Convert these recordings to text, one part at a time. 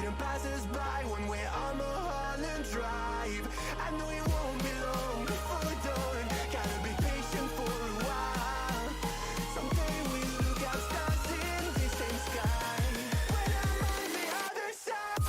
and passers by when we're on Mulholland Drive. I know it won't be long before we're done. Gotta be patient for a while. Someday we look at stars in the same sky. When I'm on the other side.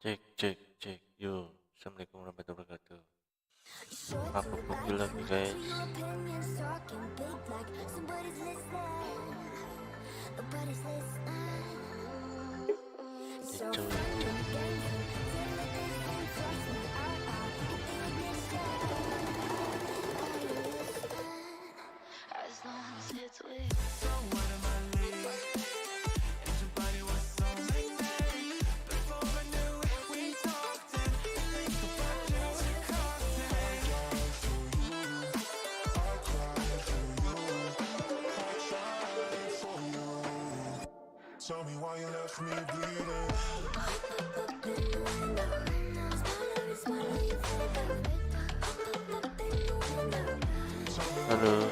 Cek cek cek, yo, assalamualaikum warahmatullahi wabarakatuh. Aku Google lagi guys. Tell me why you left me bleeding. Halo.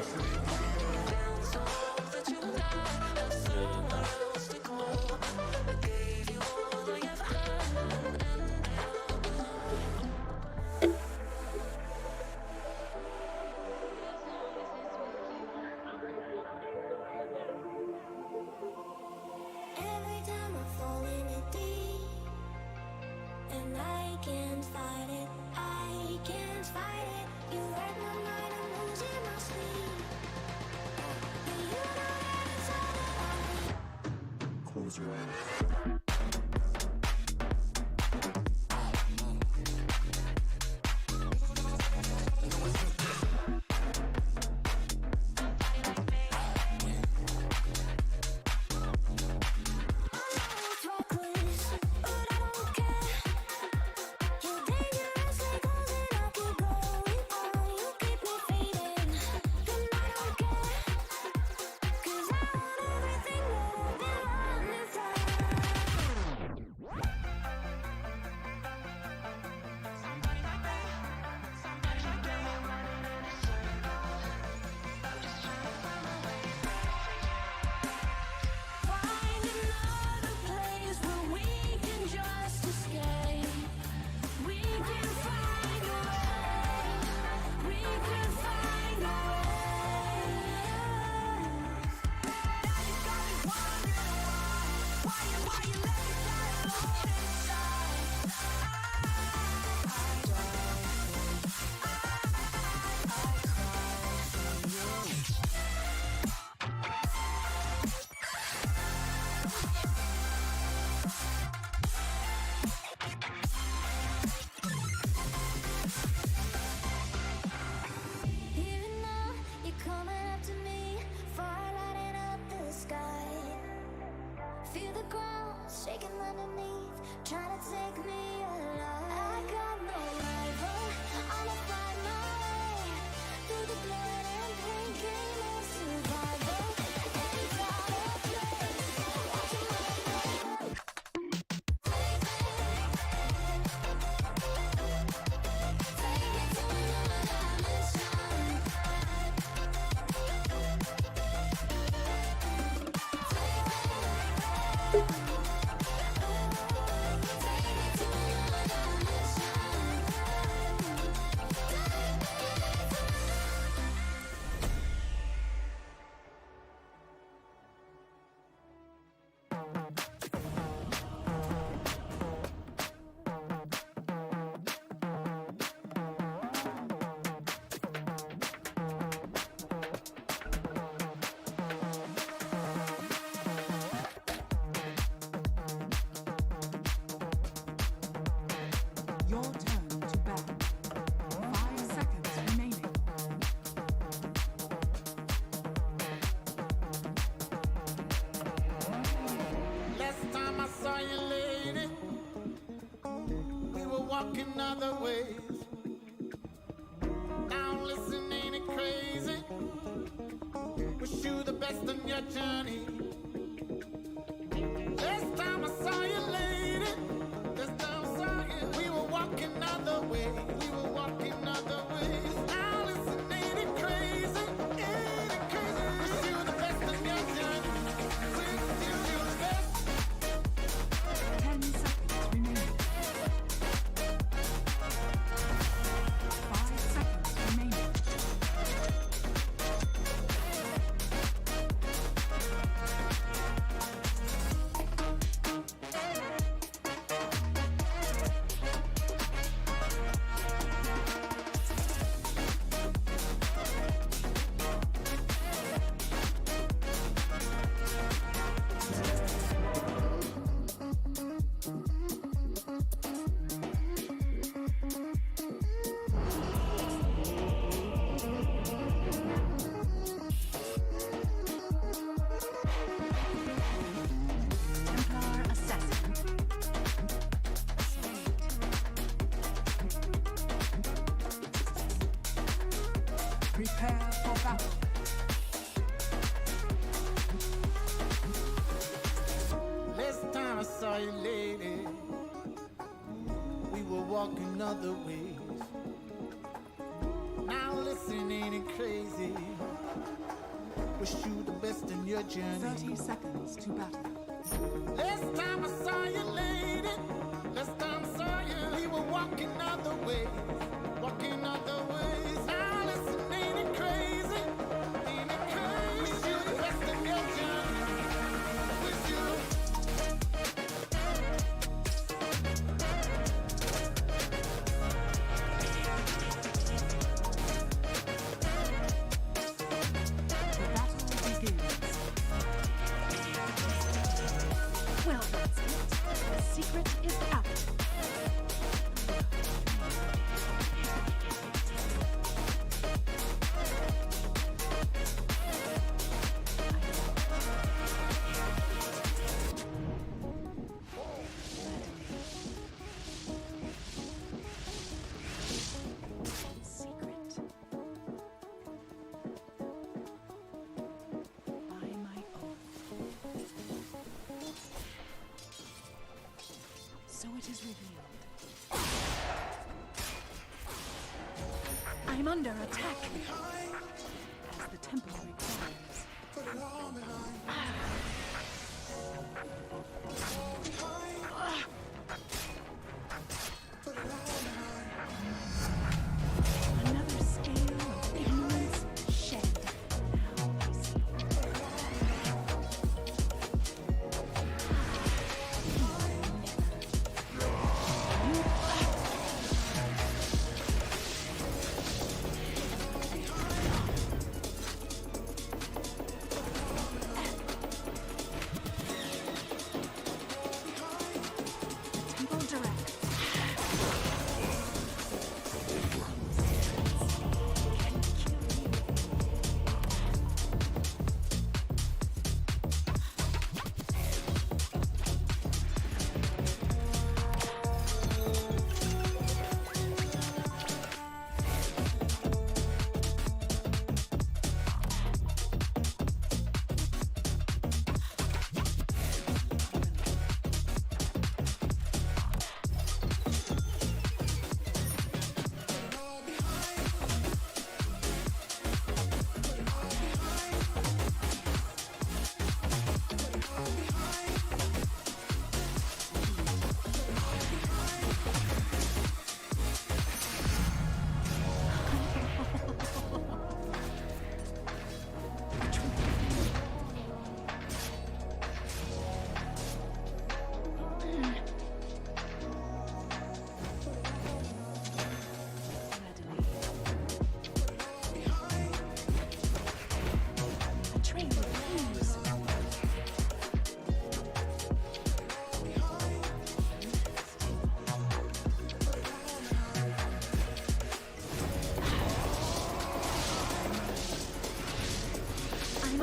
Close your eyes. walking other ways. Now listen, ain't it crazy? Wish you the best on your journey. Last time I saw you, lady, last time I saw you, we were walking other ways. We were walking other ways. Now listen, ain't it crazy? Ain't it crazy? Wish you the best on your journey. Wish you the best. 10 seconds remaining. 5 seconds remaining. Templar assassin. Prepare for battle. Last time I saw you, lady, we were walking other ways. Now listen, ain't it crazy? Wish you the best in your journey. 30 seconds to battle. Last time I saw you, lady, last time I saw you, we were walking other ways. Walking other ways. Now listen, ain't it crazy? Ain't it crazy? Wish you the best in your journey. Wish you. The battle begins. Well, that's it. The secret is out. Secret. By my oath. So it is revealed. I'm under attack. As the temple requires. Another scale of ignorance shed. Now I see. Temple direct.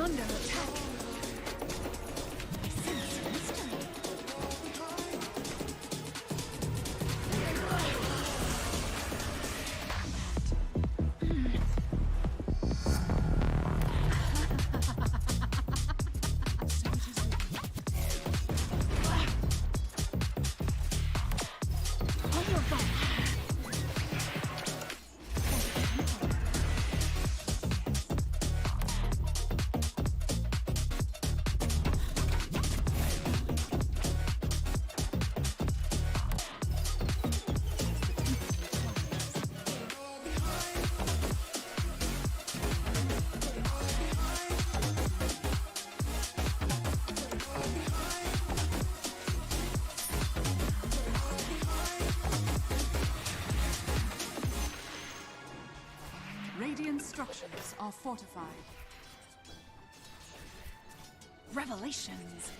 under attack. I sense mystery. Radiant structures are fortified. Revelations.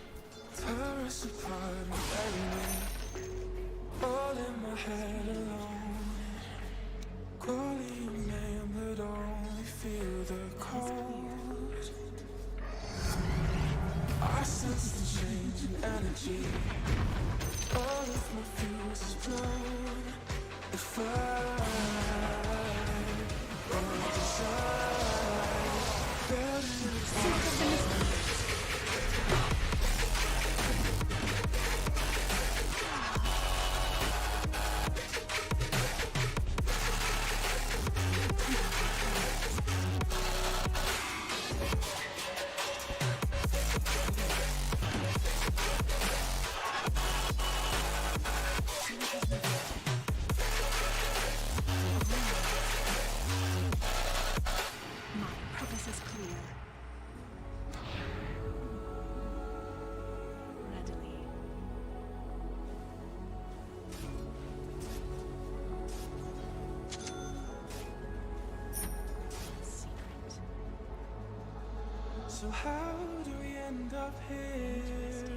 Tear us apart and bury me all in my head alone. Calling a name but only feel the cold. I sense the change in energy. All of my fuse is blown. If I So how do we end up here?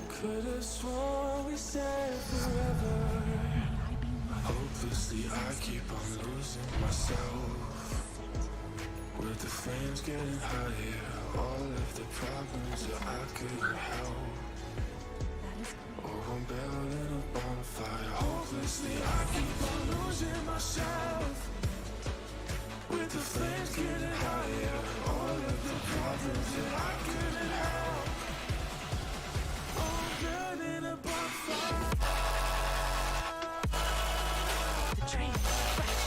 Could have sworn we said forever. Hopelessly I keep on losing myself. With the flames getting higher, all of the problems that I couldn't help. Oh, I'm building a bonfire. Hopelessly I keep on losing myself. With the flames getting higher, all of the problems that I couldn't help. Oh, I'm burning a bonfire. The train is fresh.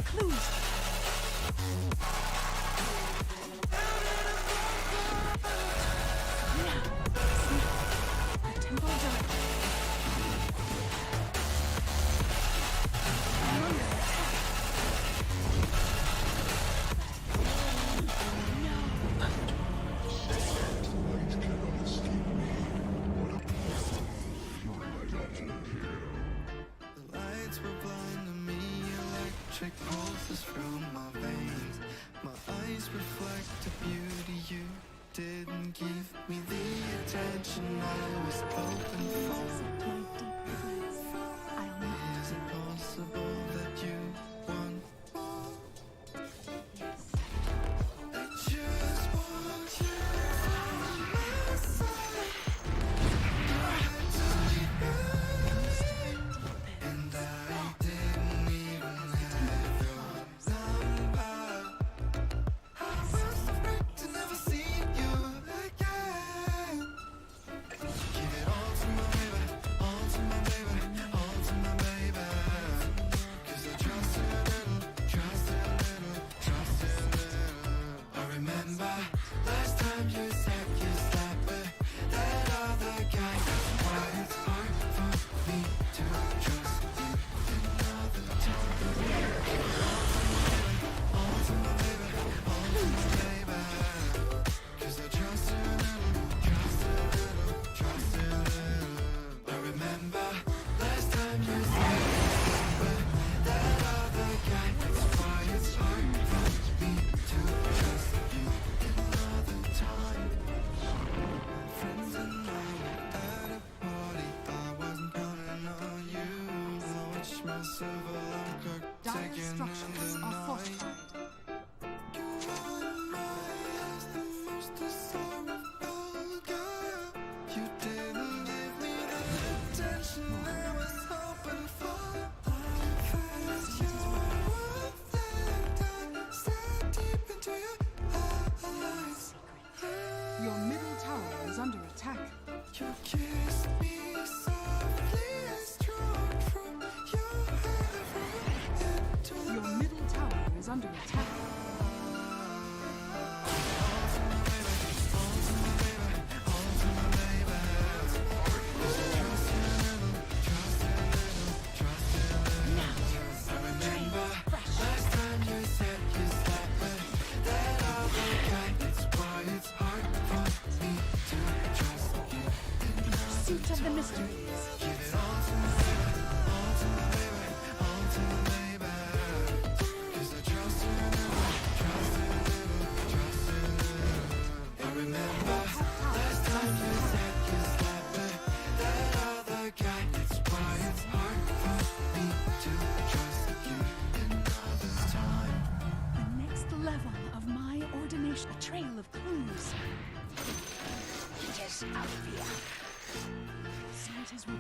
Clues. Now, the temple direction. Electric pulses through my veins. My eyes reflect the beauty you didn't give me the attention I was hoping for. Is it possible that you want more? I just want you on my side. I had to leave you, and I didn't even have your number. I was afraid to never see you again. Give it all to my baby, all to my baby, all to my baby. 'Cause I trust you a little, trust you a little, trust you a little. I remember last time you said you slept with that other guy. That's why it's hard for me to trust you another time. All to my baby, all to my baby. 'Cause I trust you a little, trust you a little, trust you a little. I remember last time you said you slept with that other guy. That's why it's hard for me to trust you another time. Friends and I were at a party. I wasn't counting on you. Launched myself a long cook, Dire taking in structures the are night. fortified. You were in my eyes, the most desirable girl. You didn't give me the attention I was hoping for. I felt you were worth it. I stared deep into your eyes.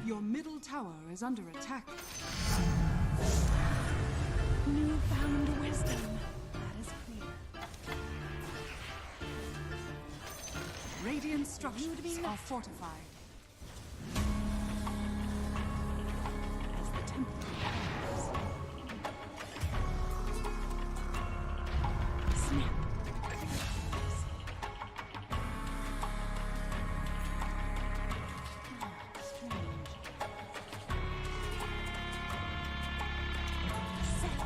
Your middle tower is under attack. Newfound wisdom. That is clear. Radiant structures are fortified. As the temple prepares. Snap. Strange. Set.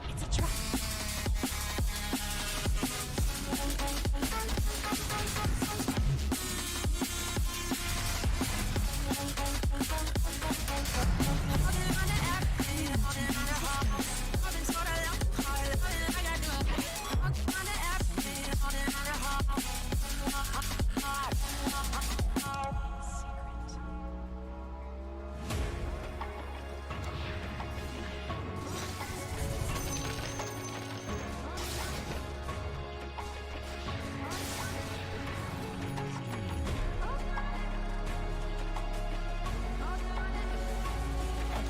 It's a trap.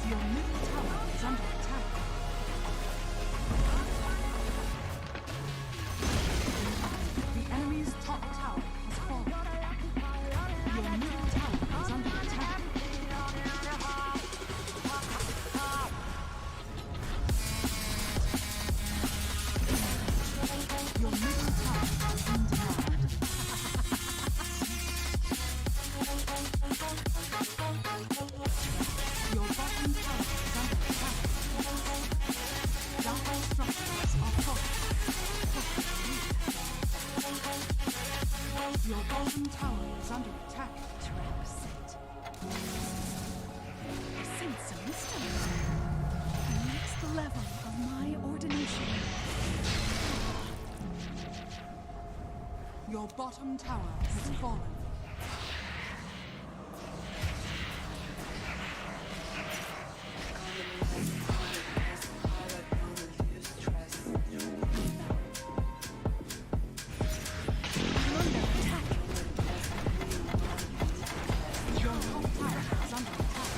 Your middle tower is under attack. The enemy's top tower has fallen. Your middle tower is under attack. Your middle tower is in demand. Your bottom tower is under attack. Dire structures are fortified. Your bottom tower is under attack. Trap set. I sense some wisdom. The next level of my ordination. Your bottom tower has fallen. Your top tower is under attack.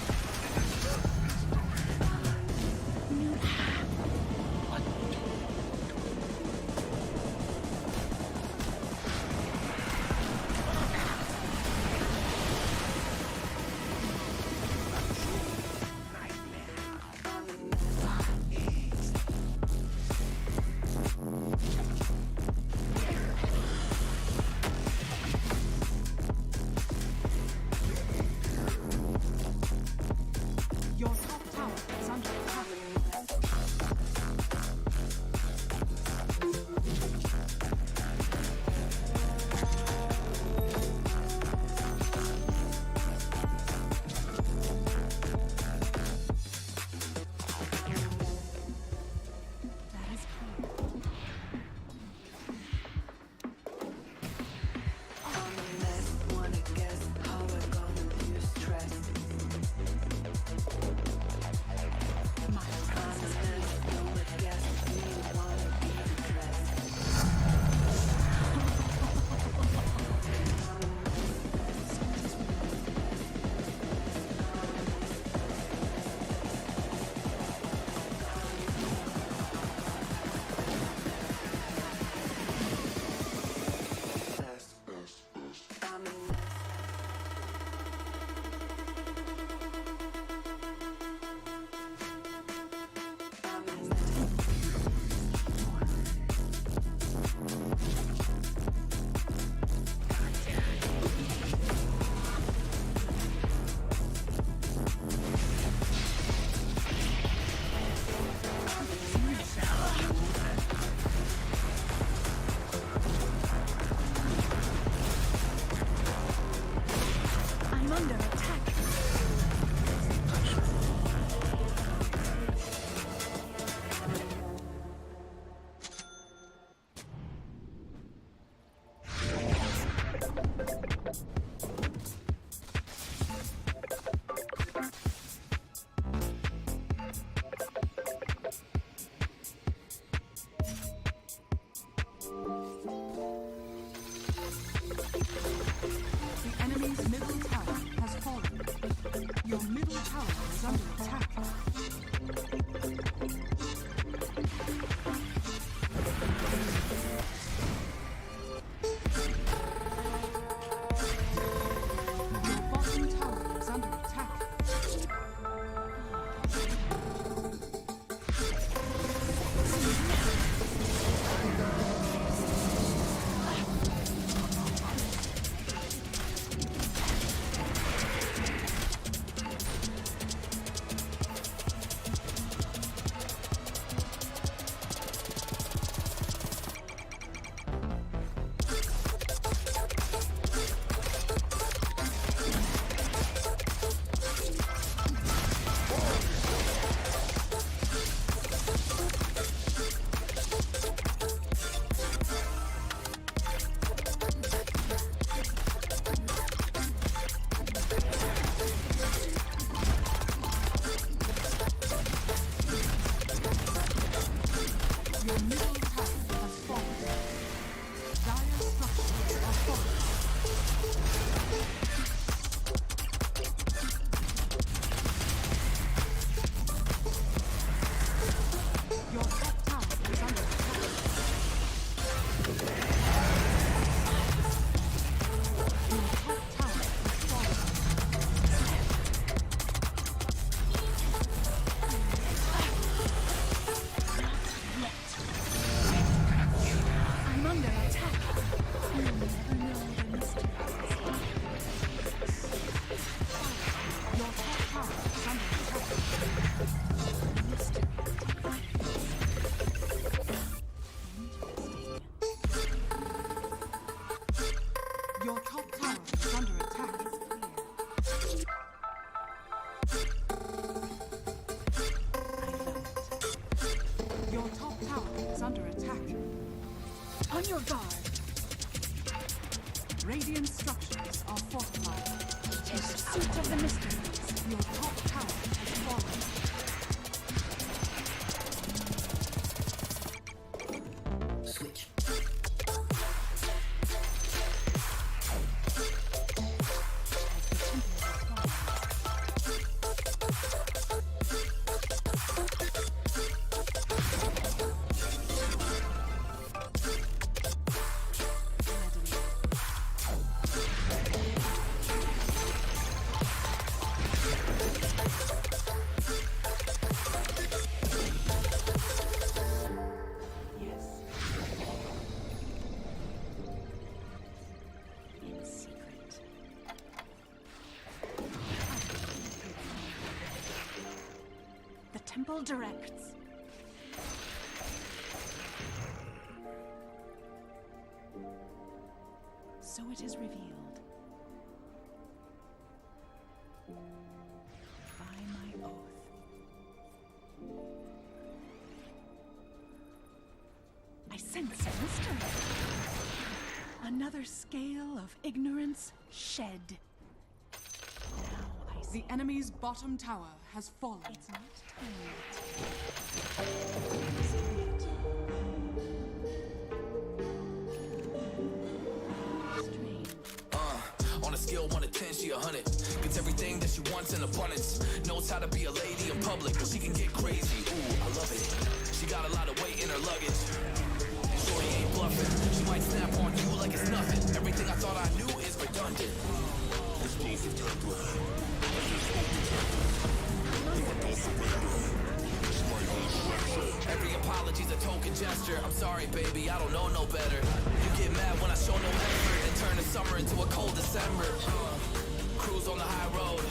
middle tower has fallen. Dire structures are falling. Your top tower is under attack. Your top tower is falling. I'm under attack. You'll never know the mystery. Your top tower is under attack. Your top tower is under attack. Your top tower is under attack. On your guard. Radiant structures are fortified. Take pursuit of the mysteries. Your top tower has fallen. Switch. In secret. The temple directs. So it is revealed. By my oath. I sense a mystery. Another scale of ignorance shed. Now I see. The enemy's bottom tower has fallen. It's not time yet. Strange. On a scale 1 to 10, she 100. Gets everything that she wants in abundance. Knows how to be a lady in public, but she can get crazy. Ooh, I love it. She got a lot of weight in her luggage. And shorty ain't bluffing. She might snap on you like it's nothing. Everything I thought I knew is redundant. Every apology's a token gesture. I'm sorry, baby, I don't know no better. You get mad when I show no effort and turn the summer into a cold December. Cruise on the high road,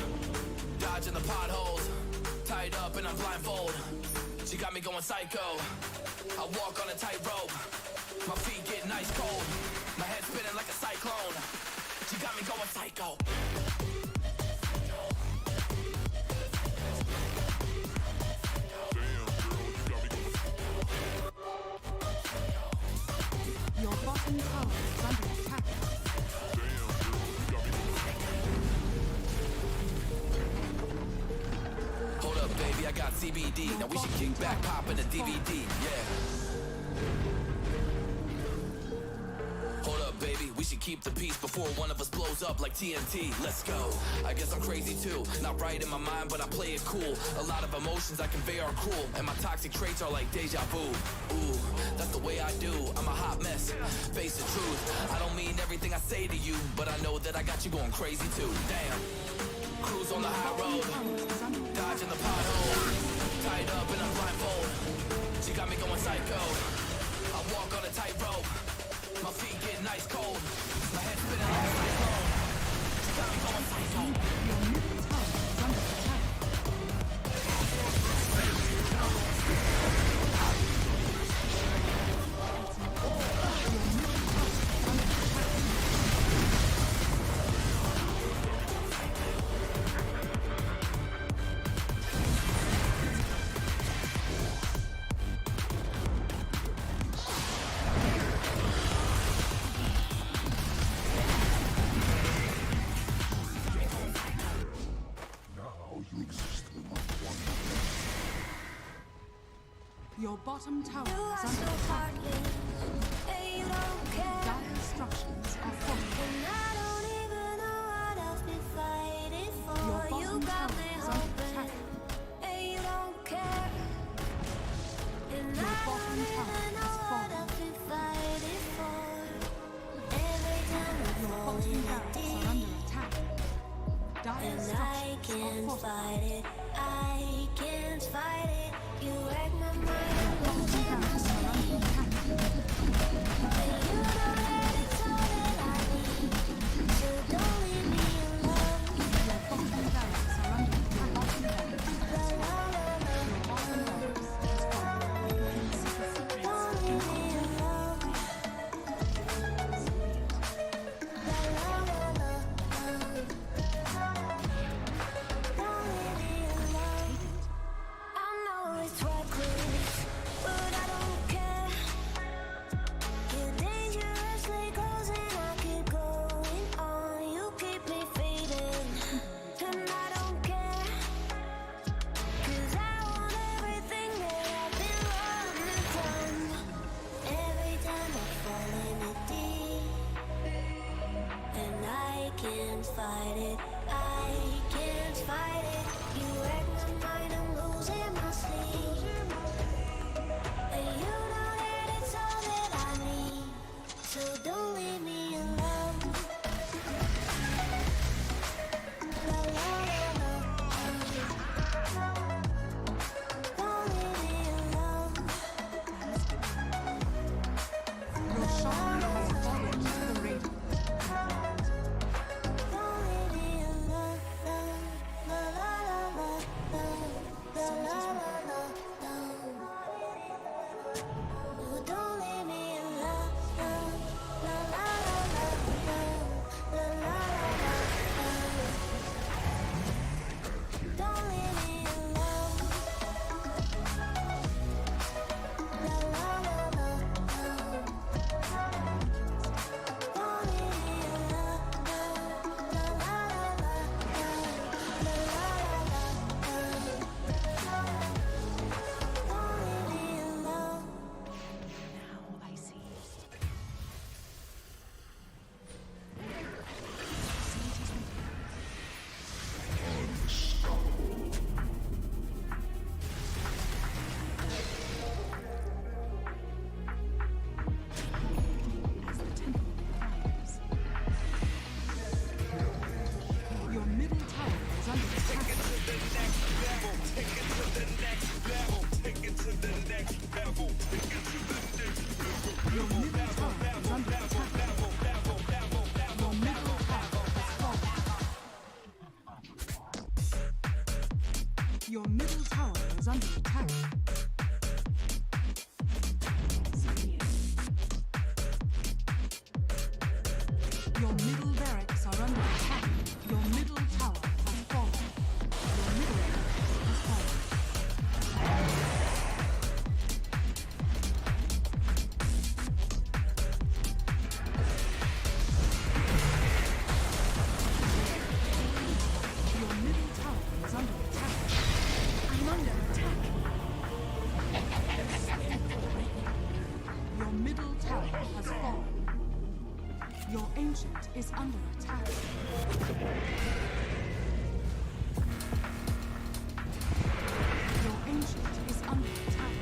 dodging the potholes, tied up and I'm blindfold. She got me going psycho. I walk on a tightrope. My feet get nice cold. My head spinning like a cyclone. She got me going psycho. Your bottom tower is under attack. Hold up, baby, I got CBD. Now we should kick back, pop in a DVD, yeah. Hold up, baby, we should keep the peace before one of us blows up like TNT. Let's go. I guess I'm crazy too. Not right in my mind, but I play it cool. A lot of emotions I convey are cruel, and my toxic traits are like deja vu. Ooh, that's the way I do. I'm a hot mess. Face the truth. I don't mean everything I say to you, but I know that I got you going crazy too. Damn. Cruise on the high road, dodging the potholes, tied up and I'm blindfold. She got me going psycho. I walk on a tightrope. My feet get nice cold. My head spinning like a cyclone. She got me going psycho. Your middle tower is under attack. Your bottom tower is under attack. Dire structures are falling. Your bottom tower is under attack. Your bottom tower has fallen. Your bottom barracks are under attack. Dire structures are falling. I can't fight it. You wreck my mind. Your bottom barracks are under attack. You know that it's all that I need. So don't leave me alone. Your bottom barracks are under attack. Bottom barracks has fallen. Your bottom barracks has fallen. Don't leave me alone. I know it's reckless, but I don't care. You're dangerously close and I keep going on. You keep me fading, and I don't care. 'Cause I want everything that I've been running from. Every time I fall in it deep, and I can't fight it. I can't fight it. You wreck my mind, I'm losing my sleep. And you know that it's all that I need. So don't leave me alone. La la la la. Don't leave me alone. Your shrine has fallen to the radiant. Don't leave me alone. La la la la la. La la la la la. Don't leave me alone. La la la la la. La la la la la. Don't leave me alone. La la la la la. Don't leave me alone. La la la la la. La la la la la. Don't leave me alone. Now I see. As the temple climbs. Your middle tower is under attack. Your middle tower is under attack. Your middle tower has fallen. Your middle tower is under attack. Your middle barracks are under attack. Your middle tower has fallen. Your middle barracks has fallen. Your middle tower is under attack. I'm under attack. Your middle tower has fallen. Your ancient is under attack. Your ancient is under attack.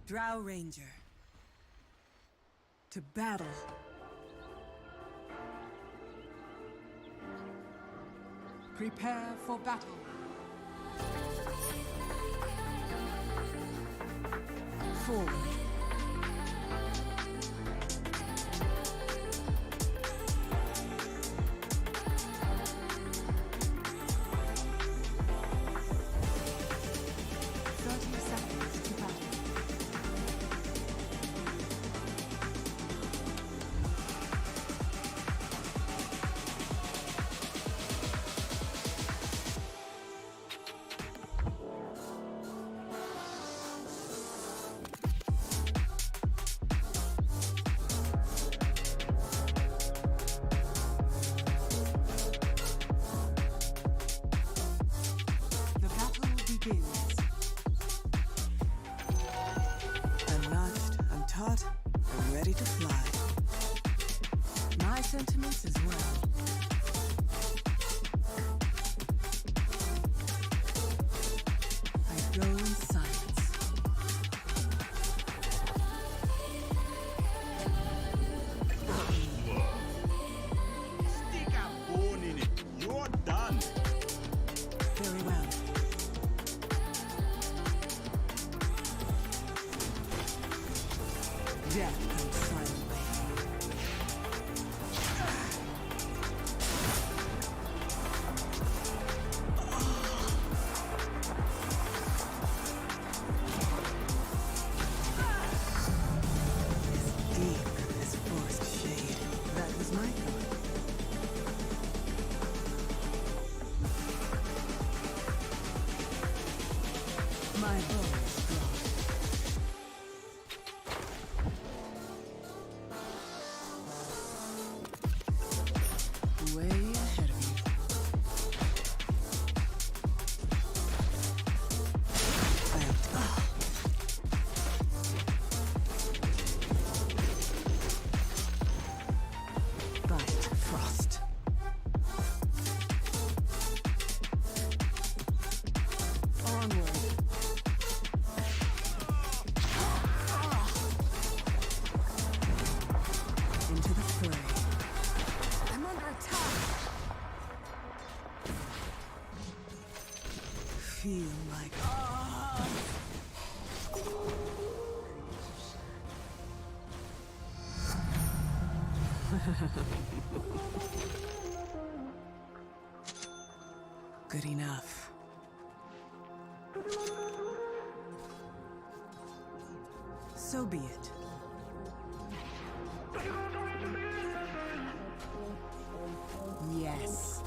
Drow Ranger. To battle. Prepare for battle. Forward. Unlocked, untaught, and ready to fly. My sentiments as well. I go in silence. Stick a bone in it. You're done. Very well. Death comes silently. As deep as forest shade. That was my thought. My bow is drawn. Way ahead of you. Bite frost. Onward. Into the fray. I'm under attack. Feel like good enough. So be it. Yes.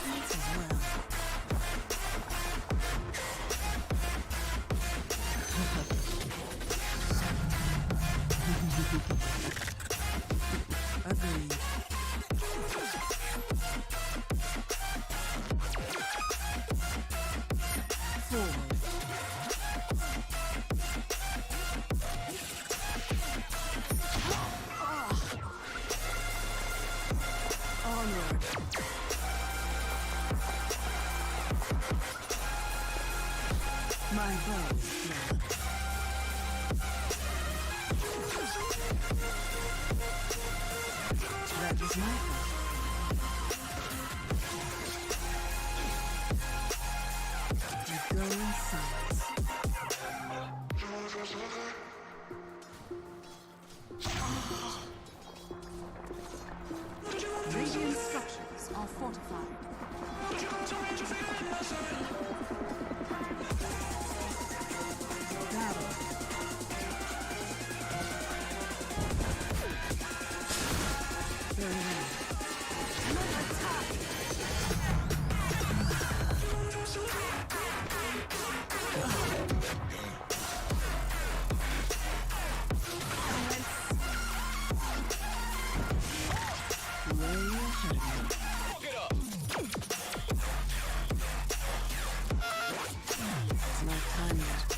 distance as well. Agreed. Forward. Onward. My bow is drawn. That was my fault. You go in silence. Radiant structures are fortified. Battle. Very well. Way ahead of you. It's not time yet.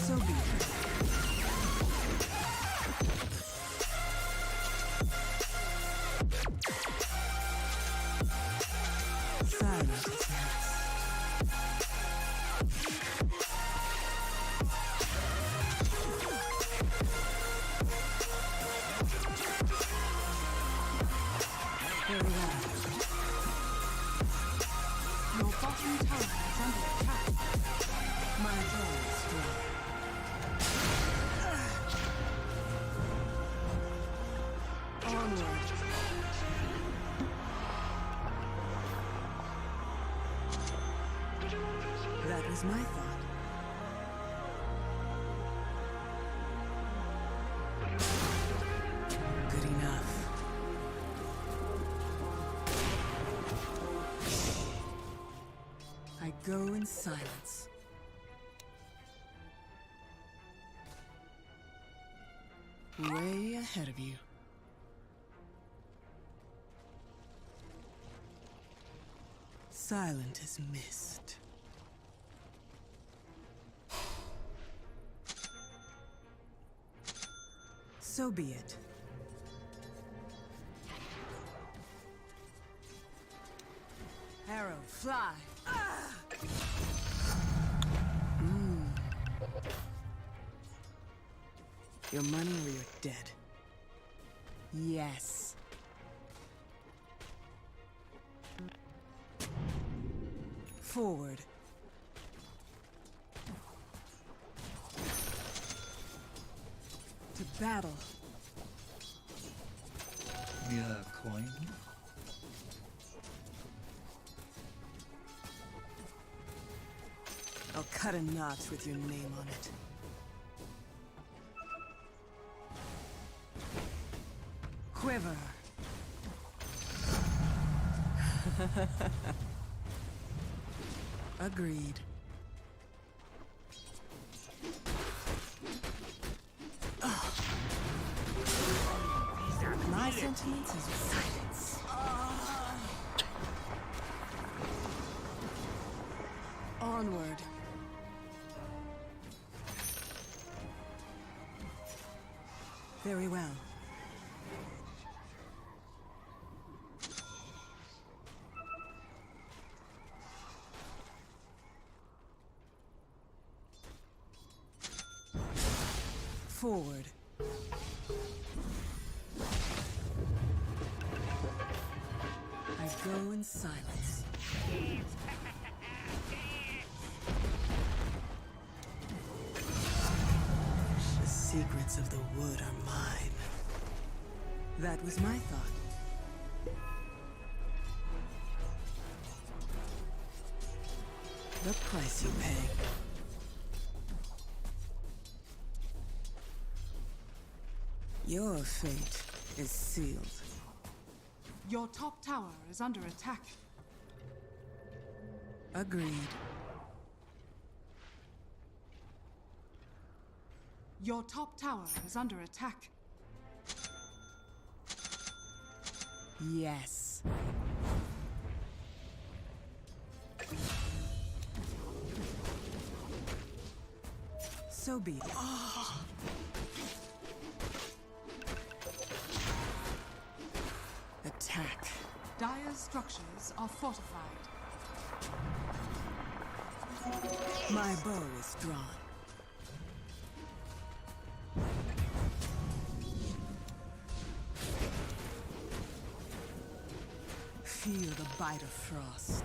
So be it. Silence is nice. Very well. Your bottom tower is under attack. My jaw is strong. Onward. That was my thought. Good enough. I go in silence. Way ahead of you. Silent as mist. So be it. Arrow, fly! Your money or you're dead. Yes. Forward. To battle. Yeah, coin. I'll cut a notch with your name on it. Quiver. Agreed. My sentiments is silence. Onward. Very well. Forward. I go in silence. The secrets of the wood are mine. That was my thought. The price you pay. Your fate is sealed. Your top tower is under attack. Agreed. Your top tower is under attack. Yes. So be it. Attack. Dire's structures are fortified. My bow is drawn. Feel the bite of frost.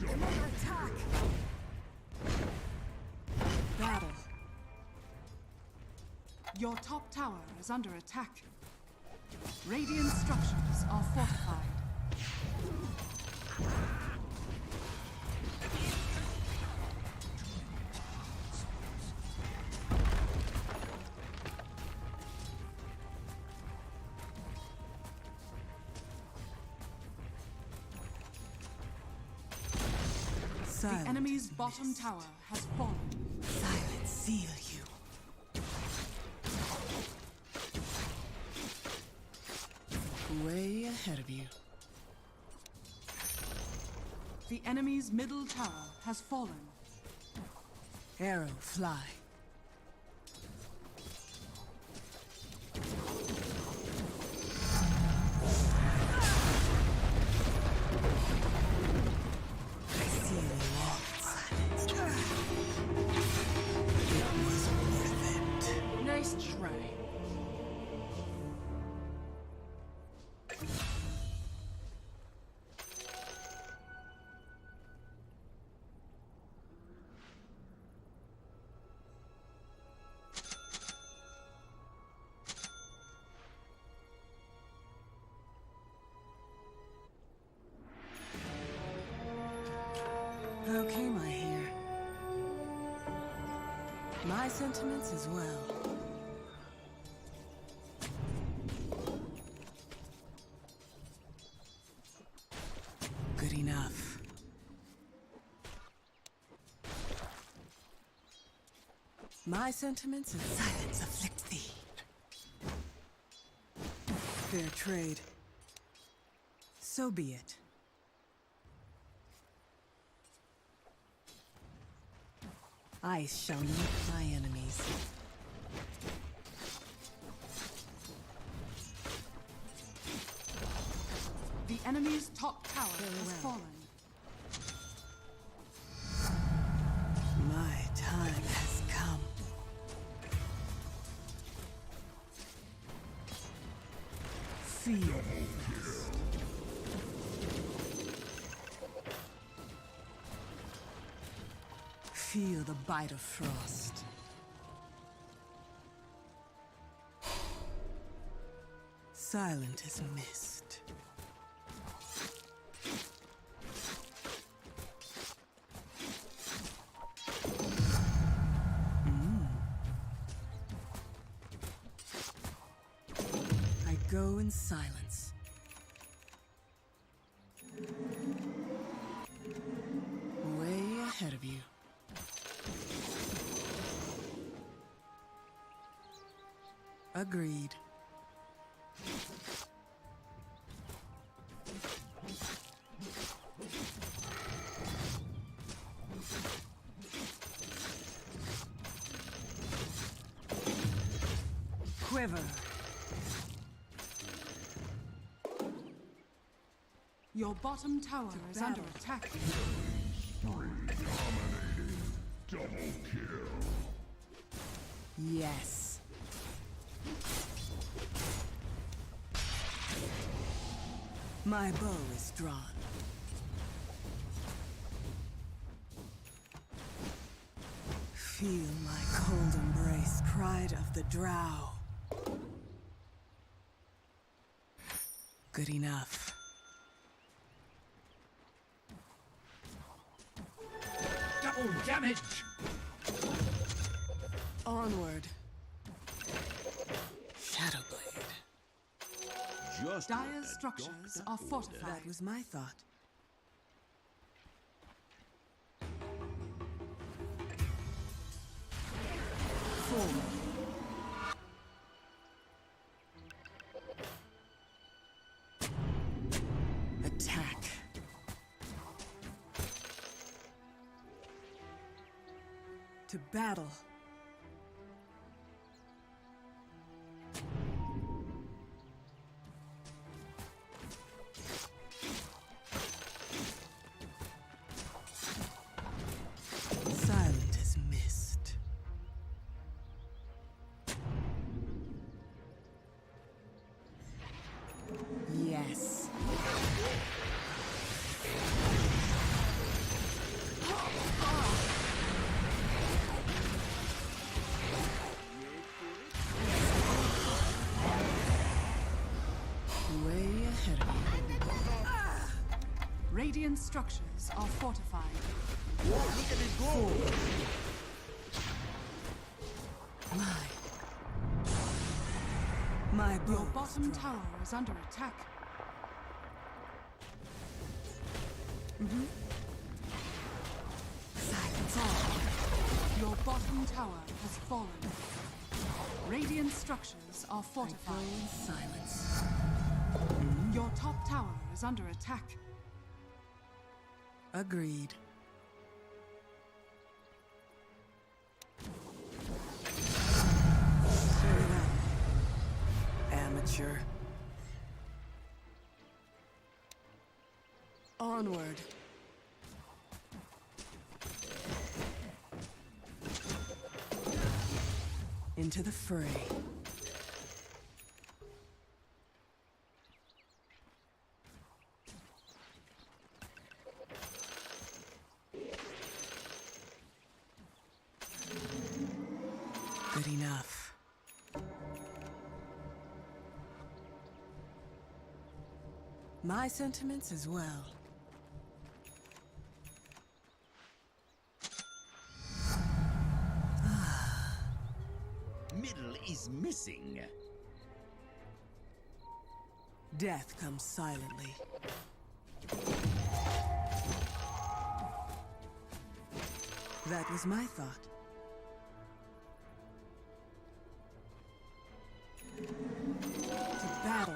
Another attack! Battle. Your top tower is under attack. Radiant structures are fortified. Silent The enemy's is bottom missed. tower has fallen. Silence seal you. Way ahead of you. The enemy's middle tower has fallen. Arrow fly. I see you walk in silence. It was worth it. Nice try. How came I here? My sentiments as well. Good enough. My sentiments and silence afflict thee. Fair trade. So be it. I shall meet my enemies. The enemy's top tower has fallen. My time has come. Feel this. Feel the bite of frost. Silent as mist. I go in silence. Way ahead of you. Agreed. Quiver. Your bottom tower is under attack. Yes. My bow is drawn. Feel my cold embrace, pride of the drow. Good enough. Double damage! Onward. Shadowblade. Just Dire what the structures doctor are fortified. ordered. That was my thought. Forward. Attack. To battle. Silent as mist. Yes. Way ahead of you. Radiant structures are fortified. Whoa, look at it go! My Your bow bottom is drawn. tower is under attack. Silence all. Your bottom tower has fallen. Radiant structures are I go fortified. in silence. Your top tower is under attack. Agreed. Very well. Amateur. Onward. Into the fray. Good enough. My sentiments as well. Middle is missing. Death comes silently. That was my thought. To battle.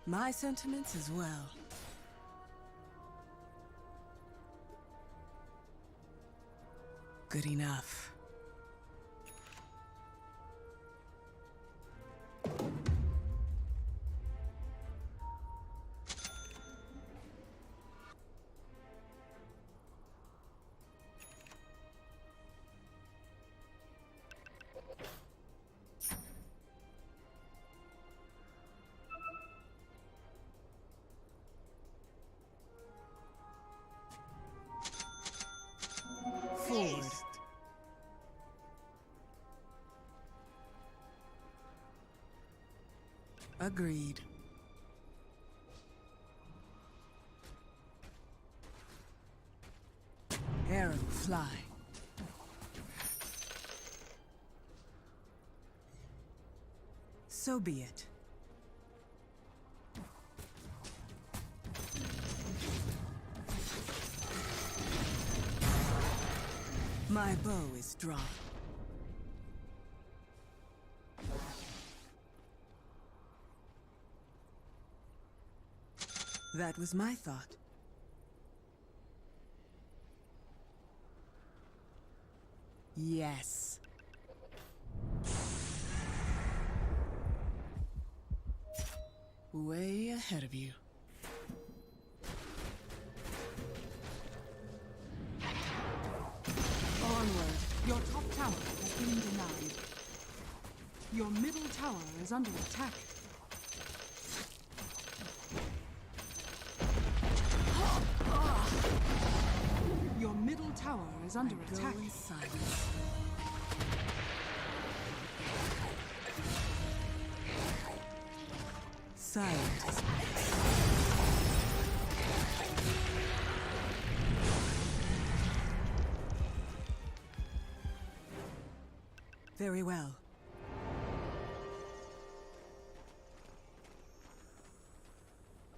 My sentiments as well. Good enough. Forward. Agreed. Arrow fly. So be it. My bow is drawn. That was my thought. Yes. Way ahead of you. Onward. Your top tower has been denied. Your middle tower is under attack. Your middle tower is under attack. Go in silence. Silent as Very well.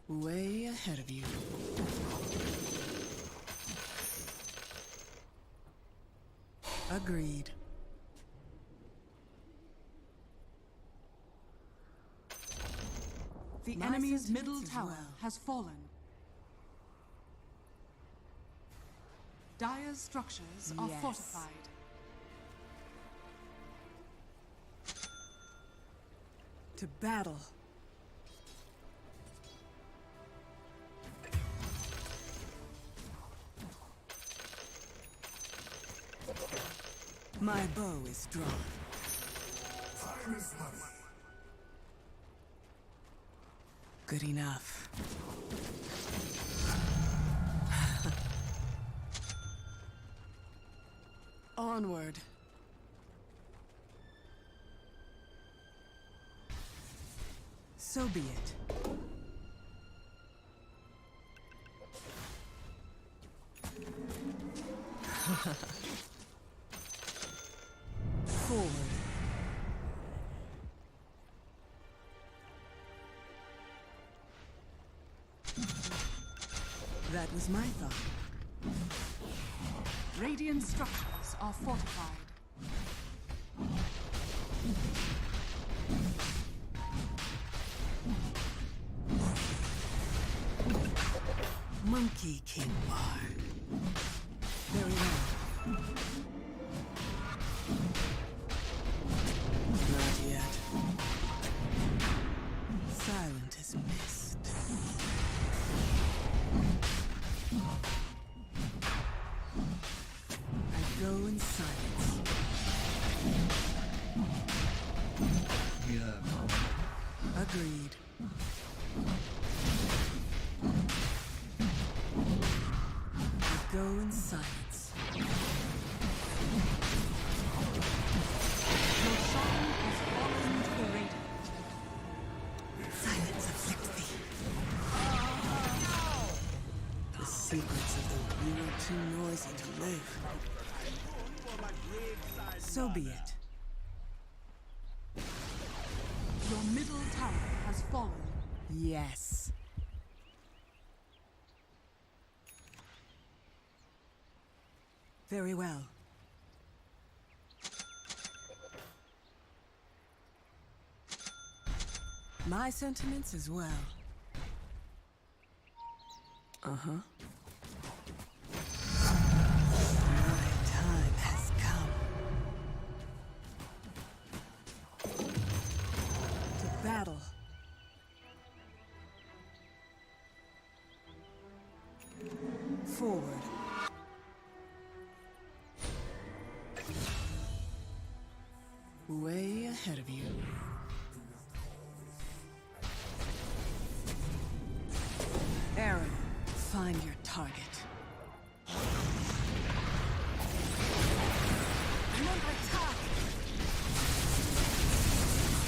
Way ahead of you. Agreed. The My enemy's sentiments middle as tower well. has fallen. Dire's structures are Yes. fortified. To battle. My bow is drawn. Good enough. Onward. So be it. Forward. That was my thought. Radiant structures are fortified. Monkey King Bar. Very well. Not yet. Silent as mist. I go in silence. Agreed. I go in silence. Your shrine has fallen to the radiant. Silence afflicts thee. The secrets of the wheel are too noisy to live. So be it. Your middle tower has fallen. Yes. Very well. My sentiments as well. Uh-huh. My time has come. To battle. Forward. Way ahead of you. Aaron, find your target. I'm under attack!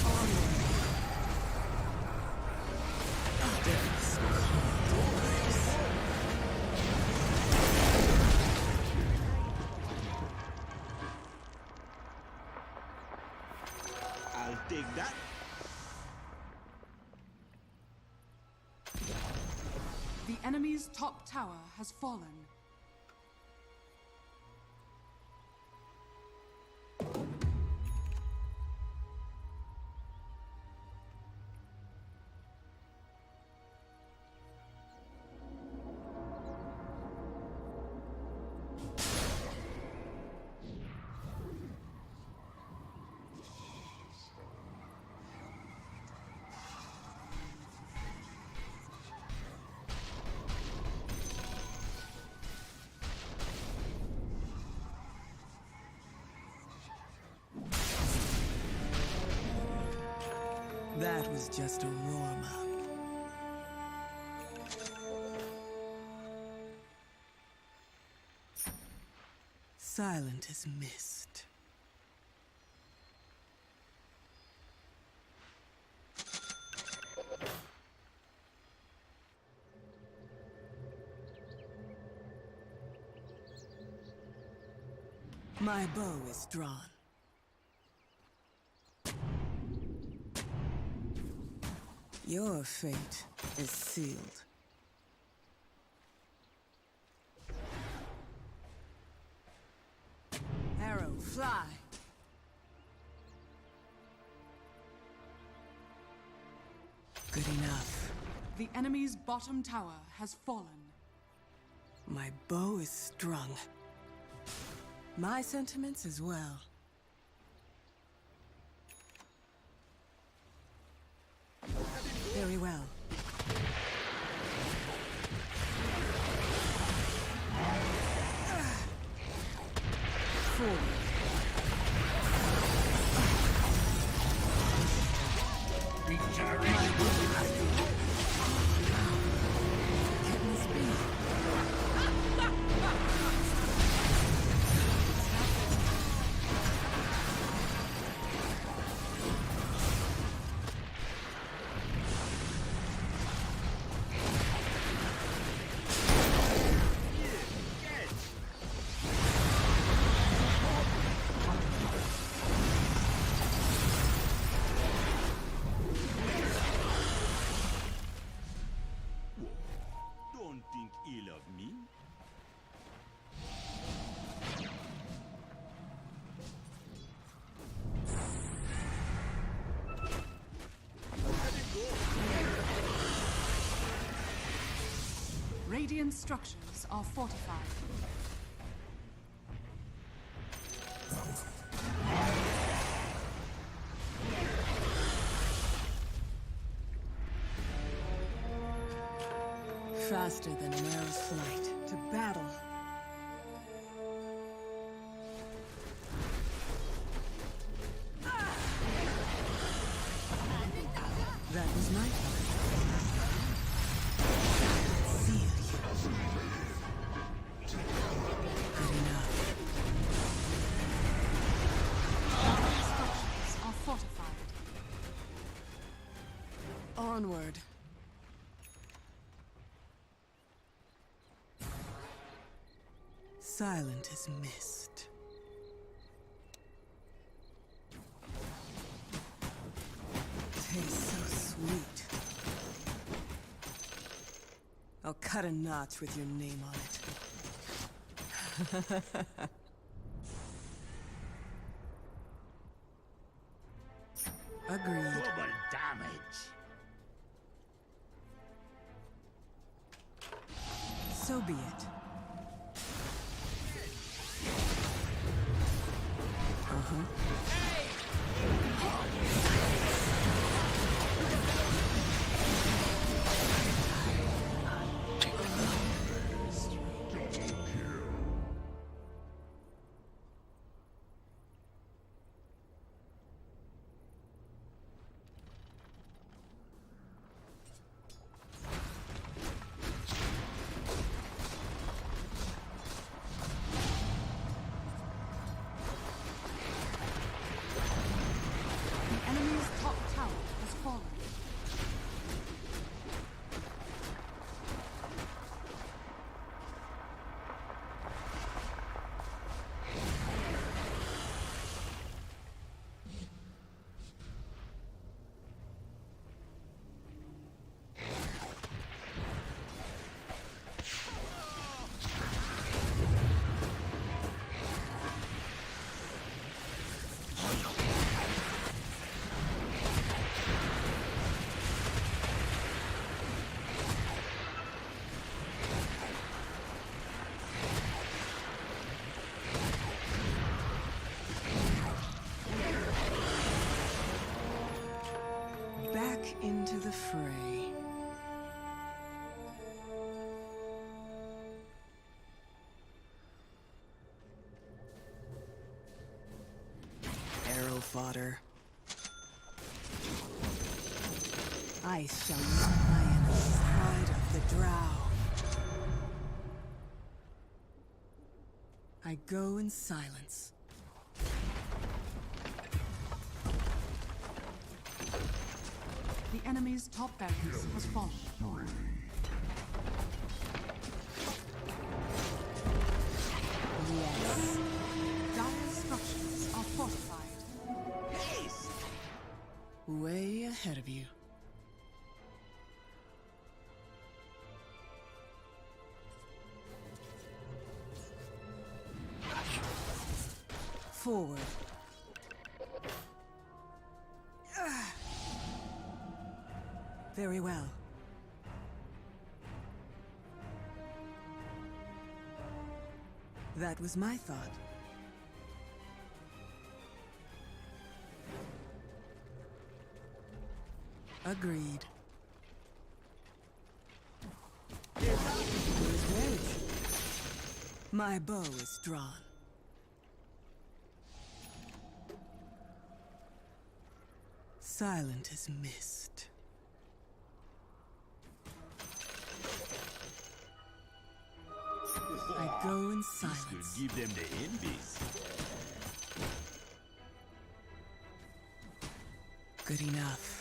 Onward. Others called grace. I'll take that. The enemy's top tower has fallen. That was just a warm-up. Silent as mist. My bow is drawn. Your fate is sealed. Arrow, fly! Good enough. The enemy's bottom tower has fallen. My bow is strung. My sentiments as well. Very well. Forward. Getting speed. Don't think ill of me. Radiant structures are fortified. Faster than an arrow's flight. To battle. That was my part. Seal you. Good enough. Structures are fortified. Onward. Silent as mist. Tastes so sweet. I'll cut a notch with your name on it. Agreed. Double damage. So be it. The enemy's top tower has fallen. Back into the fray. Arrow fodder. I shall not my enemies hide of the drow. I go in silence. The enemy's top barracks has fallen. Yes. Dire structures are fortified. Way ahead of you. Very well. That was my thought. Agreed. My bow is drawn. Silent as mist. I go in This silence. could give them the envies. Good enough.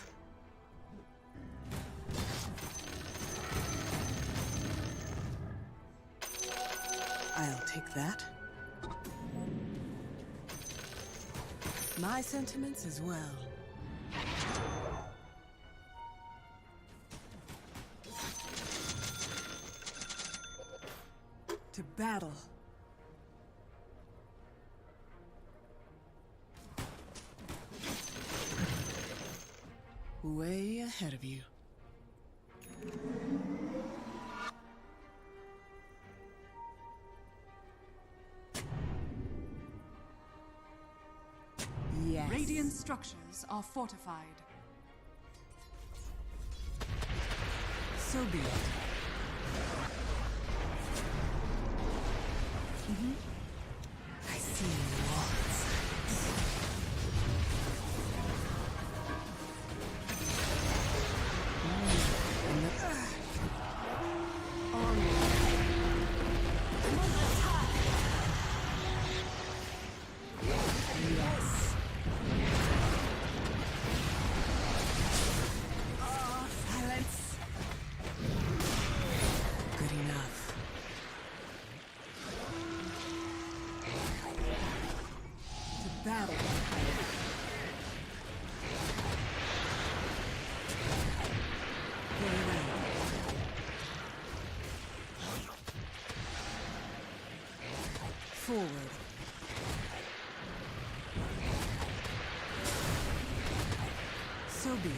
I'll take that. My sentiments as well. To battle. Way ahead of you. Yes. Radiant structures are fortified. So be it. I see walls. Yes. Oh, silence. Good enough. To battle. Very well. Forward. So be it.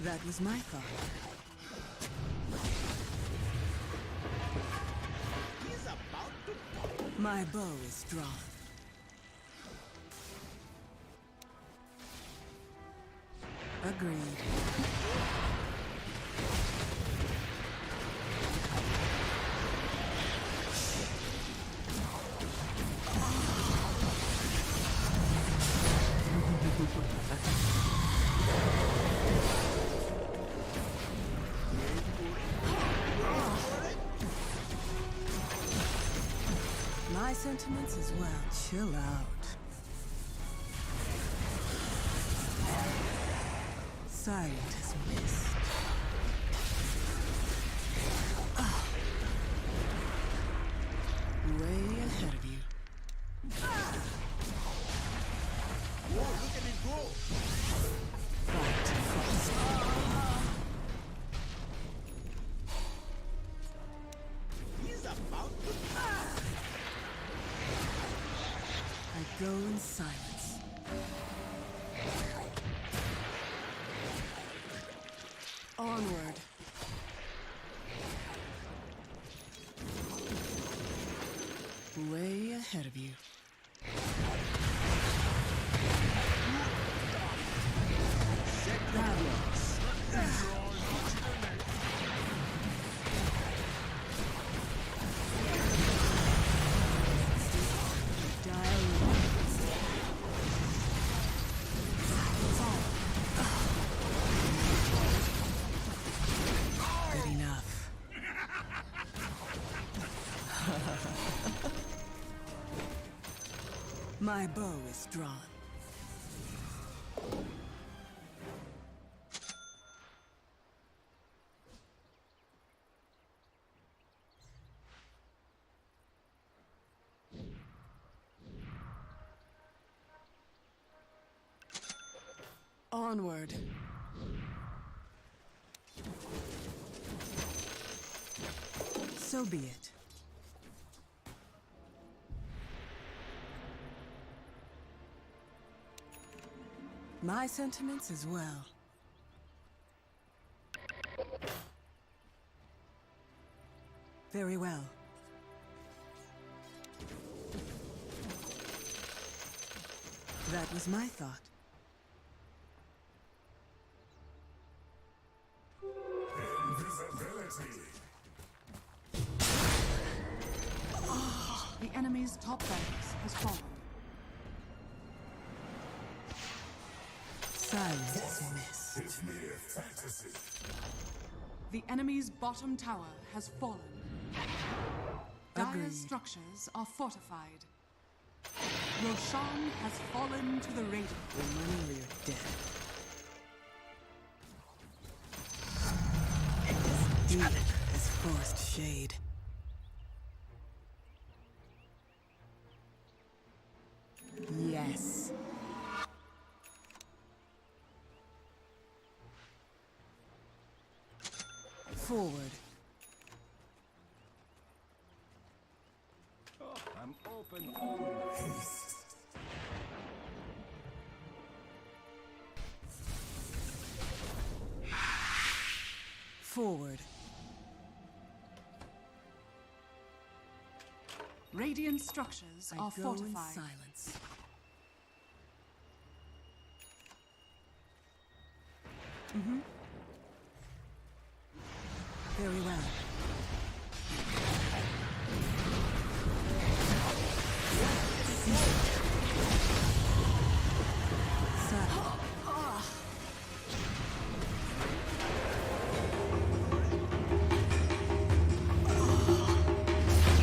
That was my thought. My bow is drawn. Agreed. My sentiments as well. Chill out. Silent as mist. Way ahead of you. Whoa, look at it go! Fight fast. He's about to... I go in silence. Onward. Way ahead of you. Good enough. My bow is drawn. Onward. So be it. My sentiments as well. Very well. That was my thought. Invisibility. The enemy's top barracks has fallen. Silence is miss. It's mere fantasy. The enemy's bottom tower has fallen. Dire Agreed. structures are fortified. Roshan has fallen to the Radiant. Your money or you're dead. Deep as forced shade. Yes. Forward. I'm open always. Forward. Radiant structures I are go in fortified. silence. Very well.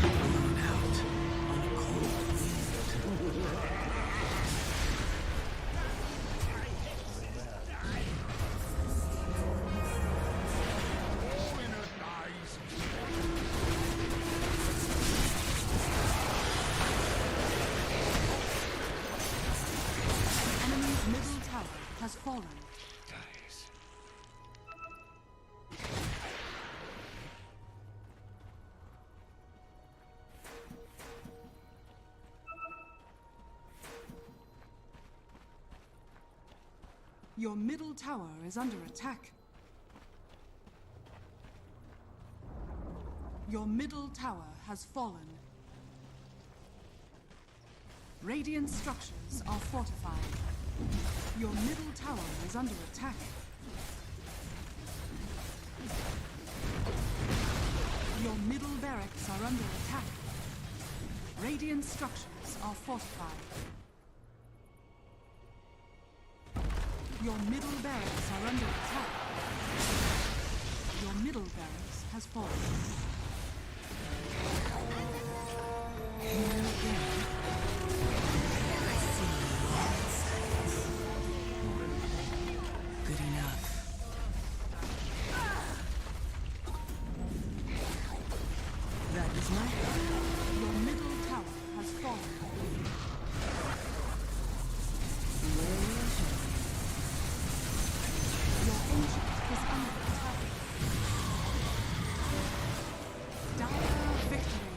Blown out on a cold wind. Enemy's middle tower has fallen. Your middle tower is under attack. Your middle tower has fallen. Radiant structures are fortified. Your middle tower is under attack. Your middle barracks are under attack. Radiant structures are fortified. Your middle barracks are under attack. Your middle barracks has fallen. Here again. I see you. Good enough. That was my thought. Your middle tower has fallen. Your ancient is under attack. Dire victory.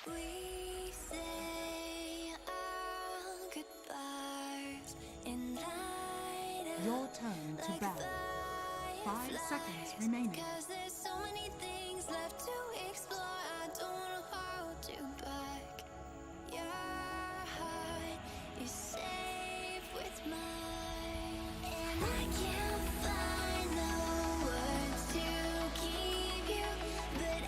We say our goodbyes in light of Your turn to battle. 5 seconds remaining. Cause there's so many things left to explore. I don't wanna hold you back. Your heart is safe with mine, and I can't find the words to keep you, but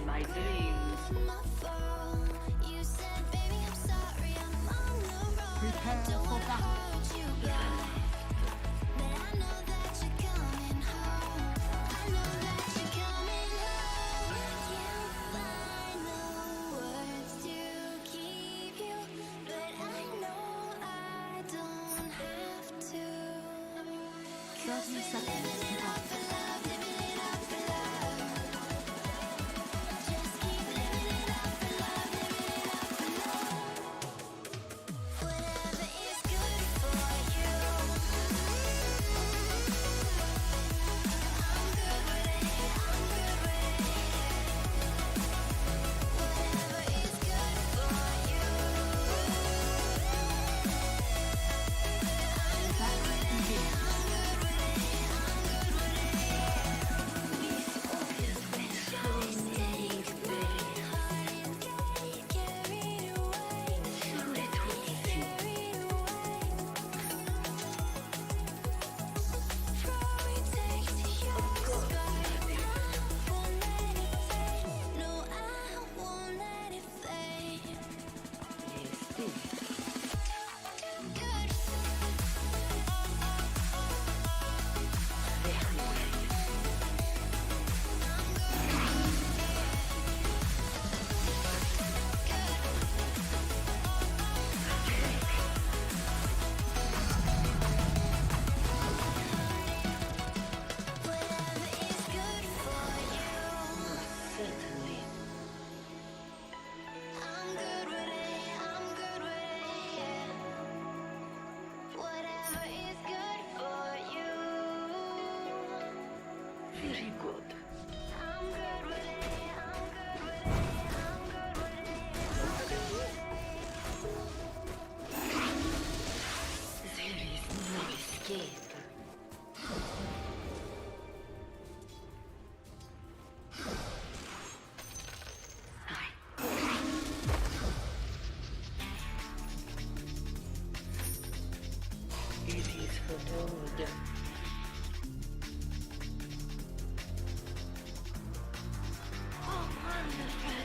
my dreams. My fault. You said, baby, I'm sorry, I'm on the road. Prepare Don't for wanna battle. hold you back, but I know that you're coming home. I know that you're coming home. Can't find the words to keep you, but I know I don't have to. 30 seconds to go. For love, living it up for love. Just keep living it up for love, living it up for love. Whatever is good for you. I'm good with it, I'm good with it. Whatever is good for you. Whatever is good for you. Certainly. I'm good with it, I'm good with it, yeah. Whatever is good for you. Very good. I'm good with it, I'm good with it, I'm good with it. There is no escape. It is foretold. Oh, wonderful.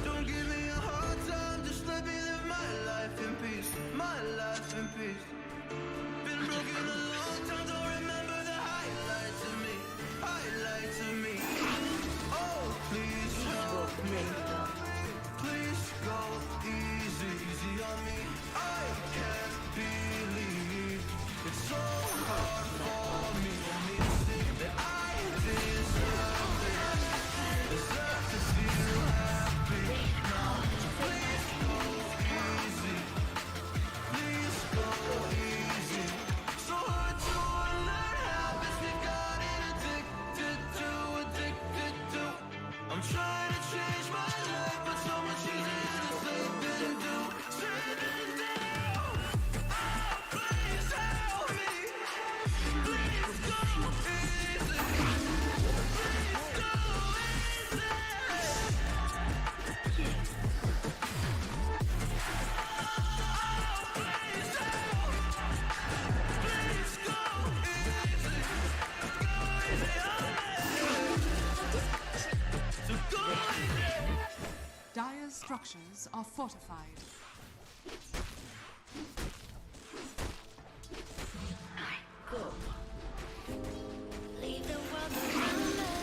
Don't give me a hard time, just let me live my life in peace. My life in peace. Been broken a long time, don't remember the highlights of me. Highlights of me. Oh, please help me. Please go easy, easy on me. I can't believe it's so hard for me to see that I deserve this. Deserve to feel happy now. So please go easy. Please go easy. So hard to unlearn habits we got addicted to. I'm trying to change my life, but so much easier to say than do. Say than do. Oh, please help me. Please go easy. Please go easy. Dire's structures are fortified. Go. Leave the world around us.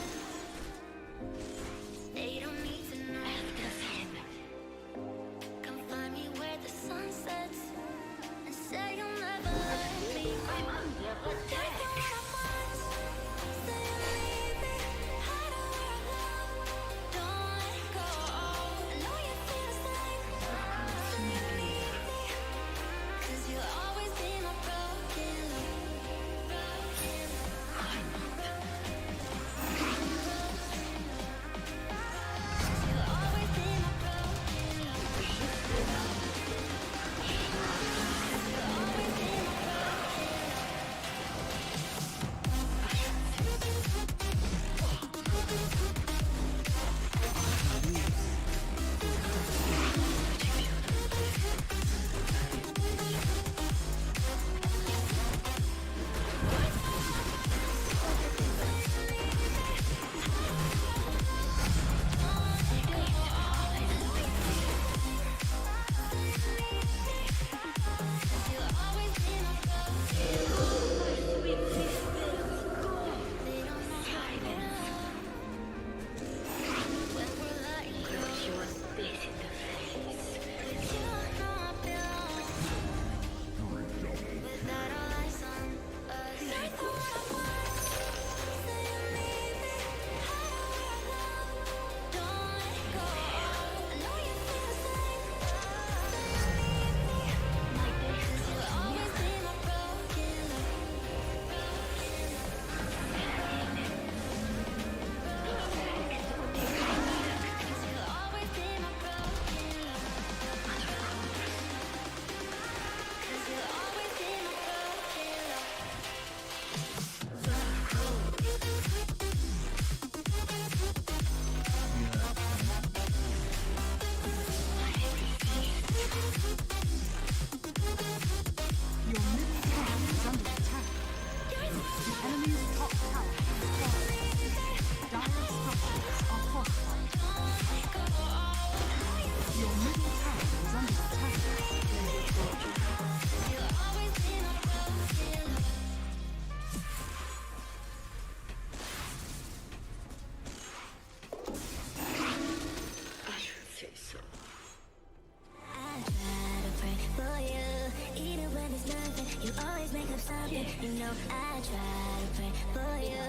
know I try to pray for you.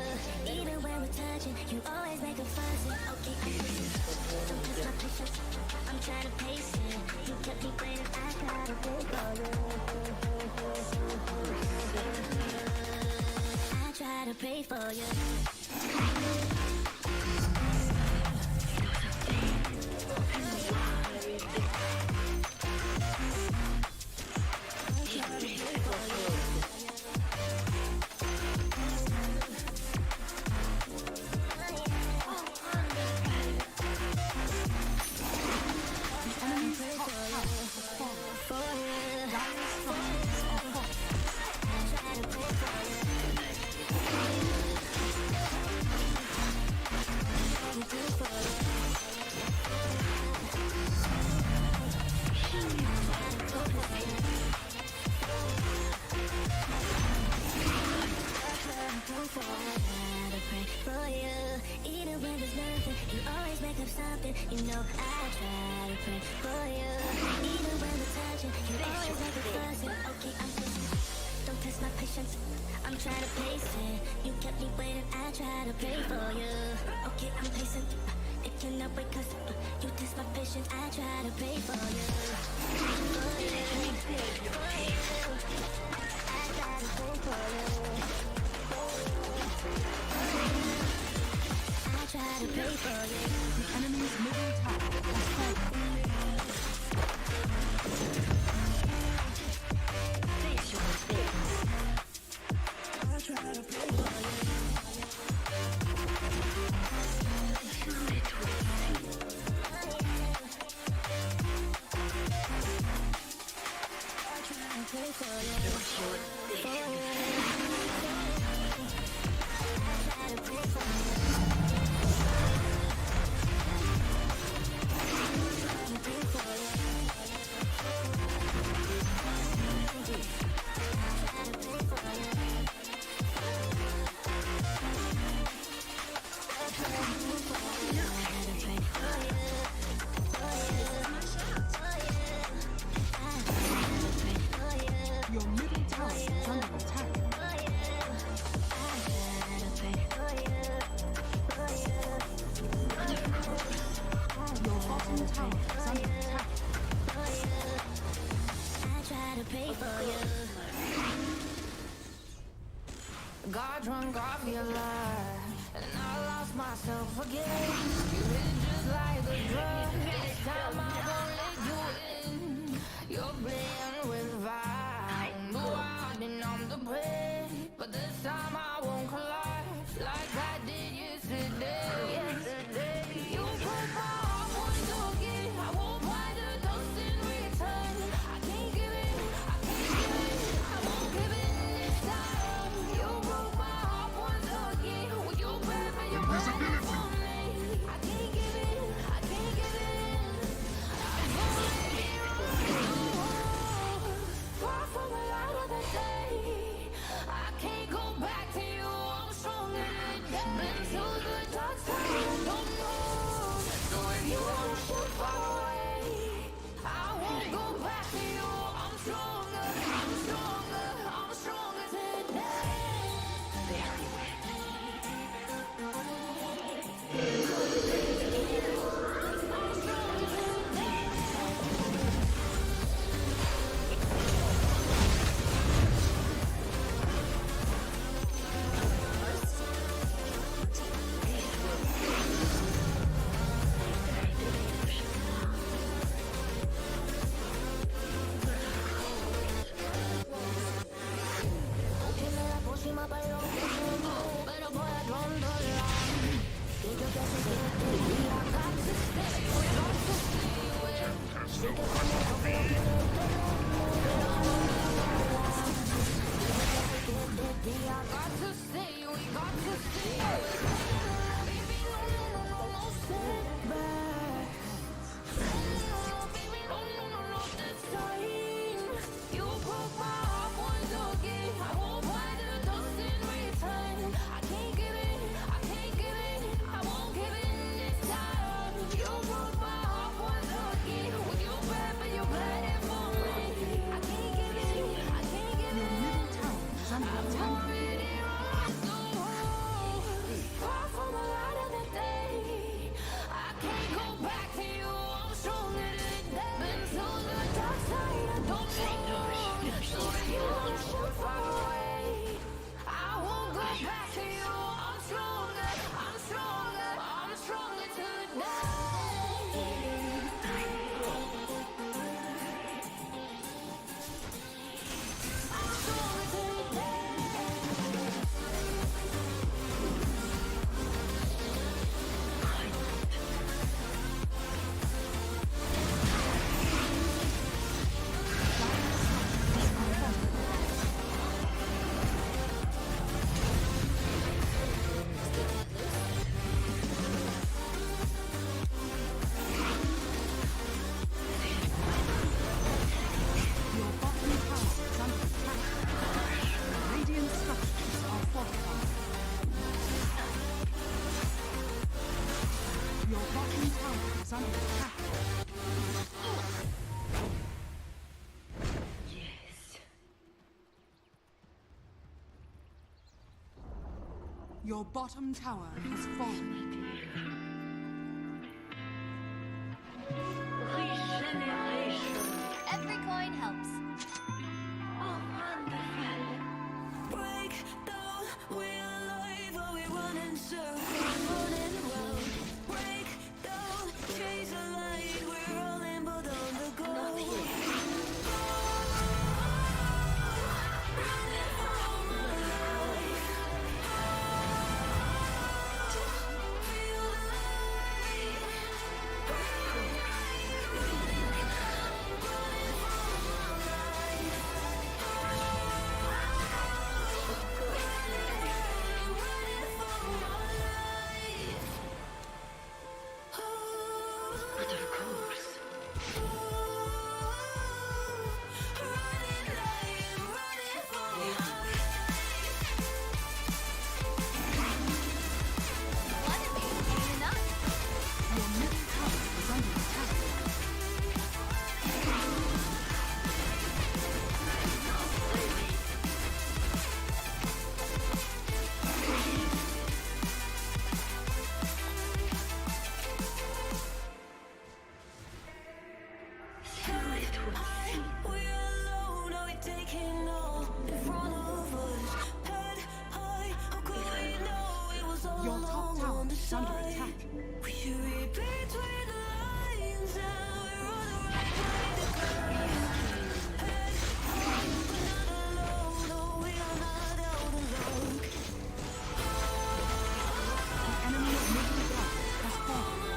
Even when we're touching, you always make a fuss. Okay, don't test my patience. I'm trying to pace it. You kept me waiting, I gotta pray for you. I try to pray for you. You know I try to pray for you. Even when we're touching, you always make a fuss. Okay, I'm patient. Don't test my patience. I'm trying to pace it. You kept me waiting. I try to pray for you. Okay, I'm patient. It cannot wait 'cause you test my patience. I try to pray for you. For you. I try to pray for you. I try to pray for you. Enemy's middle tower has fallen. Face your mistakes. I try to pray for you. I try to pray for you. I try to pray for you. Your middle tower is under attack. Your bottom tower is under attack. I try to pray for you. Got drunk off your lie, and I lost myself again. You hit just like a drug. This time I won't let you in. You're playing with fire. No, I didn't on the prey, but this time I won't collapse like I did yesterday. You put my heart once again. I won't buy the dust in return. I can't give it. I can't give it. I won't give it this time. You broke my heart once again. Will you grab me? You grab it for me. I can't give it. I can't give it. I Your bottom tower has fallen. Every coin helps. Break down, we're alive, are we running circles, running around? Break down, chase the light, we're rolling but on the go. Running for my life. Feel the light. Your middle tower is under attack. We're alone, are we taking all in front of us? Head high, how could we know it was all Your top along tower on the is under side? attack. We should read between the lines, and we're on the right way to go. Head high, we're not alone, no, we are not out alone. The enemy's middle tower has fallen.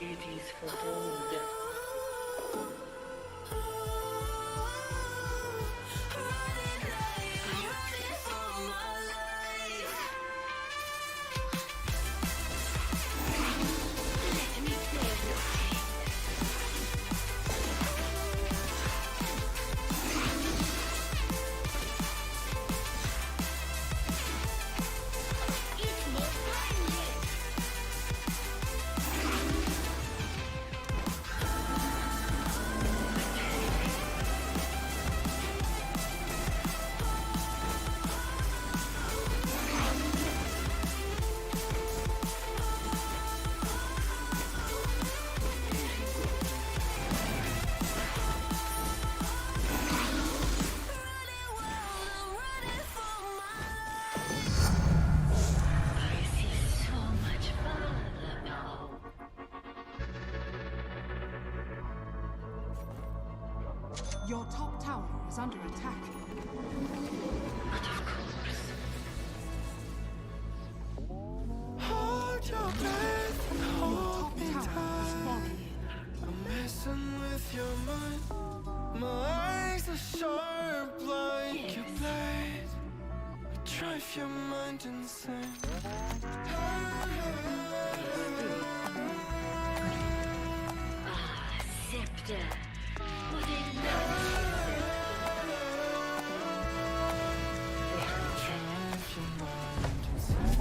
It is foredoomed. I see so much further now. Your top tower is under attack. But of course. Hold your breath and Your hold me top tower has tight. fallen. I'm messing with your mind. My eyes are sharp like your blade. Drive your mind insane. Ah, scepter. What a lovely Drive your mind insane.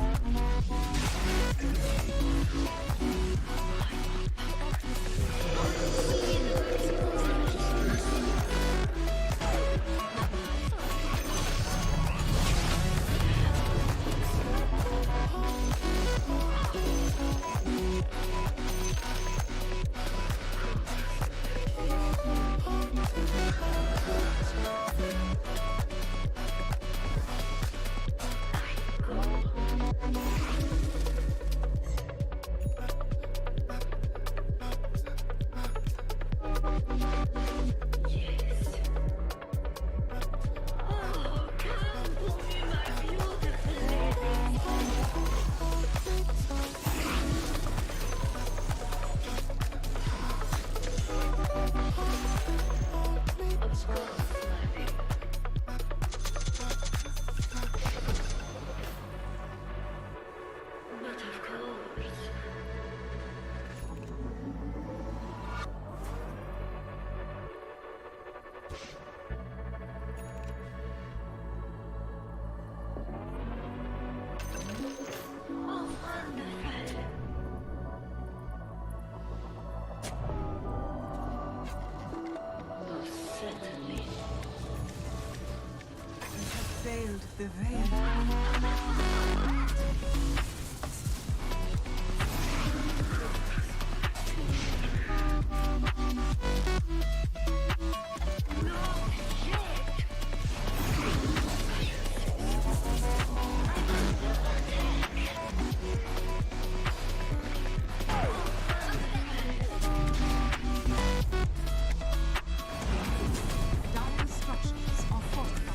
the veil. Dire structures are fortified.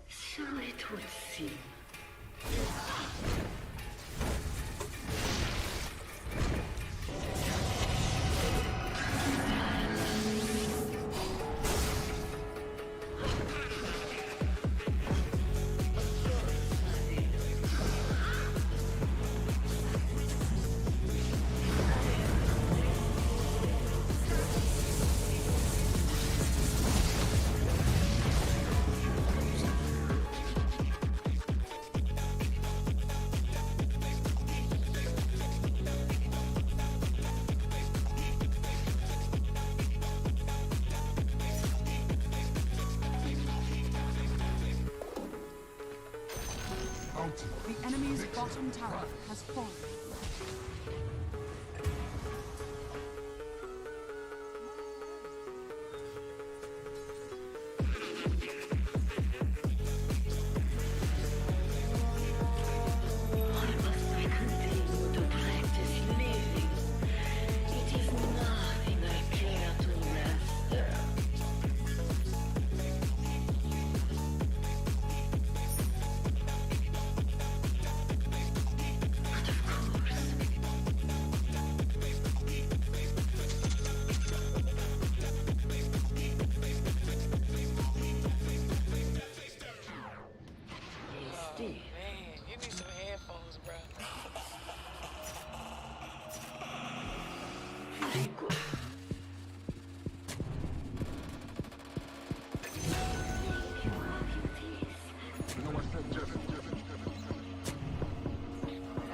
So it would seem. The enemy's bottom tower has fallen. Why must I continue to practice living? It is nothing I care to master. But of course, Man, you need some headphones, bro. very good.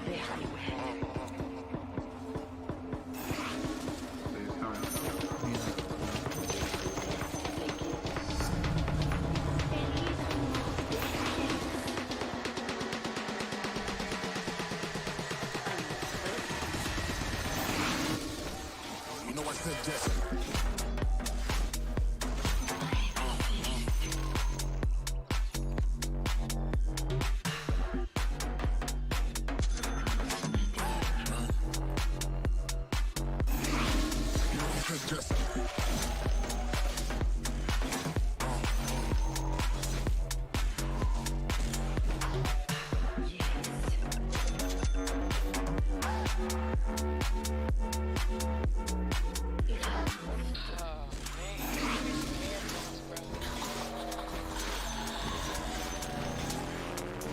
Very well. You know I said yes.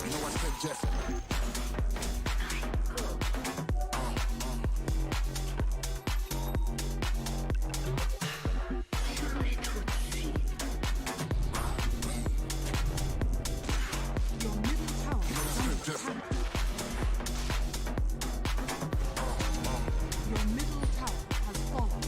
You know I said yes. Your middle tower is under attack. Your middle tower has fallen.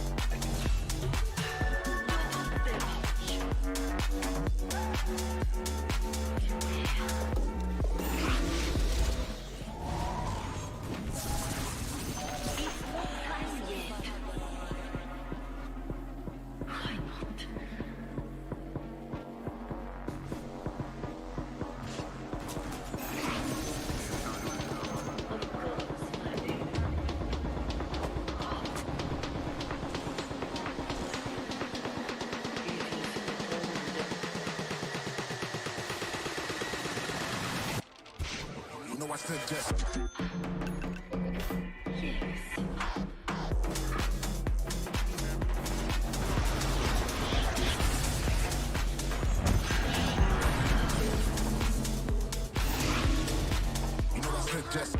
You know I said yes. You know I said yes.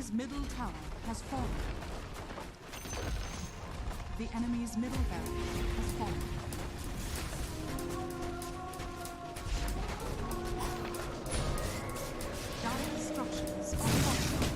enemy's middle tower has fallen. The enemy's middle barracks has fallen. Dire structures are falling.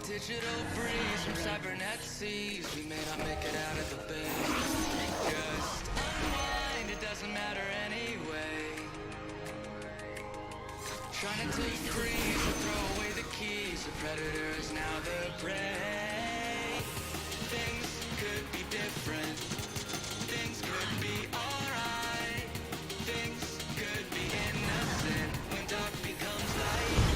Digital breeze from cybernet seas. We may not make it out of the base. Just unwind, it doesn't matter anyway. Trying to take creams and throw away the keys. The predator is now the prey. Things could be different. Things could be alright. Things could be innocent when dark becomes light.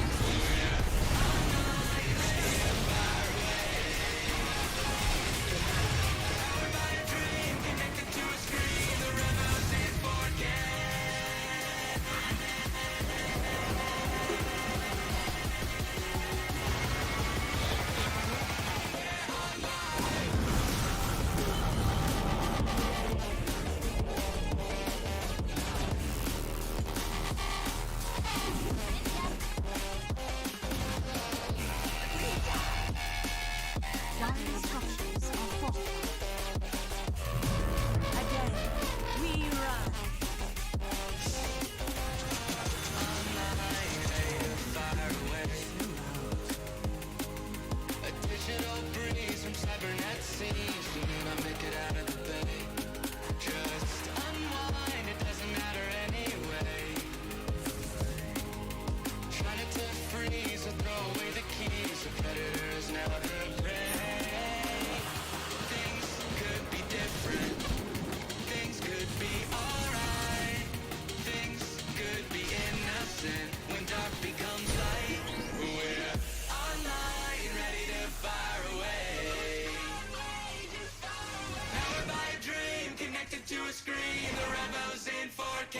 a screen, the rebels in 4K.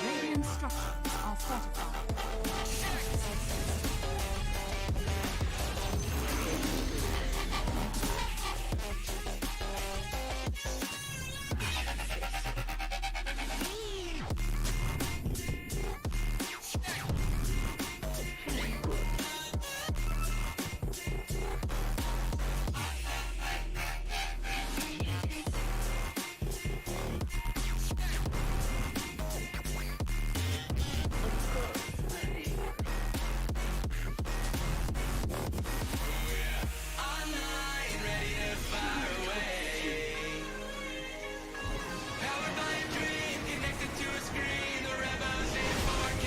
Radiant structures are fortified. Online, ready to fire away. Powered by a dream, connected to a screen, the rebels in 4K.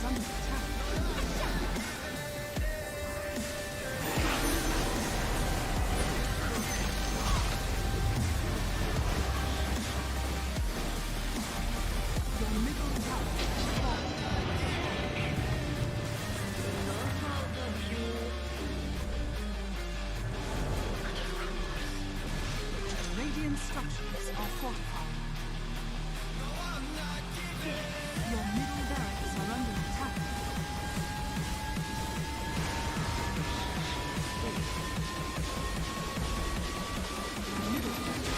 is under attack. Your middle tower has fallen. Radiant structures are fortified. Your middle barracks are under attack. Your middle barracks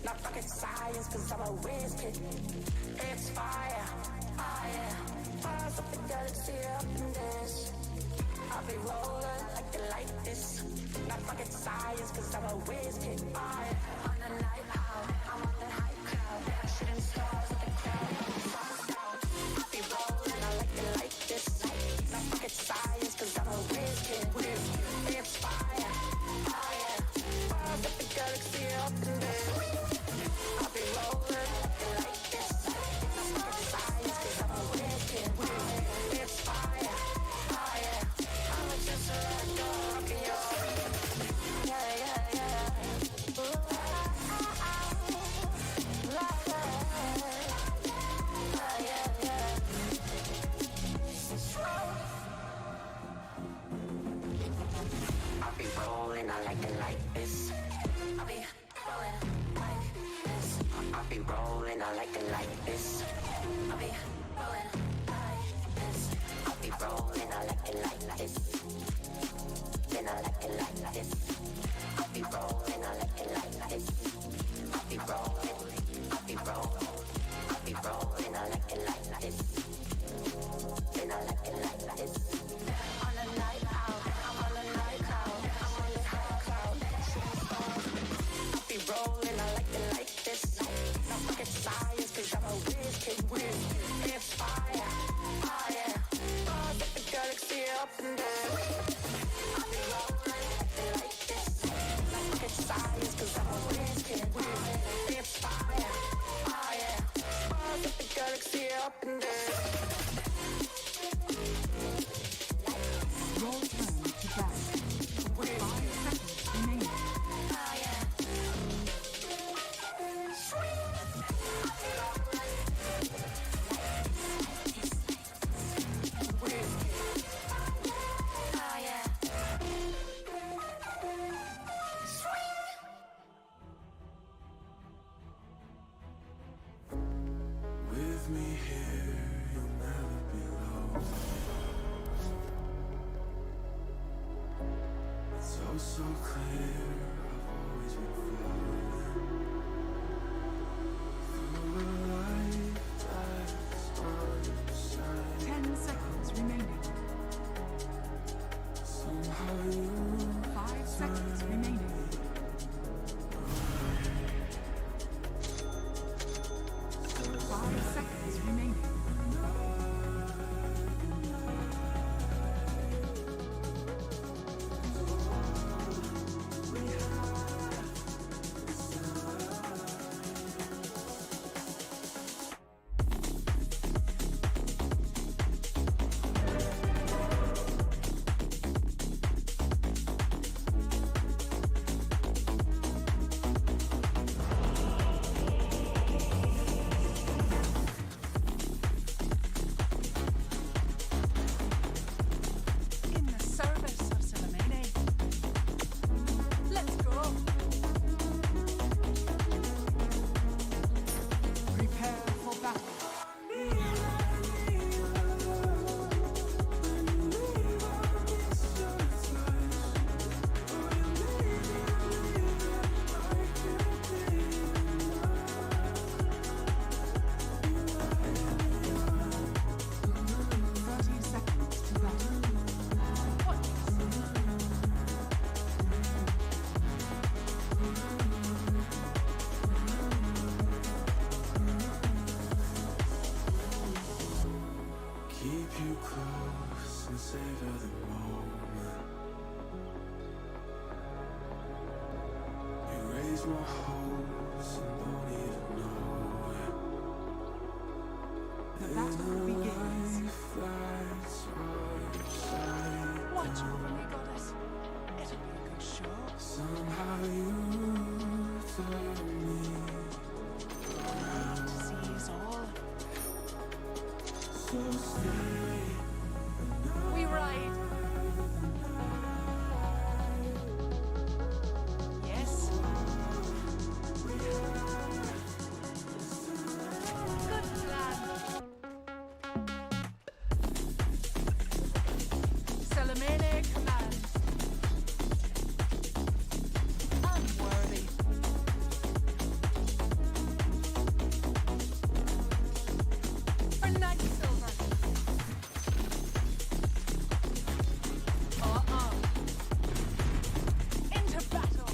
Not rocket science, cause I'm a whiz kid. It's fire, fire. Fires up the galaxy up in this. I'll be rolling like you like this. Not rocket science, cause I'm a whiz kid. Fire. On the night out, I'm on the high cloud. Shooting stars at the crowd. I'll be rolling, I like you like this. Not rocket science, cause I'm a whiz kid. It's fire, fire. Fires up the galaxy up in this. Rolling, I like it like this. I'll be rolling like this. I'll be rolling, I like it like this. Then I like it like this. I'll be rolling, I like it like this. I'll be rolling, I'll be rolling, I'll be rolling, I like it like this. Then I like it like this. On a night out, I'm on a night cloud. I'm on the high cloud. I'll be rolling, I like it like this. Not rocket science, cause I'm a whiz kid. It's fire, fire. so clear, I've always been fooled. Through a life that's unsigned. 10 seconds remaining. Somehow you 5 seconds remaining. 5 seconds remaining. In the service of Salamene. Let's go. Prepare for battle. Thirty seconds to battle. What? keep you close and savor the moment. Erase my hopes and don't even know it. The battle begins. That's outside. Watch over me, goddess. It'll be a good show. Somehow you turn me To seize all. so stay. We ride. Yes. Good plan. Salamene commands. Unworthy. For night silver. Into battle.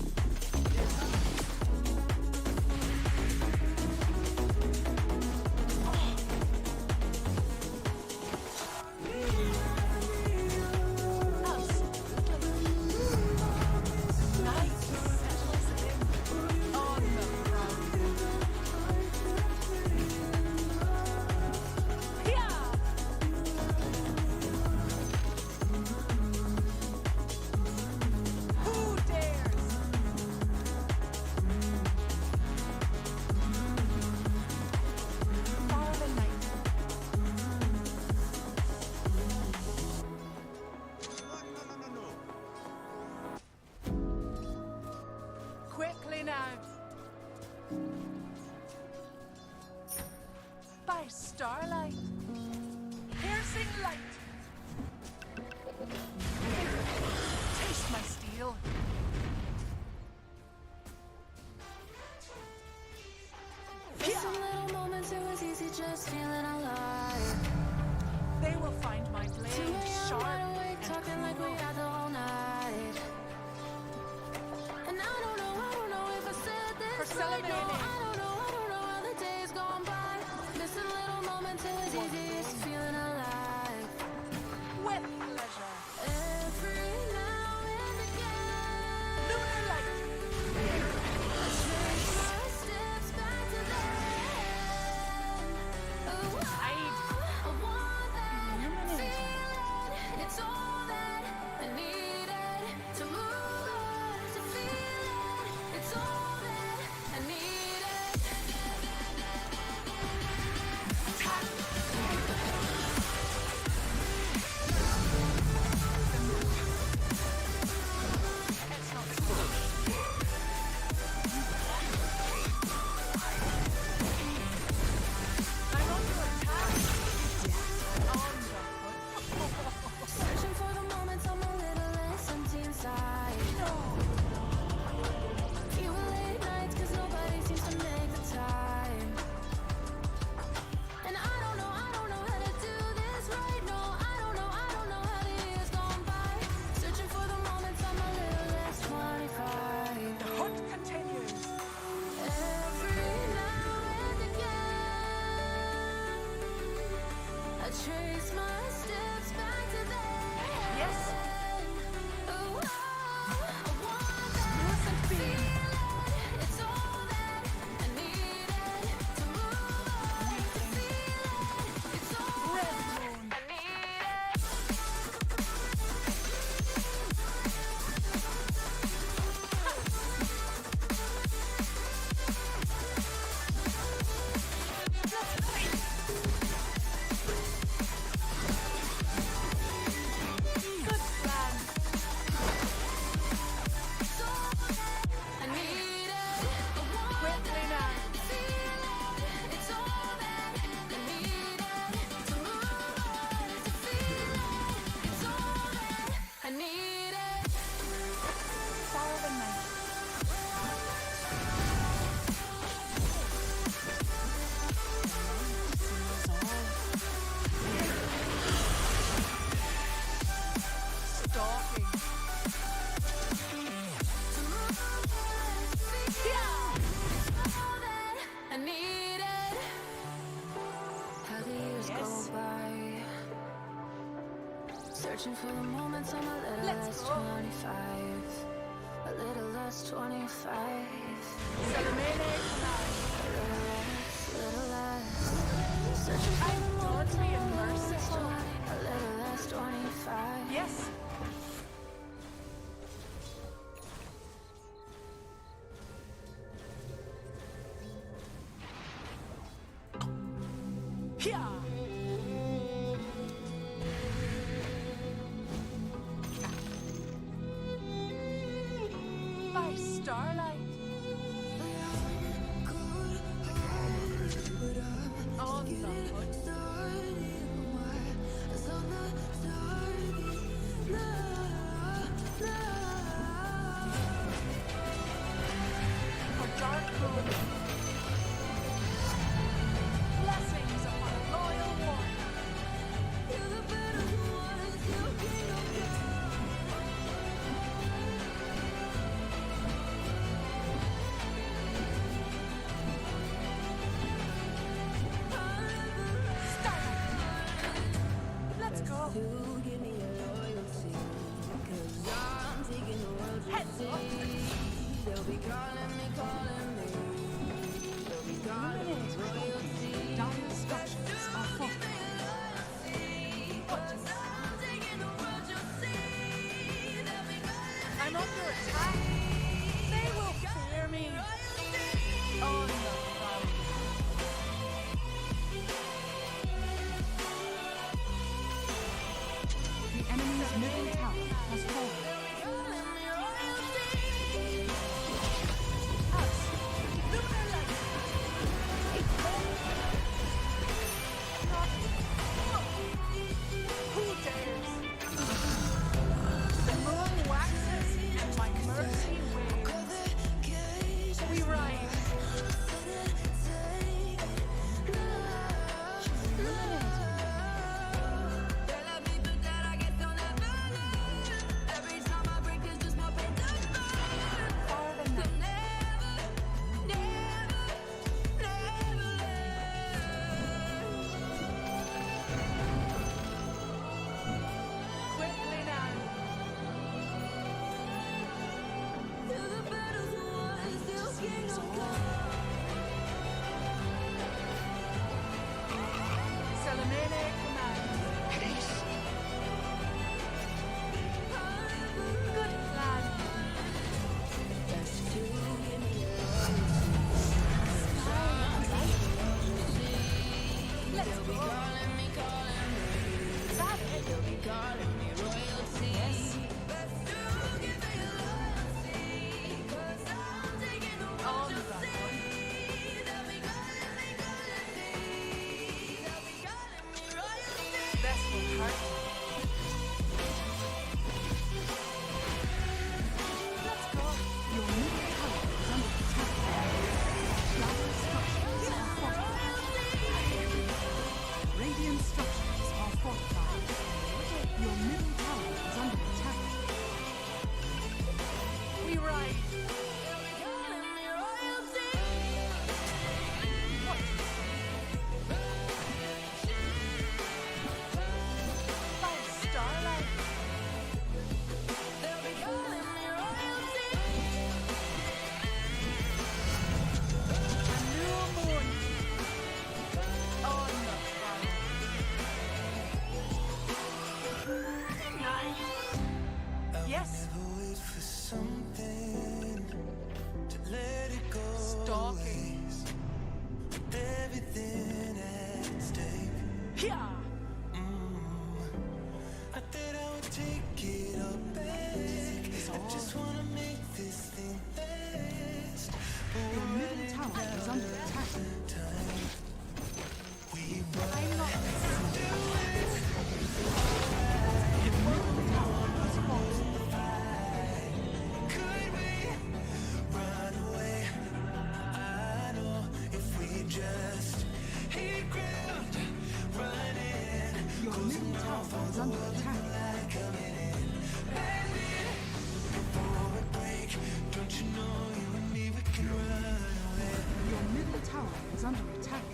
Night settles in on the ground. Yeah. Who dares? For the night. Quickly now. By starlight, piercing light. Taste my steel. For some little moments it was easy just feeling alive. They will find my blade 2 a.m. sharp wide awake, and talking like we cruel. had the whole night. And I don't know if I said this For right. No, Salamene. I don't know how the days gone by. Missing little moments, it was easy just feeling alive. With pleasure. Every now and again, Lunar light. trace my steps back to then. Oh, Hide. I want that Illuminating. feeling. It's all that I needed to move on, to feel it. It's all that I needed. Searching for the moments I'm a little less 25. A little less 25. A little less. Searching for the moments I'm a little less 25. Yes. Here. By starlight. On the hood. For dark moon. Blessings upon a loyal warrior. Let's go. Heads up. They'll be calling me. They'll be calling me royalty. Dire structures are fortified. I'm under attack. They will fear me. On the ground. The enemy's middle tower has fallen. Who dares? The moon waxes and my mercy wanes. We rise. Farther night. Quickly now. Salamene commands. Good plan. Let's go. Savage. They'll be calling me royalty. Yes. On the ground. Best will hurt. Let's go. Your middle tower is under attack. Dire structures are fortified. Radiant structures are fortified. Your middle tower is under attack. We rise. By starlight. A new moon. On the ground. Nice. Yes. Wait for something to let it go. Stalking. With everything at stake. Here. I thought I would take it all back. I just wanna make this thing last. Your middle tower is under attack. We I'm not listening. Your middle tower is falling. could we run away? I know if we just hit ground, running. Your middle tower is under attack. Before we break, don't you know you and me, we can run away. Your middle tower is under attack.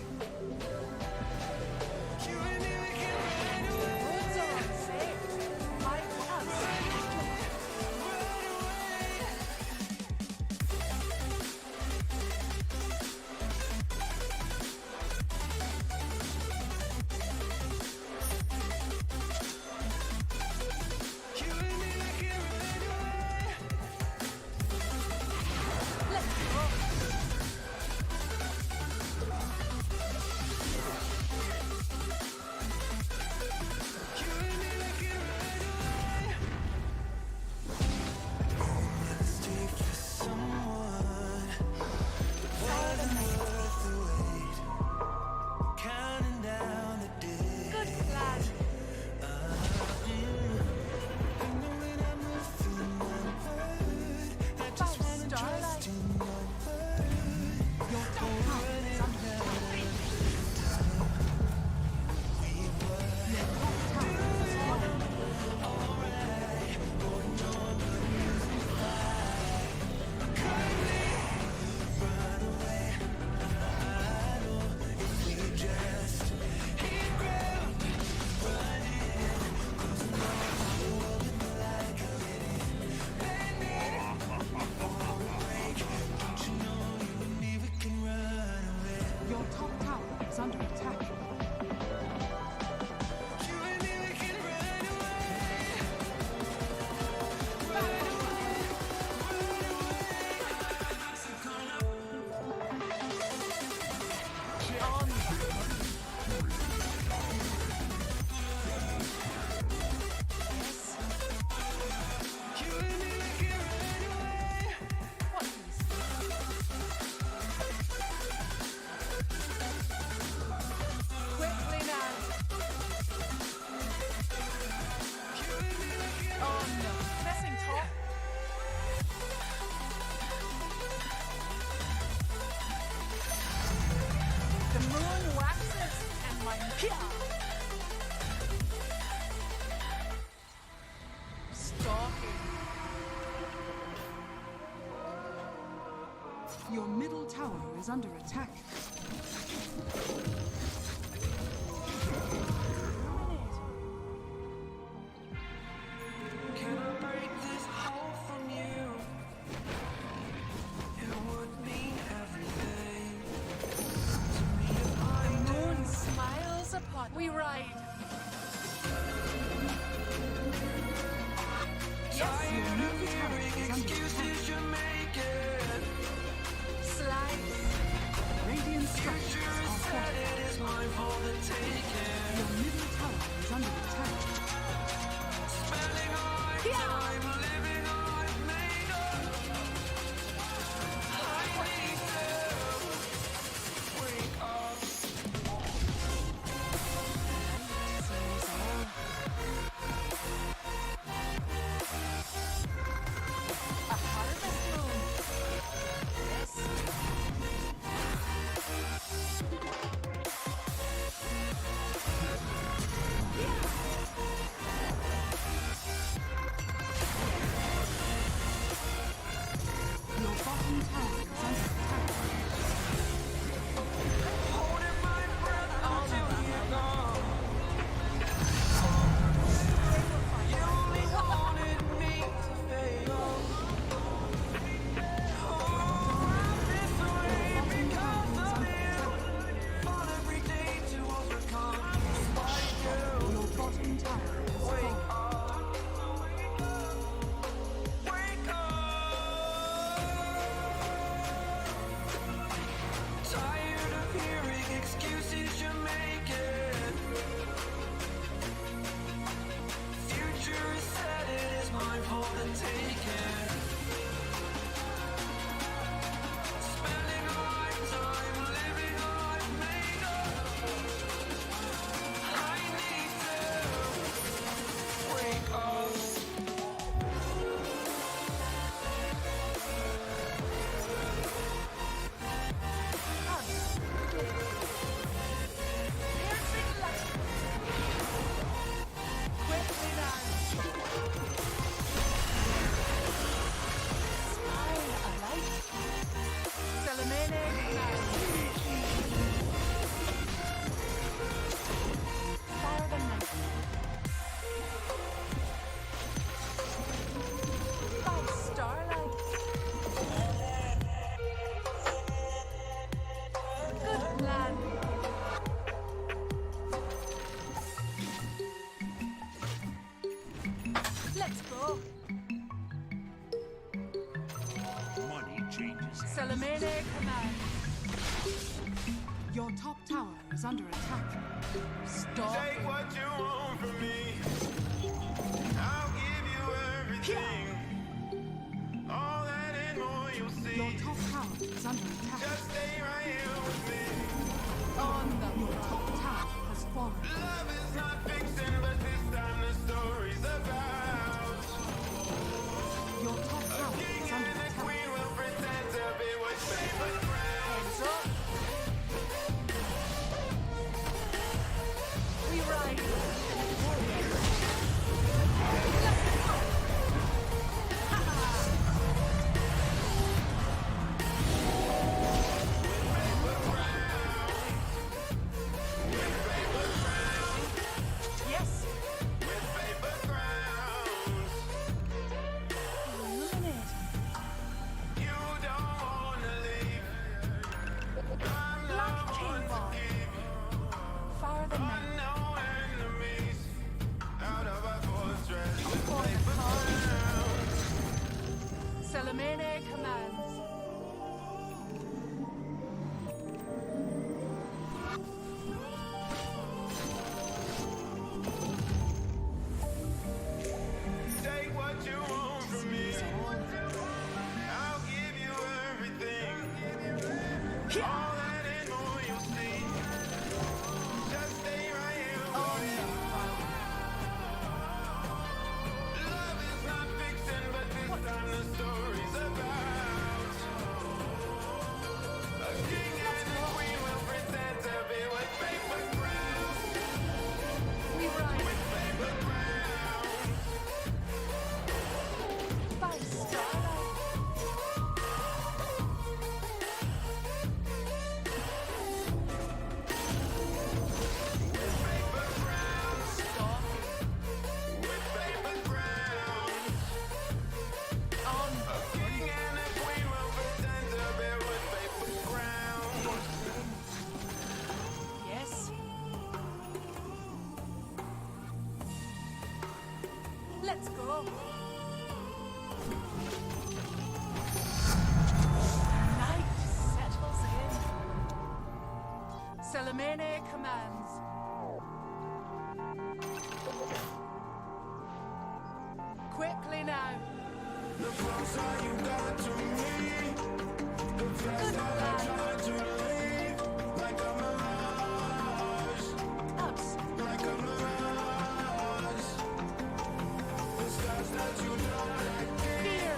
You and me, we can run away. Roads are unsafe. Stalking. Your middle tower is under attack. Can I break this hold from you? It would mean everything to me if I The moon smiles upon we ride. Yes, your middle tower is under attack. you're making. Slice. Radiant structures are fortified. It is mine for the taking. Your middle tower is under attack. Spending all my time living on made up. I need to wake up. A harvest moon. Yes. Your bottom tower is under attack. Holding my breath until you're gone. You only wanted me to fail. Oh, this way because of you. Fought every day to overcome. Despite you. Your bottom tower is Wake falling. up. Wake up. Tired of hearing excuses you're making. Future is set, it is mine for the taking. Spending all my time living on made up. I need to wake up. Let's go. Money changes. Salamene command. Your top tower is under attack. Stop. Take what you want from me. I'll give you everything. All that and more you'll see. Your top tower is under attack. Just stay right here with me. Your top tower has fallen. Love is not fiction, but this time the story's about. Your top tower King is under and the attack. queen will pretend to be what's favorite ground. Hands up. We ride. Yes. With paper crowns. Illuminating. You don't wanna leave. I'm the Black King one to Ball. keep. Far the night. Unknown enemies out of our fortress. With For the paper cause. crowns. Salamene commands. Take what you want from me. I'll give you everything. All that and more you'll see. Just stay right here with me. Love is not fiction, but this time the story's about. A king and a queen will pretend to be with paper crowns. Let's go. Night settles in. Salamene commands. Quickly now. The closer you got to me, the faster I try to leave. Like a mirage, Absen. like a mirage. The stars that you know like Fear.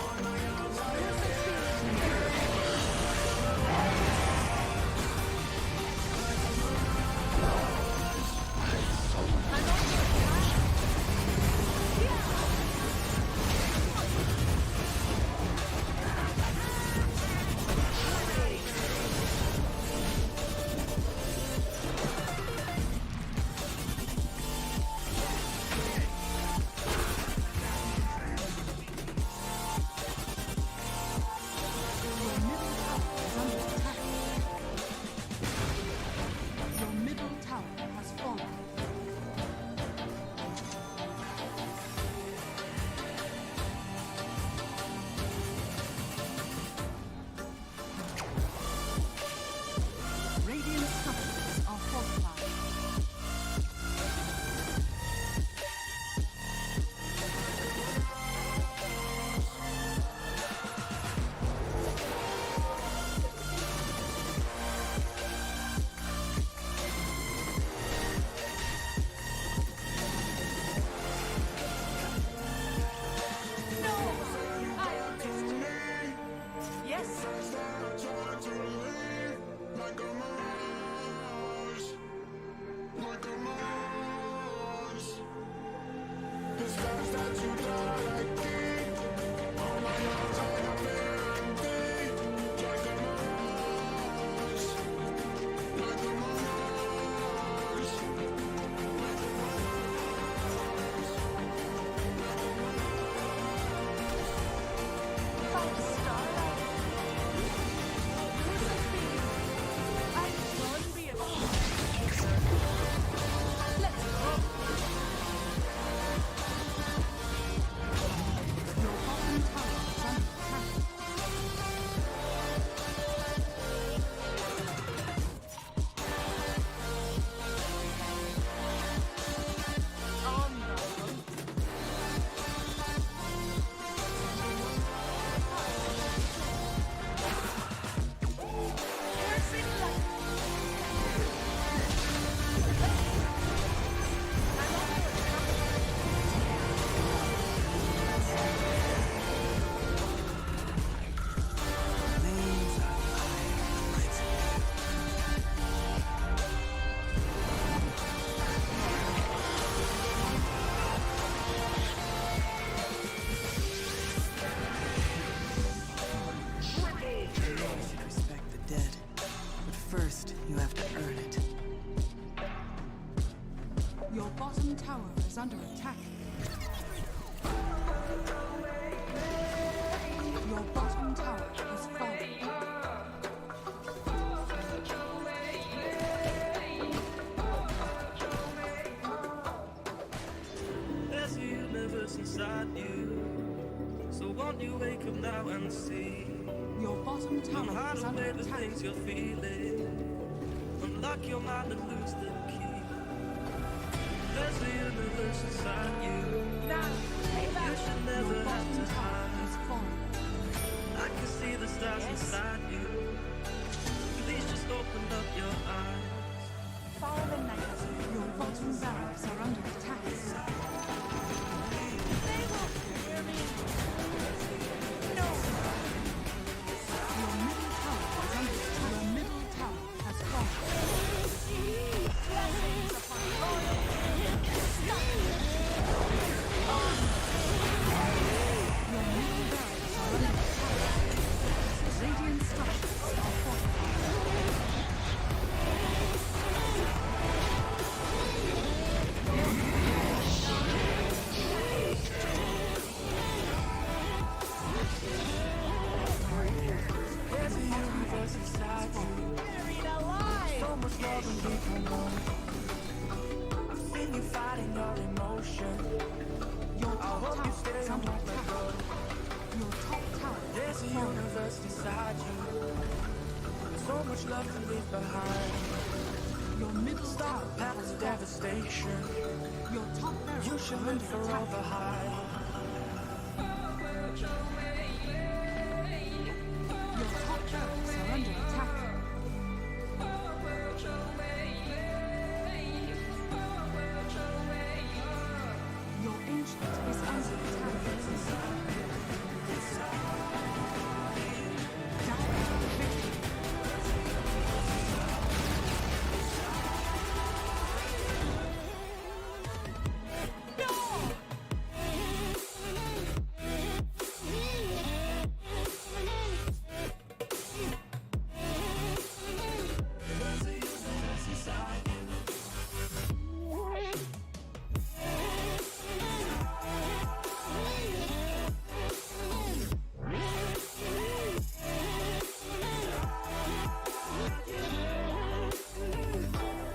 on my arms, I am Your middle tower has fallen. Radiant structures are fortified. Yes. like a mirage, like a mirage. The stars that you die like deep on my arms, I am empty. Like a mirage, like a mirage. Respect the dead. But first, you have to earn it. Your bottom tower is under attack. Your bottom tower has fallen. There's a universe inside you. So won't you wake up now and see? Your bottom Don't tower hide is under away the attack. things you're feeling. Unlock your mind and lose the key. There's a universe inside you. Now, You should never your have bottom to tower hide. has fallen. I can see the stars inside you. Please just open up your eyes. Follow the night. Your bottom barracks are under attack. They will hear me. No. Your middle tower is under attack. Your middle tower has fallen. Blessings upon loyal. Stop. much love to leave behind. Your middle Stop tower path has of fallen. devastation. Your top You barracks should are live under for all attack. the hype. Your top barracks are under attack. Your ancient is under attack. Dire victory.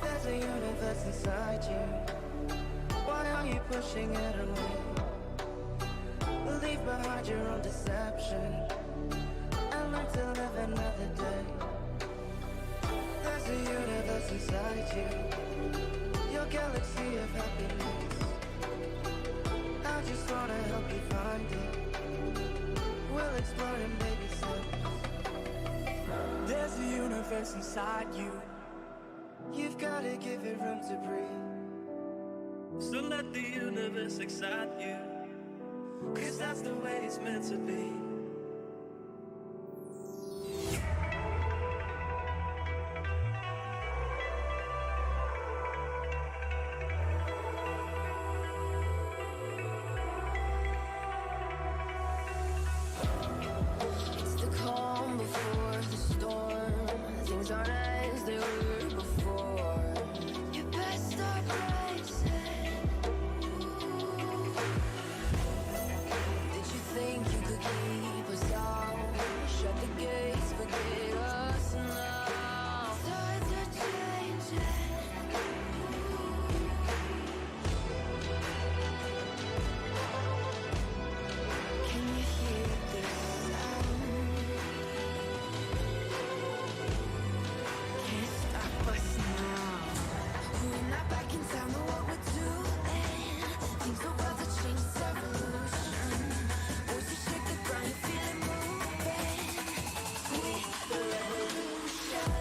There's a universe inside you. Why are you pushing it away? Leave behind your own deception and learn to live another day. There's a universe inside you, your galaxy of happiness. I just wanna help you find it. We'll explore in baby steps. There's a universe inside you. You've gotta give it room to breathe. So let the universe excite you, 'cause that's the way it's meant to be. It's the calm before the storm. Things aren't as they were before. You best stop racing. Did you think you could keep us out? Shut the gates, forget us now. Tides are changing. Can you hear this sound? Can't stop us now. We're not back in town, know what we're doing. Things are about to change, it's evolution. Voices shake the ground, you feel it moving. We the revolution.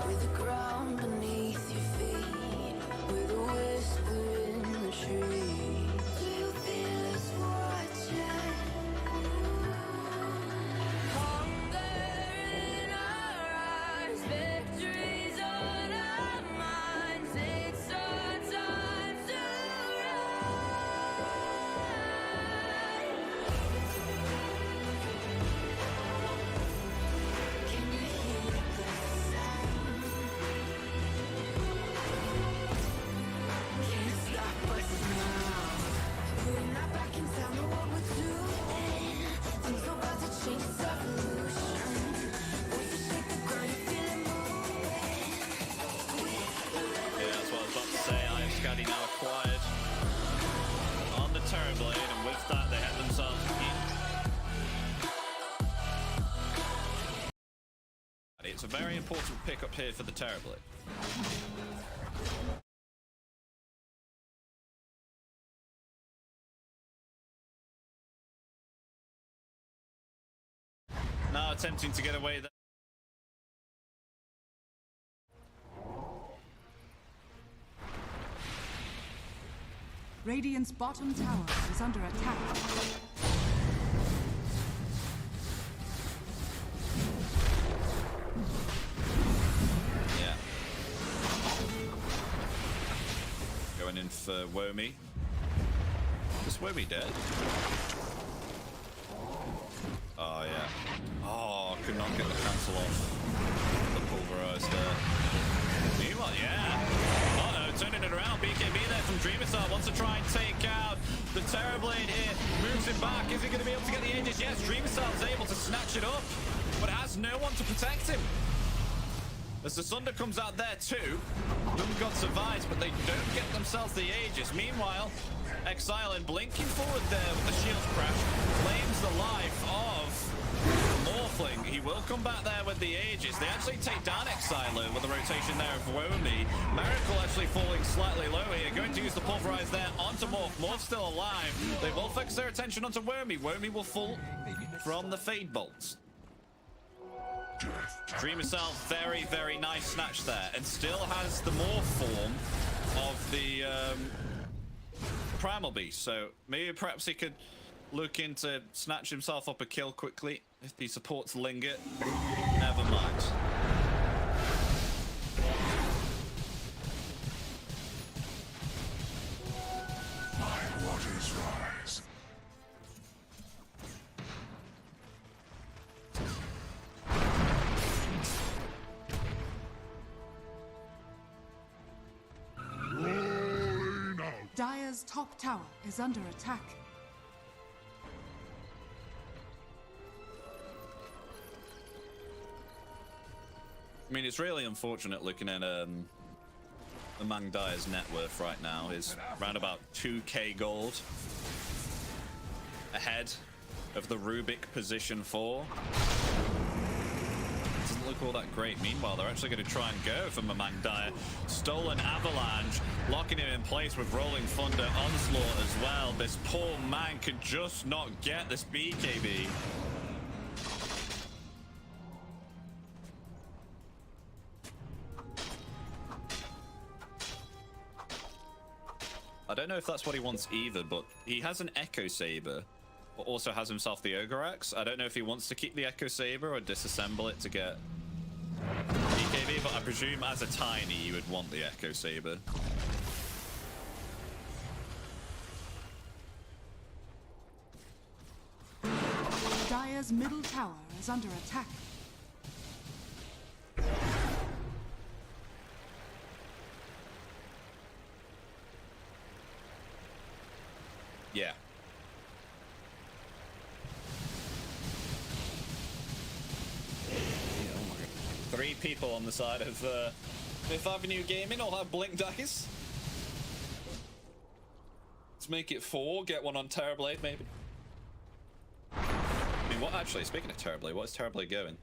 With the ground beneath your feet, with a whisper in the trees. Do you feel us watching? Hunger in our eyes, victories on our minds. It's our time to rise. Can you hear the sound? Can't stop us now. We're not back in town, know what we're doing. Things are about to change, it's evolution. Voices shake the ground, you feel it moving. Yeah, that's what I was about to say. I have Scotty now acquired on the Terrorblade, and with that, they had themselves in. It's a very important pickup here for the Terrorblade. Now attempting to get away there. Radiant's bottom tower is under attack. Yeah. Going in for Womi. Is Womi dead? Oh, yeah. Oh, could not get the cancel off. The pulverized there. Meanwhile, yeah. Uh-oh, turning it around. BKB there from Dreamerstar wants to try and take out the Terrorblade here. Moves him back. Is he going to be able to get the Aegis? Yes, Dreamerstar is able to snatch it up, but has no one to protect him. As the Sunder comes out there too, Roomcode survives, but they don't get themselves the Aegis. Meanwhile, Exile and blinking forward there with the shield crash claims the life of Morphling. He will come back there with the Aegis. They actually take down Exile with the rotation there of Womi. Miracle actually falling slightly low here. Going to use the Pulverize there onto Morph. Morph's still alive. They will focus their attention onto Womi. Womi will fall from the Fade Bolts. Dreamerstar, very, very nice snatch there, and still has the Morph form of the Primal Beast. So maybe perhaps he could look into snatch himself up a kill quickly if the supports linger. Never mind. My waters rise. Dire's top tower is under attack. I mean, it's really unfortunate looking at Among Dire's net worth right now is around about 2k gold ahead of the Rubik position 4. Doesn't look all that great. Meanwhile, they're actually going to try and go for Mamang Dire. Stolen Avalanche, locking him in place with Rolling Thunder Onslaught as well. This poor man could just not get this BKB. I don't know if that's what he wants either, but he has an Echo Saber, but also has himself the Ogre Axe. I don't know if he wants to keep the Echo Saber or disassemble it to get BKB, but I presume as a Tiny you would want the Echo Saber. Dire's middle tower is under attack. Yeah. Three people on the side of Fifth Avenue Gaming all have blink dice. Let's make it 4. Get one on Terrorblade, maybe. I mean, what actually? Speaking of Terrorblade, what is Terrorblade going?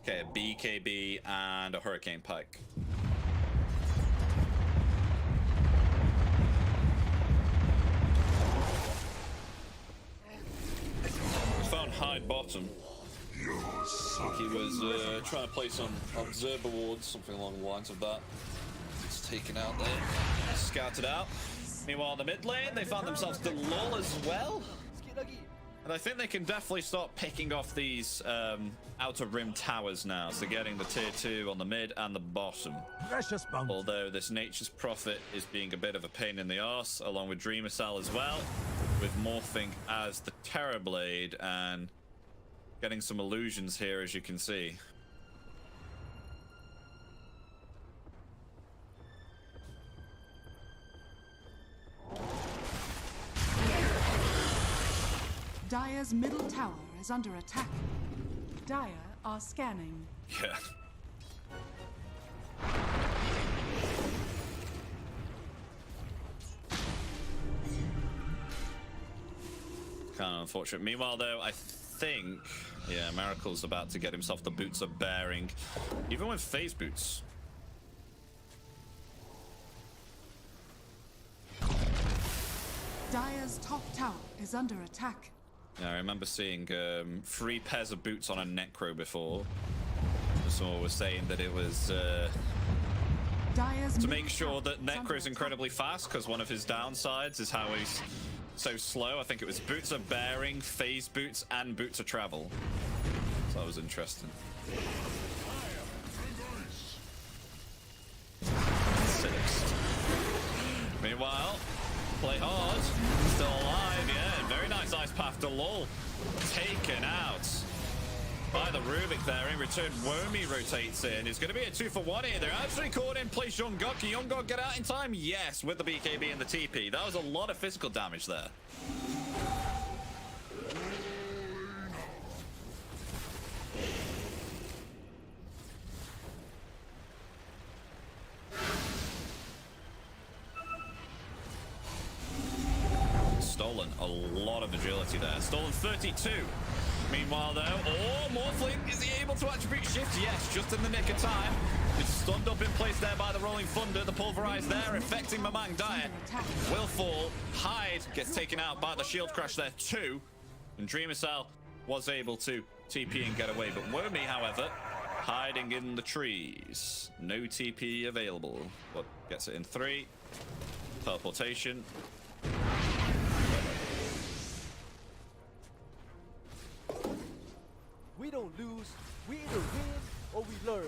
Okay, a BKB and a Hurricane Pike. Found Hyde bottom. He was trying to play some observer wards, something along the lines of that. He's taken out there, scouted out. Meanwhile, in the mid lane, they found themselves the lull as well. And I think they can definitely start picking off these outer rim towers now. So getting the tier 2 on the mid and the bottom. Precious bounty. Although this Nature's Prophet is being a bit of a pain in the arse, along with Dreamersal as well, with morphing as the Terrorblade and getting some illusions here, as you can see. Dire's middle tower is under attack. Dire are scanning. Yeah. Kind of unfortunate. Meanwhile, though, I think, yeah, Miracle's about to get himself the Boots of Bearing, even with phase boots. Dire's top tower is under attack. Yeah, I remember seeing 3 pairs of boots on a Necro before. Someone was saying that it was to make sure that Necro's incredibly fast, because one of his downsides is how he's so slow. I think it was Boots of Bearing, phase boots, and Boots of Travel. So that was interesting. Sixth. Meanwhile, play hard, still alive, yeah, very nice Ice Path to lull. Taken out. by the Rubik there. In return, Womi rotates in. It's going to be a 2-for-1 here. They're actually caught in place Jungkook. Can Jungkook get out in time? Yes, with the BKB and the TP. That was a lot of physical damage there. Stolen a lot of agility there. Stolen 32. Meanwhile, though, Morphling, is he able to attribute shift? Yes, just in the nick of time. It's stunned up in place there by the Rolling Thunder. The Pulverize there, affecting Mamang Dyer. Will fall. Hyde gets taken out by the shield crash there, too. And Dreamer Cell was able to TP and get away. But Womi, however, hiding in the trees. No TP available. But gets it in 3. Teleportation. We don't lose, we either win or we learn.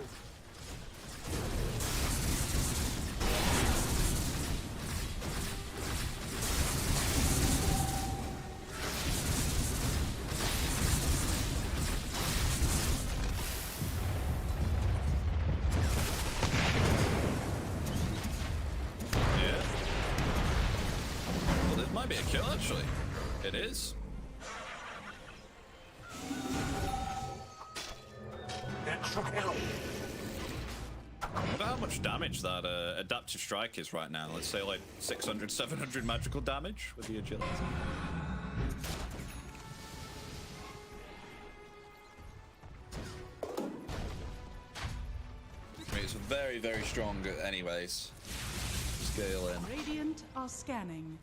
Yeah. Well, this might be a kill, actually. It is. I wonder how much damage that adaptive strike is right now. Let's say like 600, 700 magical damage with the agility. I mean, it's very, very strong anyways. Scale in. Radiant are scanning.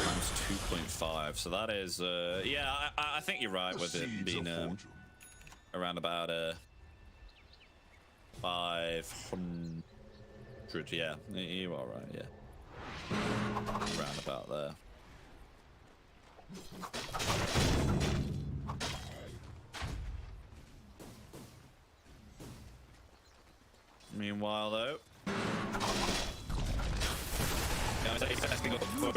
Times 2.5, so that is yeah, I think you're right with it being around about 500. Yeah, you are right. Yeah, around about there. Meanwhile, though. He's asking up for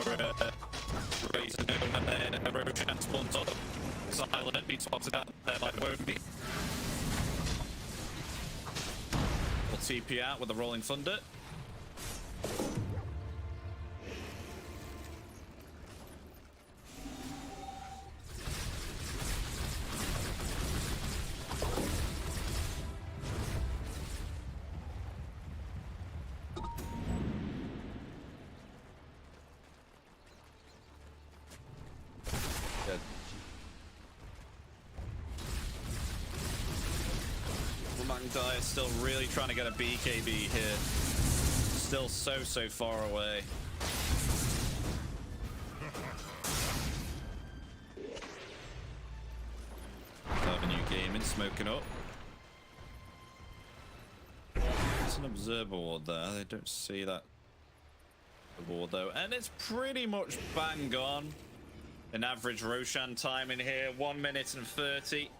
raise and then a Roshan spawns up. Silent, he spotted out there by Wobi. We'll TP out with the Rolling Thunder. Dyer still really trying to get a BKB here. Still so far away. Avenue Gaming smoking up. There's an observer ward there. They don't see that ward though, and it's pretty much bang on. An average Roshan time in here, 1 minute and 30.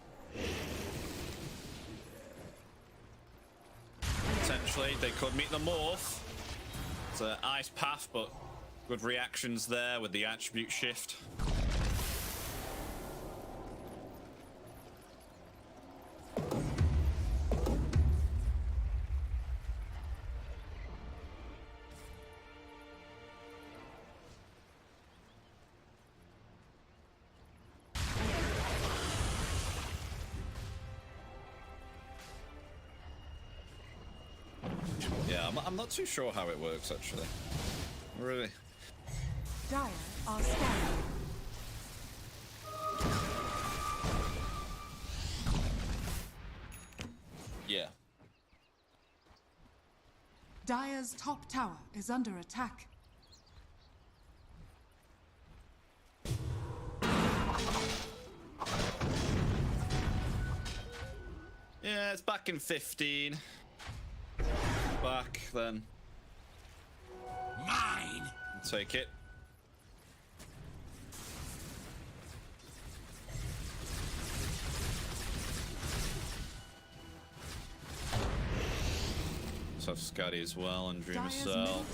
Potentially, they could meet the morph. It's an ice path, but good reactions there with the attribute shift. Yeah, I'm not too sure how it works, actually. Really. Dire are scanning. Yeah. Dire's top tower is under attack. Yeah, it's back in 15. Back then. Mine. Take it. Let's have Scotty as well and Dreamer Cell.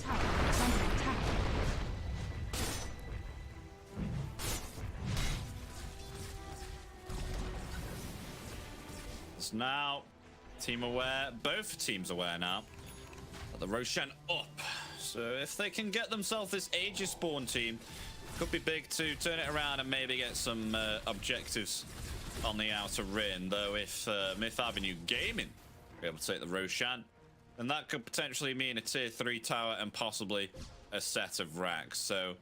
So now, team aware, both teams aware now. The Roshan up. So if they can get themselves this Aegis spawn team, could be big to turn it around and maybe get some objectives on the outer ring. Though if Myth Avenue Gaming be able to take the Roshan, then that could potentially mean a tier 3 tower and possibly a set of racks. So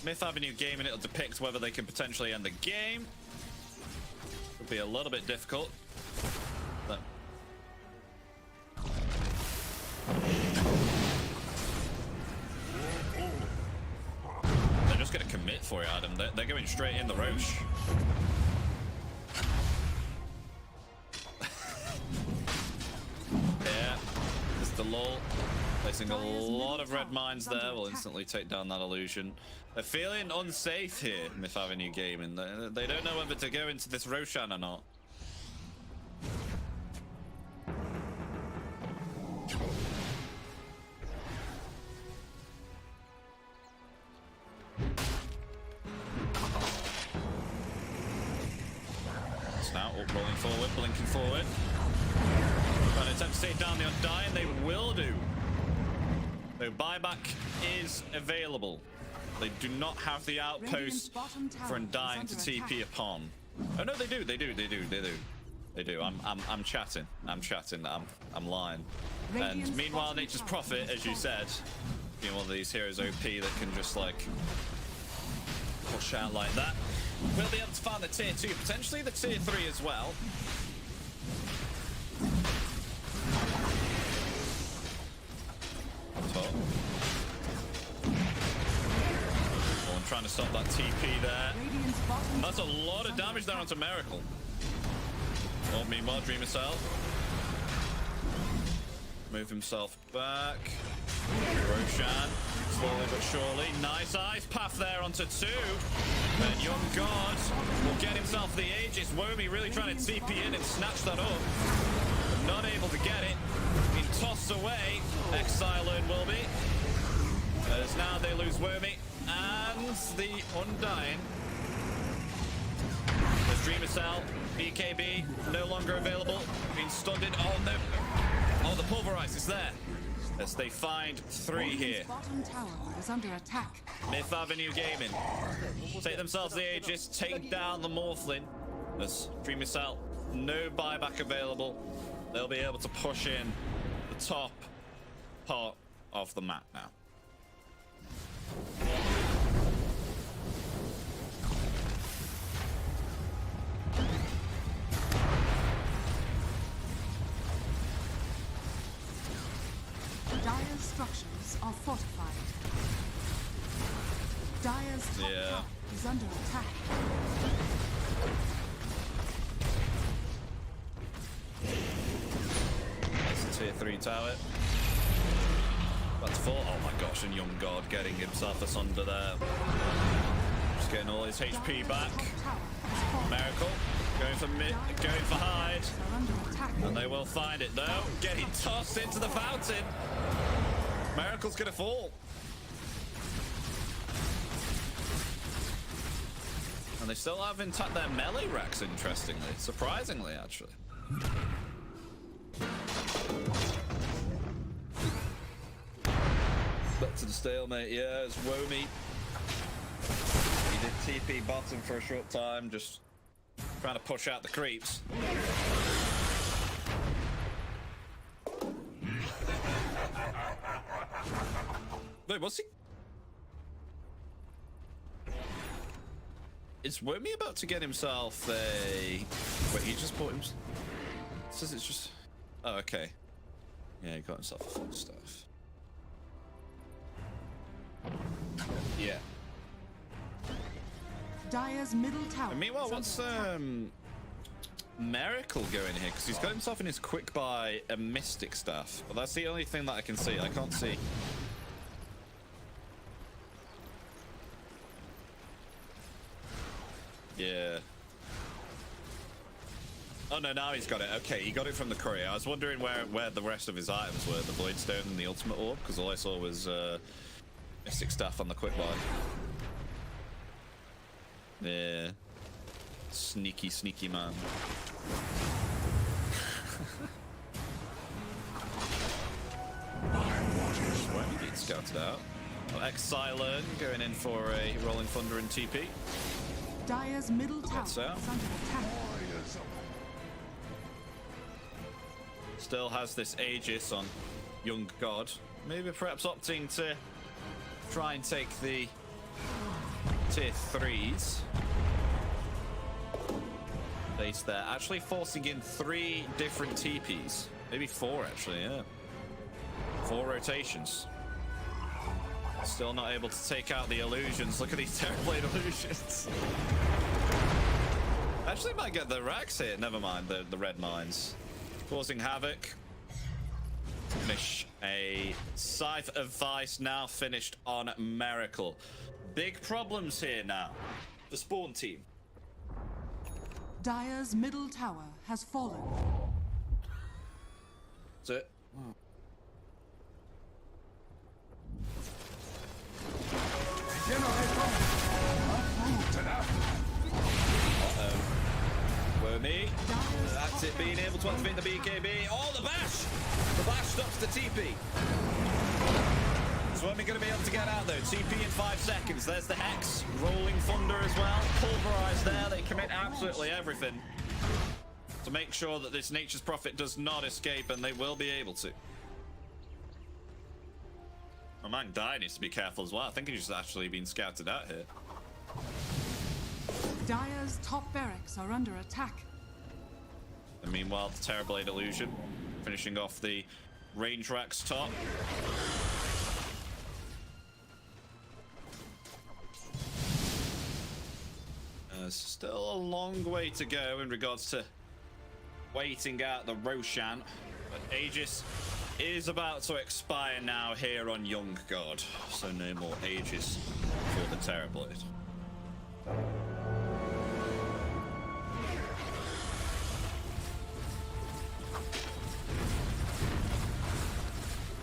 Myth Avenue Gaming, it'll depict whether they can potentially end the game. Could be a little bit difficult. But they're just going to commit for it, Adam. They're going straight in the Roche. Yeah, it's the lull. Placing a lot of red mines there will instantly take down that illusion. They're feeling unsafe here, Myth Avenue Gaming. They don't know whether to go into this Roshan or not. Now rolling forward, blinking forward. Trying to attempt to take down the Undying. They will do. So buyback is available. They do not have the outpost for Undying to TP upon. Oh no, they do. I'm chatting. I'm lying. And meanwhile, Nature's Prophet, as you said, being one of these heroes OP that can just like push out like that, we'll be able to find the tier 2, potentially the tier 3 as well. Top. Oh, I'm trying to stop that TP there. That's a lot of damage there onto Miracle. Oh, meanwhile, Dream Missile. Move himself back. Roshan, slowly but surely. Nice ice path there onto 2. And Young God will get himself the Aegis. Womi really trying to TP in and snatch that up. But not able to get it. Being tossed away. Exilern will be. As now they lose Womi. And the Undying. There's Dreamer Cell. BKB no longer available. Being stunned. Oh no. Oh, the Pulverize is there. As they find 3 here. Bottom tower is under attack. Myth Avenue Gaming take themselves the Aegis, take down the Morphlin. As Dream Missile, no buyback available. They'll be able to push in the top part of the map now. Dire's structures are fortified. Dire's top tower is under attack. That's a tier 3 tower. That's 4. Oh my gosh, and Young God getting himself asunder there. Just getting all his HP back. Miracle going for hide. And they will find it though. Getting tossed into the fountain. Miracle's gonna fall. And they still have intact their melee racks, interestingly. Surprisingly, actually. Back to the stalemate, yeah, it's Womi. He did TP bottom for a short time, just trying to push out the creeps. Wait, what's he? Is Womi about to get himself a... Wait, he just bought him... It says it's just... Oh, okay. Yeah, he got himself a full stuff. Yeah. Dire's middle tower. And meanwhile, what's Miracle going here? Because he's got himself in his quick buy a Mystic Staff. But that's the only thing that I can see. I can't see. Yeah. Oh no, now he's got it. Okay, he got it from the courier. I was wondering where the rest of his items were. The Voidstone and the Ultimate Orb. Because all I saw was Mystic Staff on the quick buy. Yeah. Sneaky, sneaky man. Well, he gets scouted out. Well, Exilern going in for a Rolling Thunder and TP. Dire's middle tower is under attack. Still has this Aegis on Young God. Maybe perhaps opting to try and take the tier 3s. Base there. Actually forcing in 3 different TPs. Maybe 4 actually, yeah. 4 rotations. Still not able to take out the illusions. Look at these Terrorblade illusions. Actually might get the racks here. Never mind the red mines. Causing havoc. Finish a Scythe of Vice now finished on Miracle. Big problems here now. The spawn team. Dire's middle tower has fallen. That's it. Wormy. That's it, being able to activate the BKB. Oh, the bash! The bash stops the TP. So Wormy going to be able to get out though. TP in 5 seconds. There's the Hex. Rolling Thunder as well. Pulverized there. They commit absolutely everything to make sure that this Nature's Prophet does not escape, and they will be able to. Oh, man, Dai needs to be careful as well. I think he's just actually been scouted out here. Dire's top barracks are under attack. And meanwhile, the Terrorblade illusion finishing off the range racks top. Still a long way to go in regards to waiting out the Roshan, but Aegis is about to expire now here on Young God, so no more Aegis for the Terrorblade.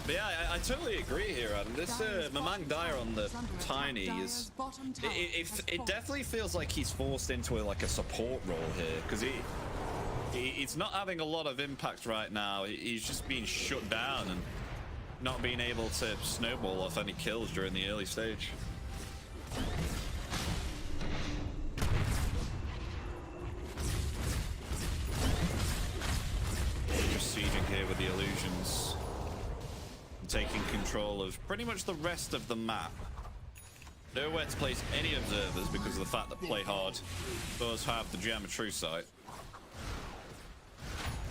But yeah, I totally agree here, Adam. This Mamang Dire on the Tiny is... It definitely feels like he's forced into like a support role here, because he's not having a lot of impact right now. He's just being shut down and not being able to snowball off any kills during the early stage. Just sieging here with the illusions. Taking control of pretty much the rest of the map. Nowhere to place any observers because of the fact that Play Hard does have the geometry site.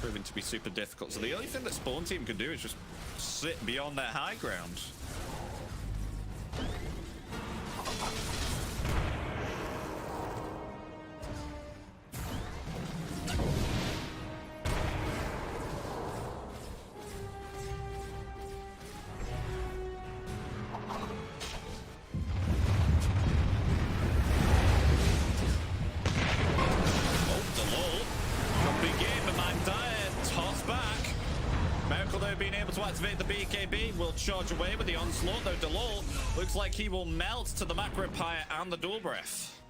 Proving to be super difficult. So the only thing that Spawn Team can do is just sit beyond their high ground. Activate the BKB, will charge away with the onslaught, though Delol looks like he will melt to the Macro Pyre and the Dual Breath.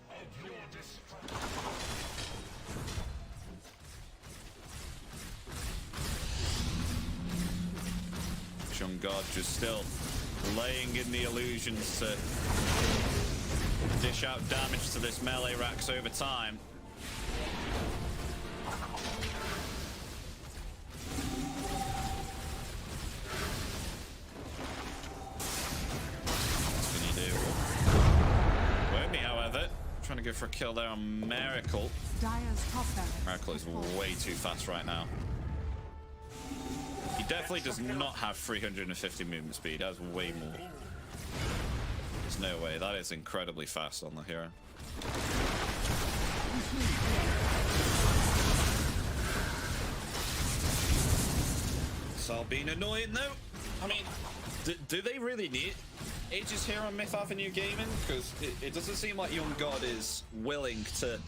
Shungard just still laying in the illusions to dish out damage to this melee racks over time. Trying to go for a kill there on Miracle. Miracle is way too fast right now. He definitely does not have 350 movement speed. He has way more. There's no way. That is incredibly fast on the hero. Sal being annoying though. I mean, do they really need Aegis here on Myth Avenue Gaming? Because it doesn't seem like Young God is willing to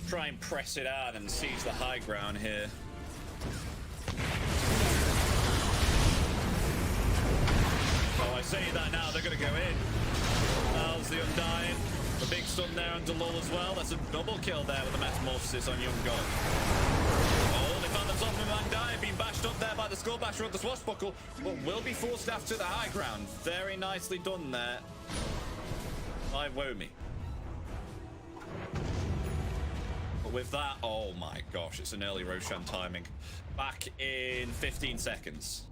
try and press it out and seize the high ground here. Oh, I say that now, they're going to go in. How's the Undying? A big stun there under Lull as well. That's a double kill there with the Metamorphosis on Young God. Oh, they found themselves in Mangdai, being bashed up there by the Skull Basher of the Swashbuckle, but will be forced after the high ground. Very nicely done there by Womi. But with that, oh my gosh, it's an early Roshan timing. Back in 15 seconds.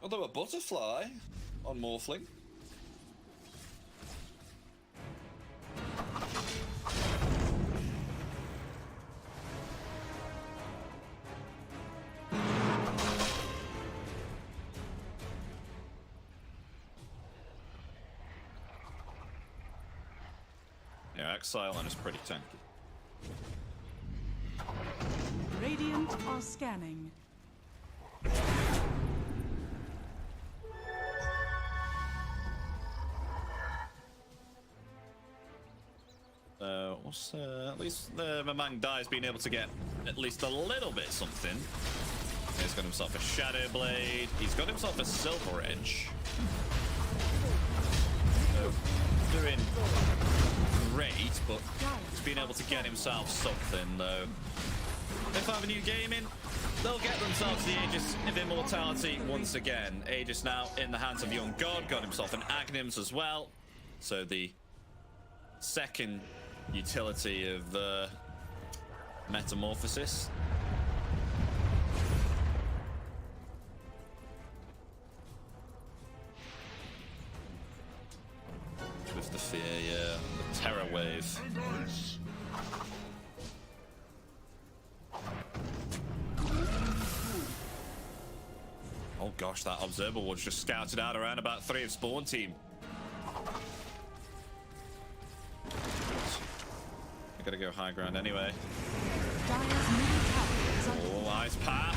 Although a butterfly on Morphling. Yeah, Exile is pretty tanky. Radiant are scanning. At least the Mamang Dai's been able to get at least a little bit something. He's got himself a Shadow Blade. He's got himself a Silver Edge. So, doing great, but he's been able to get himself something, though. If Avenue Gaming, they'll get themselves the Aegis of Immortality once again. Aegis now in the hands of Young God. Got himself an Agnims as well. So the second utility of the Metamorphosis. With the fear, yeah, the terror wave. Oh gosh, that Observer was just scouted out around about 3 of Spawn Team. I gotta go high ground anyway. Oh, Ice Path.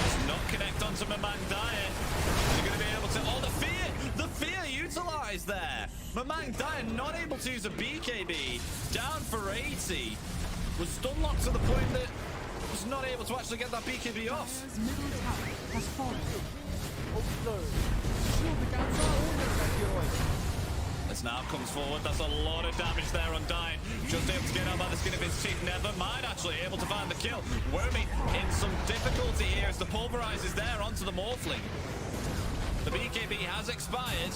Does not connect onto Mamang Daya. They're gonna be able to. Oh, the fear utilized there. Mamang Daya not able to use a BKB. Down for 80. Was stun locked to the point that was not able to actually get that BKB off. As now comes forward, that's a lot of damage there on Dying. Just able to get out by the skin of his teeth. Never mind, actually able to find the kill. Wormy in some difficulty here as the Pulverize is there onto the Morphling. The BKB has expired,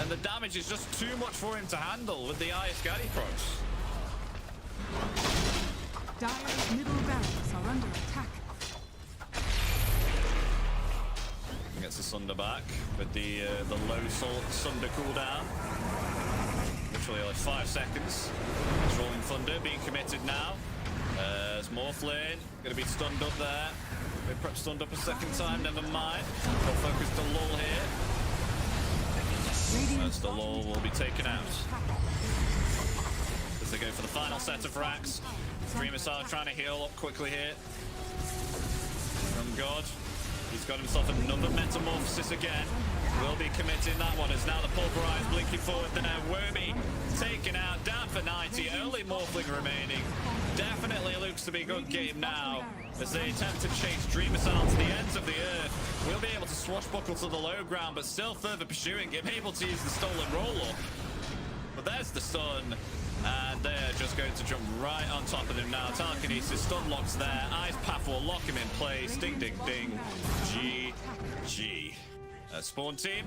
and the damage is just too much for him to handle with the Ayasgari procs. Dire's middle barracks are under attack. Gets the Sunder back with the low salt Sunder cooldown. Literally like 5 seconds. It's Rolling Thunder being committed now. There's Morphling gonna be stunned up there. Maybe perhaps stunned up a second time, never mind. We'll focus the lull here. As the lull will be taken out. As they go for the final set of racks. Three Missile trying to heal up quickly here. From God. He's got himself another Metamorphosis again. Will be committing that one as now the Pulverize blinking forward there. Wormy taken out, down for 90. Only Morphling remaining. Definitely looks to be a good game now as they attempt to chase Dream Missile to the ends of the earth. Will be able to swashbuckle to the low ground, but still further pursuing him. Able to use the stolen roll-up. But there's the stun. And they're just going to jump right on top of him now. Telekinesis, stun locks there. Ice Path will lock him in place. Ding, ding, ding. GG. Spawn Team,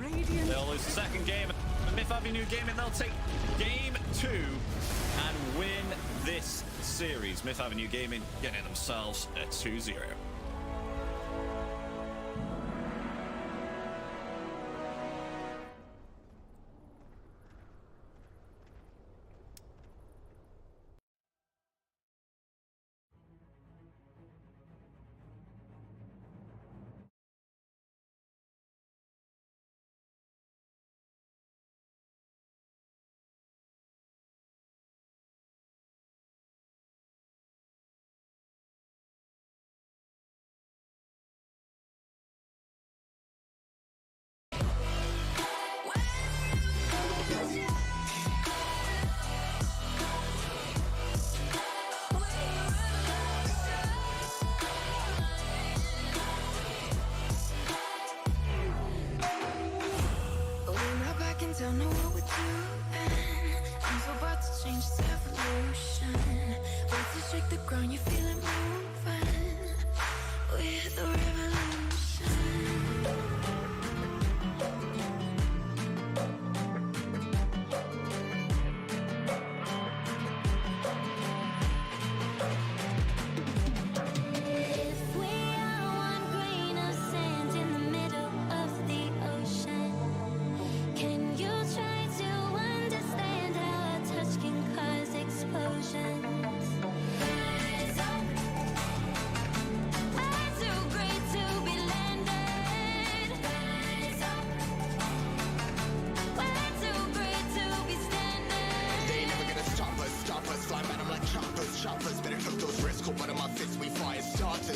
they'll lose the second game. Myth Avenue Gaming, they'll take game 2 and win this series. Myth Avenue Gaming getting themselves a 2-0.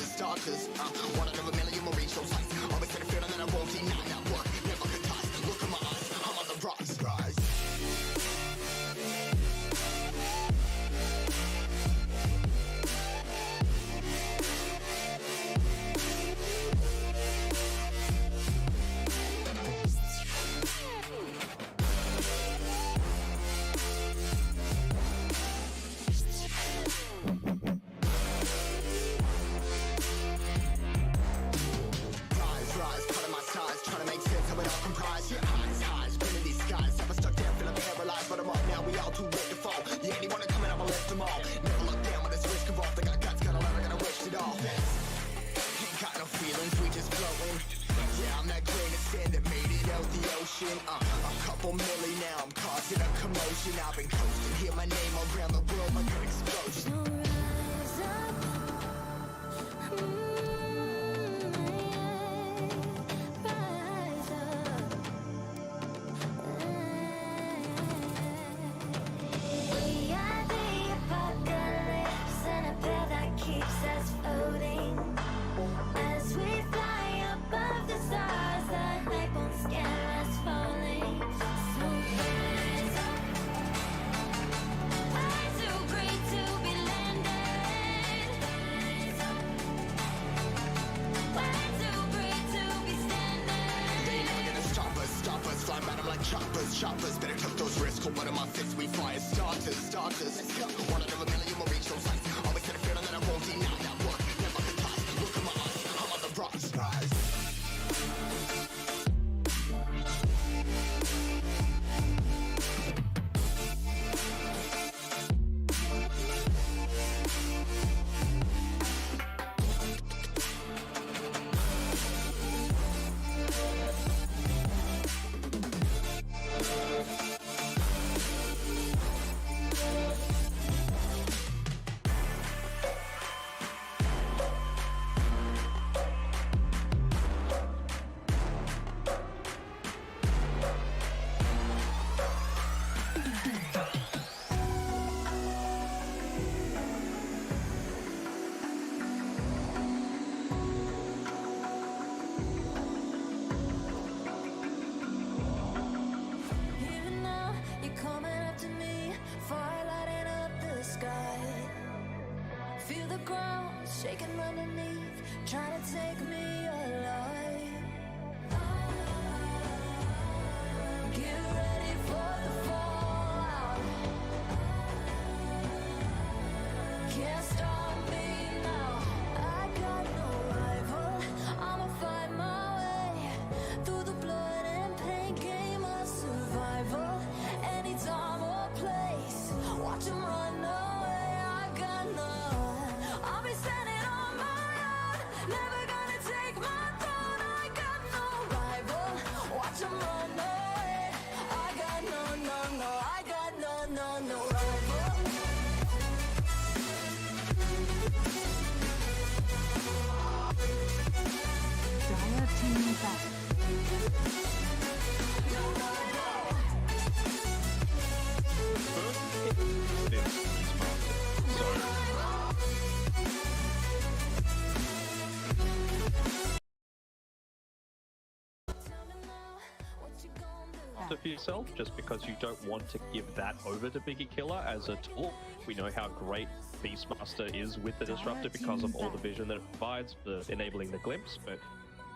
starters. One out of a million will reach those heights. Always had a feeling that I won't deny that work. Never could toss. Look in my eyes, I'm on the rocks. Rise. A couple milli now, I'm causing a commotion. I've been coasting, hear my name around the world like an explosion. We are the apocalypse and a bell that keeps us floating. As we fly above the stars, the night won't scare us falling. So rise up. Fly too great to be landed. Rise up. Fly too great to be standing. They ain't never gonna stop us, flying by them like choppers. Better took those risks, hold one of my fists, we fire starters. Let's go. One out of a million will reach those heights. Always had a feeling that I won't deny that work. Never could toss. Look in my eyes, I'm on the rocks. Rise. Even now, you're coming up to me, fire lighting up the sky. Feel the ground shaking underneath, trying to take me alive. Get ready for the fallout. Can't stop me now. I got no rival. I'ma fight my way through the blood and pain game of survival. Any time or place, watch 'em run away. I got none. I'll be standing on my own, never gonna take my throne. I got no rival. Watch 'em run away. I got no. I got no rival. Dire team back. For yourself, just because you don't want to give that over to Biggie Killer as a tool. We know how great Beastmaster is with the Disruptor because of all the vision that it provides for enabling the glimpse, but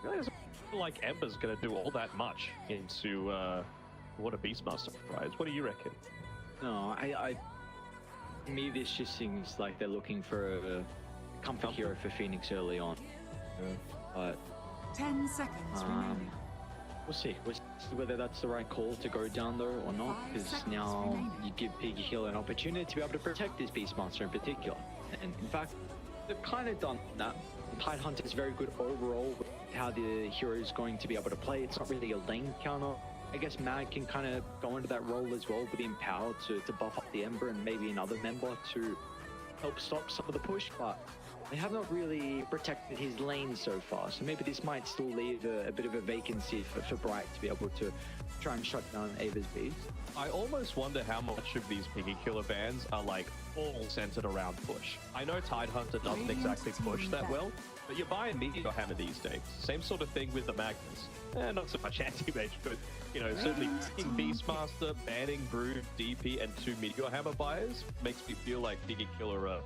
really doesn't feel like Ember's going to do all that much into what a Beastmaster provides. What do you reckon? No, to me this just seems like they're looking for a comfort hero for Phoenix early on. But 10 seconds remaining. we'll see whether that's the right call to go down though or not, because now you give Piggy Hill an opportunity to be able to protect this Beastmaster in particular. And in fact, they've kind of done that. Tidehunter is very good overall with how the hero is going to be able to play. It's not really a lane counter. I guess Mag can kind of go into that role as well with the Empower to buff up the Ember and maybe another member to help stop some of the push, but they have not really protected his lane so far, so maybe this might still leave a bit of a vacancy for Bright to be able to try and shut down Ava's beast. I almost wonder how much of these Piggy Killer bans are like all centered around push. I know Tidehunter doesn't exactly push that well, but you're buying Meteor Hammer these days. Same sort of thing with the Magnus. Not so much anti-mage, but, you know, certainly picking Beastmaster, banning Brood, DP, and 2 Meteor Hammer buyers makes me feel like Biggie Killer are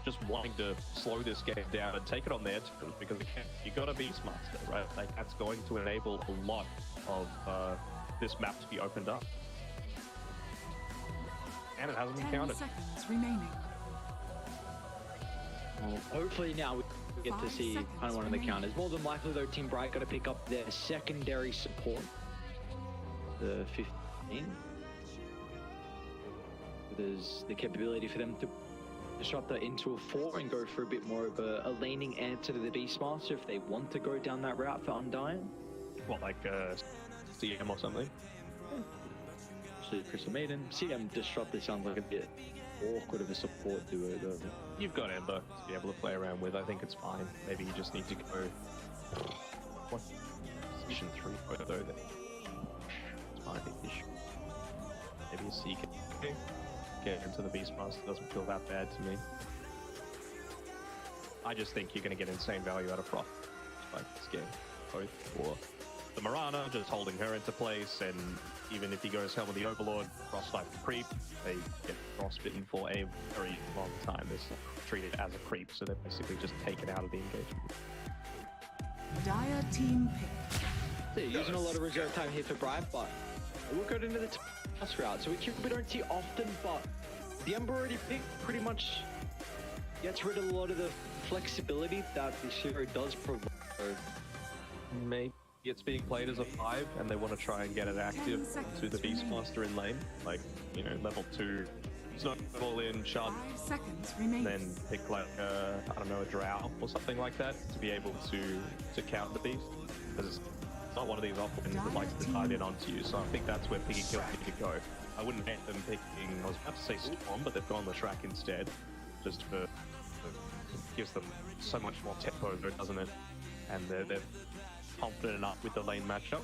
just wanting to slow this game down and take it on their terms, because again, you got a Beastmaster, right? Like, that's going to enable a lot of this map to be opened up. And it hasn't been 10 counted. seconds remaining. Well, hopefully now we get to see kind of one of the counters. More than likely though, Team Bright got to pick up their secondary support. The 15. There's the capability for them to disrupt that into a 4 and go for a bit more of a laning answer to the Beastmaster if they want to go down that route for Undying. What, like CM or something? So Crystal Maiden, CM Disruptor sounds like a bit awkward of a support duo though. You've got Ember to be able to play around with. I think it's fine. Maybe you just need to go. What? Position 3 photo though. It's my big issue. Maybe a Seeker. Get into the Beastmaster doesn't feel that bad to me. I just think you're going to get insane value out of Prof by this game. Both for the Mirana, just holding her into place, and even if he goes Helm of the Overlord, Frostbite the creep, they get frostbitten for a very long time. They're treated as a creep, so they're basically just taken out of the engagement. Dire team pick. So you're using a lot of reserve time here for Brian, but we'll go into the toss route, so which we don't see often, but the Ember already picked pretty much gets rid of a lot of the flexibility that the hero does provide. Maybe it's being played as a 5 and they want to try and get it active to the Beastmaster in lane, like, you know, level 2. It's not all in Shun, 5 seconds remaining. then pick like I don't know, a Drow or something like that to be able to count the beast, because it's not one of these offlanes that likes to dive in onto you. So I think that's where Piggy Kill need to go. I wouldn't hate them picking, I was about to say Storm, but they've gone Leshrac instead, just for gives them so much more tempo, doesn't it? And they're confident enough with the lane matchup.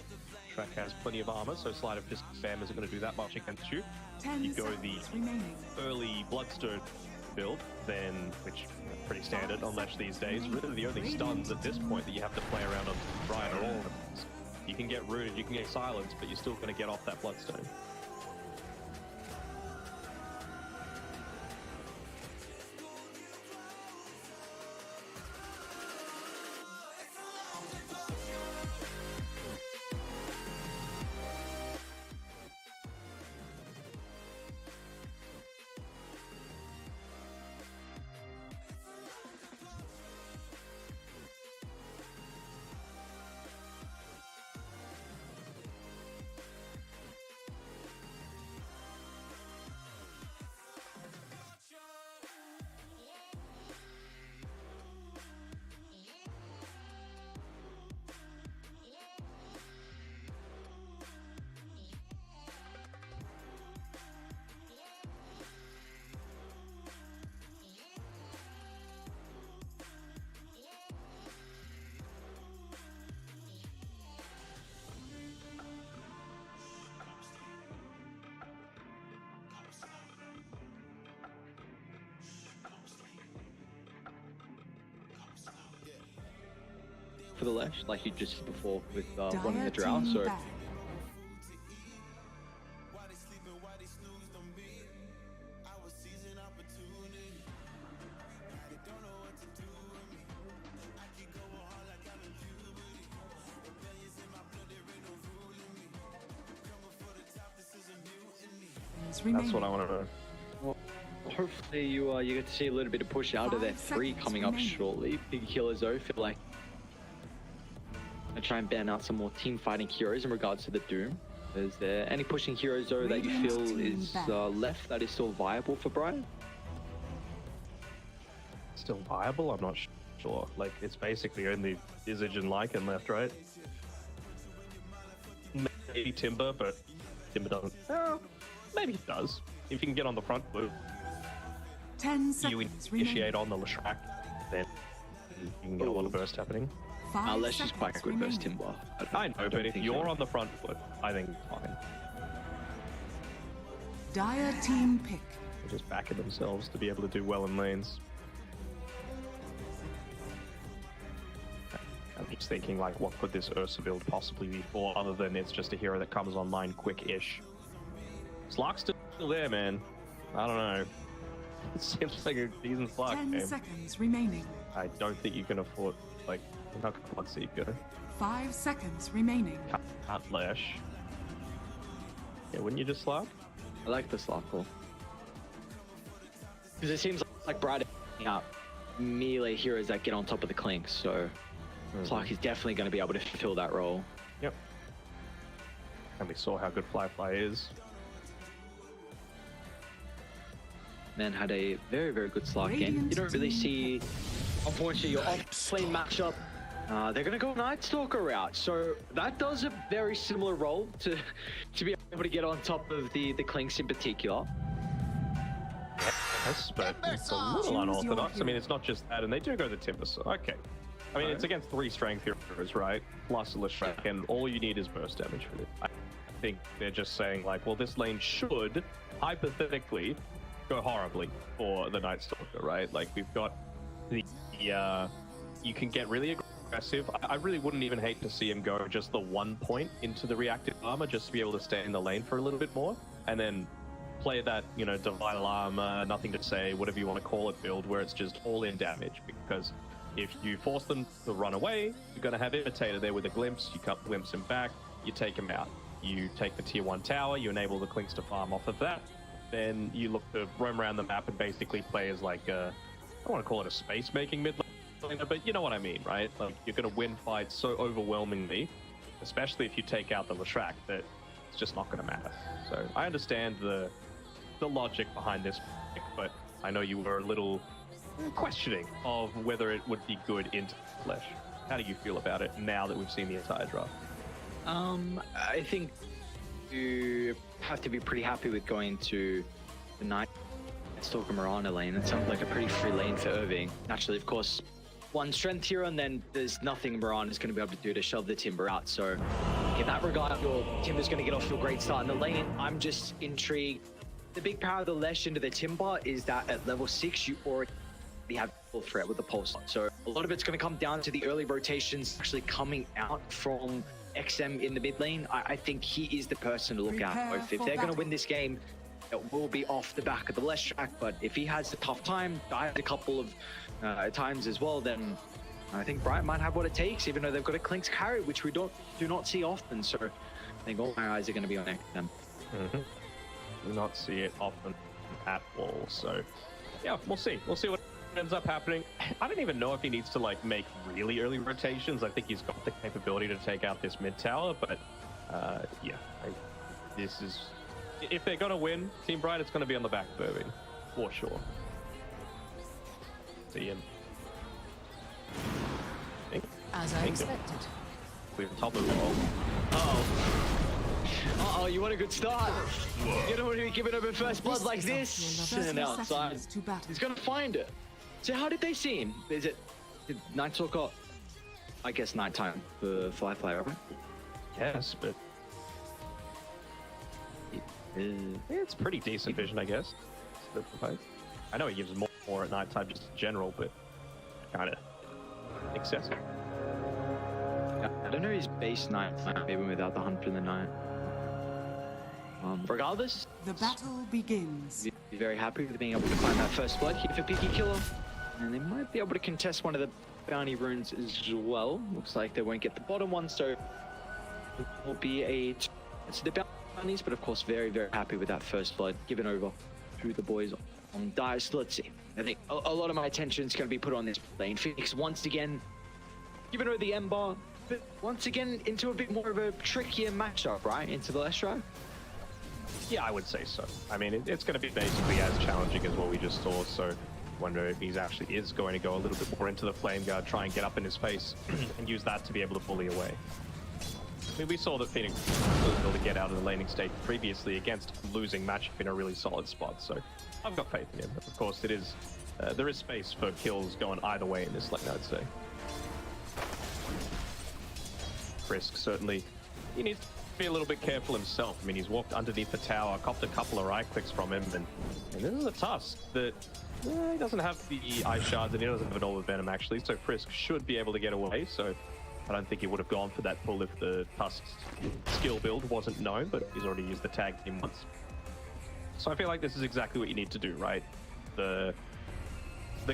Shrek has plenty of armor, so Sleight of Fist spam isn't going to do that much against you. You go the early Bloodstone build, then, which is pretty standard on Lesh these days. Really the only stuns at this point that you have to play around on Brian are all. You can get rooted, you can get silenced, but you're still going to get off that Bloodstone. For the Lesh, like you just said before with one in the Drow, so that's what I want to know. Well, hopefully you get to see a little bit of push out of that 3 coming up shortly. Big Killers though feel like I try and ban out some more team fighting heroes in regards to the Doom. Is there any pushing heroes though that you feel is left that is still viable for Brian? Still viable? I'm not sure. Like, it's basically only Visage and Lycan left, right? Maybe Timber, but Timber doesn't. Maybe it does. If you can get on the front foot, 10 seconds you initiate on the Leshrac, then you can get a lot of burst happening. Let's just quite good versus Timber. I know, but if you're on the front foot, I think it's fine. Dire team pick. They're just backing themselves to be able to do well in lanes. I'm just thinking, like, what could this Ursa build possibly be for, other than it's just a hero that comes online quick-ish. Slark's still there, man. I don't know. It seems like a decent Slark 10 game. seconds remaining. I don't think you can afford, like, you're not gonna Seeker. 5 seconds remaining. Can't Lash. Yeah, wouldn't you just Slark? I like the Slark call. Because it seems like Bright out melee heroes that get on top of the Clinks, so Slark is definitely going to be able to fulfill that role. Yep. And we saw how good Fly is. Man had a very, very good Slark game. You don't really see, unfortunately, your off-lane matchup. They're going to go Night Stalker route, so that does a very similar role to be able to get on top of the Clinks in particular. Yes, but it's a little unorthodox. I mean, it's not just that, and they do go the Timber, so okay. I mean, it's against 3 strength heroes, right? Plus a Leshrac, and all you need is burst damage for it. I think they're just saying, like, well, this lane should, hypothetically, go horribly for the Night Stalker, right? Like, we've got the, you can get really aggressive. I really wouldn't even hate to see him go just the 1 point into the reactive armor, just to be able to stay in the lane for a little bit more, and then play that, you know, Divital Armor, nothing to say, whatever you want to call it, build where it's just all in damage, because if you force them to run away, you're going to have Imitator there with a glimpse. You cut glimpse him back, you take him out. You take the tier 1 tower, you enable the Clinks to farm off of that. Then you look to roam around the map and basically play as like a, I don't want to call it a space-making mid laner, but you know what I mean, right? Like, you're going to win fights so overwhelmingly, especially if you take out the Leshrac, that it's just not going to matter. So I understand the logic behind this pick, but I know you were a little questioning of whether it would be good into Flesh. How do you feel about it now that we've seen the entire draft? I think you have to be pretty happy with going to the Night Stalker Mirana lane. It sounds like a pretty free lane for Irving. Naturally, of course, 1 strength hero, and then there's nothing Mirana is going to be able to do to shove the Timber out. So in that regard, your Timber's going to get off to a great start in the lane. I'm just intrigued. The big power of the Lesh into the Timber is that at level 6, you already have full threat with the pulse. So a lot of it's going to come down to the early rotations actually coming out from XM in the mid lane. I think he is the person to look at. If they're going to win this game, it will be off the back of the Leshrac, but if he has a tough time, died a couple of times as well, then I think Bright might have what it takes, even though they've got a Clinks carry, which we do not see often. So I think all my eyes are going to be on XM. Do not see it often at all. So yeah, we'll see. We'll see what ends up happening. I don't even know if he needs to like make really early rotations. I think he's got the capability to take out this mid tower, but yeah, this is, if they're gonna win Team Bright, it's gonna be on the back of Irving for sure. See him. As I expected. We're top of the wall. Uh-oh, you want a good start. You don't want to be giving up in first blood like this. And outside, he's gonna find it. So how did they see him? Did Night Stalker, I guess nighttime for Fly, right? Yes, but it's pretty decent vision, I guess. I know he gives more at nighttime just in general, but kind of excessive. I don't know his base nighttime, even without the Hunt in the night. Regardless, the battle begins. Be very happy with being able to climb that first blood here for Picky Killer. And they might be able to contest one of the bounty runes as well. Looks like they won't get the bottom one, so it will be it's the bounties, but of course very, very happy with that first blood given over to the boys on Dice. Let's see. I think a lot of my attention is going to be put on this lane. Phoenix once again giving her the Ember, but once again into a bit more of a trickier matchup, right? Into the Leshrac. Yeah, I would say so. I mean, it's going to be basically as challenging as what we just saw, so I wonder if he's actually is going to go a little bit more into the Flame Guard, try and get up in his face, and use that to be able to bully away. I mean, we saw that Phoenix was able to get out of the laning state previously against losing matchup in a really solid spot, so I've got faith in him. Of course, it is there is space for kills going either way in this lane, I'd say. Frisk certainly, he needs be a little bit careful himself. I mean, he's walked underneath the tower, copped a couple of right clicks from him, and this is a tusk that he doesn't have the ice shards and he doesn't have an all of venom actually, so Frisk should be able to get away. So I don't think he would have gone for that pull if the Tusk's skill build wasn't known, but he's already used the tag team once. So I feel like this is exactly what you need to do, right? The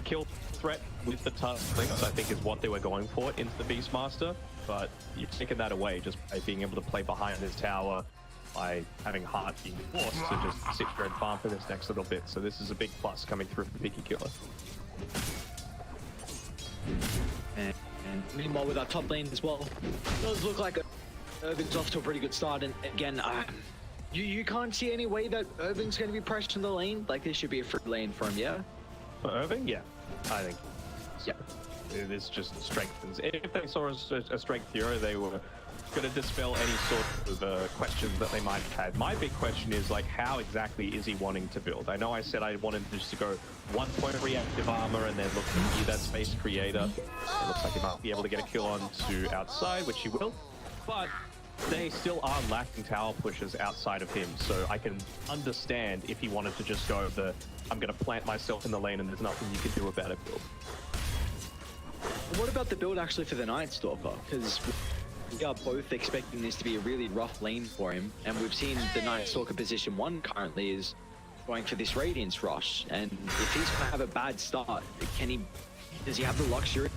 kill threat with the Tusk clicks, I think, is what they were going for into the Beastmaster, but you've taken that away just by being able to play behind his tower, by having Heart being forced to just sit there and farm for this next little bit. So this is a big plus coming through from Picky Killer. And meanwhile, with our top lane as well, it does look like Irving's off to a pretty good start. And again, you can't see any way that Irving's going to be pressuring the lane. Like, this should be a free lane for him, yeah? For Irving? Yeah, I think. So. Yeah. This just strengthens. If they saw a strength hero, they were going to dispel any sort of questions that they might have had. My big question is, like, how exactly is he wanting to build? I know I said I wanted just to go 1 point reactive armor and then look to be that space creator. It looks like he might be able to get a kill on to outside, which he will, but they still are lacking tower pushes outside of him, so I can understand if he wanted to just go the I'm going to plant myself in the lane and there's nothing you can do about it build. What about the build actually for the Night Stalker? Because we are both expecting this to be a really rough lane for him, and we've seen the Night Stalker position 1 currently is going for this Radiance Rush, and if he's going to have a bad start, does he have the luxury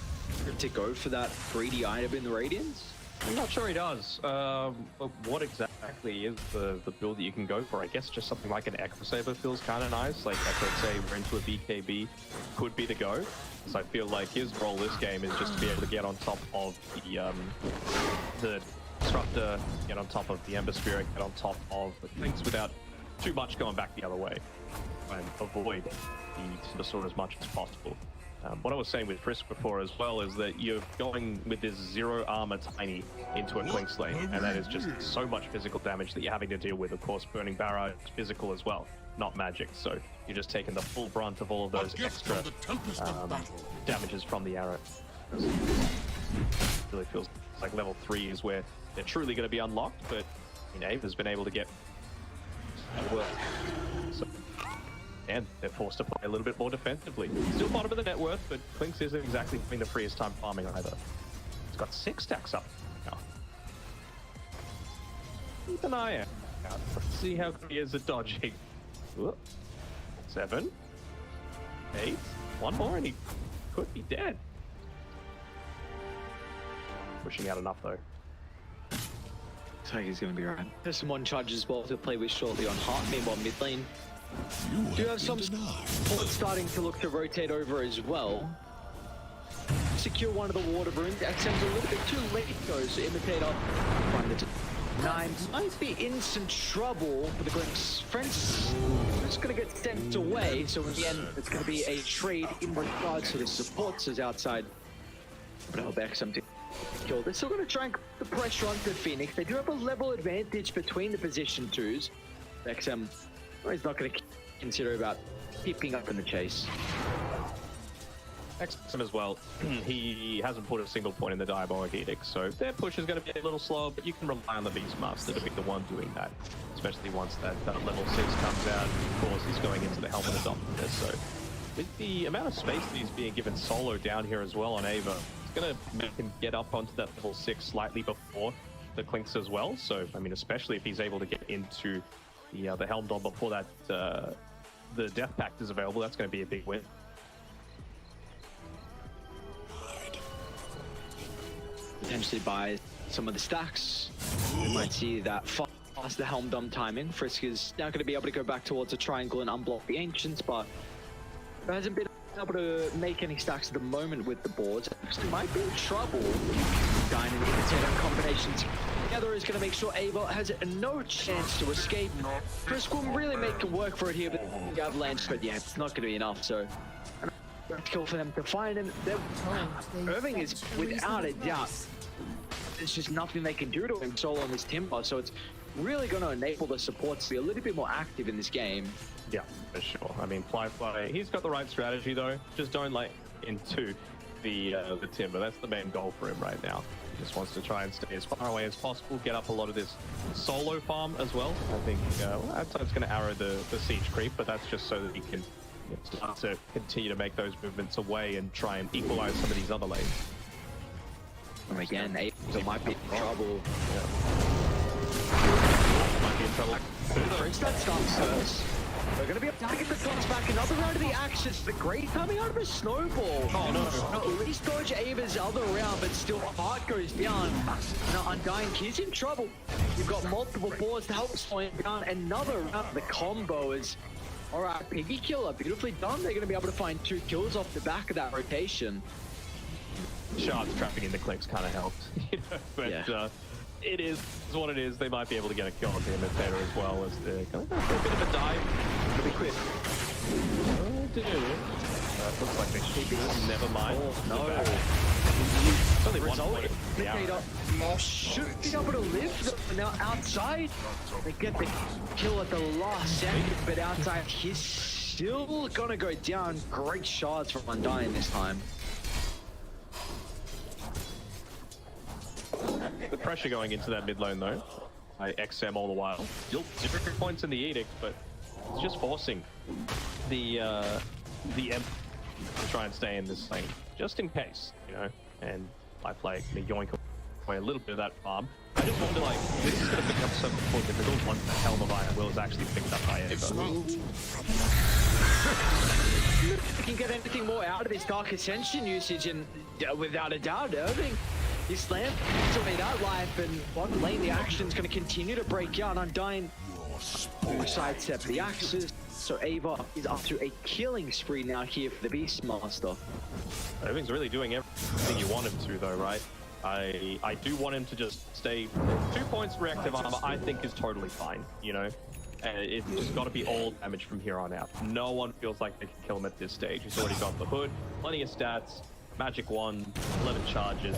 to go for that greedy item in the Radiance? I'm not sure he does. What exactly is the build that you can go for? I guess just something like an Echo Saber feels kind of nice. Like Echo Saber into a BKB could be the go. So I feel like his role this game is just to be able to get on top of the Disruptor, get on top of the Ember Spirit, get on top of things without too much going back the other way, and avoid the sword as much as possible. What I was saying with Frisk before as well is that you're going with this 0 armor Tiny into a Clink's lane, and that is just so much physical damage that you're having to deal with. Of course, Burning Barrage is physical as well, not magic, so you're just taking the full brunt of all of those extra damages from the arrow. It really feels like level 3 is where they're truly going to be unlocked, but Ava's been able to get work. So, and they're forced to play a little bit more defensively. Still bottom of the net worth, but Clinks isn't exactly having the freest time farming either. He's got 6 stacks up now. Keep an eye out. Let's see how good he is at dodging. Whoop. 7, 8, 1 more and he could be dead. Pushing out enough though. Looks like he's going to be right. There's some 1 charge as well to play with shortly on Heart. Meanwhile, mid lane do have some support starting to look to rotate over as well. Secure one of the water runes. XM's a little bit too late though, so Imitator find the 9 might be in some trouble for the Glimpse. Friends just gonna get sent away, so in the end it's gonna be a trade in regards to the supports is outside. But I'll back some to kill. They're still gonna try and put the pressure onto Phoenix. They do have a level advantage between the position 2s. XM, well, he's not going to consider about keeping up in the chase. XM as well, he hasn't put a single point in the Diabolic Edict, so their push is going to be a little slower, but you can rely on the Beastmaster to be the one doing that, especially once that level 6 comes out. Of course, he's going into the Helmet of Dominus, so with the amount of space that he's being given solo down here as well on Ava, it's going to make him get up onto that level 6 slightly before the Clinks as well, so, I mean, especially if he's able to get into the Helm Dom before that the Death Pact is available, that's going to be a big win. Potentially buy some of the stacks. We might see that faster Helm Dom timing. Frisk is now going to be able to go back towards a triangle and unblock the Ancients, but he hasn't been able to make any stacks at the moment with the boards. Actually might be in trouble. Dying and Imitator combinations together is going to make sure Ava has no chance to escape. Frisk will really make it work for it here, but the Avalanche, but yeah, it's not going to be enough, so kill for them to find him. Irving is without a doubt. There's just nothing they can do to him solo on this Timber, so it's really going to enable the supports to be a little bit more active in this game. Yeah, for sure. I mean, Fly, he's got the right strategy though. Just don't let into the timber. That's the main goal for him right now. He just wants to try and stay as far away as possible, get up a lot of this solo farm as well. I think that's going to arrow the siege creep, but that's just so that he can start to continue to make those movements away and try and equalize some of these other lanes. And again, Ava might be in trouble. Might be in trouble. First that stops first. They're going to be able to get the toss back. Another round of the Axis. The Great coming out of a snowball. Oh no. At least dodge Ava's other round, but still Heart goes down. Now Undying Kid's in trouble. You've got multiple boards to help slow him down. Another round of the combo is... Alright, Piggy Killer, beautifully done. They're going to be able to find 2 kills off the back of that rotation. Shards trapping in the clicks kind of helped, but yeah. It is what it is. They might be able to get a kill on the imitator as well as they're going to go for a bit of a dive. It'll be quick. Oh dear. Looks like they should be. Never mind. Oh, no. It's only one point. Indicator should be able to live. Now outside, they get the kill at the last second, but outside he's still gonna go down. Great shots from Undying this time. The pressure going into that mid lane though, by XM all the while. Still 0 points in the edict, but it's just forcing the M to try and stay in this lane, just in case, you know. And I play the yoink away a little bit of that farm. I just wonder, like, this is going to become so much more difficult once the Helm of Iron Will is actually picked up by Ava. If you can get anything more out of this Dark Ascension usage, and without a doubt, Irving. He's slammed away that life, and bottom lane, the action's going to continue to break out. Undying sidestep the axes, so Ava is up to a killing spree now here for the Beastmaster. Irving's really doing everything you want him to, though, right? I do want him to just stay 2 points reactive armor. I think is totally fine, you know. It's just got to be all damage from here on out. No one feels like they can kill him at this stage. He's already got the hood, plenty of stats. Magic 1, 11 charges,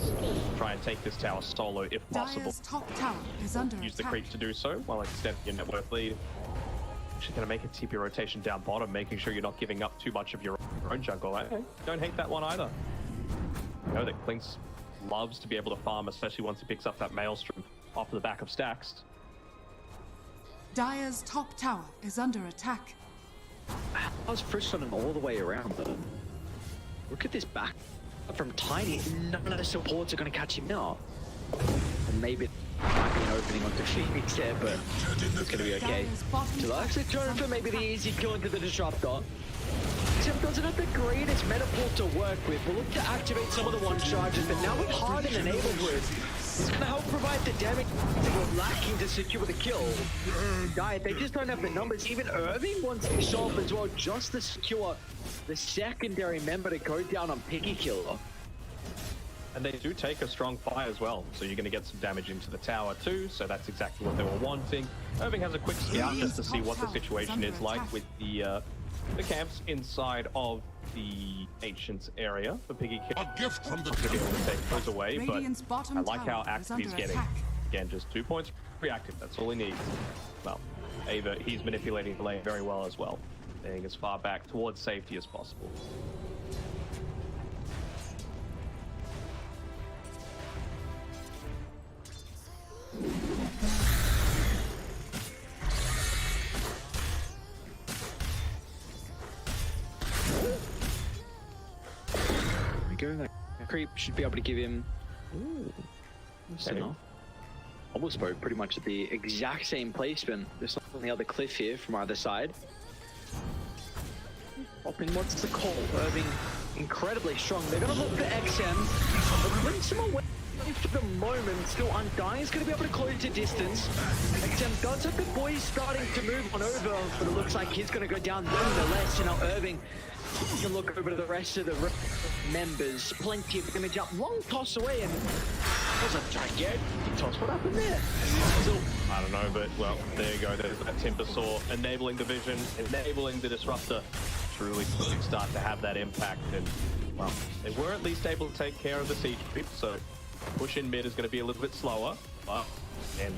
try and take this tower solo if possible. Dire's top tower is under Use the attack. creep to do so while extending your net worth lead. Actually going to make a TP rotation down bottom, making sure you're not giving up too much of your own jungle. Okay, don't hate that one either. You know that Clinks loves to be able to farm, especially once he picks up that Maelstrom off the back of stacks. Dire's top tower is under attack. I was first on him all the way around, though. Look at this back. From Tiny, none of the supports are going to catch him now. And maybe it might be an opening onto Phoenix there, but it's going to be okay. So actually trying for maybe the easy kill into the Disruptor. Except doesn't have the greatest metaphor to work with. We'll look to activate some of the one charges, but now with Harden and Abelwood, it's going to help provide the damage that we're lacking to secure the kill. Diet, they just don't have the numbers. Even Irving wants to show up as well, just to secure the secondary member to go down on Piggy Killer. And they do take a strong fight as well, so you're going to get some damage into the tower too, so that's exactly what they were wanting. Irving has a quick scout just to see what the situation is like with the camps inside of the Ancients area for Piggy Killer. A gift from the to be able to take those away, but I like how active under he's getting. attack. Again, just 2 points reactive, that's all he needs. Well, Ava, he's manipulating the lane very well as well, staying as far back towards safety as possible. That creep should be able to give him almost pretty much the exact same placement. There's on the other cliff here from either side. Popping, what's the call? Irving incredibly strong. They're gonna look for XM. But brings him away for the moment. Still Undying is gonna be able to close the distance. XM does have the boys starting to move on over, but it looks like he's gonna go down nonetheless. And now Irving can look over to the rest of the members. Plenty of damage up. Long toss away, and that was a gigantic toss. What happened there? I don't know, but well, there you go. There's that Timber Saw enabling the vision, enabling the Disruptor to really start to have that impact. And well, they were at least able to take care of the siege creep, so push in mid is going to be a little bit slower. But and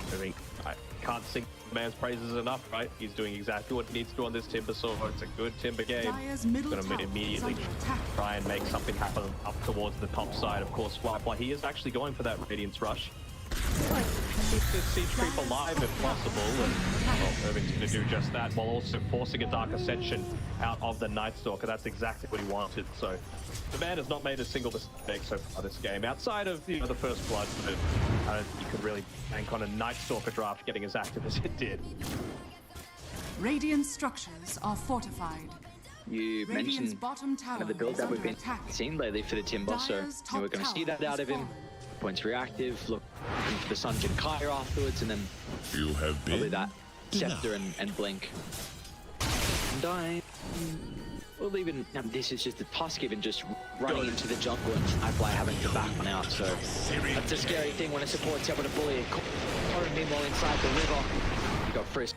I think I can't sing the man's praises enough, right? He's doing exactly what he needs to do on this Timber Sword. It's a good Timber game. Dire's middle Going to tower is immediately under attack. try and make something happen up towards the top side. Of course, Flyfly, he is actually going for that Radiance Rush. Keep this Siege Creep alive if possible, and well, Irving's going to do just that while also forcing a Dark Ascension out of the Night Stalker. That's exactly what he wanted. So the man has not made a single mistake so far this game, outside of the first blood. But I don't think you could really bank on a Night Stalker draft getting as active as it did. Radiant structures are fortified. You Radiant's mentioned bottom tower the build is that we've under been attack. seeing lately for the Timber, so Dire's we're top going to see tower that out is of him. fallen. Points reactive, looking for the Sunken Kaya afterwards, and then You have probably been that Scepter and Blink. And I... Well, even this is just a Tusk even just running into the jungle and Flyfly having to back one out, so that's a scary thing when a support's able to bully a current meanwhile inside the river. You got Frisk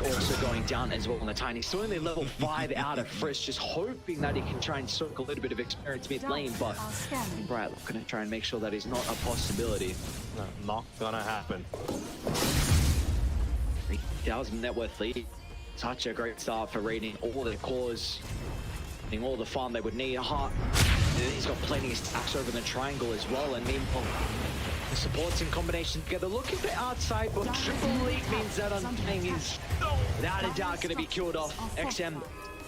also going down as well on the Tiny. So only level 5 out of Frisk, just hoping that he can try and soak a little bit of experience mid lane, but Bright going to try and make sure that is not a possibility. No, not gonna happen. 3,000 net worth lead. Such a great start for raiding all the cores, getting all the farm they would need. Heart, he's got plenty of stacks over the triangle as well, and meanwhile the supports in combination together looking for outside, but triple leak means that Undying is without a doubt going to be killed off. XM,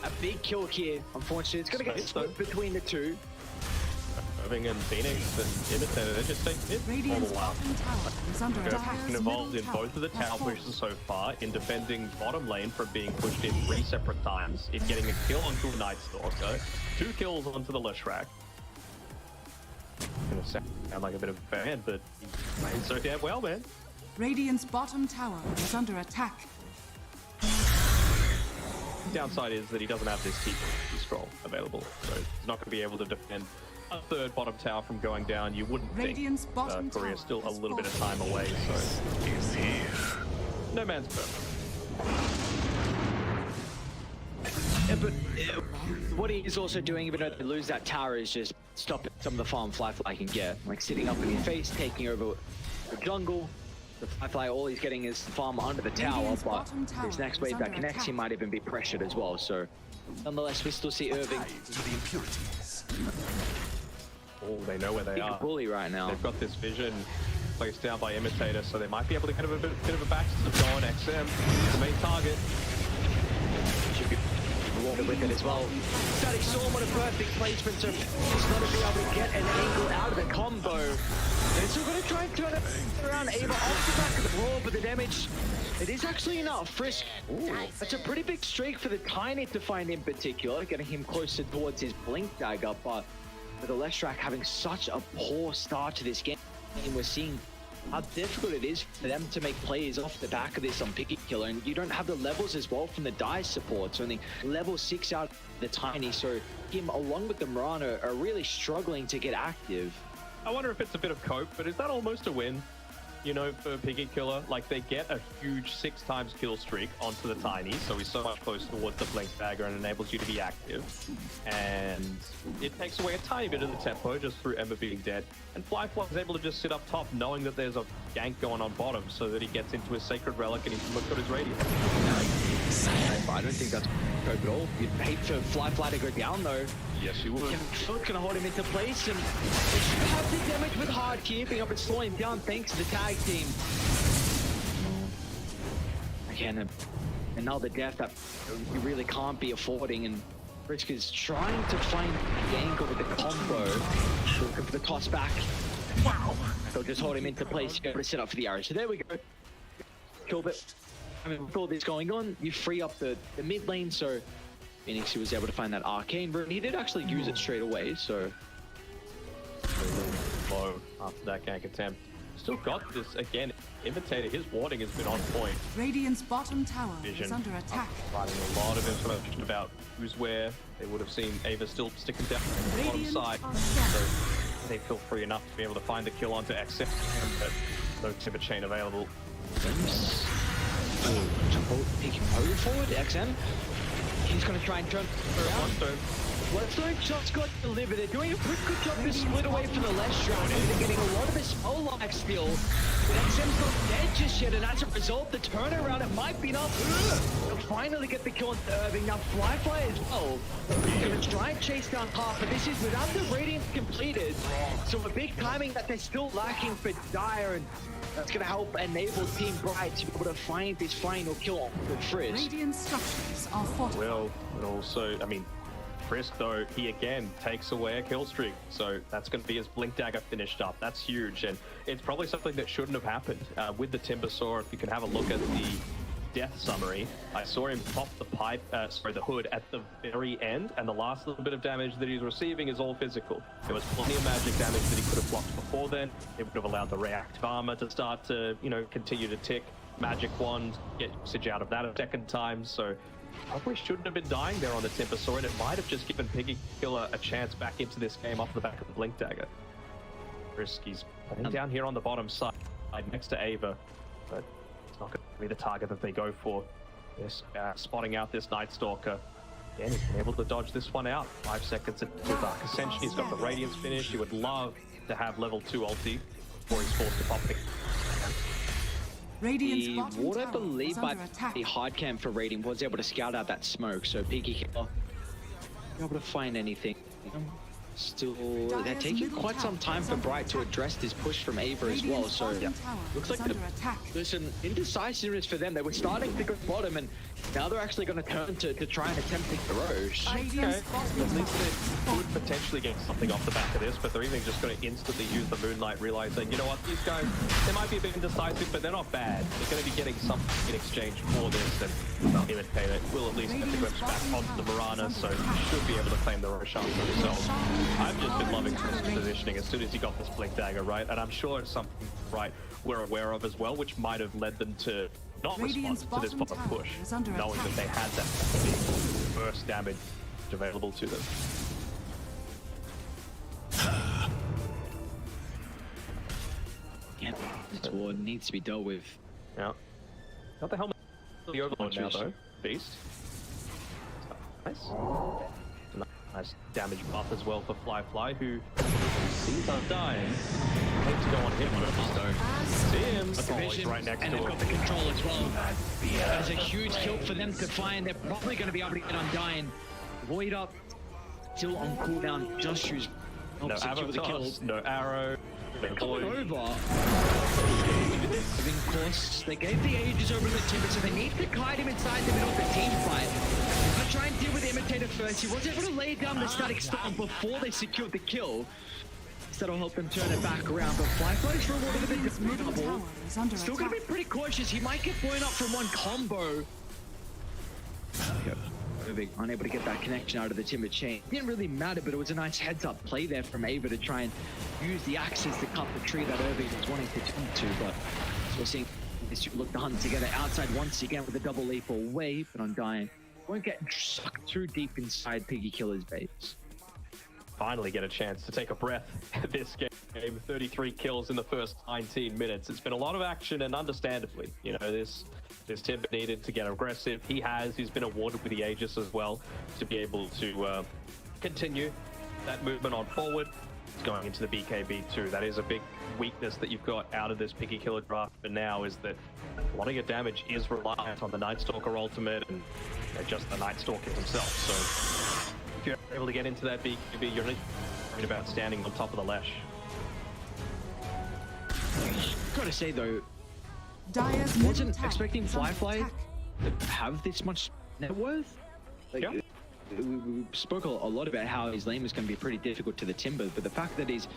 a big kill here. Unfortunately, it's going to get split between the two. Irving and Phoenix and Imitator, they're just staying mid for a while. Been involved in both of the tower pushes so far, in defending bottom lane from being pushed in 3 separate times, in getting a kill onto a Night Stalker, 2 kills onto the Leshrac. Gonna sound like a bit of a fan, but he's playing so damn well, man. Radiant's bottom tower is under attack. Downside is that he doesn't have this TP scroll available, so he's not going to be able to defend a third bottom tower from going down. You wouldn't Radiant's think bottom Korea's tower still a is little bit of fallen. time away, so he's here. No man's perfect. Yeah, but what he is also doing, even though they lose that tower, is just stopping some of the farm Flyfly can get. Like sitting up in his face, taking over the jungle. The Flyfly, all he's getting is the farm under the tower, Radiant's but bottom tower his next is wave that under connects, he attack. might even be pressured as well. So nonetheless, we still see Irving. Oh, they know where they are. Bully right now. They've got this vision placed down by Imitator, so they might be able to get a bit of a backstep going. XM, the main target. Should be rewarded with it as well. Daddy saw what a perfect placement, so he's not to be able to get an angle out of the combo. They're still going to try and turn it around. Ava off the back of the wall, but the damage, it is actually enough. Frisk, that's a pretty big streak for the Tiny to find in particular, getting him closer towards his Blink Dagger, but with the Leshrac having such a poor start to this game, we're seeing how difficult it is for them to make plays off the back of this on Picky Killer, and you don't have the levels as well from the DICE support, so only level 6 out of the Tiny, so him along with the Mirana are really struggling to get active. I wonder if it's a bit of cope, but is that almost a win? You know, for Piggy Killer, like they get a huge 6 times kill streak onto the Tiny, so he's so much closer towards the Blink Dagger and enables you to be active. And it takes away a tiny bit of the tempo just through Ember being dead. And Flyfly is able to just sit up top knowing that there's a gank going on bottom so that he gets into his Sacred Relic and he's got his Radiant. I don't think that's cope at all. You'd hate for Flyfly to go down though. Yes, you would. It's gonna hold him into place, and they should have the damage with hard keeping up and slowing him down thanks to the tag team. Again, another death that you really can't be affording, and Frisk is trying to find the angle with the combo, looking for the toss back. Wow! They'll just hold him into place, go to set up for the arrow. So there we go. Killbit. I mean, with all this going on, you free up the mid lane, so Phoenix was able to find that arcane rune. He did actually use it straight away, so Low after that gank attempt. Still got this again. Imitator, his warding has been on point. Radiant's bottom tower Vision is under attack. Providing a lot of information about who's where. They would have seen Ava still sticking down on the bottom side. So they feel free enough to be able to find the kill onto XM, but no Timber Chain available. Taking over forward, XM. He's going to try and turn around. Let's just got delivered. They're doing a pretty good job to split away from the Leshrac. They're getting a lot of the this whole life steal. But XM's not dead just yet, and as a result, the turnaround, it might be enough. They'll finally get the kill on Irving. Now Fly as well. Gonna try and chase down half, but this is without the Radiance completed. So a big timing that they're still lacking for Dire, and that's gonna help enable Team Bright to be able to find this final kill with Frizz. Radiant structures are fortified. Well, and also, I mean, Frisk, though, he again takes away a kill streak. So that's going to be his Blink Dagger finished up. That's huge. And it's probably something that shouldn't have happened. With the Timbersaw, if you can have a look at the death summary, I saw him pop the the hood at the very end. And the last little bit of damage that he's receiving is all physical. There was plenty of magic damage that he could have blocked before then. It would have allowed the reactive armor to start to, you know, continue to tick. Magic wand, get usage out of that a second time. So probably shouldn't have been dying there on the Timbersaw, and it might have just given Piggy Killer a chance back into this game off the back of the Blink Dagger. Risky's playing down here on the bottom side next to Ava, but it's not going to be the target that they go for. Yes, spotting out this Night Stalker. Again, he's been able to dodge this one out. 5 seconds into Dark Ascension. He's got the Radiance finish. He would love to have level 2 ulti before he's forced to pop the The water, I believe, by the hard camp for Radiant was able to scout out that smoke, so Peaky Killer able to find anything. Still, they're taking quite some time for Bright to address this push from Ava as well, so looks like there's some indecisiveness for them. They were starting to go bottom, and now they're actually going to turn to try and attempt to Garrosh. Okay, at least they could potentially get something off the back of this, but they're even just going to instantly use the Moonlight, realizing, you know what, these guys, they might be a bit indecisive, but they're not bad. They're going to be getting something in exchange for this, and Imitator will at least get the grips back onto the Mirana, so should be able to claim the Roshan for themselves. I've just been loving Chris' positioning as soon as he got this Blink Dagger, right? And I'm sure it's something, right, we're aware of as well, which might have led them to not respond to this pop of push, knowing that they had that big burst damage available to them. Yeah, this war needs to be dealt with. Yeah. Got the helmet. The overload now, though. Beast. Nice. Nice damage buff as well for Fly, who seems undying. Let's go on him first. See him. He's right next to him. And they've got the control as well. That's a huge kill for them to find. They're probably going to be able to get Undying. Void up, still on cooldown. Just use no Avatars, no arrow, no Void. Over. Of course, they gave the Aegis over to the Timber, so they need to kite him inside the middle of the team fight. I'll try and deal with the Imitator first. He was able to lay down the Static Storm before they secured the kill. That'll help them turn it back around, but Fly's rewarded a bit double. Still gonna be pretty cautious. He might get blown up from one combo. Unable to get that connection out of the Timber chain. Didn't really matter, but it was a nice heads-up play there from Ava to try and use the axes to cut the tree that Irving was wanting to jump to, but we're seeing these two look to hunt together outside once again with a double lethal wave, but Undying won't get sucked too deep inside Piggy Killer's base. Finally get a chance to take a breath this game. 33 kills in the first 19 minutes. It's been a lot of action, and understandably, you know, this Timber needed to get aggressive. He's been awarded with the Aegis as well to be able to continue that movement on forward. Going into the BKB too. That is a big weakness that you've got out of this Piggy Killer draft for now, is that a lot of your damage is reliant on the Night Stalker ultimate and just the Night Stalker himself. So if you're able to get into that BKB, you're not worried about standing on top of the Lesh. Gotta say though, Dire's wasn't expecting Fly to have this much net worth. Like, yeah. We spoke a lot about how his lane was going to be pretty difficult to the Timber, but the fact that he's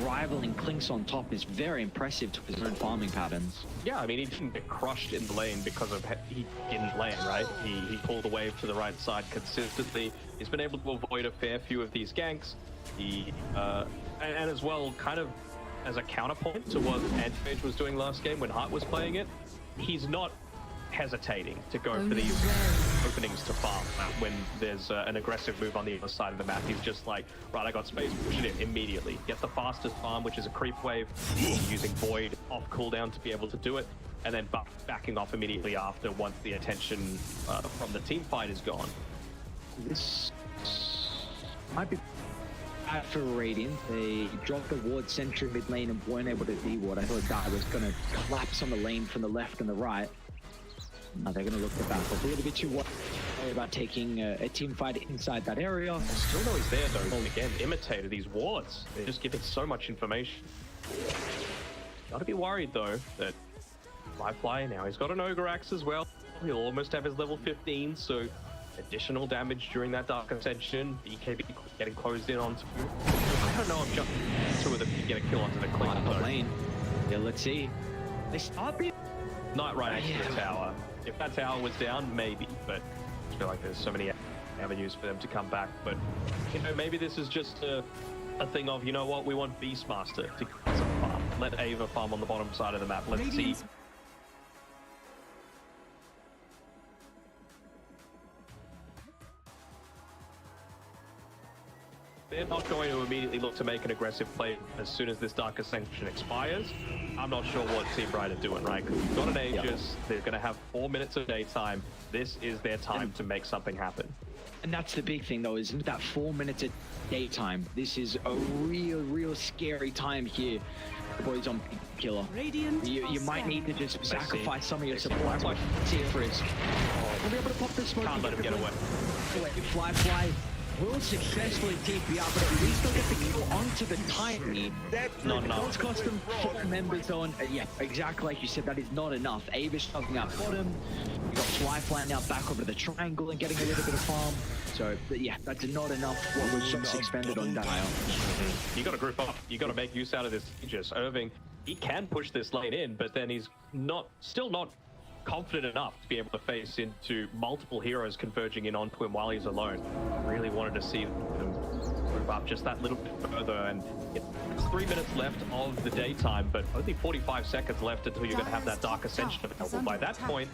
rivaling Clinks on top is very impressive to his own farming patterns. Yeah, I mean, he didn't get crushed in the lane because of he didn't lane, right? He pulled the wave to the right side consistently. He's been able to avoid a fair few of these ganks. He and as well, kind of as a counterpoint to what Anti-Mage was doing last game when Hart was playing it, he's not hesitating to go for these openings to farm when there's an aggressive move on the other side of the map. He's just like, right, I got space, push it in immediately. Get the fastest farm, which is a creep wave, using Void off cooldown to be able to do it, and then backing off immediately after once the attention from the team fight is gone. This might be bad for Radiant. They dropped the ward sentry mid lane and weren't able to de-ward. I thought that was going to collapse on the lane from the left and the right. Now they're going to look to back up a little bit too worried about taking a team fight inside that area. Still know he's there though. Again, imitated these wards. They're just giving so much information. Gotta be worried though that Fly now, he's got an Ogre Axe as well. He'll almost have his level 15, so additional damage during that Dark Ascension. BKB getting closed in onto. I don't know if just two of them can get a kill onto the lane. Yeah, let's see. They start being not right next to the tower. If that tower was down, maybe, but I feel like there's so many avenues for them to come back. But you know, maybe this is just a thing of, you know what, we want Beastmaster to get some farm. Let Ava farm on the bottom side of the map. Let's see. They're not going to immediately look to make an aggressive play as soon as this Dark Ascension expires. I'm not sure what Team Bright are doing, right? Because we've got an Aegis, they're going to have 4 minutes of daytime. This is their time to make something happen. And that's the big thing though, is that 4 minutes of daytime. This is a real scary time here. The boys on Killer. You might need to just sacrifice some of your support. See it for his. We'll be able to pop this smoke. Can't let him get away. Fly will successfully TP out, but at least they'll get the kill onto the Tiny. Not enough. Does cost them 4 members on. Yeah, exactly like you said, that is not enough. Ava's shoving out bottom. You got Fly now back over to the triangle and getting a little bit of farm. So, but yeah, that's not enough. What was just expended on Dial. You got to group up. You got to make use out of this. Just Irving, he can push this lane in, but then he's still not confident enough to be able to face into multiple heroes converging in onto him while he's alone. Really wanted to see them group up just that little bit further, and it's 3 minutes left of the daytime, but only 45 seconds left until you're going to have that Dark Ascension available. By that point,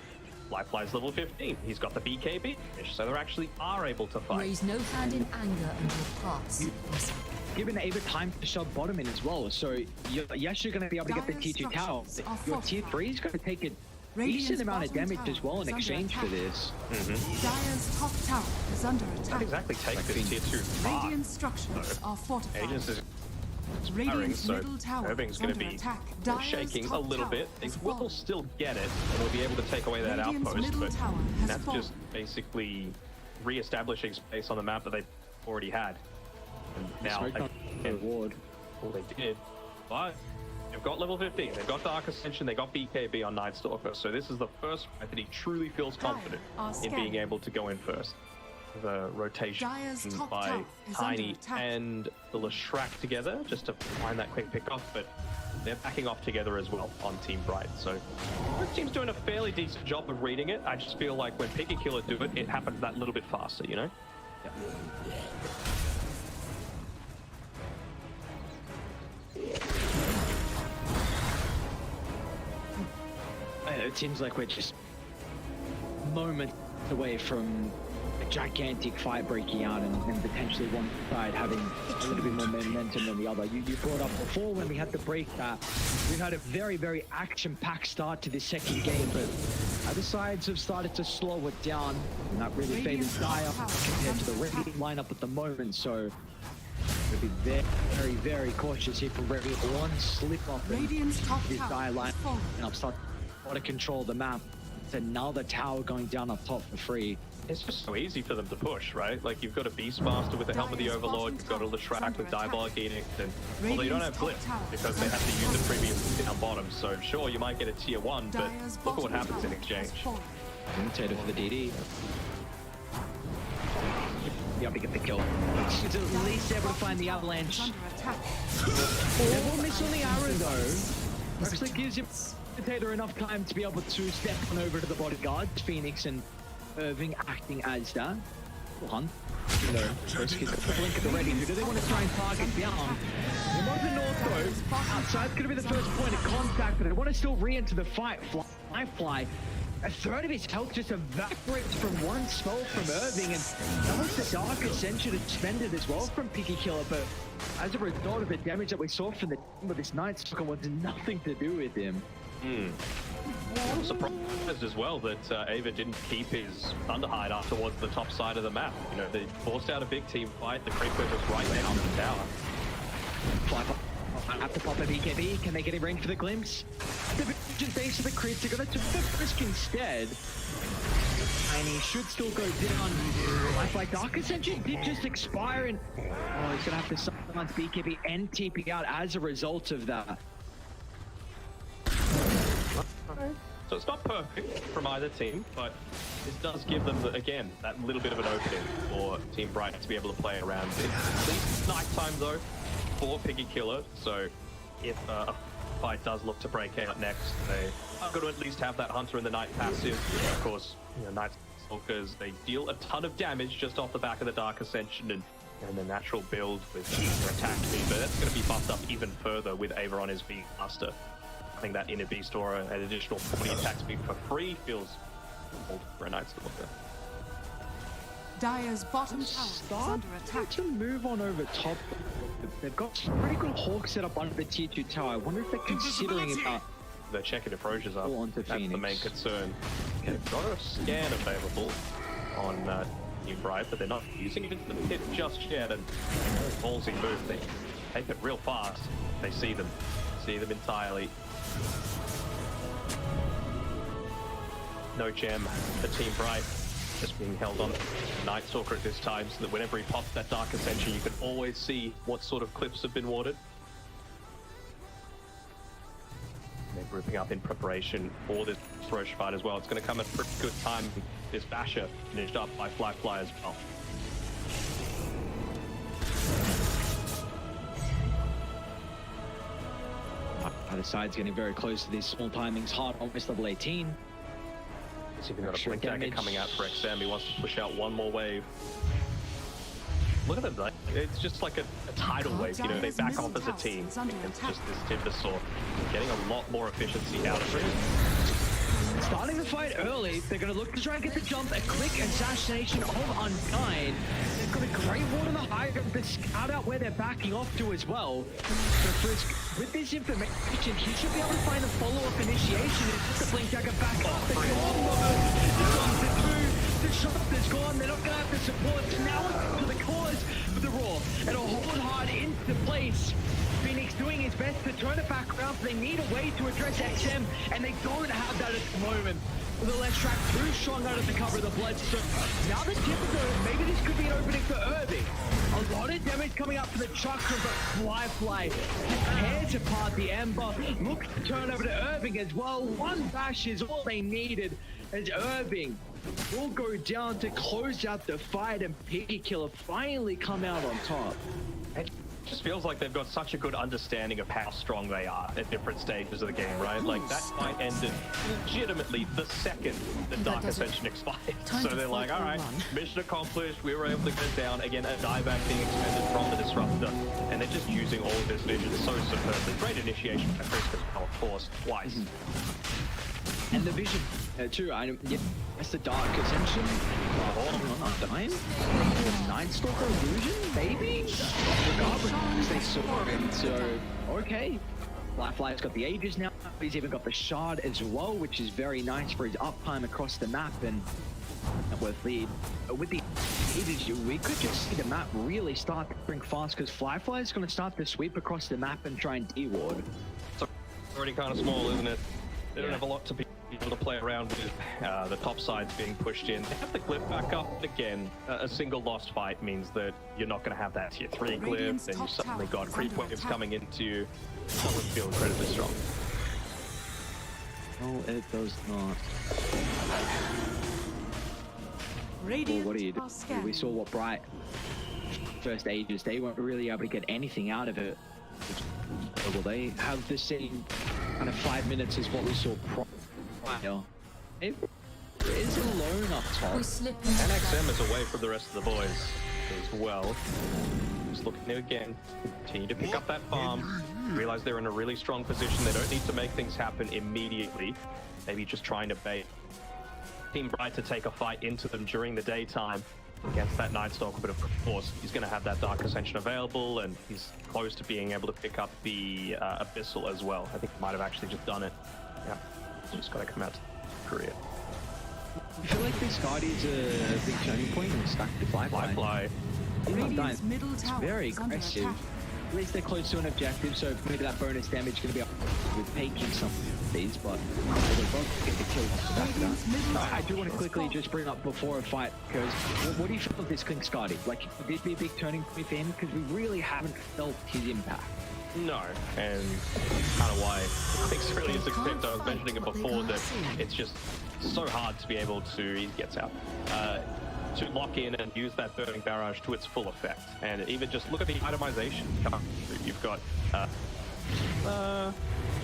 Fly's level 15. He's got the BKB, so they actually are able to fight. Raise no hand in anger until hearts. Given Ava time to shove bottom in as well, so yes, you're going to be able to get the tier 2 tower. Your tier 3 is going to take a decent amount of damage as well in exchange for this. Dire's top tower is under attack. Not exactly take this tier 2 far. Radiant structures are fortified. Aegis is Radiant's so middle tower Irving's going to be shaking a little bit. They will still get it, and we'll be able to take away that outpost, but that's just basically re-establishing space on the map that they already had. And now, all they did, but they've got level 15, they've got Dark Ascension, they got BKB on Night Stalker, so this is the first fight that he truly feels confident in being able to go in first. The rotation by Tiny and the Leshrac together just to find that quick pick off, but they're backing off together as well on Team Bright. So the team's doing a fairly decent job of reading it. I just feel like when Piggy Killer do it, it happens that little bit faster, you know? It seems like we're just moments away from a gigantic fight breaking out and potentially one side having a little bit more momentum than the other. You brought up before when we had to break that, we've had a very action-packed start to this second game, but other sides have started to slow it down, and that really favors Dire compared to the Radiant lineup at the moment, so we'll be very cautious here from Radiant. One slip off in this Dire line and I'll start to control the map. It's another tower going down up top for free. It's just so easy for them to push, right? Like, you've got a Beastmaster with the Helm of the Overlord, you've got a Leshrac with Diabolic Edict, and well, they don't have Glyph because they have to use the previous down bottom. So sure, you might get a tier 1, but look at what happens in exchange. Imitator for the DD. Be able to get the kill. He's at least able to find the avalanche. They will miss on the arrow though. Actually gives him Imitator enough time to be able to step on over to the bodyguard. Phoenix and Irving acting as that. Hunt. First kick the blink at the ready. Who do they want to try and target down? They're on the north though. Outside's going to be the first point of contact, but they want to still re-enter the fight. Fly. A third of his health just evaporates from one spell from Irving, and that was the Dark Ascension expended as well from Piggy Killer, but as a result of the damage that we saw from the team of this Night Stalker was nothing to do with him. I'm surprised as well that Ava didn't keep his Thunderhide up towards the top side of the map. You know, they forced out a big team fight. The creep was right down the tower. Have to pop a BKB. Can they get a range for the glimpse? The vision base of the creeps are going to take the frisk instead. And he should still go down. Like Dark Ascension did just expire, and he's going to have to silence BKB and TP out as a result of that. So it's not perfect from either team, but this does give them, again, that little bit of an opening for Team Bright to be able to play around. It's nighttime though for Piggy Killer, so if a fight does look to break out next, they are going to at least have that Hunter in the Night passive. Of course, you know, Night Stalkers, they deal a ton of damage just off the back of the Dark Ascension and the natural build with attack speed, but that's going to be buffed up even further with Ava on his Beastmaster. I think that Inner Beast Aura, an additional 40 attack speed for free, feels old for a Night Stalker. Dire's bottom tower is under attack. To move on over top, they've got some pretty good hawks set up under the tier 2 tower. I wonder if they're considering about the checkered approaches up. Onto That's Phoenix. the main concern. They've got a scan available on New Bright, but they're not using it into the pit just yet. And ballsy move, they take it real fast. They see them entirely. No gem for Team Bright, just being held on Night Stalker at this time, so that whenever he pops that Dark Ascension, you can always see what sort of clips have been warded. And they're grouping up in preparation for this Roche fight as well. It's going to come at a pretty good time. This Basher finished up by Fly as well. Either side's getting very close to these small timings. Hard almost level 18. So you've got a Blink Dagger coming out for XM. He wants to push out one more wave. Look at them, like, it's just like a tidal wave, you know, they back off as a team. It's just this Timbersaw getting a lot more efficiency out of it. Starting the fight early, they're going to look to try and get the jump, a quick assassination of Unkind. They've got a great ward on the high, the scout out where they're backing off to as well. So Frisk, with this information, he should be able to find a follow-up initiation and put the Blink Dagger back up. The shot is gone, they're not going to have the support, so now it's to the cause of the Raw. And a hold hard into place. Phoenix doing his best to turn it back around, but they need a way to address XM, and they don't have that at the moment. With the left track too strong out of the cover of the blood. So now the tip of the, maybe this could be an opening for Irving. A lot of damage coming up for the Chakra, but Fly tears apart the Ember. Looks to turn over to Irving as well. One bash is all they needed as Irving will go down to close out the fight, and Piggy Killer finally come out on top. It just feels like they've got such a good understanding of how strong they are at different stages of the game, right? Like, that fight ended legitimately the second the Dark Ascension expired. So they're like, all right, mission accomplished, we were able to get down. Again, a dieback being expended from the Disruptor, and they're just using all of this vision so superbly. Great initiation by Frisk as well, of course, twice. And the vision, too, that's the Dark Ascension. On dying? Night Stalker illusion, maybe? Regardless, they saw him, so, okay. Fly's got the Aegis now, he's even got the Shard as well, which is very nice for his uptime across the map, and with the Aegis, we could just see the map really start to bring fast, because Fly is going to start to sweep across the map and try and de-ward. It's already kind of small, isn't it? They don't have a lot to be able to play around with. The top side's being pushed in. They have the glyph back up. Again, a single lost fight means that you're not going to have that tier 3 glyph, and you've suddenly got creep waves coming into you. That would feel incredibly strong. Oh, it does not. Radiant, well, what do you do? We saw what Bright first Aegis, they weren't really able to get anything out of it. Will they have the same kind of 5 minutes as what we saw prior? It is alone up top. And XM is away from the rest of the boys as well. Just looking to again continue to pick up that farm. Realize they're in a really strong position. They don't need to make things happen immediately. Maybe just trying to bait Team Bright to take a fight into them during the daytime against that Night Stalker, but of course he's going to have that Dark Ascension available, and he's close to being able to pick up the Abyssal as well. I think he might have actually just done it. Yeah, just gotta come out to Korea. I feel like this card is a big turning point in the stack to Fly. Radiant's middle It's tower very is under aggressive. attack. At least they're close to an objective, so maybe that bonus damage is going to be up with taking some of these, but they both get the kill off the back. I do want to quickly just bring up before a fight, because what do you feel of this King Scotty? Like, would this be a big turning point for him? Because we really haven't felt his impact. No, and kind of why I think it's really is expect. I was mentioning it before that it's just so hard to be able to, he gets out, to lock in and use that burning barrage to its full effect. And even just look at the itemization. You've got,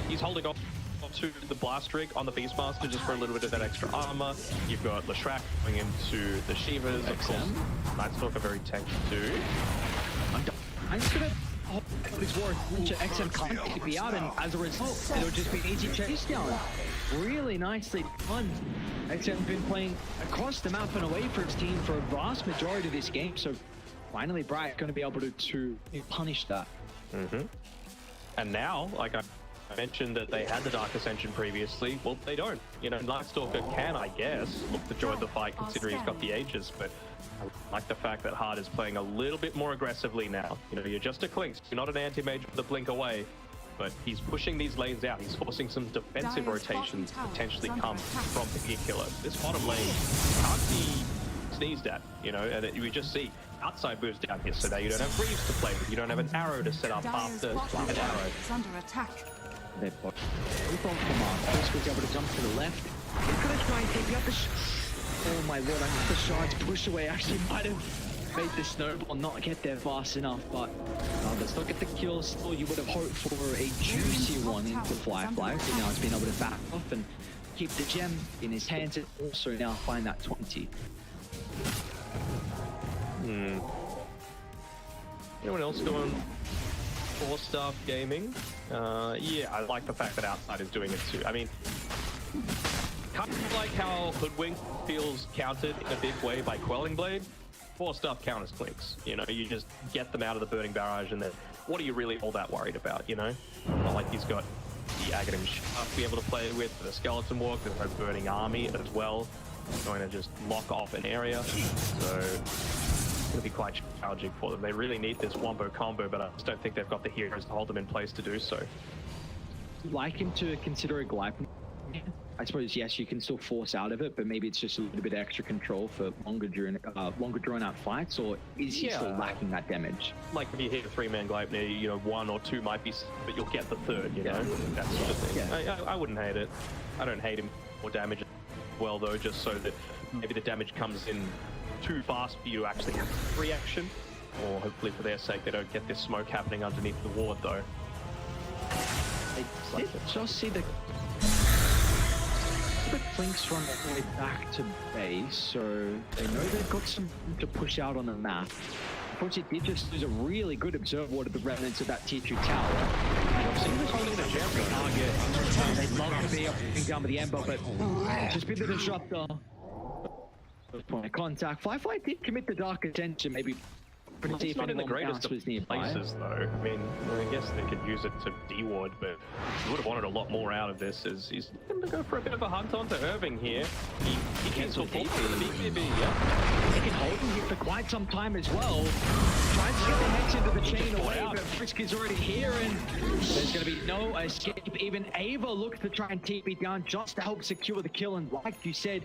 he's holding on to the blast rig on the Beastmaster just for a little bit of that extra armor. You've got Leshrac going into the Shivas, of course. Nightstalker very tanky too. I'm just gonna hope it's worth XM can't keep me out, and as a result, it'll just be an easy chase down. Really nicely done. XM's been playing across the map and away for his team for a vast majority of this game, so finally Bright going to be able to punish that. And now, like I mentioned that they had the Dark Ascension previously, well, they don't. You know, Nightstalker can, I guess, look to join the fight considering he's got the Aegis, but I like the fact that Hard is playing a little bit more aggressively now. You know, you're just a Clinks, you're not an anti-mage with a blink away, but he's pushing these lanes out. He's forcing some defensive rotations to potentially come from the killer. This bottom lane can't be sneezed at, you know, and we just see outside moves down here, so now you don't have Reeves to play with, you don't have an arrow to set up after an arrow. It's under attack. We thought Chris was able to jump to the left. He's gonna try and take out the oh my lord, I think the shards push away actually might have made the snowball not get there fast enough, but they still get the kill. Still, you would have hoped for a juicy one into Fly. So now he's been able to back off and keep the gem in his hands and also now find that 20. Anyone else going 4-star gaming? Yeah, I like the fact that Outside is doing it too. I mean, kind of like how Hoodwink feels countered in a big way by Quelling Blade. 4-star counters Clinks. You know, you just get them out of the burning barrage, and then what are you really all that worried about? You know, not like he's got the Aghanim Shaft to be able to play with, the Skeleton Walk, there's no burning army as well. Going to just lock off an area, so it's going to be quite challenging for them. They really need this wombo combo, but I just don't think they've got the heroes to hold them in place to do so. Like him to consider a glide. I suppose, yes, you can still force out of it, but maybe it's just a little bit extra control for longer drawn out fights, or is he still lacking that damage? Like if you hit a 3-man Gleipnir, you know, 1 or 2 might be, but you'll get the 3rd, you know, that sort of thing. I wouldn't hate it. I don't hate him for damage as well, though, just so that maybe the damage comes in too fast for you to actually have reaction, or hopefully for their sake they don't get this smoke happening underneath the ward, though. I did just see the Clinks run all the way back to base, so they know they've got some to push out on the map. Unfortunately, did just lose a really good observe ward of the remnants of that tier 2 tower. Obviously, he was holding the champion target. They'd love to be up down with the Ember, but just be the disruptor. Point of contact. Firefly did commit the Dark Ascension, maybe. It's not in the greatest of places, though. I mean, I guess they could use it to D-ward, but you would have wanted a lot more out of this, as he's going to go for a bit of a hunt onto Irving here. He can still pull for the BKB, yeah. He can hold him here for quite some time as well. Tries to get the hex into the chain away, but Frisk is already here, and there's going to be no escape. Even Ava looks to try and TP down just to help secure the kill, and like you said,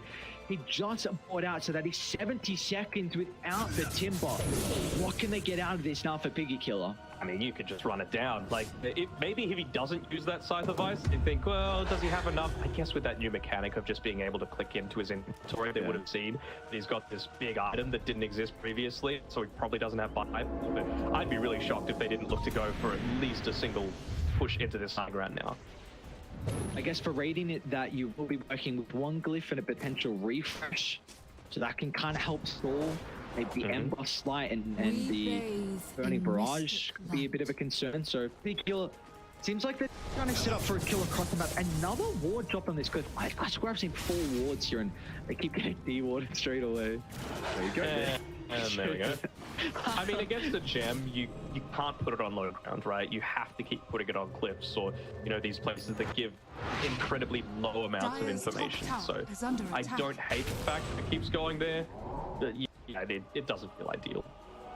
he just bought out so that he's 70 seconds without the timber. What can they get out of this now for Piggy Killer? I mean, you could just run it down. Like, maybe if he doesn't use that Scythe of Ice, you think, well, does he have enough? I guess with that new mechanic of just being able to click into his inventory, they would have seen that he's got this big item that didn't exist previously, so he probably doesn't have buy. But I'd be really shocked if they didn't look to go for at least a single push into this high ground now. I guess for raiding it, that you will be working with 1 glyph and a potential refresh, so that can kind of help stall. Maybe the Ember Slight and the Burning Barrage could be a bit of a concern. So big killer. Seems like they're trying to set up for a kill across the map. Another ward drop on this cliff. I swear I've seen 4 wards here, and they keep getting D-warded straight away. There you go. And there we go. I mean, against a gem, you can't put it on low ground, right? You have to keep putting it on cliffs or, you know, these places that give incredibly low amounts of information. So I don't hate the fact that it keeps going there, but yeah, it doesn't feel ideal.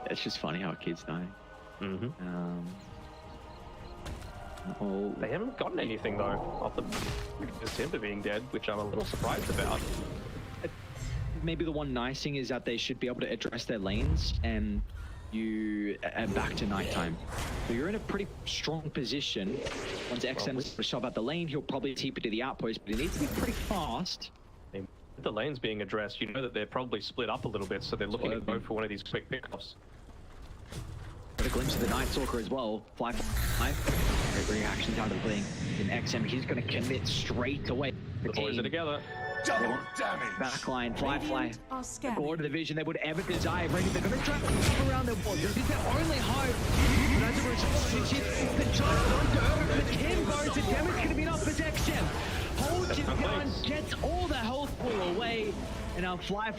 It's just funny how it keeps dying. They haven't gotten anything though off the Timber being dead, which I'm a little surprised about. Maybe the one nice thing is that they should be able to address their lanes and back to nighttime. So you're in a pretty strong position. Once XM's shove out the lane, he'll probably TP to the outpost, but he needs to be pretty fast. With the lanes being addressed, you know that they're probably split up a little bit, so they're looking to go for one of these quick pickoffs. Got a glimpse of the Night Stalker as well. Fly. Great reactions out of the thing. And XM, he's going to commit straight away. The boys are together. Double damage. Backline, fly. Order the vision they would ever desire. They're going to try to move around the wall. This is their only hope. But as a result, the shot going to over the 10 bars. The damage going to be enough for XM. Holds it down, gets all the health pool away. And now Fly.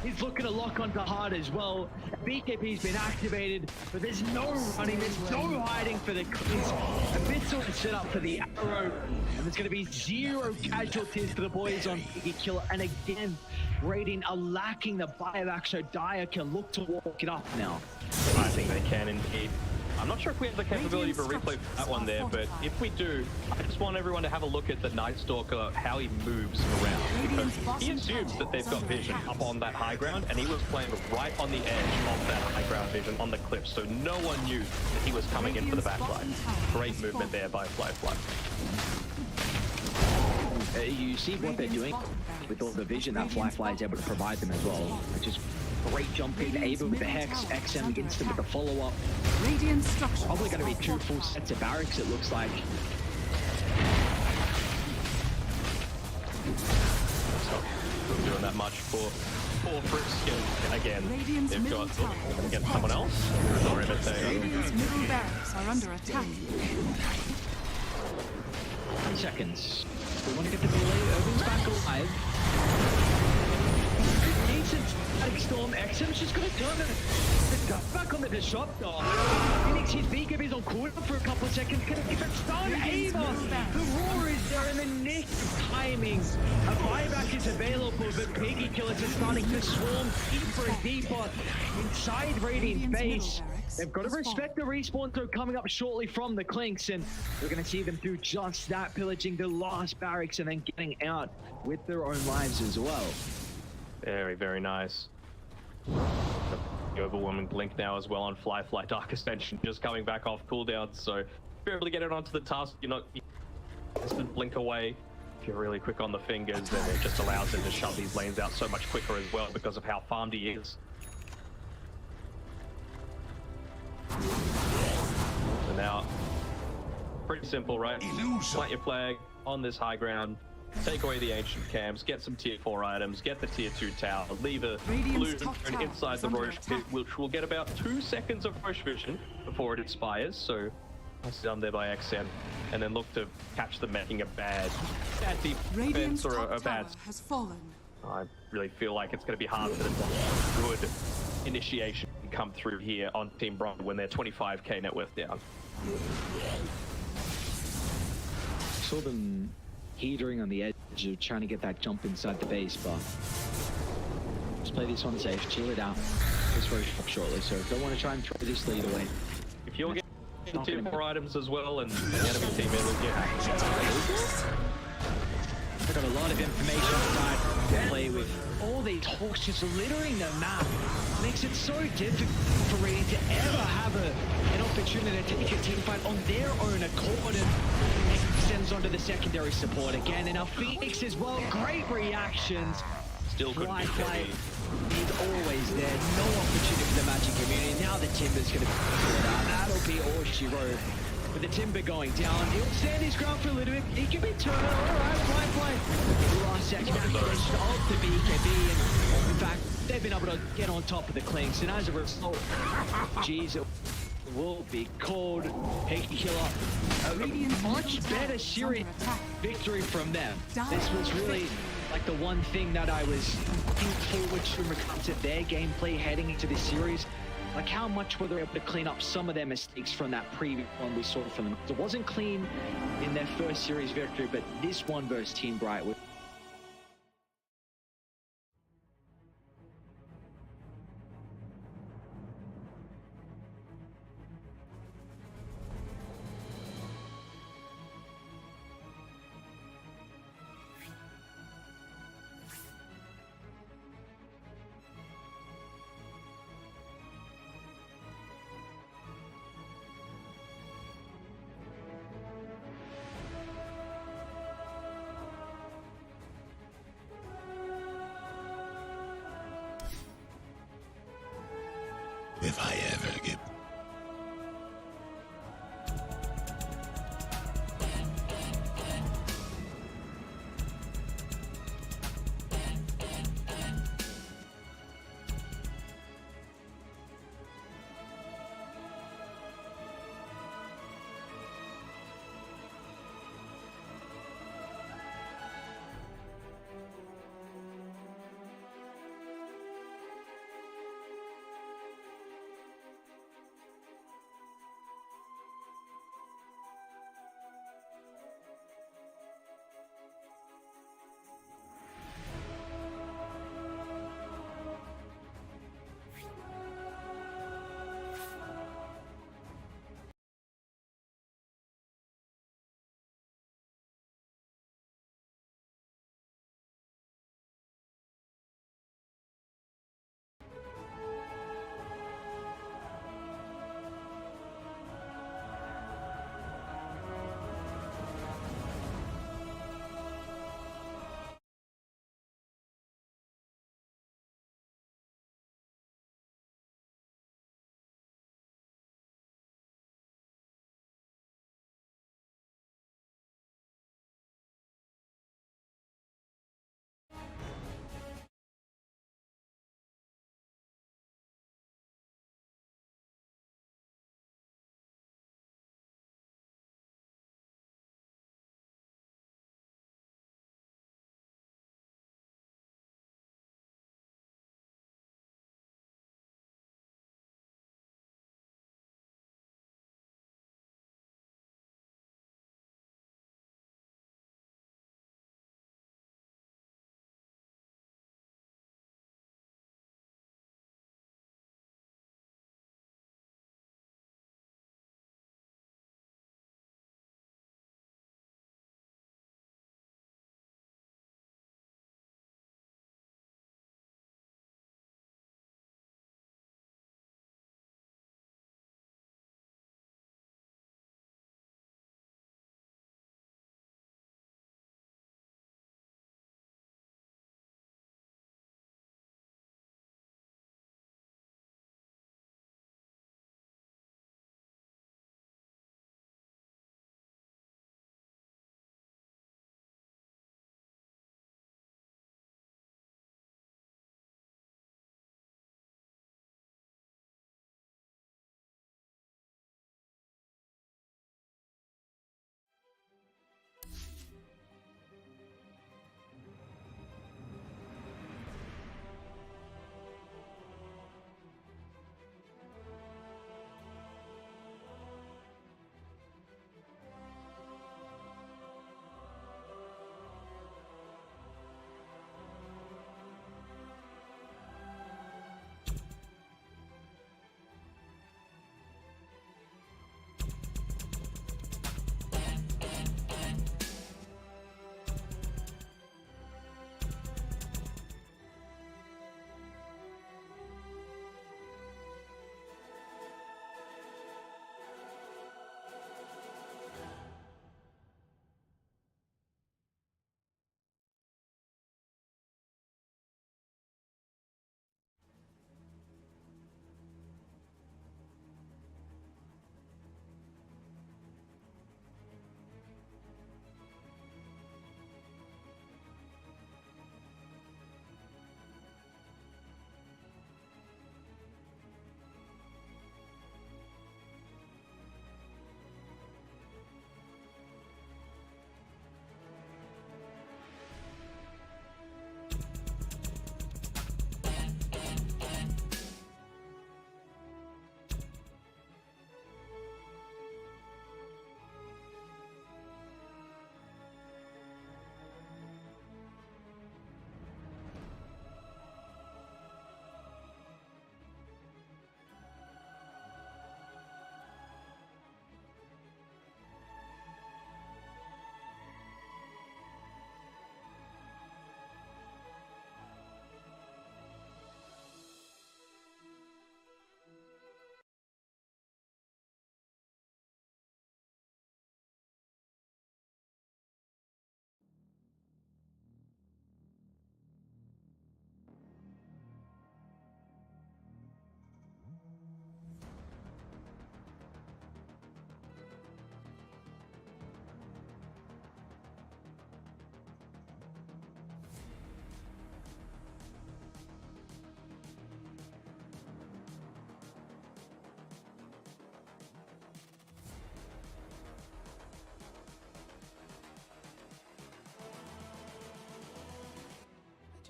He's looking to lock onto hard as well. BKP's been activated, but there's no running, there's no hiding for the Cleans. A bit sort of set up for the arrow, and there's going to be 0 casualties for the boys on Piggy Killer. And again, Raiden are lacking the buyback, so Dyer can look to walk it up now. I think they can indeed. I'm not sure if we have the capability of a replay for that one there, but if we do, I just want everyone to have a look at the Night Stalker, how he moves around, because he assumes that they've got vision up on that high ground, and he was playing right on the edge of that high ground vision on the cliff, so no one knew that he was coming in for the backline. Great movement there by Fly. You see what they're doing with all the vision that Fly is able to provide them as well, which is great jumping, able with the Hex, XM against them with the follow-up. Radiant structure. Probably going to be 2 full sets of barracks, it looks like. Not doing that much for Frisk, and again, they've got against someone else. Radiant's middle barracks are under attack. 10 seconds. We want to get the delay. Irvin's back alive. Decent storm. XM's just going to turn it back on the disruptor. Phoenix, his BKB is on cooldown for a couple of seconds. Can he get stun? Ava! The roar is there in the nick of timing. A buyback is available, but Piggy Killers are starting to swarm deeper and deeper inside Radiant's base. They've got to respect the respawn throw coming up shortly from the Clinks, and we're going to see them do just that, pillaging the last barracks and then getting out with their own lives as well. Very, very nice. The overwhelming blink now as well on Fly Dark Ascension, just coming back off cooldown, so if you're able to get it onto the task, you're not instant blink away. If you're really quick on the fingers, then it just allows him to shove these lanes out so much quicker as well because of how farmed he is. So now, pretty simple, right? Plant your flag on this high ground, take away the ancient cams, get some tier 4 items, get the tier 2 tower, leave a illusion inside the Roche pit, which will get about 2 seconds of Roche vision before it expires, so that's done there by XM, and then look to catch them making a bad defense or a bad... has fallen. I really feel like it's going to be hard for them to good initiation come through here on Team Bronze when they're 25k net worth down. Saw them heatering on the edge of trying to get that jump inside the base, but just play this one safe, chill it out. This Roche up shortly, so don't want to try and throw this lead away. If you're getting tier 4 items as well and the enemy team is I've got a lot of information inside to play with. All these hawks just littering the map makes it so difficult for Raiden to ever have an opportunity to take a team fight on their own accord, and extends onto the secondary support again. And now Phoenix as well, great reactions. Still good. Fly is always there, no opportunity for the Magic community. Now the Timber's going to be out. That'll be all she wrote. With the Timber going down, he'll stand his ground for a little bit. He can be turned. Alright, Fly. Last second, off the BKB, and in fact, they've been able to get on top of the Clinks, and as a result, geez, will be called. Piggy Killer, a much better series victory from them. This was really like the one thing that I was looking forward to when it comes to their gameplay heading into this series. Like how much were they able to clean up some of their mistakes from that previous one we saw from them. It wasn't clean in their first series victory, but this one versus Team Bright was If I ever get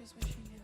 just wish you knew.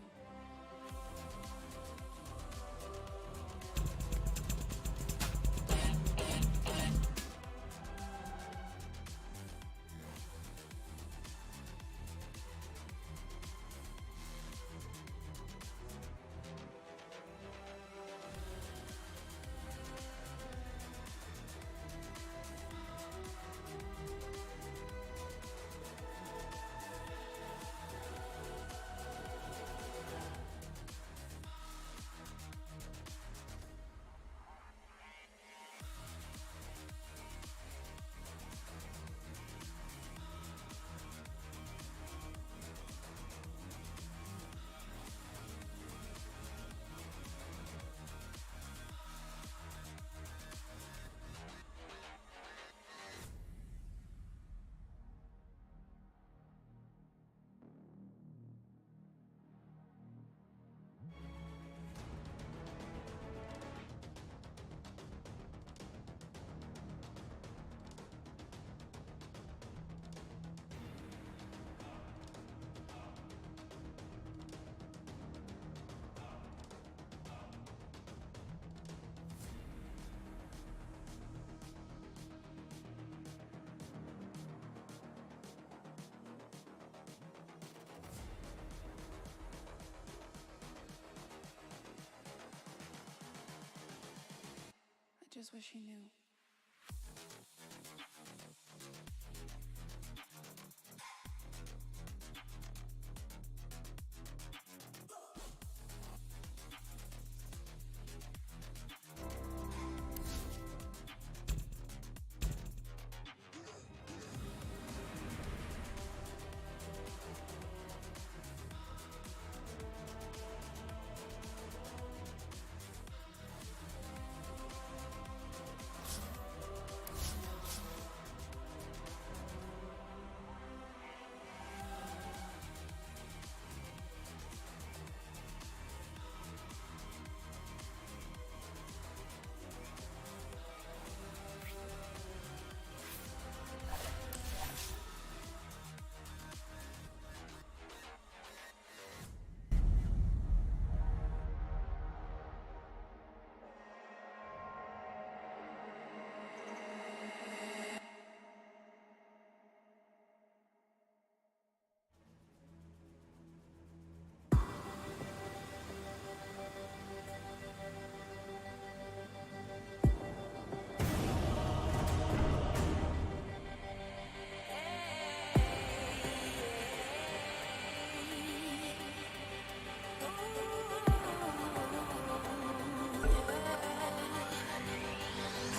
I just wish you knew.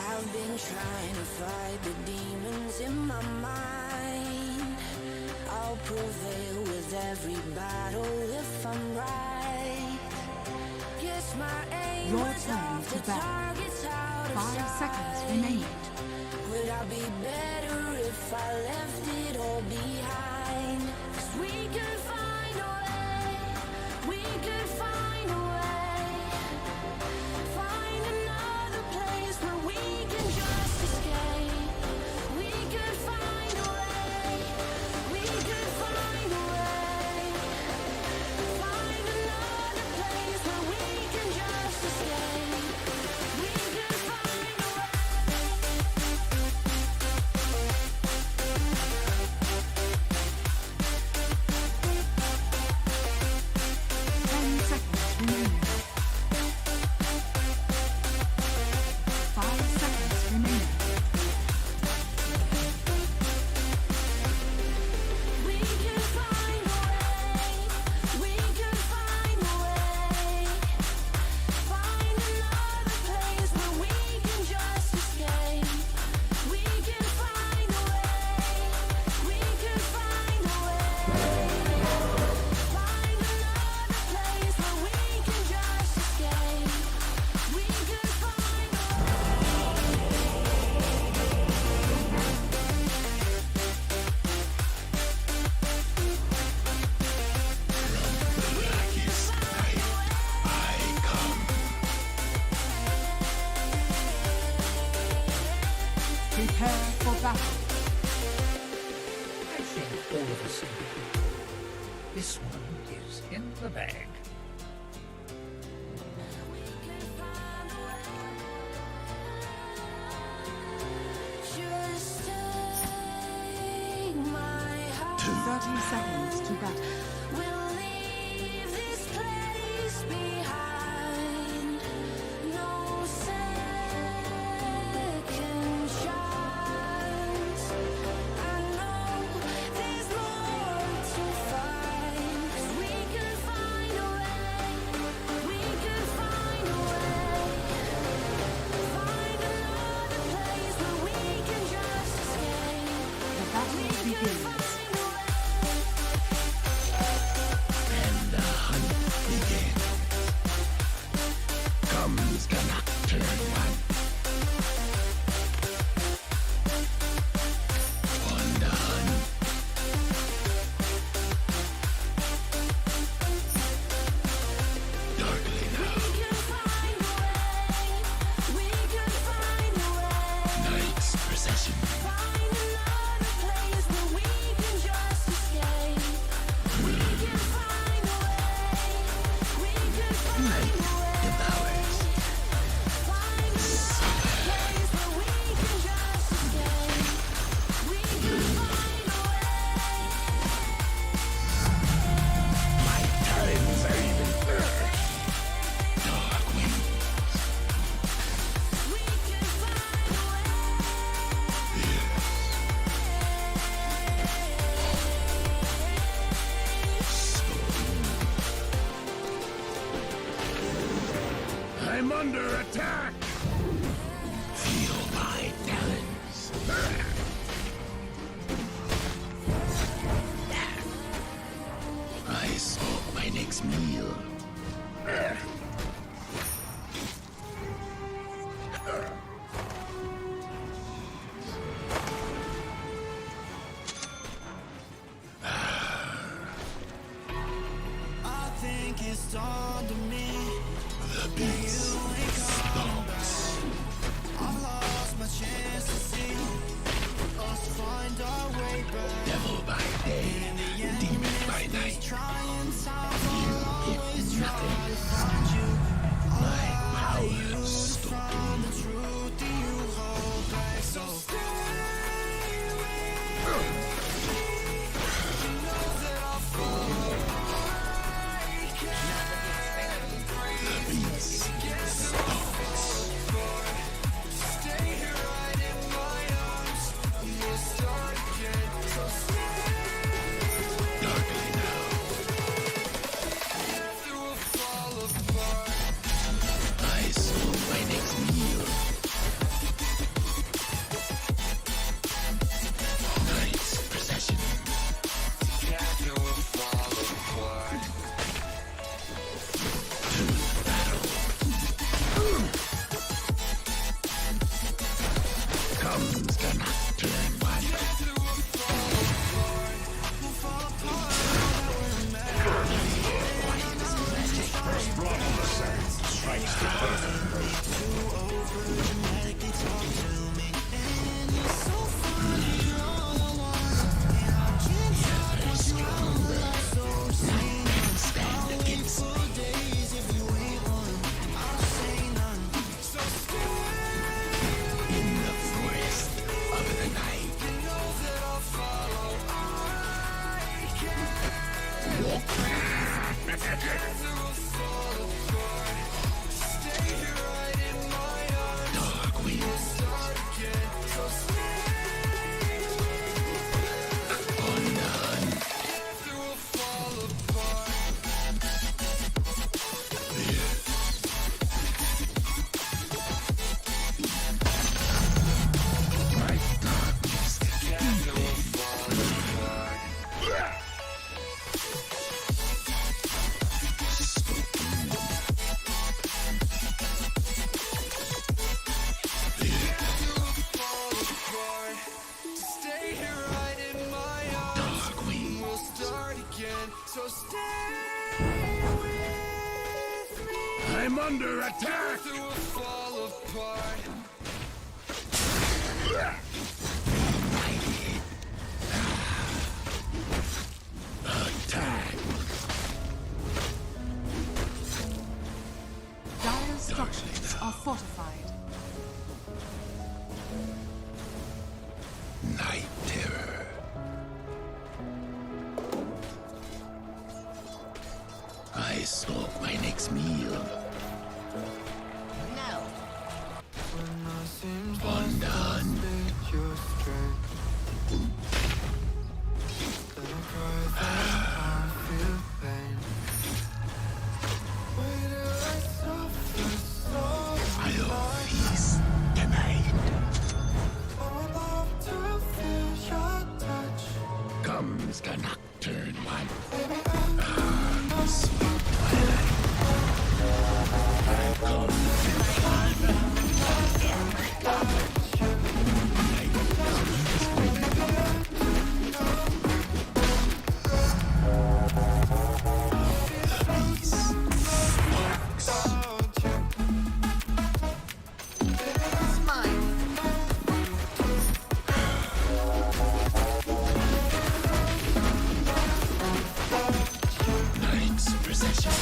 I've been trying to fight the demons in my mind. I'll prevail with every battle if I'm right. Yes, my aim Your was turn off to the battle. target's out of 5 sight. seconds remaining. Would I be better if I left it all behind? 'Cause we can find a way. We can find a way. Find another place where we can just escape. We can find a way. We can find a way. Find another place where we can just escape. We can find a way. 10 seconds remaining. 5 seconds remaining. We can find a way. We can find a way. Find another place where we can just escape. We can find a way. We can find a way. Find another place where we can just escape. We can find a Prepare for battle. I think all of us agree. This one is in the bag. Just take my heart. 30 seconds to battle. We'll leave this place behind. No second chance. I know there's more to find. 'Cause we can find a way. We can find a way. Find another place where we can just escape. The battle begins. And the hunt begins. Comes the nocturne one. On the hunt. Darkly now. Night's procession. Night devours. My talons are even worse. Dark wings. I'm under attack! Feel my talons. I smoke my next meal. I think it's dawned on me. The beast stalks. I've lost my chance to see us find our way back. Devil by day, demon by night. Trying times You I'll if always try nothing. to find you. My power Find stolen. the truth that you hold back. So stay with me. You know that I'll follow. I can't The beast stalks. stay here right in my arms. We'll start again. So Darkly now. after we'll fall apart. I smoke my next meal. Night's procession. After we'll fall apart. To battle. Comes the nocturne one. Stand against me. In the forest of the night. Dark winds. On the hunt. My darkness Stay here right in my arms. Dark wings. We'll start again. So stay with me. I'm under attack! After we'll fall apart. Attack! structures are fortified. Night terror. I stalk my next meal. No. Undone. I'll feast tonight. Comes the nocturne one. Sweet twilight. Come night's procession.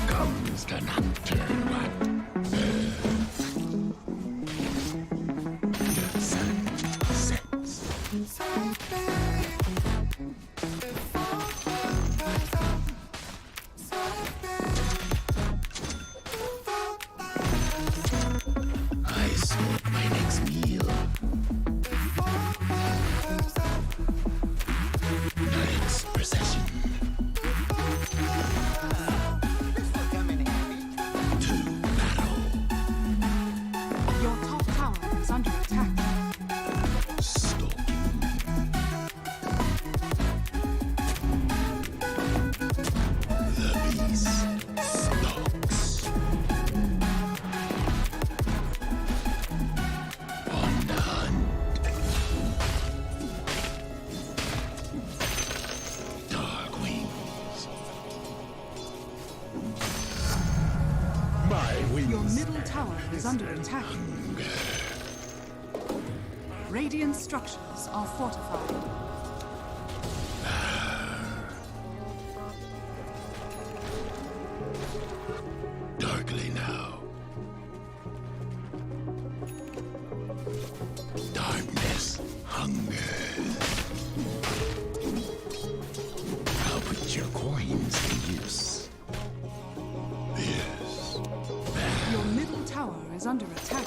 Comes the nocturne one. The sun sets. I smoke my next meal. Night's procession. To battle. Your top tower is under attack. Stalking. The beast stalks. On the hunt. Dark wings. My wings. Your middle tower is under attack. Radiant structures are fortified. Darkly now. Darkness, hunger. I'll put your coins to use. This. Your middle tower is under attack.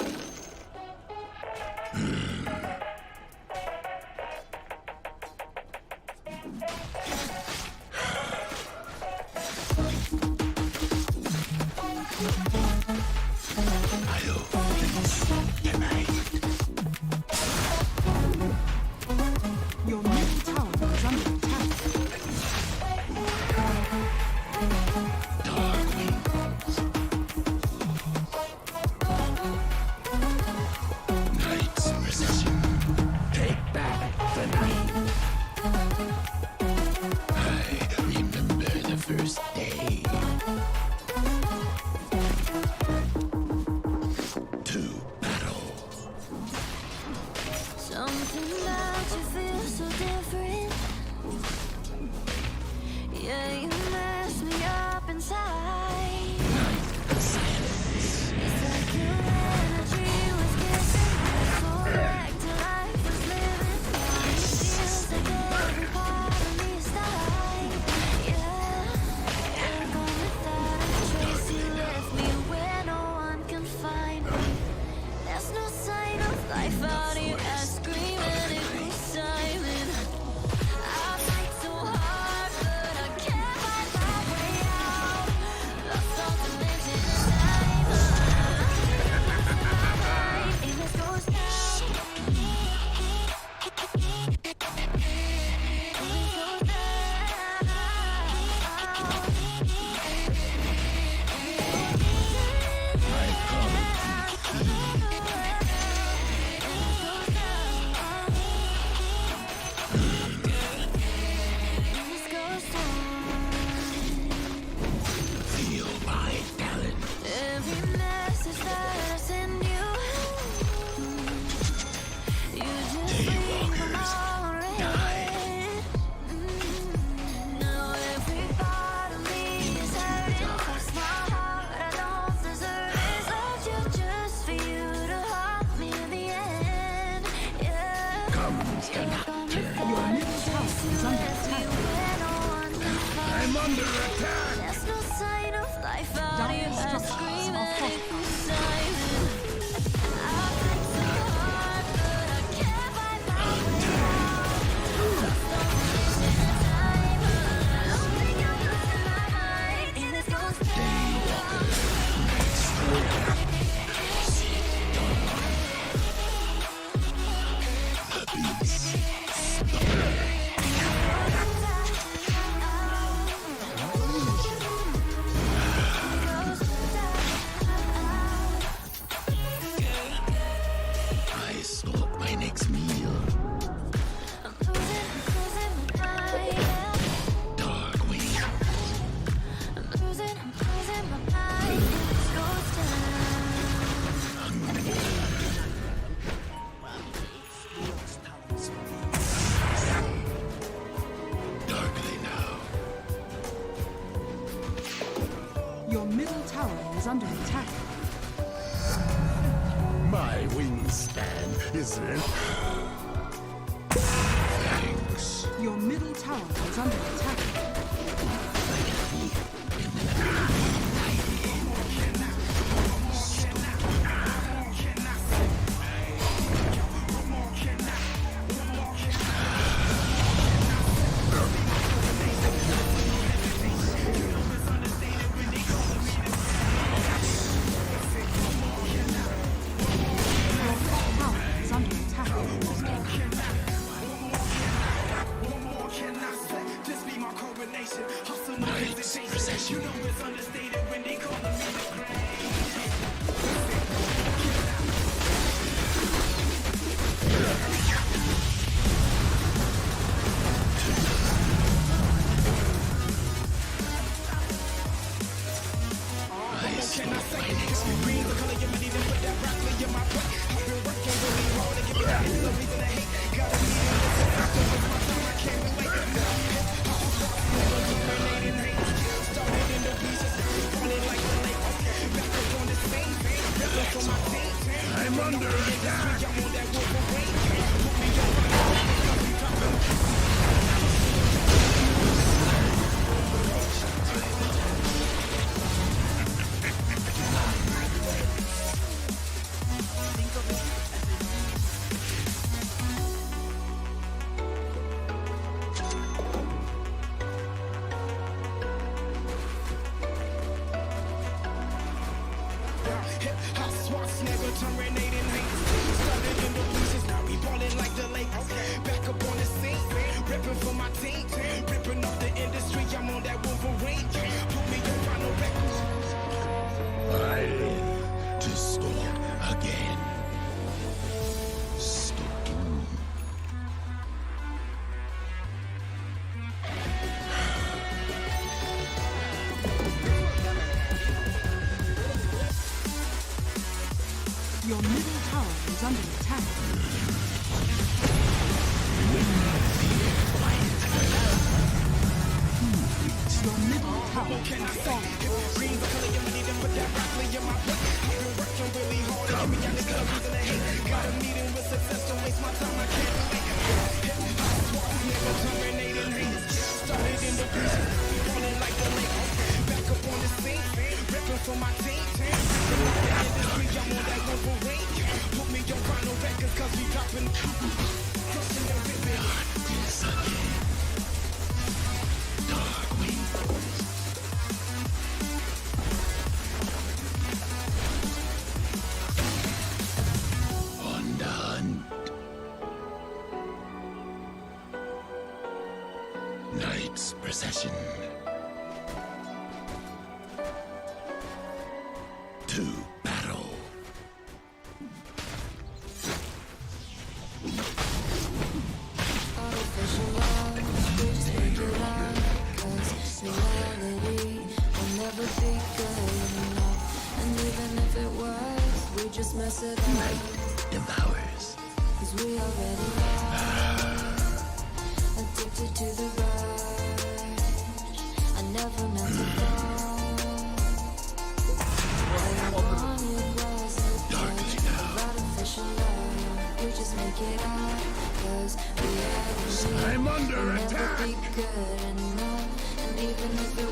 I'll feast tonight. Your middle tower is under attack. Dark wings. Night's procession. Take back the night. I remember the first day. To battle. Something about you feels so different. Yeah, you mess me up inside. Silence. It's like your energy was kissing. So back to life was living. Now it feels like every part of me is dying. Yeah, you're gone without a trace. You left me where no one can find me. There's no sign of life out here. I scream and it goes silent. under attack! There's no sign of life out here. I'm screaming inside. I fight so hard, but I can't find my way out. Lost on wasting time. I don't think I'm losing my mind in this ghost town. I stalk my next meal. I'm losing my mind. Darkwing. I'm losing my mind in this ghost Darkly now. Your middle tower is under attack. My wingspan is Thanks. Your middle tower is under attack. Night's procession. I stalk my next meal. I'm under attack! Hot swats never terminating hate. Started in the pieces, now we ballin' like the Lakers. Back up on the scene, ripping for my team, ripping up the industry. I'm on that Wolverine. Put me on final records. I live to stalk again. Stalking. Your middle tower is under attack. Your middle tower is falling. For my team, ripping up the industry, I'm on that Wolverine. Put me on final records, cause we dropping. Crushing and ripping. Darkness again. Darkwing. On the hunt. Night's procession. To battle. Artificial love, we just make it up. 'Cause reality will never be good enough. And even if it was, we just mess it up. Night devours. 'Cause we already are addicted to the rush. I never meant to fall. All I wanted was a touch of artificial love. We just make it up. 'Cause reality I'm under will never attack! be good enough. And even if it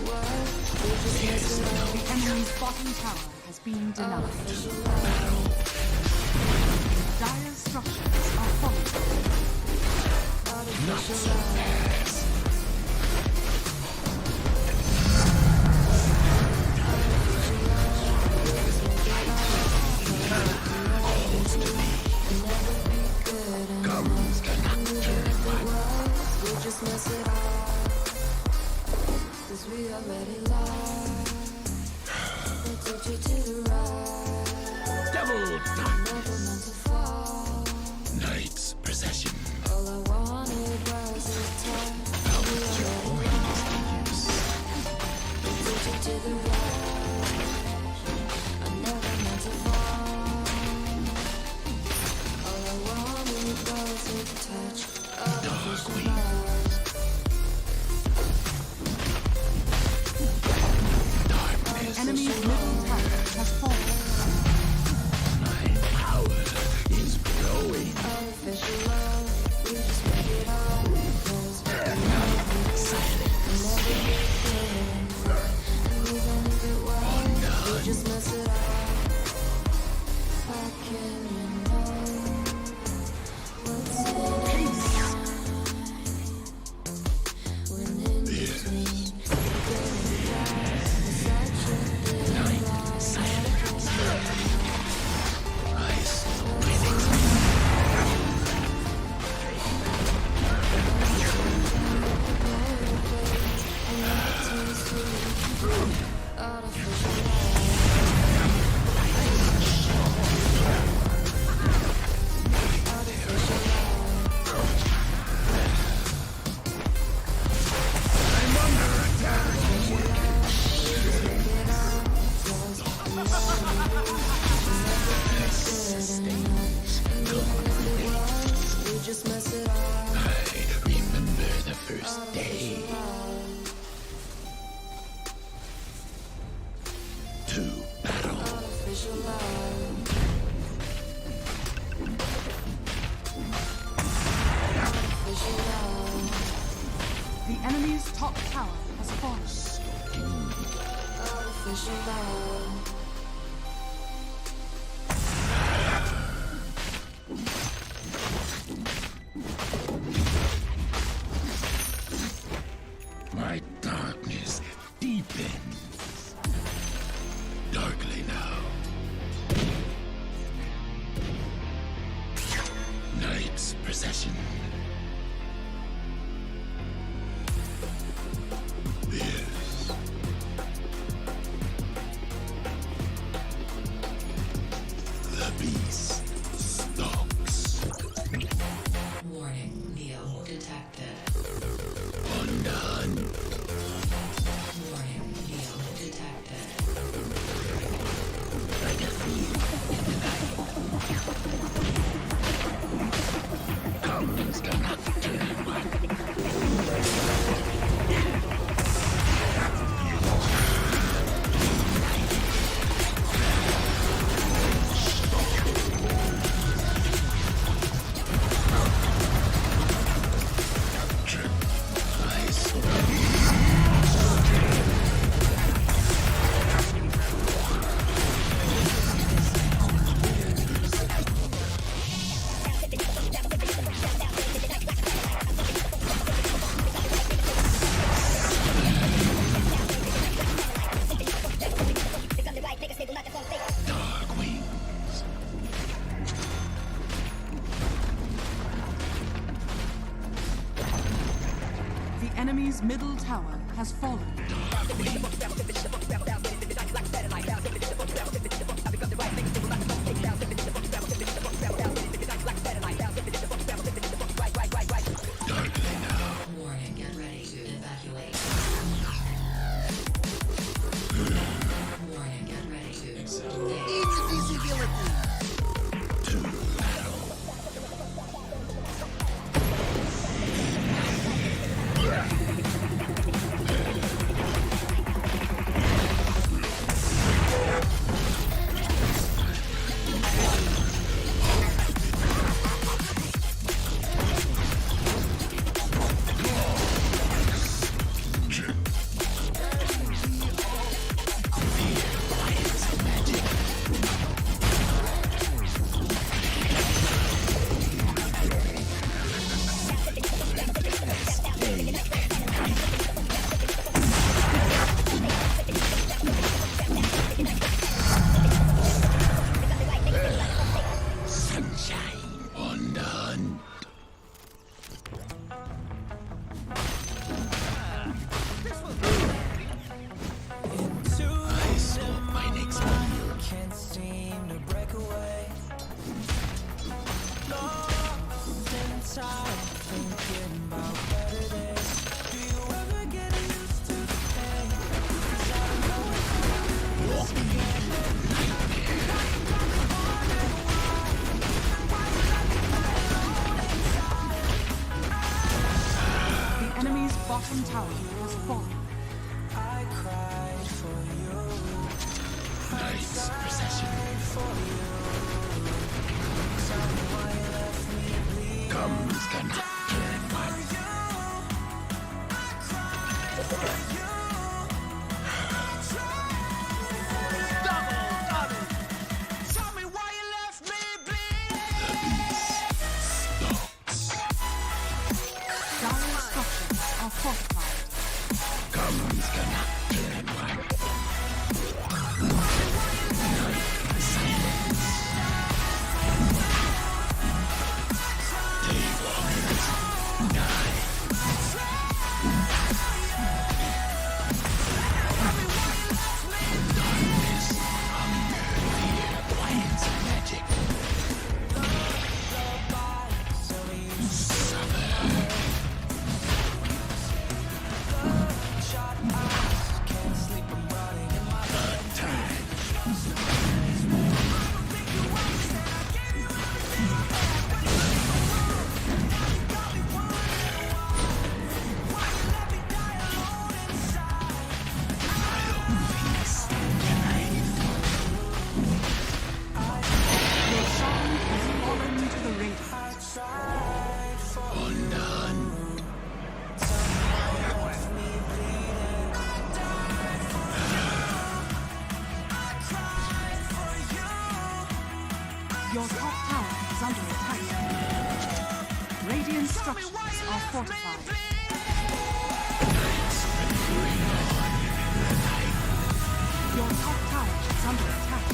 enemy's bottom tower has been denied. Dire's structures are falling. Not so fast. Calls to me. Comes cannot turn back. We'll just mess it up, 'cause we already lost. We'll take you to the right. Double Never meant to fall. Night's procession. All I wanted was a touch. Join is the use. We'll take you to the right. I never meant to fall. All I wanted was a touch of Dark your eyes. Darkness. Enemy's middle tower has fallen. My power is growing. Artificial love, we just make it up. 'Cause Silence. never be good. And even if it was, we just mess it up. How can you know what's in it? When in between the good and bad, it's such a big lie. Silence. I saw my next We just mess it up. I remember the first day. To battle. Artificial love. Artificial love. The enemy's top tower has fallen. Artificial love. My darkness deepens. Darkly now. Night's procession. Yes. The beast stalks. Warning, Neo detected. On the hunt. Warning, Neo detected. Like a thief in the night. Comes cannot turn back. I saw dark wings. The enemy's middle tower has fallen. Dark wings. Darkly now. Warning, get ready to evacuate. Warning, get ready to To battle. Comes gonna turn one. Tell me why you left me bleeding. Dire structures are fortified. Comes gonna turn one. Your song has fallen to the radio. Your top tower is under attack. Radiant structures are fortified. Your top tower is under attack.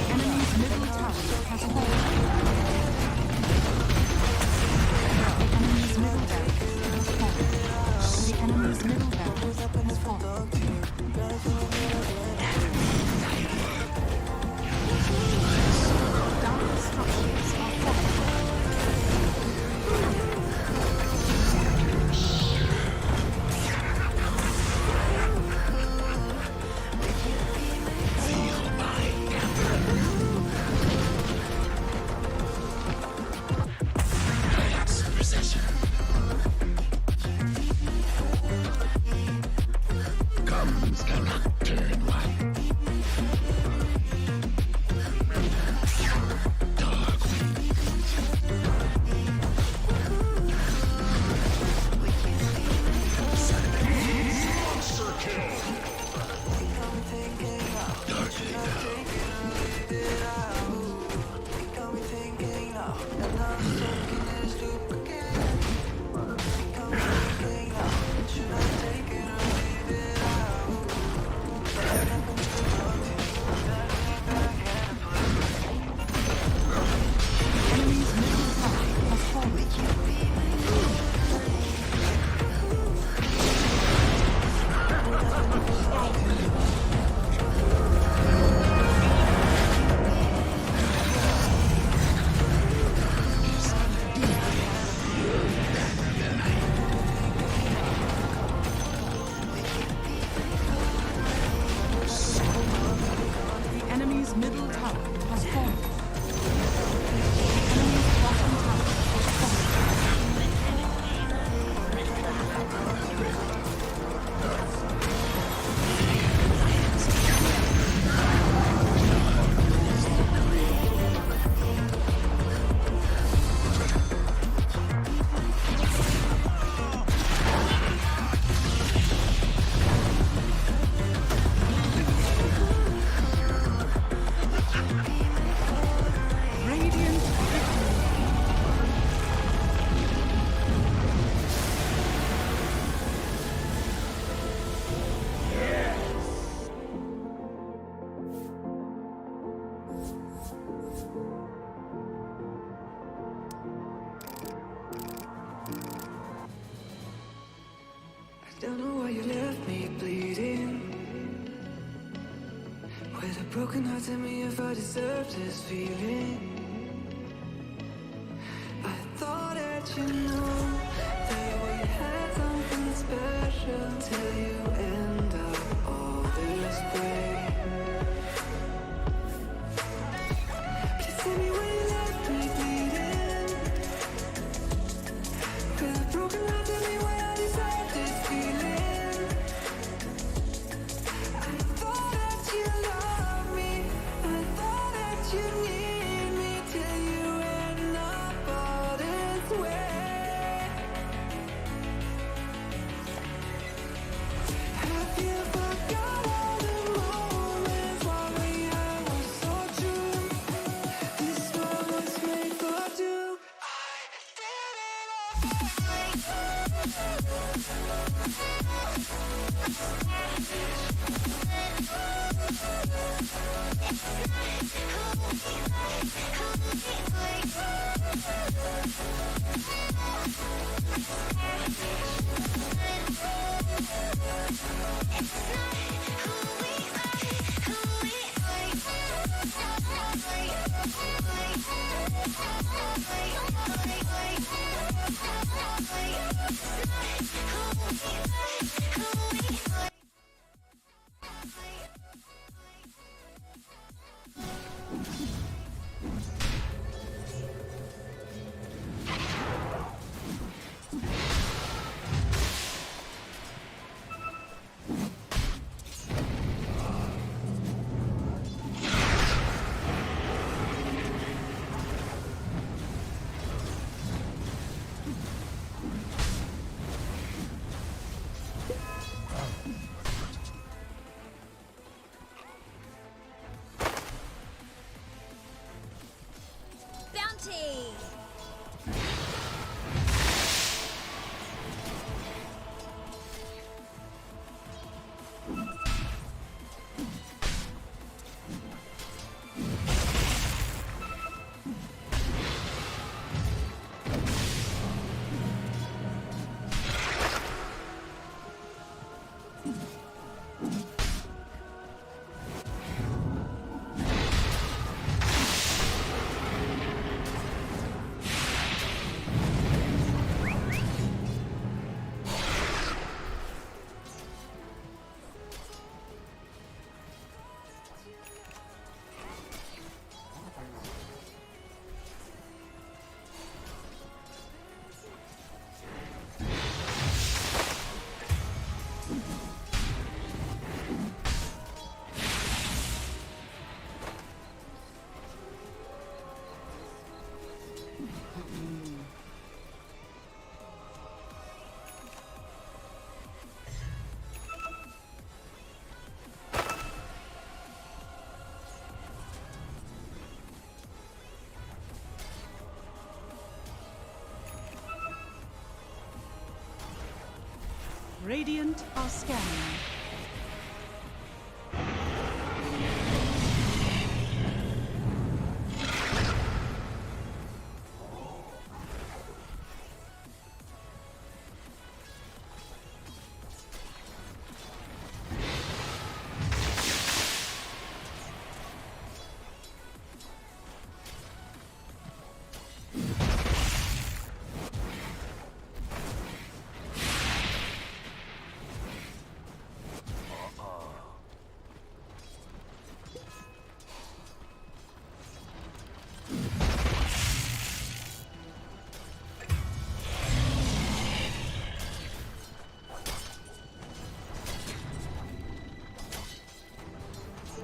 Enemy's middle tower has fallen. The enemy's middle barracks has fallen. The enemy's middle barracks has fallen. Dire structures are fortified. Comes gonna turn one. Dark Monster kill. Enemy's middle tower has fallen. The enemy's middle tower has fallen. The enemy's bottom tower has fallen. tell me if I deserve this feeling. I thought that you know that we had something special till you end up all this way. Please tell me when you left me bleeding. With a broken heart, tell me why I deserve this feeling. I thought that you loved me, I thought that you need me till you end up all this way. Have you forgot all the moments while we had was so true? This one was made for two. Bounty! Radiant are scanning.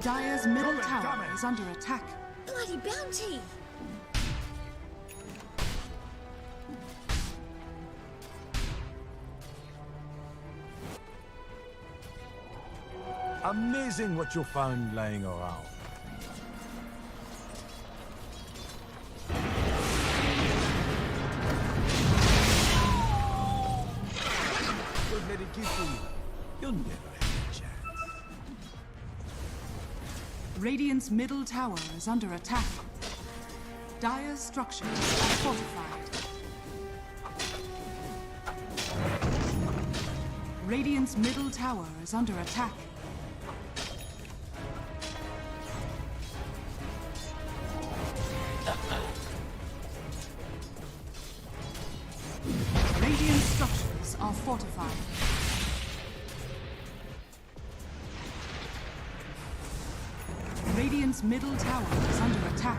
Dire's middle tower is under attack. Bloody bounty! Amazing what you found lying around. Don't let it keep you. You'll never have a chance. Radiant's middle tower is under attack. Dire's structures are fortified. Radiant's middle tower is under attack. Radiant's middle tower is under attack.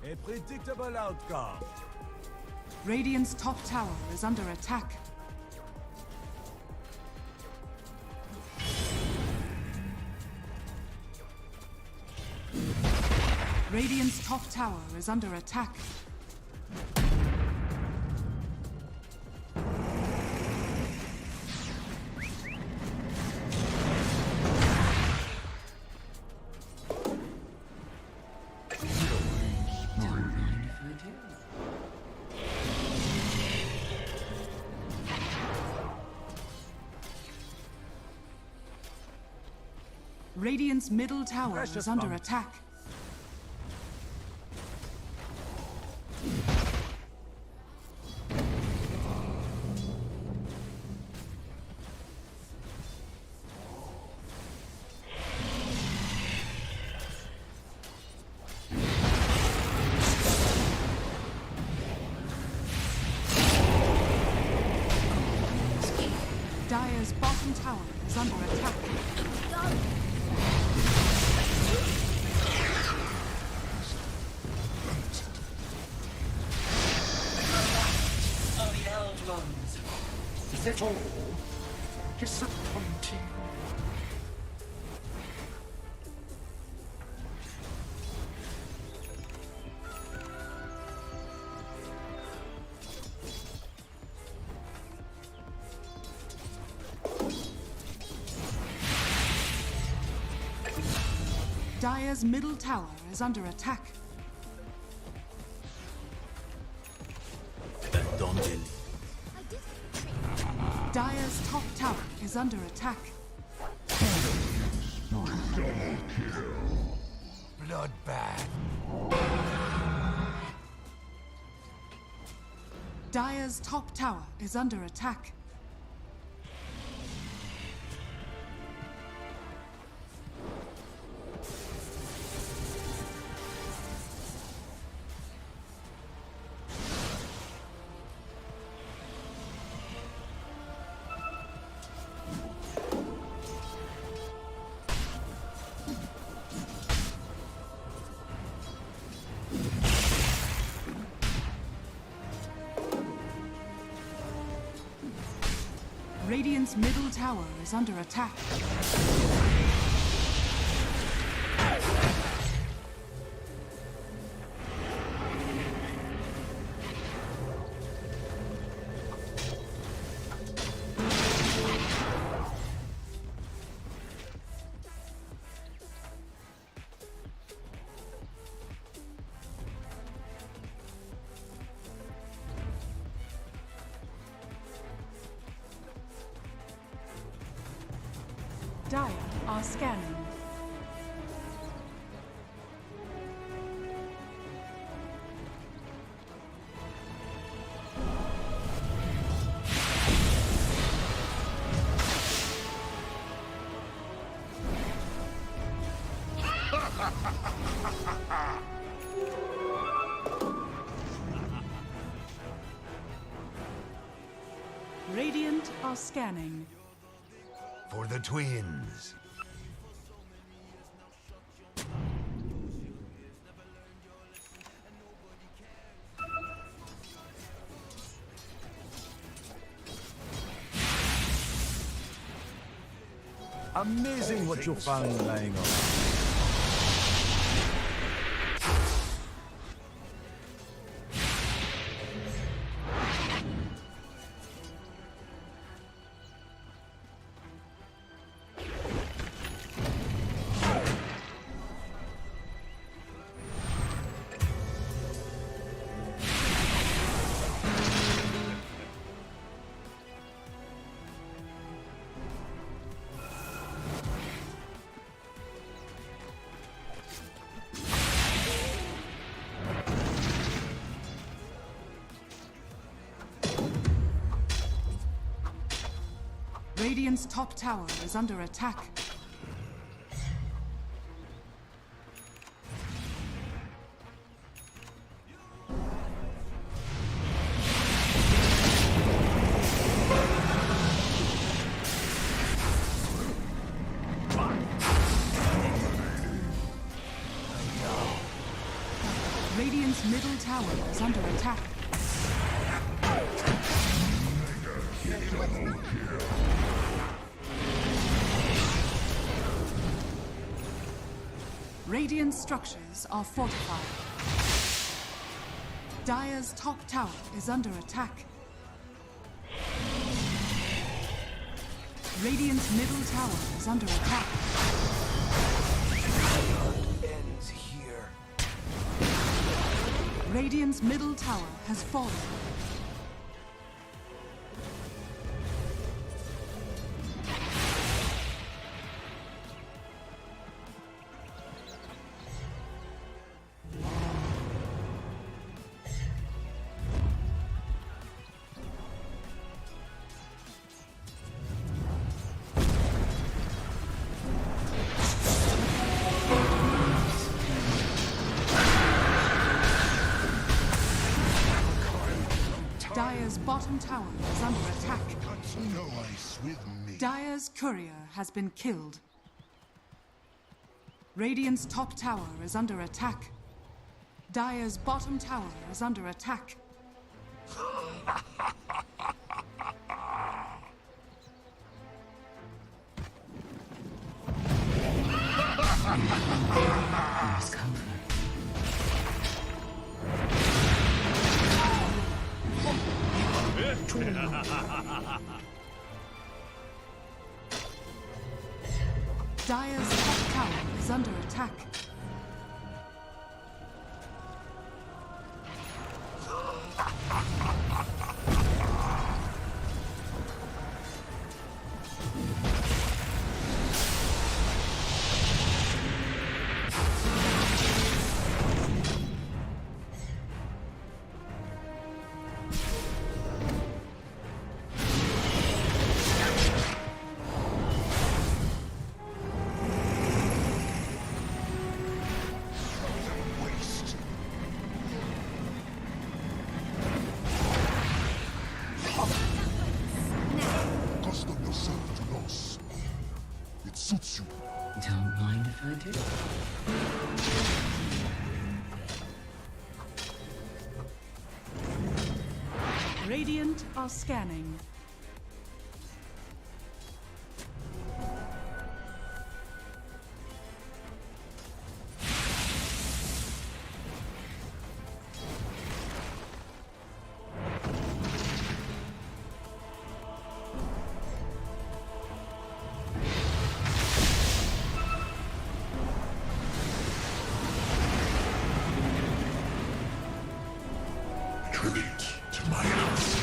A predictable outcome. Radiant's top tower is under attack. Radiant's top tower is under attack. Radiant's middle tower is under attack. Dire's bottom tower is under attack. Is it all disappointing? Dire's middle tower is under attack. Dire's top tower is under attack. Bloodbath. Dire's top tower is under attack. Radiant's middle tower is under attack. Dire are scanning. Radiant are scanning. For the twins. Amazing what you'll find laying on. Radiant's top tower is under attack. Radiant's middle tower is under attack. Radiant structures are fortified. Dire's top tower is under attack. Radiant's middle tower is under attack. Ends here. Radiant's middle tower has fallen. Dire's bottom tower is under attack. No ice with me. Dire's courier has been killed. Radiant's top tower is under attack. Dire's bottom tower is under attack. Dire's top tower is under attack. Don't mind if I do. Radiant are scanning. Tribute to my house.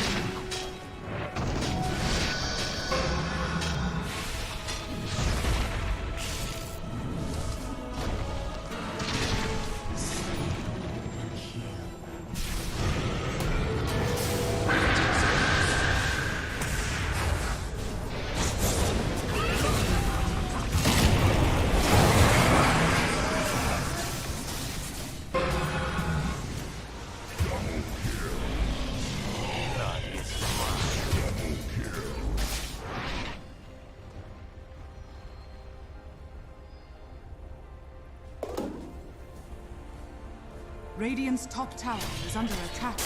Radiant's top tower is under attack.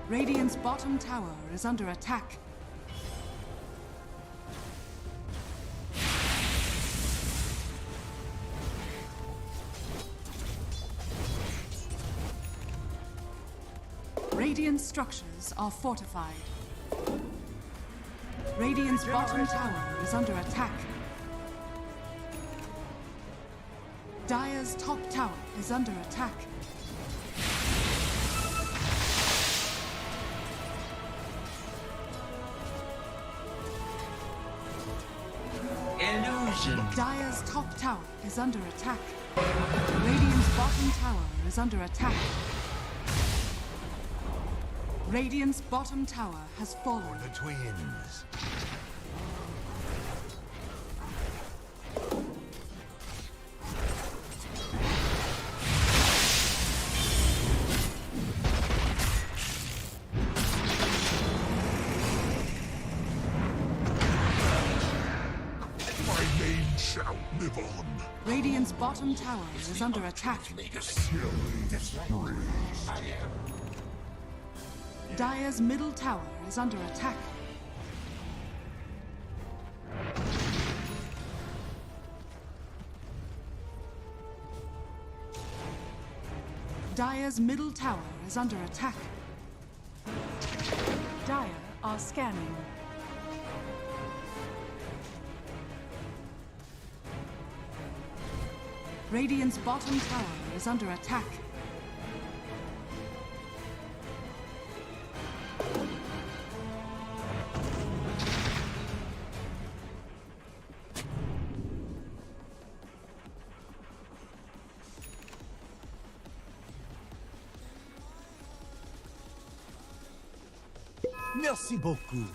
Radiant's bottom tower is under attack. Radiant structures are fortified. Radiant's bottom tower is under attack. Dire's top tower is under attack. Illusion. Dire's top tower is under attack. Radiant's bottom tower is under attack. Radiant's bottom tower has fallen. The twins. My name shall live on. Radiant's bottom tower is under attack. Dire's middle tower is under attack. Dire's middle tower is under attack. Dire are scanning. Radiant's bottom tower is under attack. Merci beaucoup.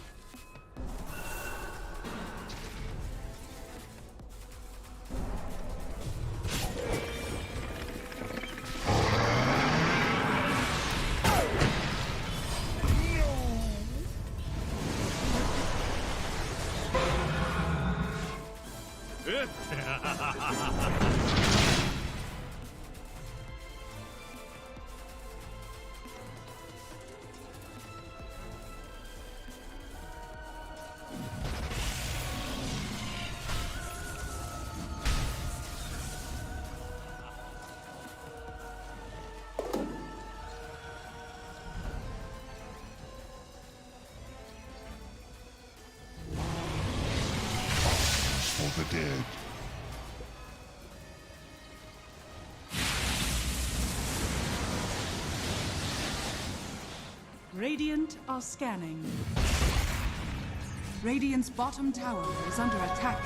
For the dead. Radiant are scanning. Radiant's bottom tower is under attack.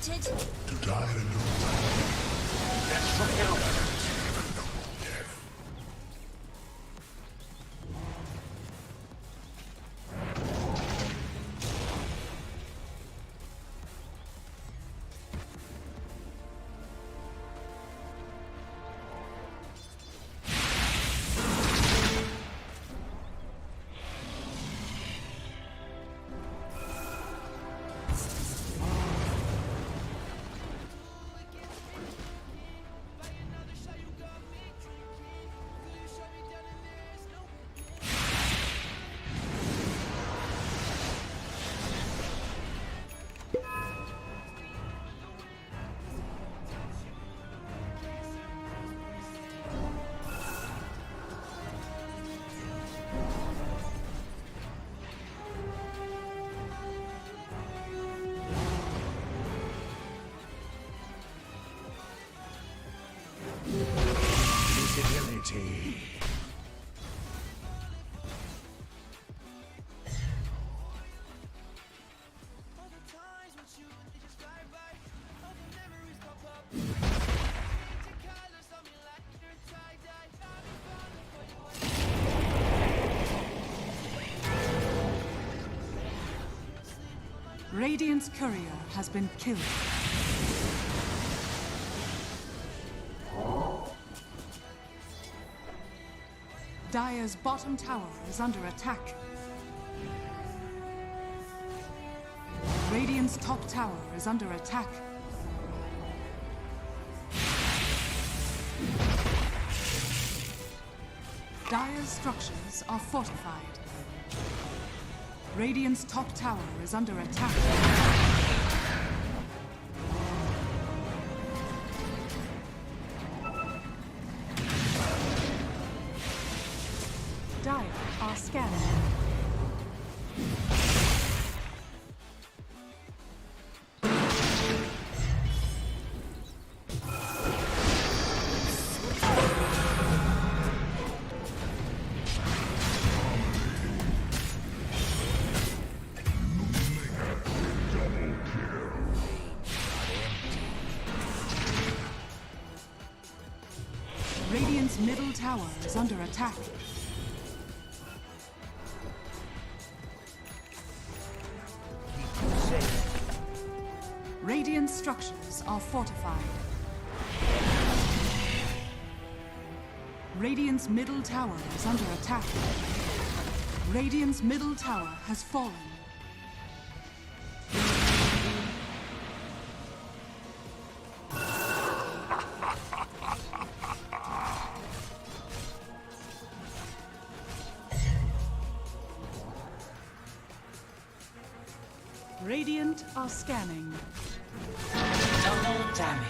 To die in a new life. That's forever. Visibility. Radiant's courier has been killed. Dire's bottom tower is under attack. Radiant's top tower is under attack. Dire's structures are fortified. Radiant's top tower is under attack. Dire are scanning. Radiant's middle tower is under attack. Radiant structures are fortified. Radiant's middle tower is under attack. Radiant's middle tower has fallen. Radiant are scanning. Double damage.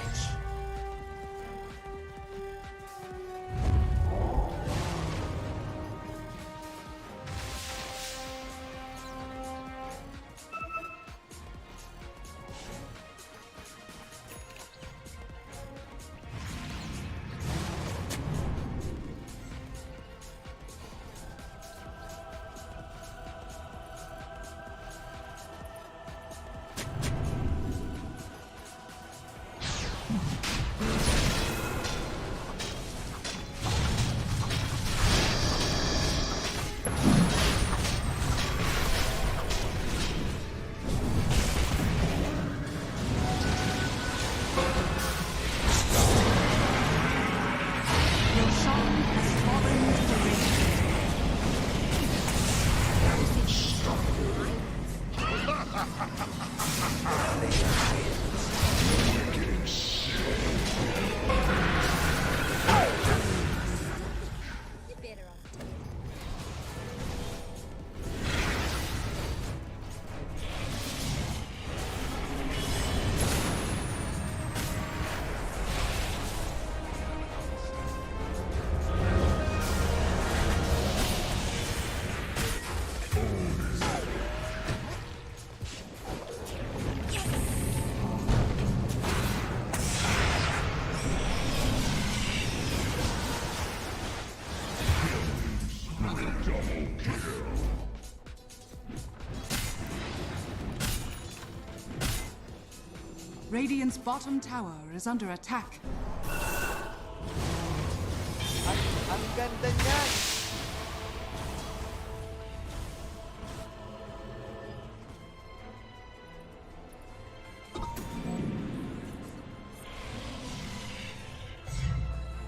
Radiant's bottom tower is under attack. Ang ganda niyan!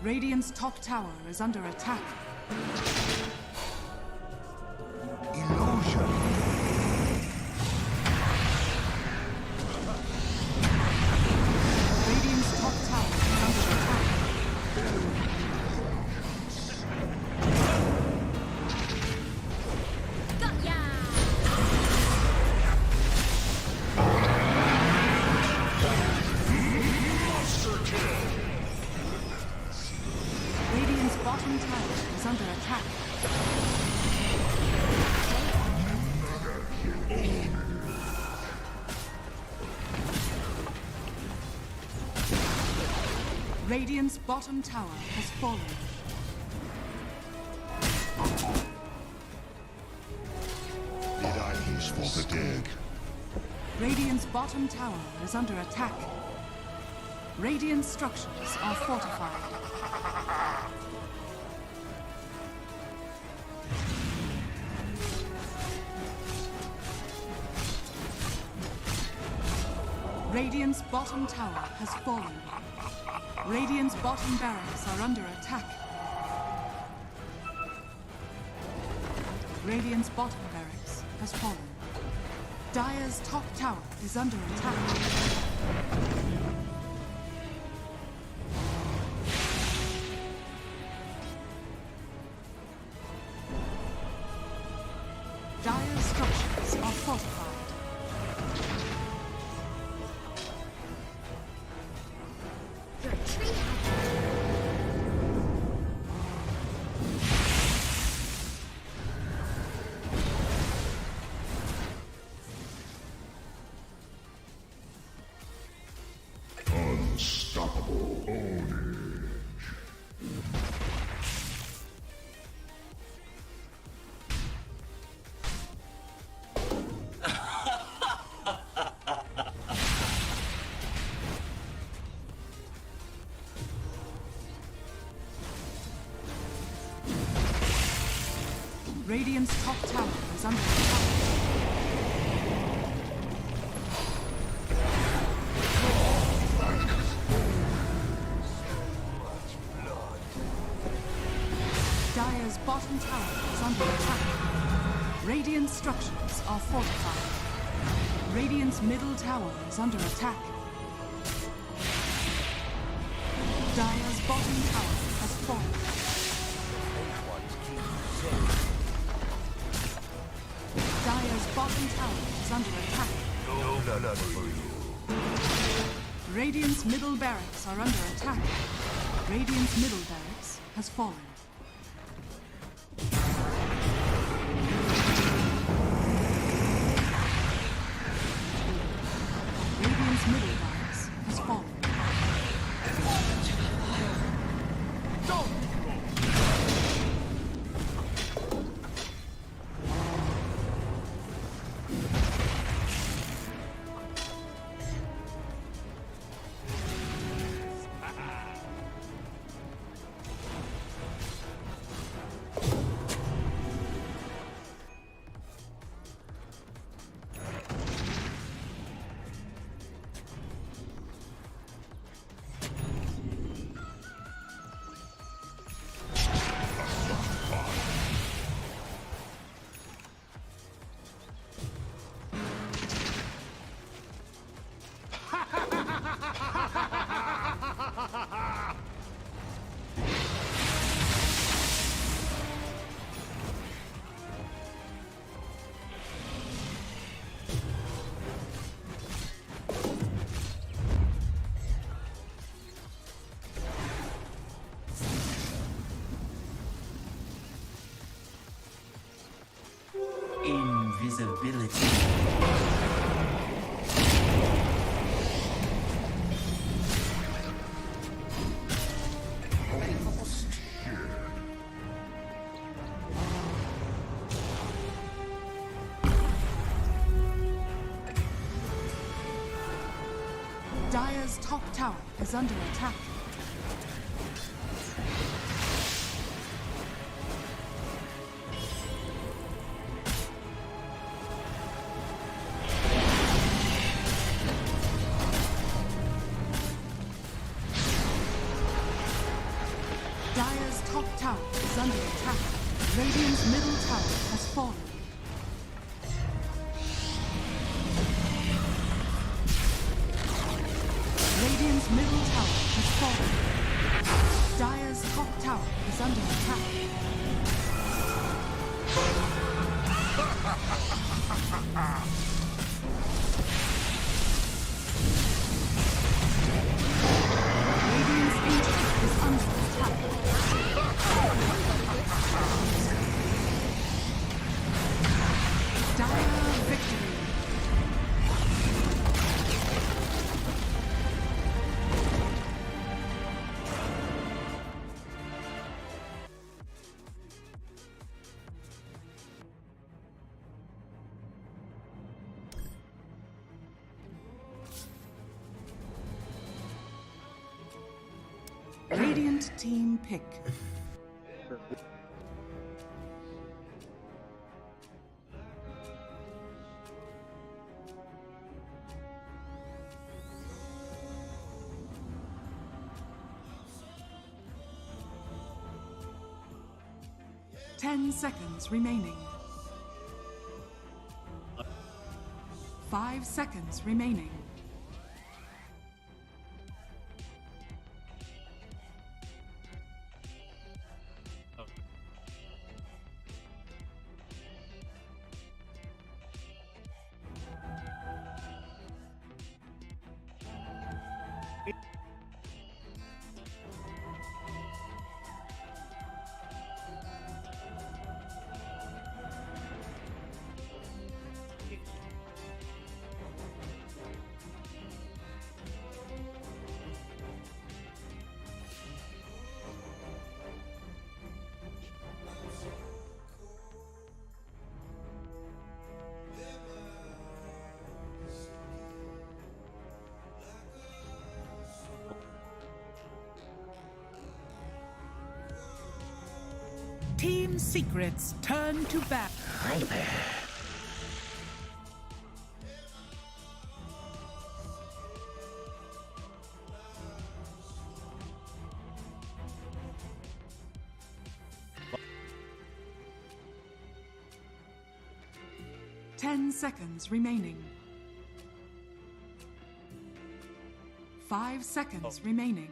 Radiant's top tower is under attack. Illusion. Radiant's top tower is under attack. Radiant's bottom tower is under attack. Radiant's bottom tower has fallen. Did I use for the dig? Radiant's bottom tower is under attack. Radiant structures are fortified. Radiant's bottom tower has fallen. Radiant's bottom barracks are under attack. Radiant's bottom barracks has fallen. Dire's top tower is under attack. Dire's structures are fortified. Unstoppable ownage. Radiant's top tower is under attack. Dire's bottom tower is under attack. Radiant structures are fortified. Radiant's middle tower is under attack. Dire's bottom tower has fallen. Dire's bottom tower is under attack. No, for you. Radiant's middle barracks are under attack. Radiant's middle barracks has fallen. Radiant's middle barracks has fallen. Invisibility. Dire's top tower is under attack. Dire's top tower is under attack. Radiant's middle tower has fallen. Radiant's middle tower has fallen. Dire's top tower is under attack. Radiant's ancient is under attack. Dire victory. Radiant team pick. 10 seconds remaining. 5 seconds remaining. Team Secrets turn to back. Hi there. Ten seconds remaining. 5 seconds remaining.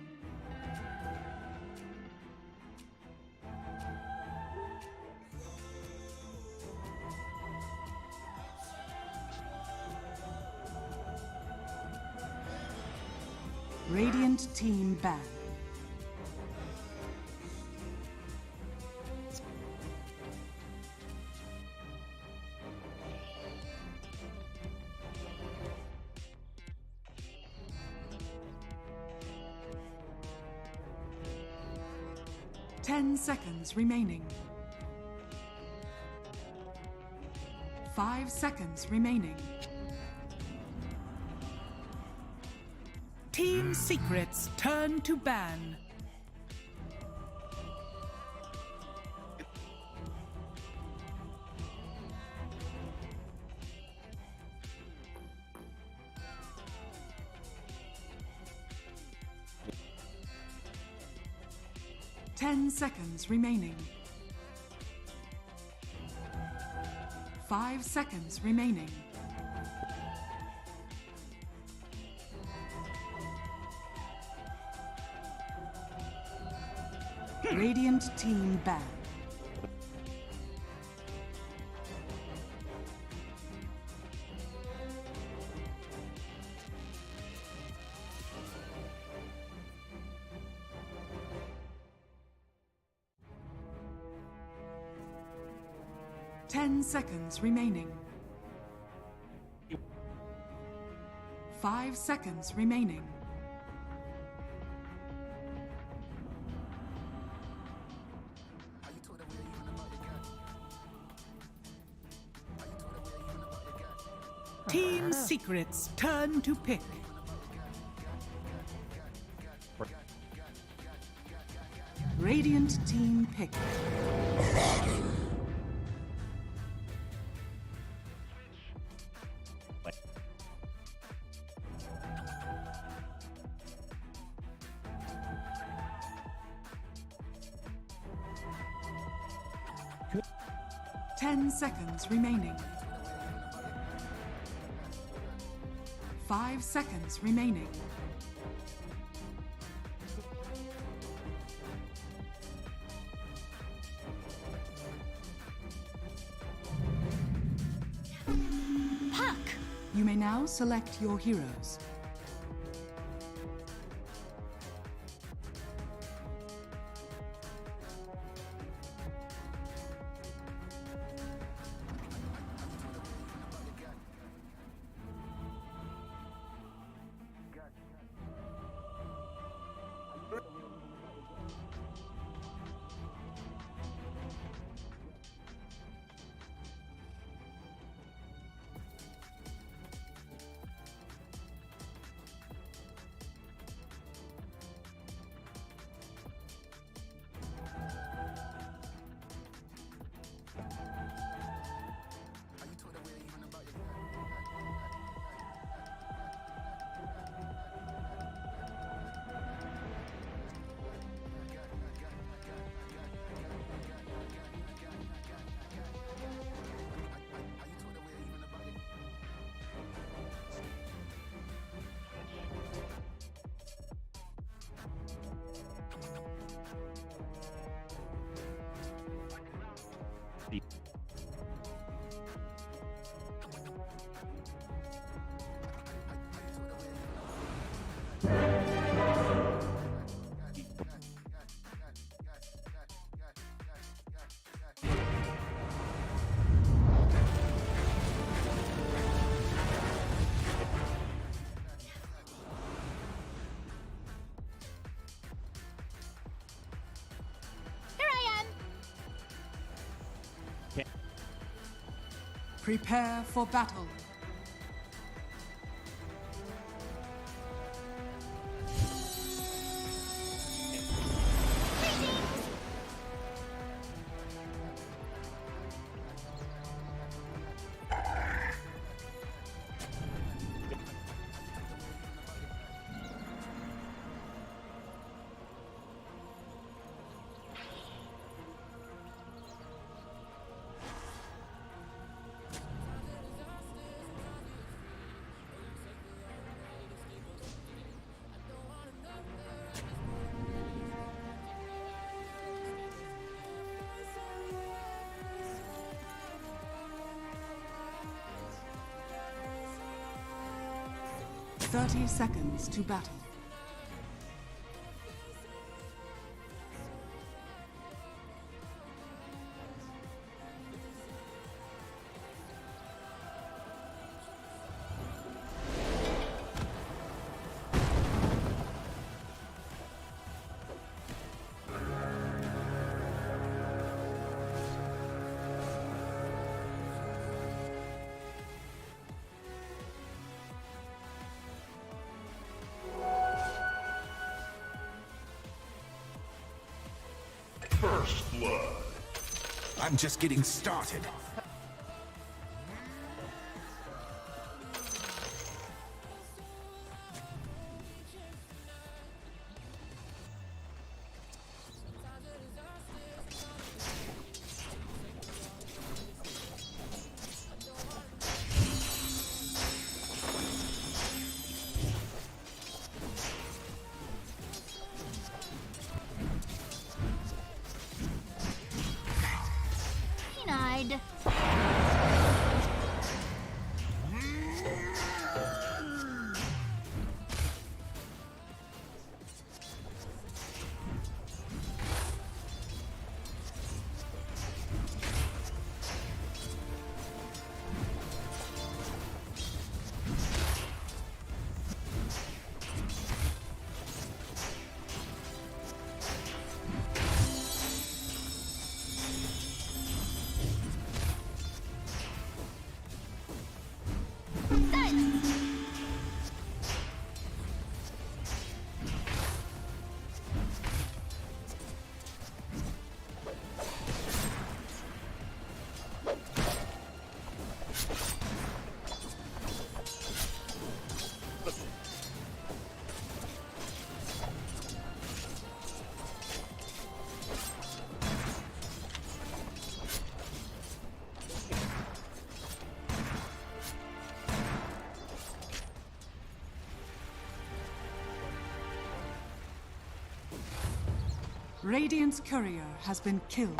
Radiant team ban. Ten seconds remaining. 5 seconds remaining. Team Secrets turn to ban. Ten seconds remaining. 5 seconds remaining. Radiant team ban. Ten seconds remaining. 5 seconds remaining. Team Secrets turn to pick. Radiant team pick. Ten seconds remaining. 5 seconds remaining. Puck! You may now select your heroes. Prepare for battle. Thirty seconds to battle. First blood. I'm just getting started. Denied. Radiant's courier has been killed.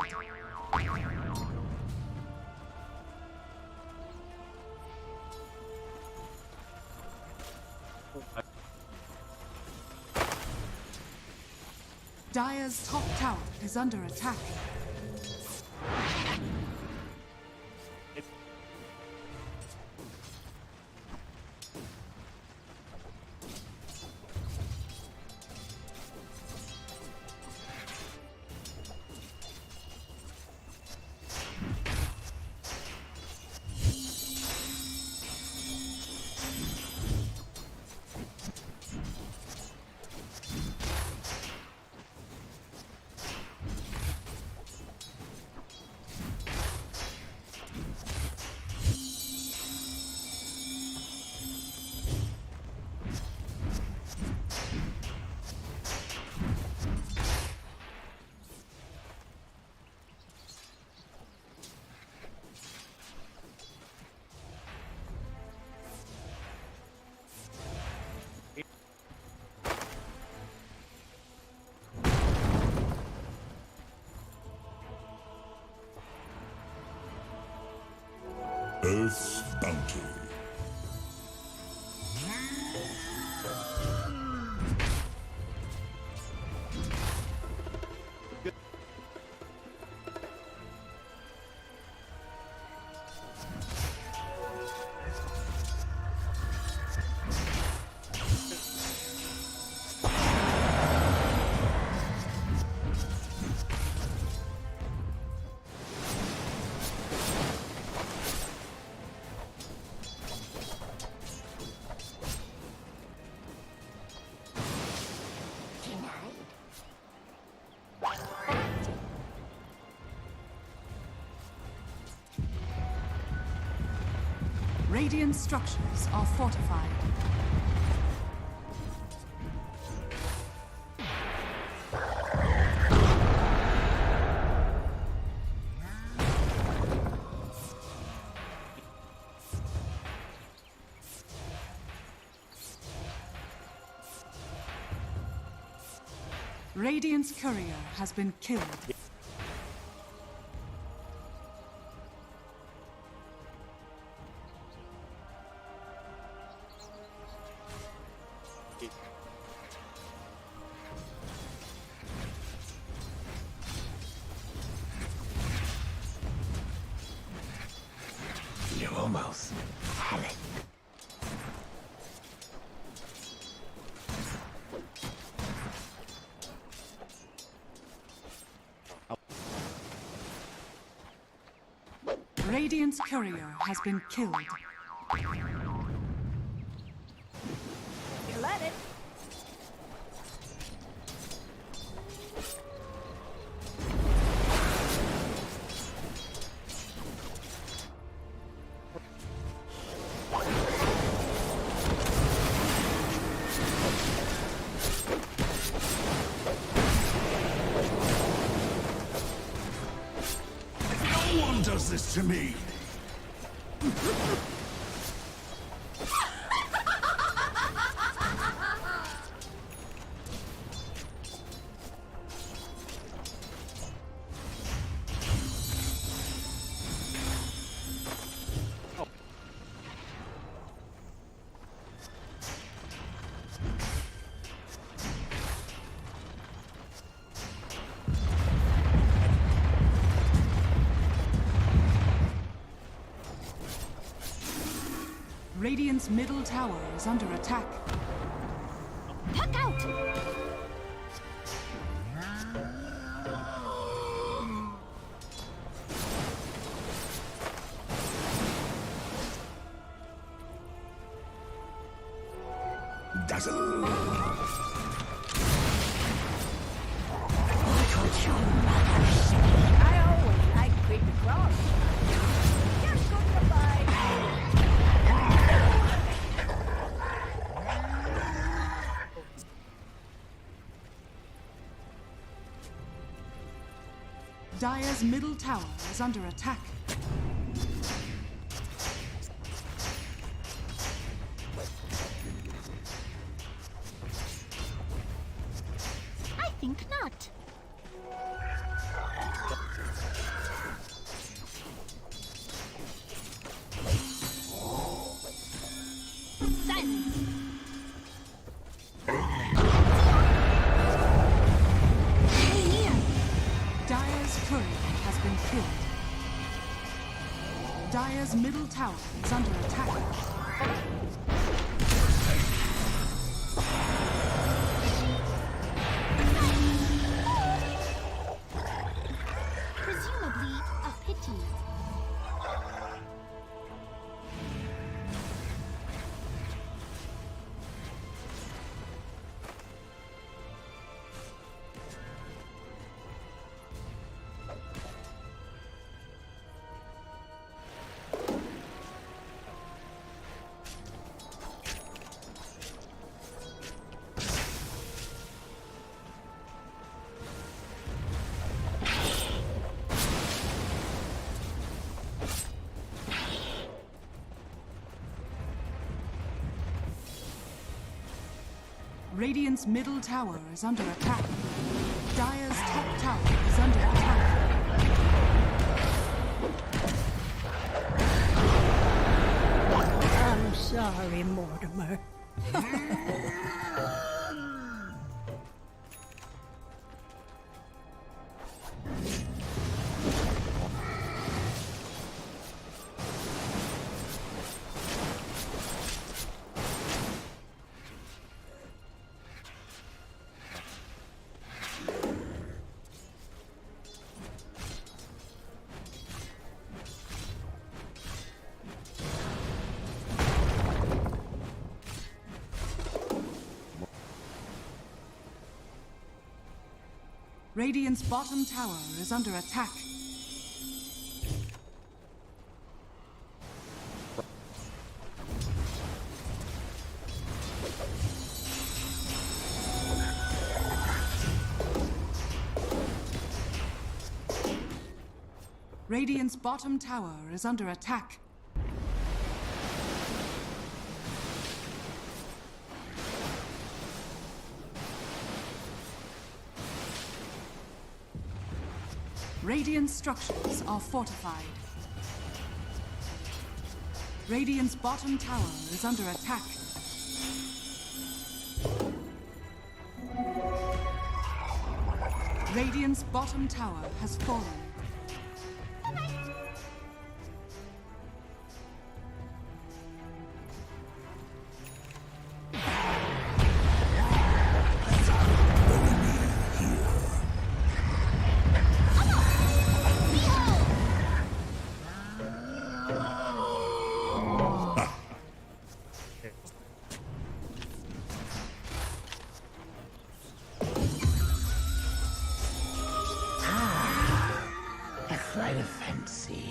Dire's top tower is under attack. Earth's bounty. Radiant structures are fortified. Radiant's courier has been killed. You almost had it. Radiant's courier has been killed. You let it. No one does this to me. Radiant's middle tower is under attack. Tuck out! Dazzle. I always like creepy crawls. Just go goodbye. Dire's middle tower is under attack. I think not. Silence. Stay here. Dire's courier has been killed. Dire's middle tower is under attack. Presumably a pity. Radiant's middle tower is under attack. Dire's top tower is under attack. I'm sorry, Mortimer. Radiant's bottom tower is under attack. Radiant's bottom tower is under attack. Radiant structures are fortified. Radiant's bottom tower is under attack. Radiant's bottom tower has fallen. Quite a fancy.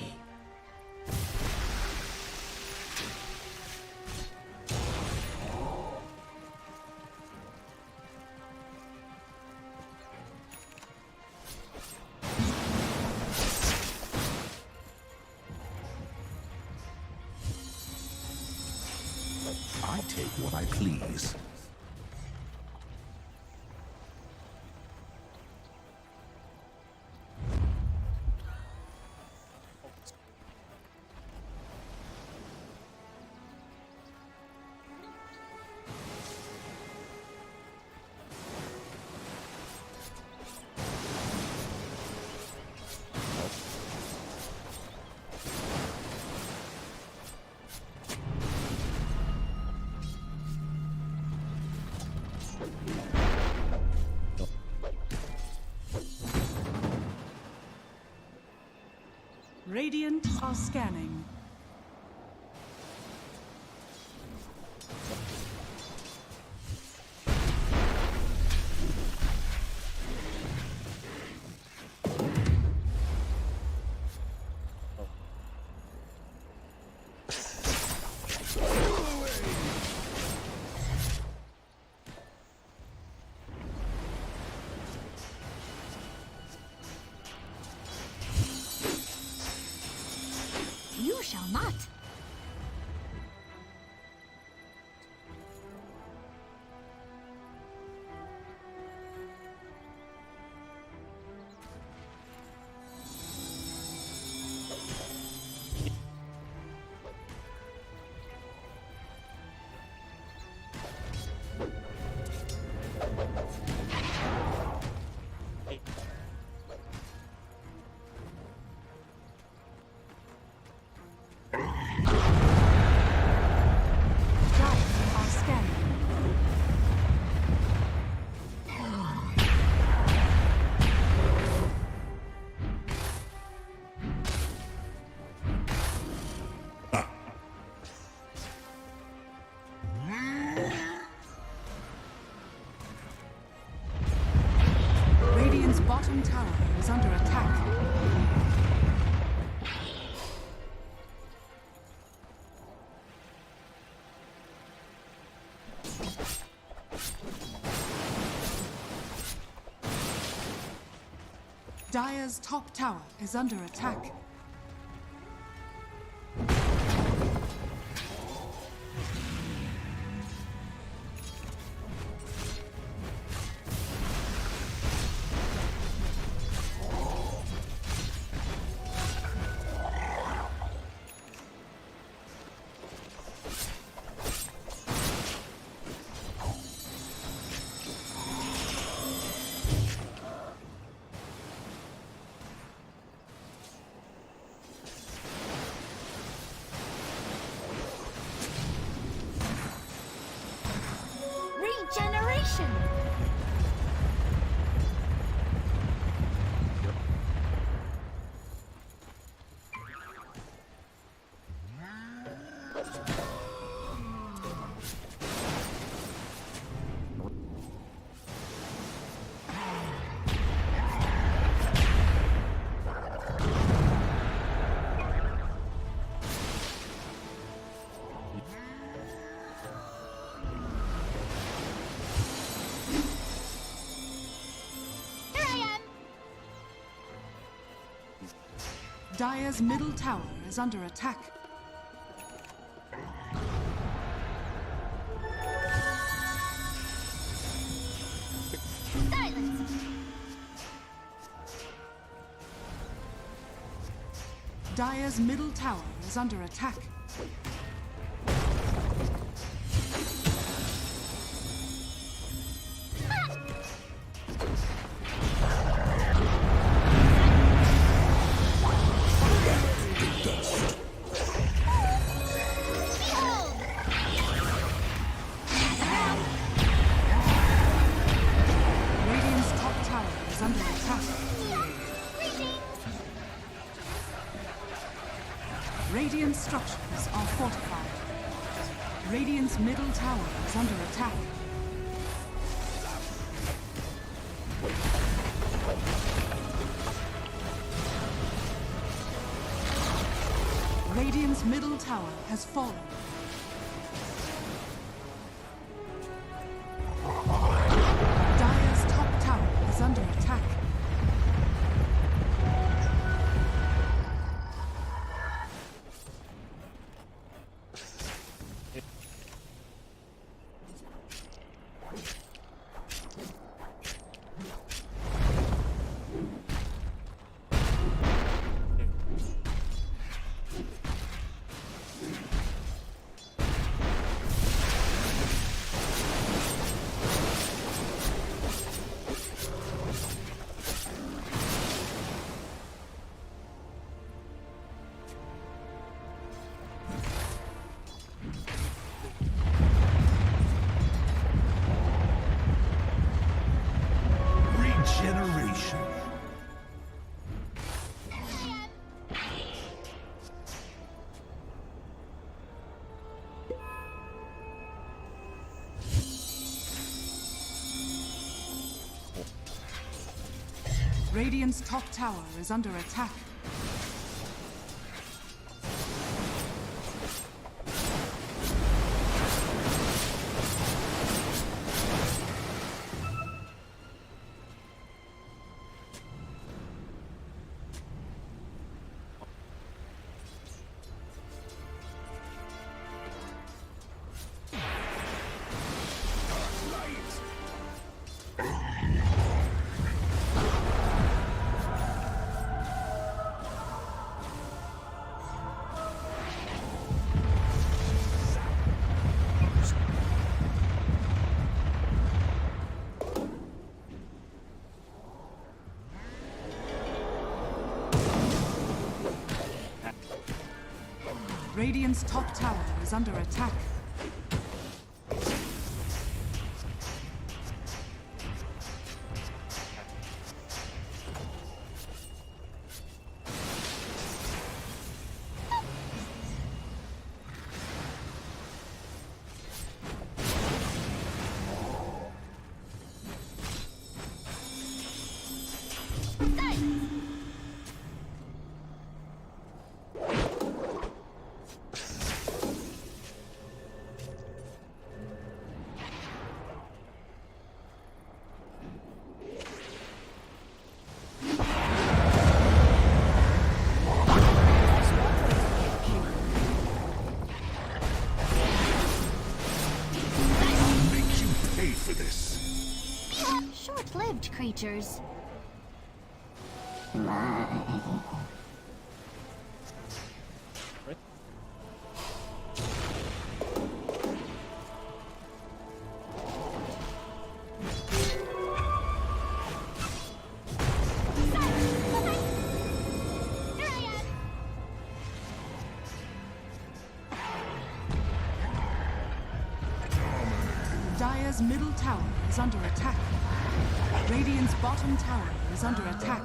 I take what I please. Radiant are scanning. You shall not. Bottom tower is under attack. Dire's top tower is under attack. Regeneration! Dire's middle tower is under attack. Silence! Dire's middle tower is under attack. Radiant's top tower is under attack. Radiant structures are fortified. Radiant's middle tower is under attack. Radiant's middle tower has fallen. Dire's top tower is under attack. Regeneration. Radiant's top tower is under attack. Radiant's top tower is under attack. Short-lived creatures. Dire's middle tower is under attack. Radiant's bottom tower is under attack.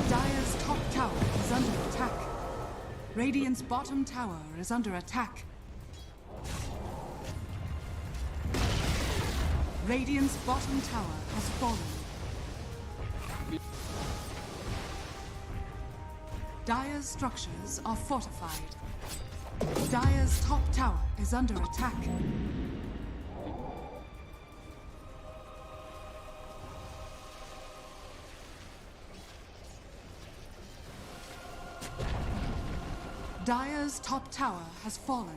Dire's top tower is under attack. Radiant's bottom tower is under attack. Radiant's bottom tower has fallen. Dire's structures are fortified. Dire's top tower is under attack. Dire's top tower has fallen.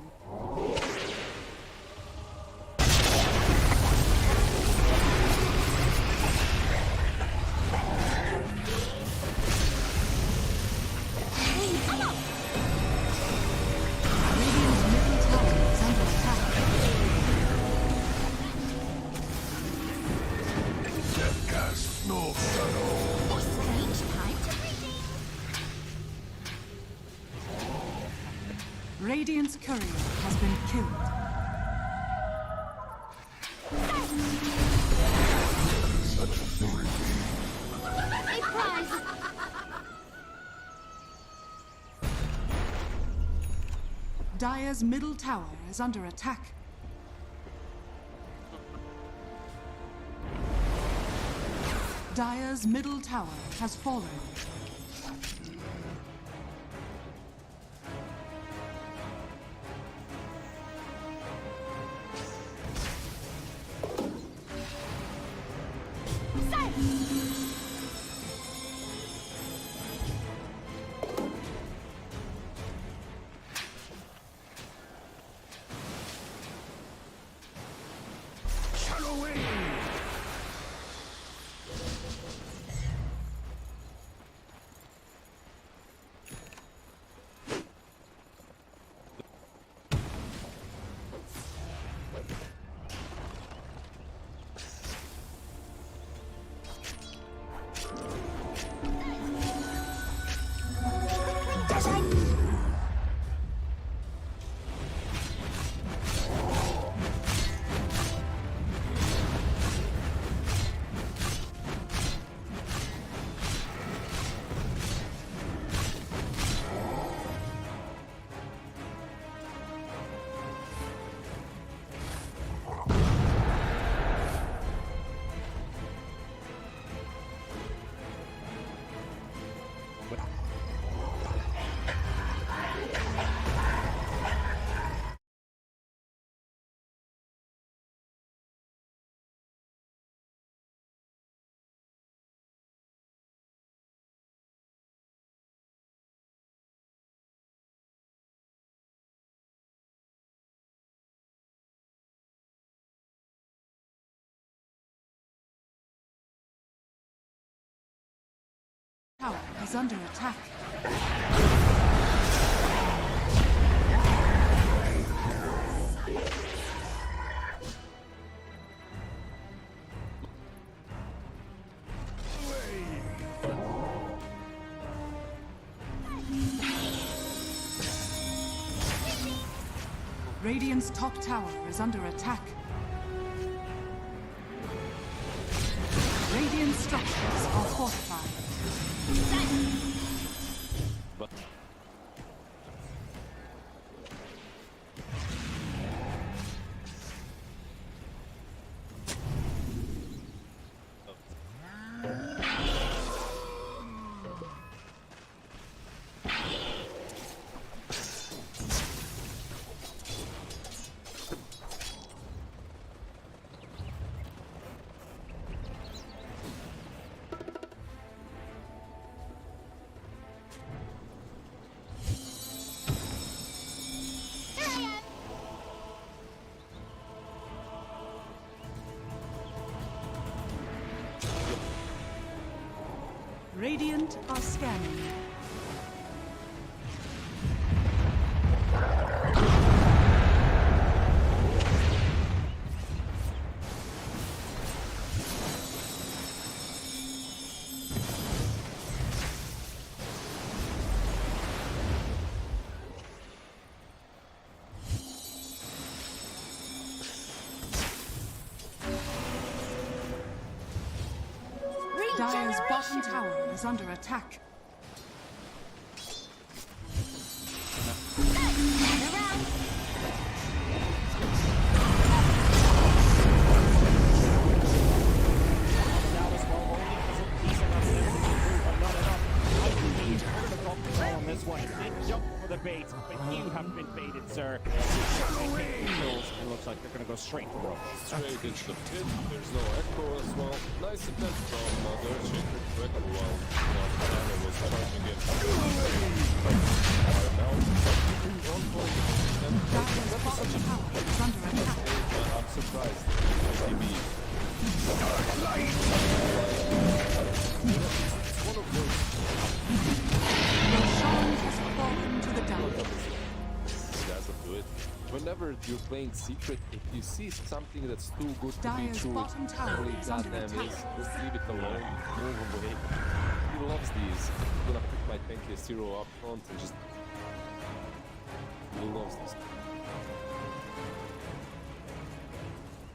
Radiant's courier has been killed. Dire's middle tower is under attack. Dire's middle tower has fallen. Tower is under attack. Radiant's top tower is under attack. Radiant structures are fortified. But Radiant are scanning. Dire's bottom tower is under attack. On this one. Jump for the the bait, but you have been baited, sir. It looks like they're going to go straight to rope. Straight into the pit. There's no echo as well. Nice attempt from their checker to echo while Tanner was charging it. I'm surprised. TB. One of those. That's a do it. Whenever you're playing secret, if you see something that's too good to be true, holy goddamn is, just leave it alone, move away. He loves these. I'm gonna pick my 10k zero up front and just... He loves this.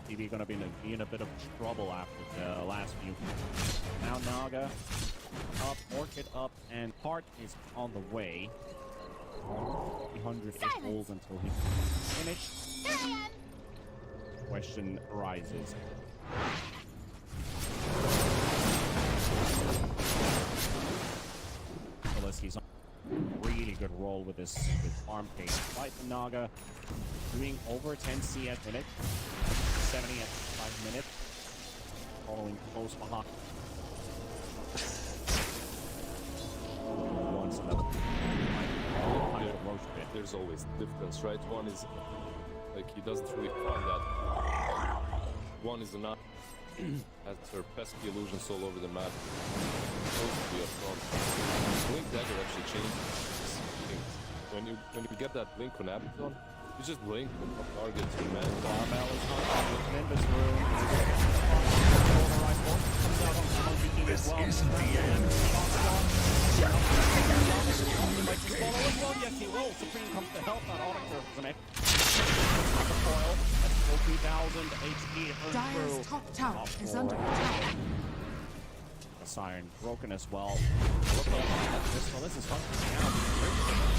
TB gonna be in a bit of trouble after the last few. Now Naga up, Orchid up, and Heart is on the way. 300 is old until he finished. Question arises. He's on a really good roll with this farm pace. Fight the Naga, doing over 10 CS minute, 70 at 5 minutes, following close behind. Once another. There's always difference, right? One is like he doesn't really farm that. One is not has her pesky illusions all over the map. Supposed to be up front. Blink dagger actually changes things. When you get that blink on Abaddon, you just blink and target your man. Carmel is not in Nimbus room. This isn't the end. Might just follow as well. Yes, he will. Supreme comes to help. Not Autocur. The foil. That's 40,000 HP. Dire's top tower is under attack. The Siren broken as well. Look at this. Well, this is fun. Now,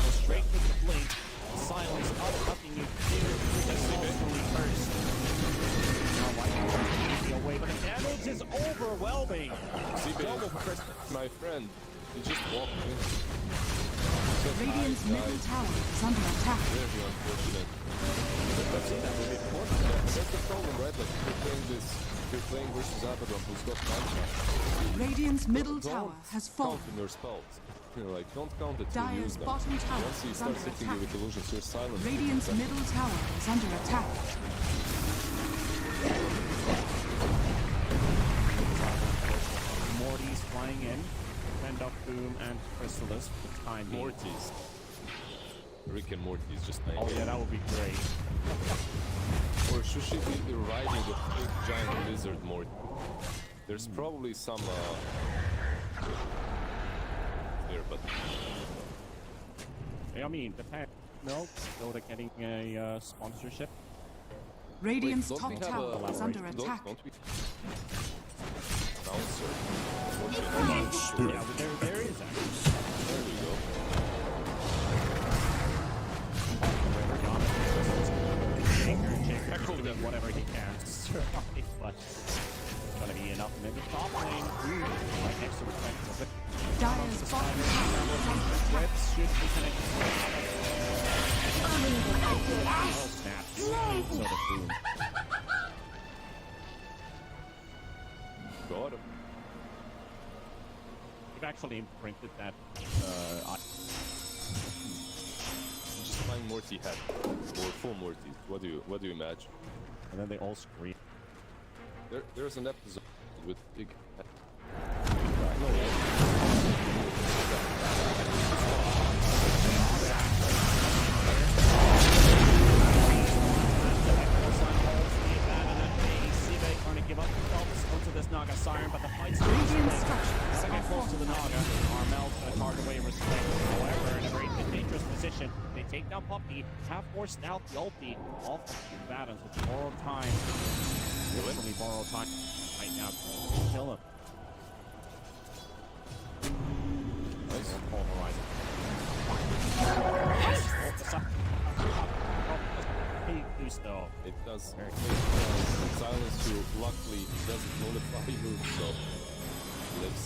go straight to the blink. Silence up, nothing you do. This is really first. Now, why can't you away? But the damage is overwhelming. My friend, he just walked in. Radiant's middle tower is under attack. Very unfortunate. That's the problem, right? Like, you're playing versus Abaddon, who's got mana. Radiant's middle tower has fallen. Count in your spells. You know, like, don't count it till you use Dire's them. bottom tower Once you is start under hitting attack. you with illusions, you're silent. Radiant's middle tower is under attack. Morty's flying in. Fend up Boom and Chrysalis for the time being. Morty's. Rick and Morty's just Oh yeah, that would be great. Or should she be riding the big giant lizard Morty? There's probably some here, but I mean, depends. No, Dota getting a sponsorship. Radiant's Wait, top tower is under attack. Don't we... Bouncer. Yeah, but there is actually. There we go. Shaker doing whatever he can to survive, but it's gonna be enough. Maybe top lane, right next to the fence. Dire's bottom tower Webs should be connected. Snap. So the boom. Got him. We've actually imprinted that. Just find Morty head or full Morty. What do you imagine? And then they all scream. There's an episode with big head. Give up themselves onto this Naga Siren, but the fight's second close to the Naga. Armel's gonna target away respect. However, in a very dangerous position, they take down Puppy, have forced out the ulti off of the Battles with borrowed time. Literally borrowed time right now to kill him. Nice. Full Horizon. Though. It does. Silence you luckily doesn't notify you, so lives.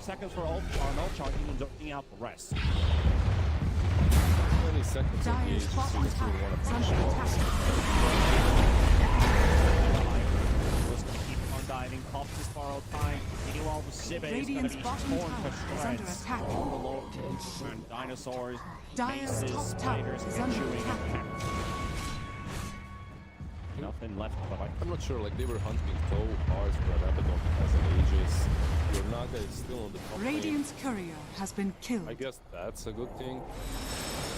seconds for Armel charging and jumping out the rest. 20 seconds on the Dire's Aegis bottom seems to tower want is to under push attack. Was going to keep on diving, pops his borrowed time. Meanwhile, the Sibe is going to Radiant's be bottom torn tower to is under shreds. attack. On the low, and dinosaurs, Dire's maces, top tower spiders, is and under chewing attack. cats. Nothing left for the fight. I'm not sure, like they were hunting so hard for an Abaddon as an Aegis. Your Naga is still on the top lane. Radiant's courier has been killed. I guess that's a good thing.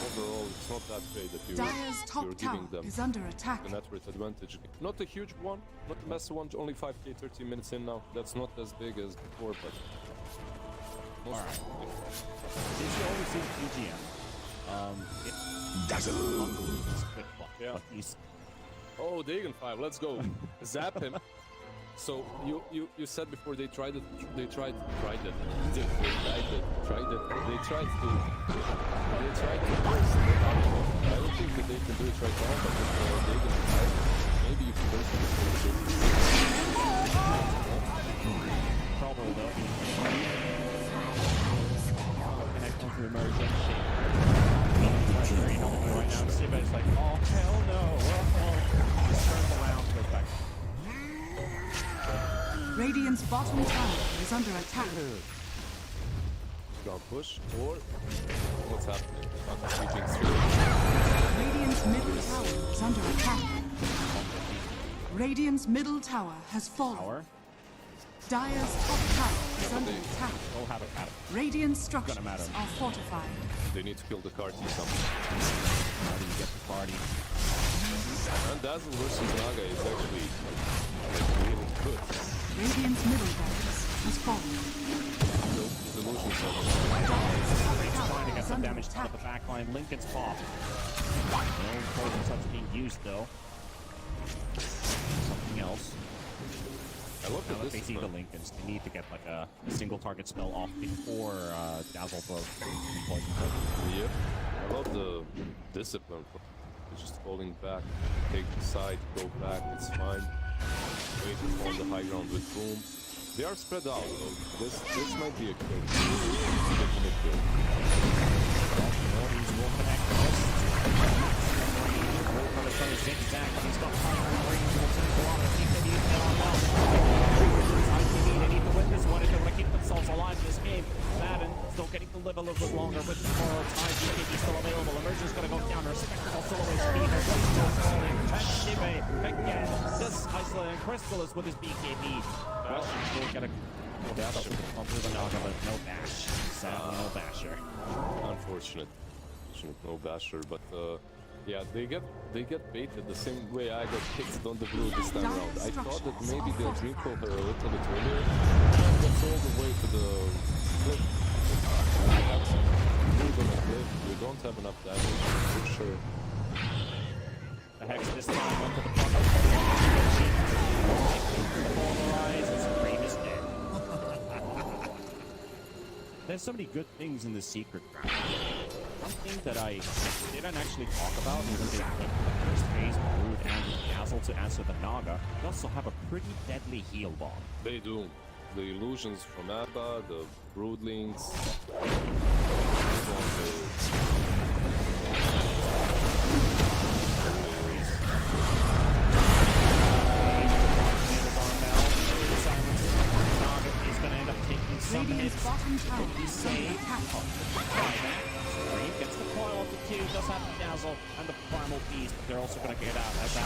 Overall, it's not that great that Dire's top you're tower giving them is under attack. the net worth advantage. Not a huge one, not a massive one, only 5k 13 minutes in now. That's not as big as before, but... Alright. Since you always see PGM, Dazzle! quick block, Yeah. but he's... Oh, Dagon 5, let's go. Zap him. So you said before they tried to they tried to burst. They tried to burst. I don't think that they can do it right now, but with Dagon 5, maybe you can burst them. Probably though. Connect onto immersion. Right now, Siba's like, oh hell no! Just turns around, goes back. Radiant's bottom tower is under attack. Gonna push or what's happening? Not sweeping through. Radiant's middle tower is under attack. Radiant's middle tower has fallen. Dire's top tower is under attack. We'll have it at it. Radiant structures Gonna matter. are fortified. They need to kill the card or something. How do you get the party? And Dazzle versus Naga is actually like, really good. Radiant's middle barracks has fallen. Delusion Trying to get some damage out of the backline. Lincoln's pop. No poison touch being used though. Something else. I love Now that that they this see is the Lincolns, they need to get like a single target spell off before Dazzle throws poison touch. Yep. I love the discipline. It's just falling back, take the side, go back, it's fine. Wait on the high ground with boom. They are spread out, so this might be a kill. Definite kill. These will connect first. Roll from the front of zigzag. He's got fire and range. Will take a lot of TPD on now. They need to win this one if they want to keep themselves alive in this game. Madden still getting to live a little bit longer with the borrowed time. BKB still available. Emergen's going to go down. Respectable solo HP. They're still falling. And Shibe again. This isolating Crystal is with his BKB. Bastion's still going to go down through the Naga, but no bash. Sadly, no basher. Unfortunate. No basher, but yeah, they get baited the same way I got kicked on the blue this time around. I thought that maybe they'll dream her a little bit earlier. That's all the way to the cliff. We're gonna cliff. We don't have enough damage for sure. The Hex this time went to the front. Polarize and Supreme is dead. There's so many good things in this secret ground. One thing that I didn't actually talk about is when they put the first phase Brood and Dazzle to answer the Naga, they also have a pretty deadly heal bomb. They do. The illusions from Abba, the Broodlings. Radiant's bottom tower is under attack. Supreme gets the coil off the two, does have the Dazzle and the Primal Beast, but they're also going to get out as that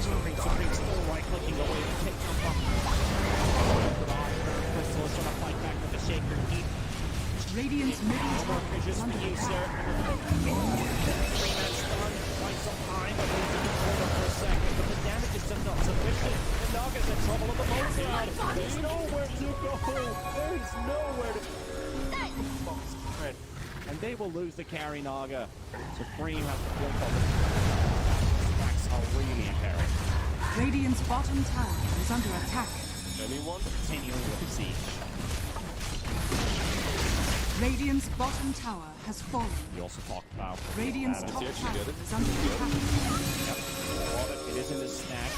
Supreme's still right-clicking away to take jump up. Crystal is going to fight back with the Shaker Heat. Radiant's middle tower is under attack. Quite some time, but he's in the for a second, but the damage is still not sufficient. The Naga's in trouble on the boat side. There's nowhere to go. There's nowhere to go. And they will lose the carry Naga. Supreme has to pull for the stacks are really impairing. Radiant's bottom tower is under attack. Anyone? Continuing with the siege. Radiant's bottom tower has fallen. We also talked about Radiant's top tower is under attack. Yep. It is in the stack.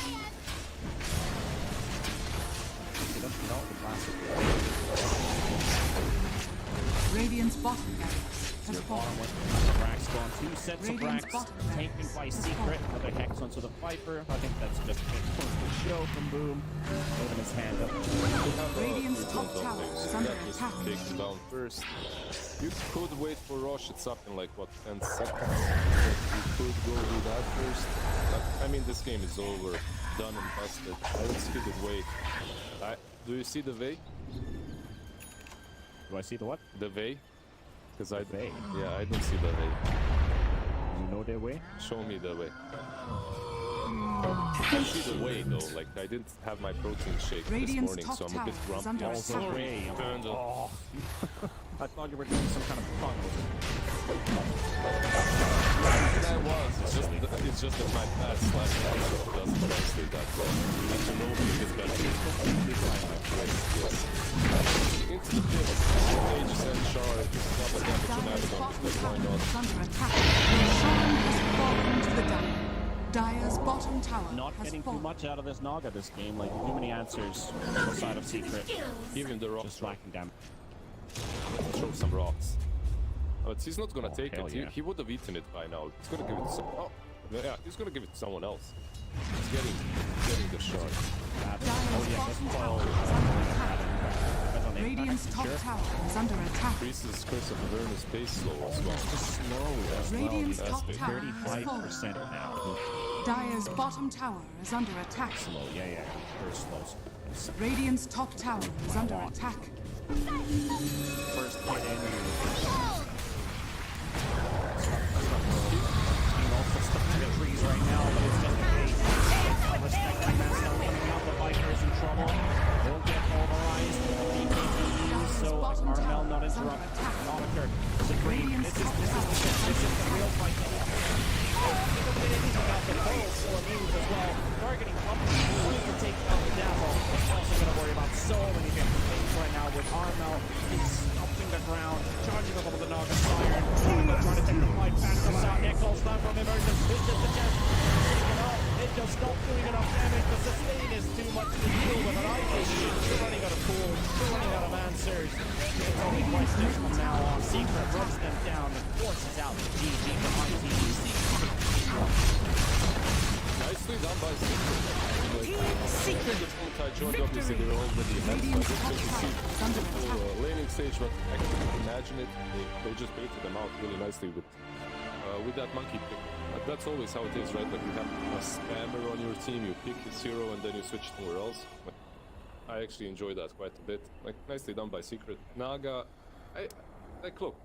you know, the classic. Radiant's bottom barracks has Your fallen. bottom with the Brax gone. 2 sets of Radiant's Brax bottom taken barracks by has Secret. fallen. Another Hex onto the Viper. I think that's just a bit for the show from Boom. Moving his hand up. Radiant's top tower is under attack. Take him down first. You could wait for Rosh, it's up in like what, 10 seconds. You could go do that first. But, I mean, this game is over, done and busted. I don't see the way. Do you see the way? Do I see the what? The way? Because I Way? Yeah, I don't see the way. You know their way? Show me the way. I see the way though. Like I didn't have my protein shake this Radiant's morning, top so I'm a bit tower is grumpy. under Also, attack. Way. turned up. Oh. I thought you were doing some kind of fun. I was. It's just that my pad / doesn't translate that well. And to know me is better. Into the pit, Aegis and Shard, double damage on Abaddon, but why not? Is under attack. Sean has fallen to the Dire. Dire's bottom tower Not has getting too fallen. much out of this Naga this game. Like too many answers on the side of Secret. Give him the rocks. Just racking damage. Throw some rocks. But he's not gonna take hell it. yeah. He would have eaten it by now. He's gonna give it to oh, yeah, he's gonna give it to someone else. He's getting the shot. Dire's bottom tower is under attack. Radiant's top tower is under attack. Increases Curse of Avernus pace slow as well. Slow as well. Radiant's That's top big. tower has fallen. 35% now. Dire's bottom tower is under attack. Slow, yeah. Very slow. Radiant's top tower is under attack. First hit in. Being also stuck in the trees right now, but it's just a case. I'll respect that. That's not leaving out. The Viper is in trouble. Won't get polarized. So Armel not interrupt. Monitor. Supreme. This is the real fight. About the pole, so amused as well. Targeting up to take out the Dazzle. It's also going to worry about so many different things right now with Armel. He's stomping the ground, charging up over the Naga Siren. Trying to take the fight back to Sa. Echo's time from emergence. It's just a chance. It just not doing enough damage. The sustain is too much to deal with. And I think they're running out of pools. They're running out of answers. It's only questions from now on. Secret runs them down and forces out the GG from ITC. Nicely done by Secret. The full tie joined, obviously they're already ahead, so I guess they can see the full laning stage, but I can imagine it. They just baited them out really nicely with that monkey pick. That's always how it is, right? Like you have a spammer on your team, you pick his hero and then you switch somewhere else. I actually enjoy that quite a bit. Like nicely done by Secret. Naga, look.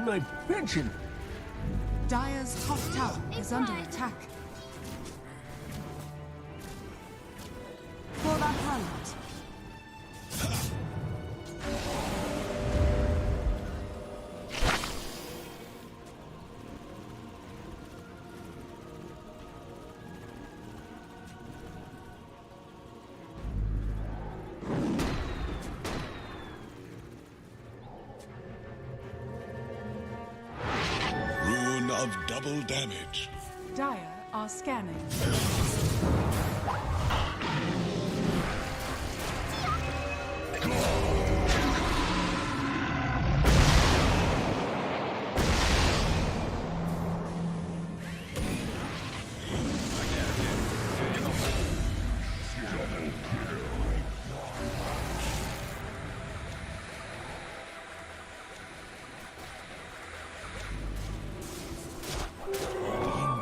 My pension. Dire's top tower is under attack. For the hunt. double damage. Dire are scanning.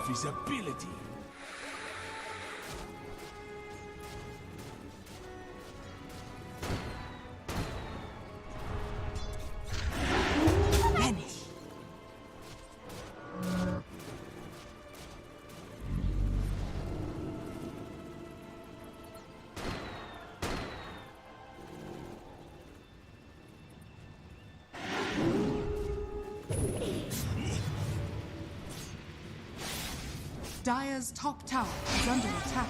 Invisibility. Vanish. Dire's top tower is under attack.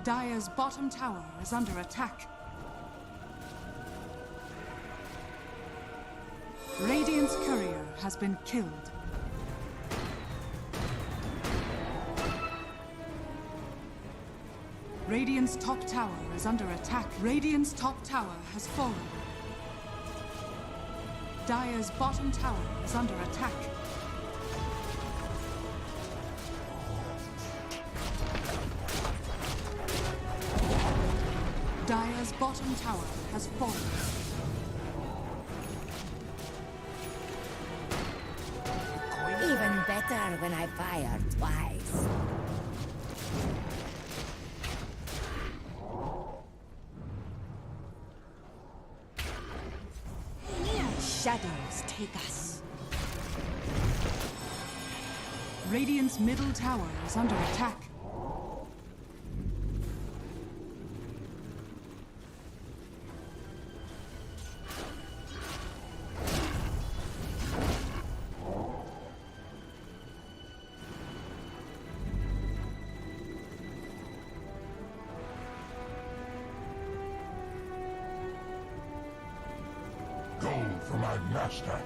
Dire's bottom tower is under attack. Radiant's courier has been killed. Radiant's top tower is under attack. Radiant's top tower has fallen. Dire's bottom tower is under attack. Dire's bottom tower has fallen. Even better when I fire twice. Shadows take us. Radiant's middle tower is under attack. Go for my master.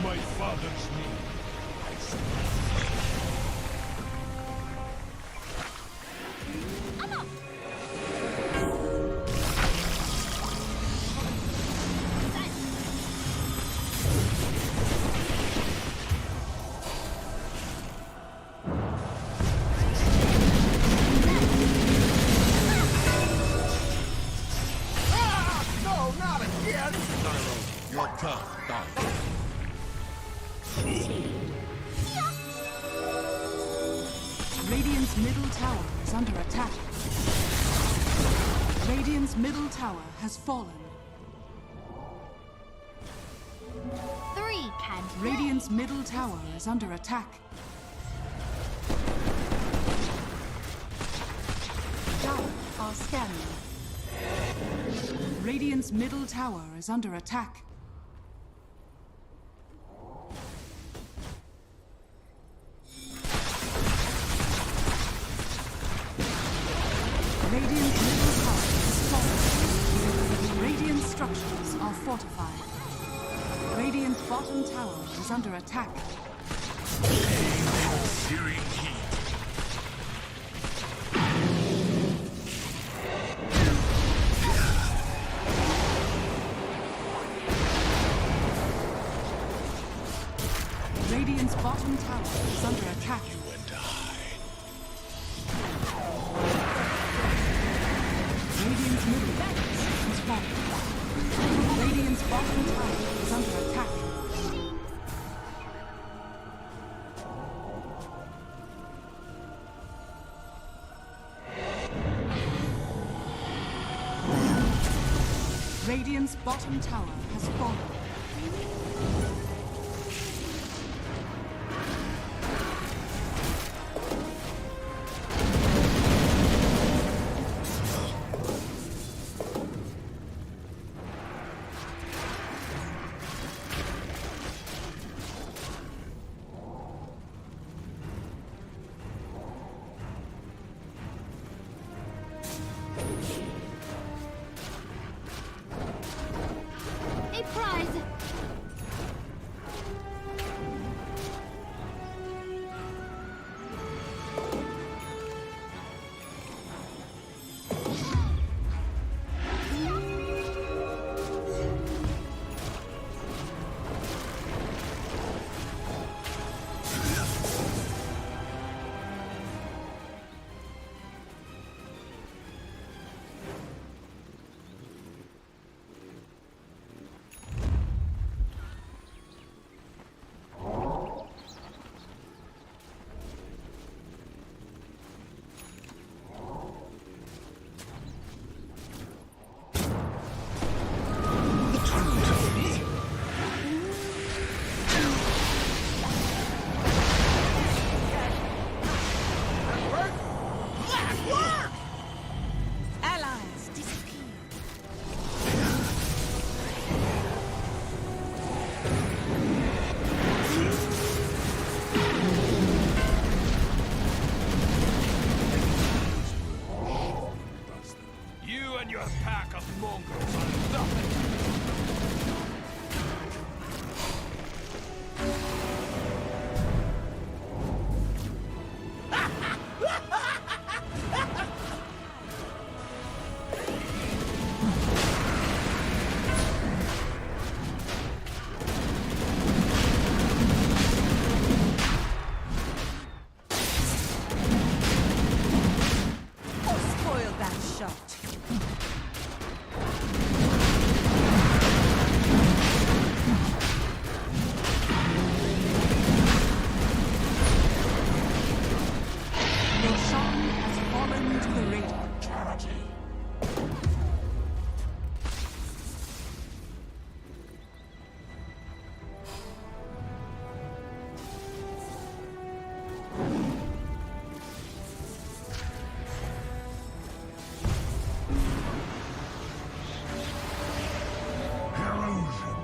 My father's name. No, not again! Your turn, dog. Radiant's middle tower is under attack. Radiant's middle tower has fallen. 3 can Radiant's middle tower is under attack. Dire are scanning. Radiant's middle tower is under attack. Radiant's bottom tower is under attack. Searing heat. Radiant's bottom tower is under attack. You and I. Radiant's middle barracks is falling. Radiant's bottom tower is under attack. Radiant's bottom tower has fallen. A prize! Allies disappear. You and your pack of mongrels are nothing. Spoil that shot. Roshan has fallen to the Radiant. Erosion.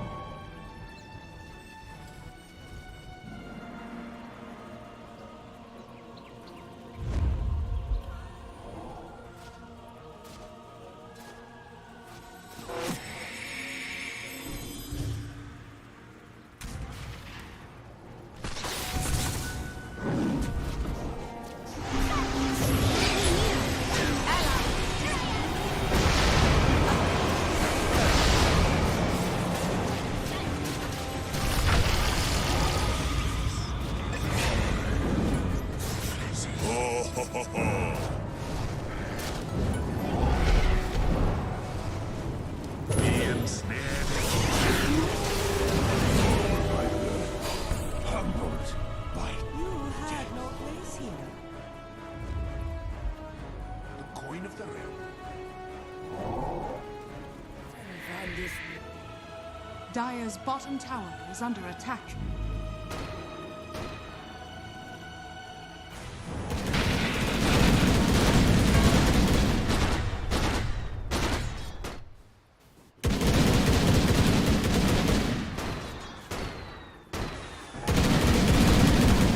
Oh, ho, ho, ho. Being snared. Humbled by You had no place here. the coin of the realm. Dire's bottom tower is under attack.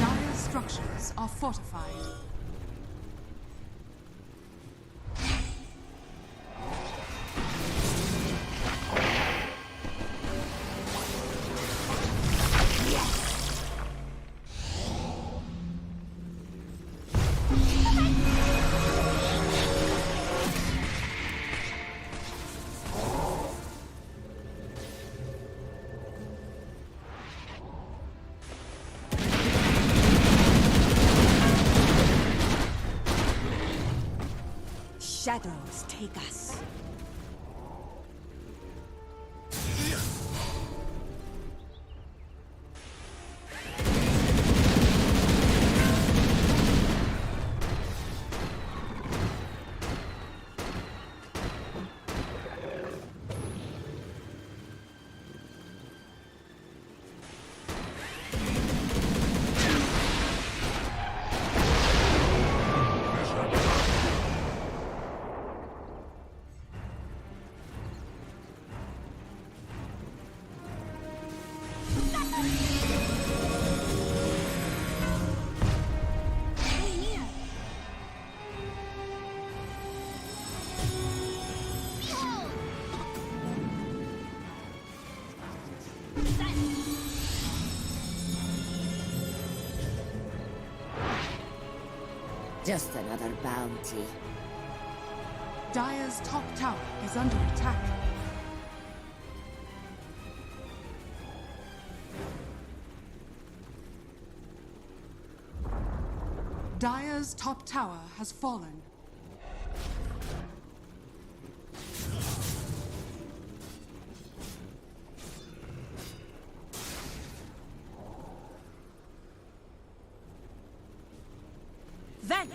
Dire's structures are fortified. Shadows take us. Just another bounty. Dire's top tower is under attack. Dire's top tower has fallen. Vanish!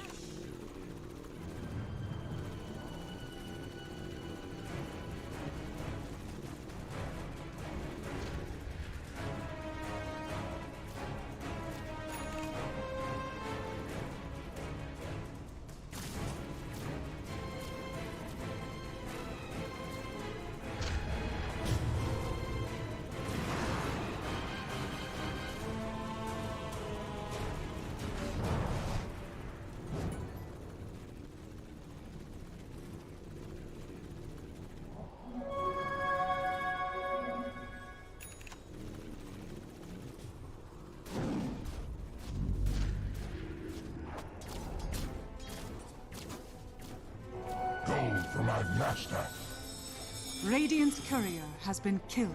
For my master. Radiant's courier has been killed.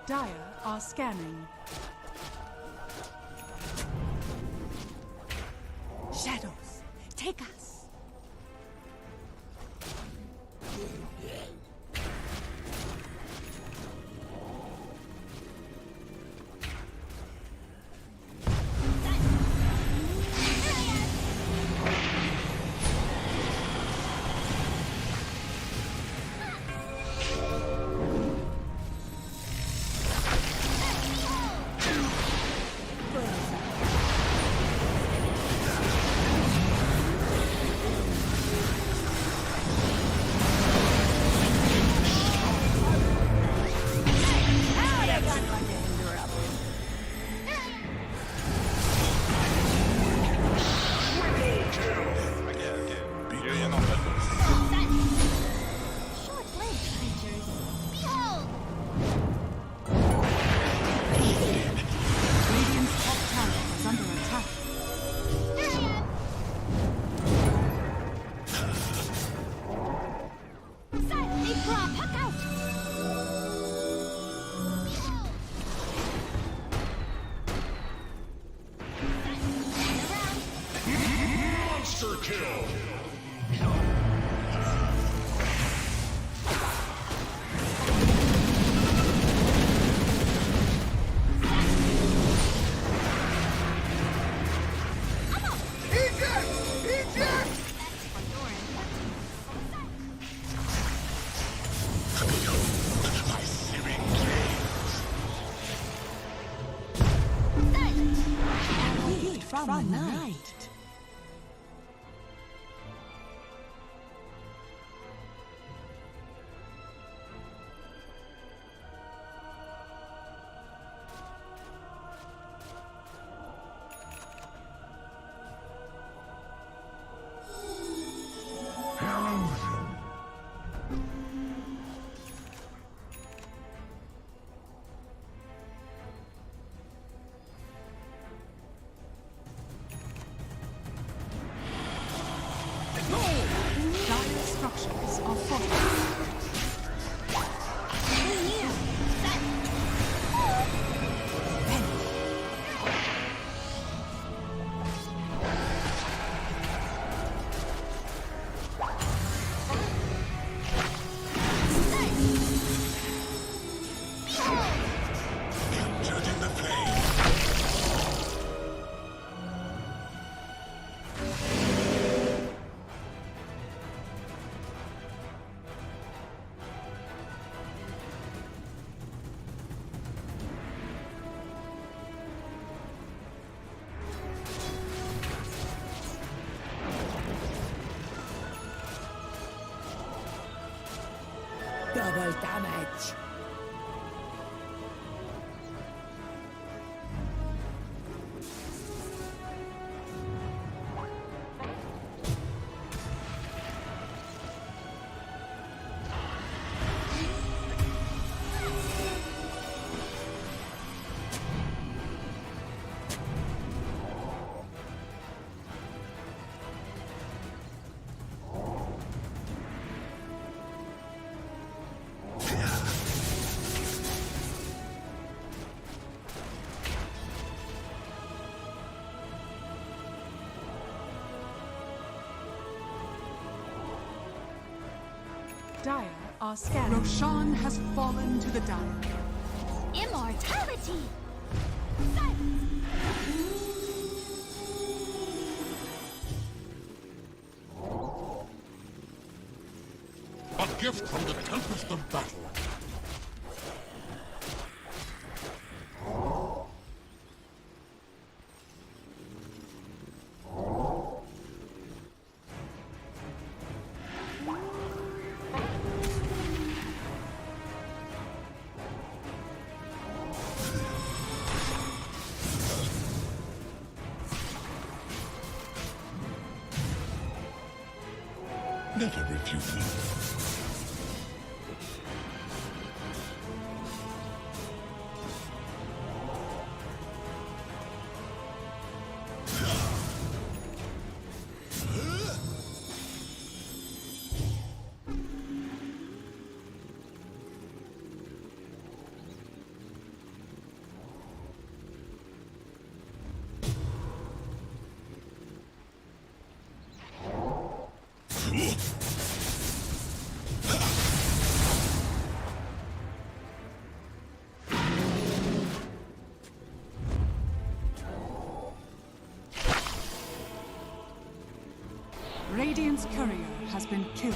Dire are scanning. Shadows, take us. From the night. Double damage. Dire are scanning. Roshan has fallen to the Dire. Immortality! A gift from the tempest of battle. Never refuse me. Radiant's courier has been killed.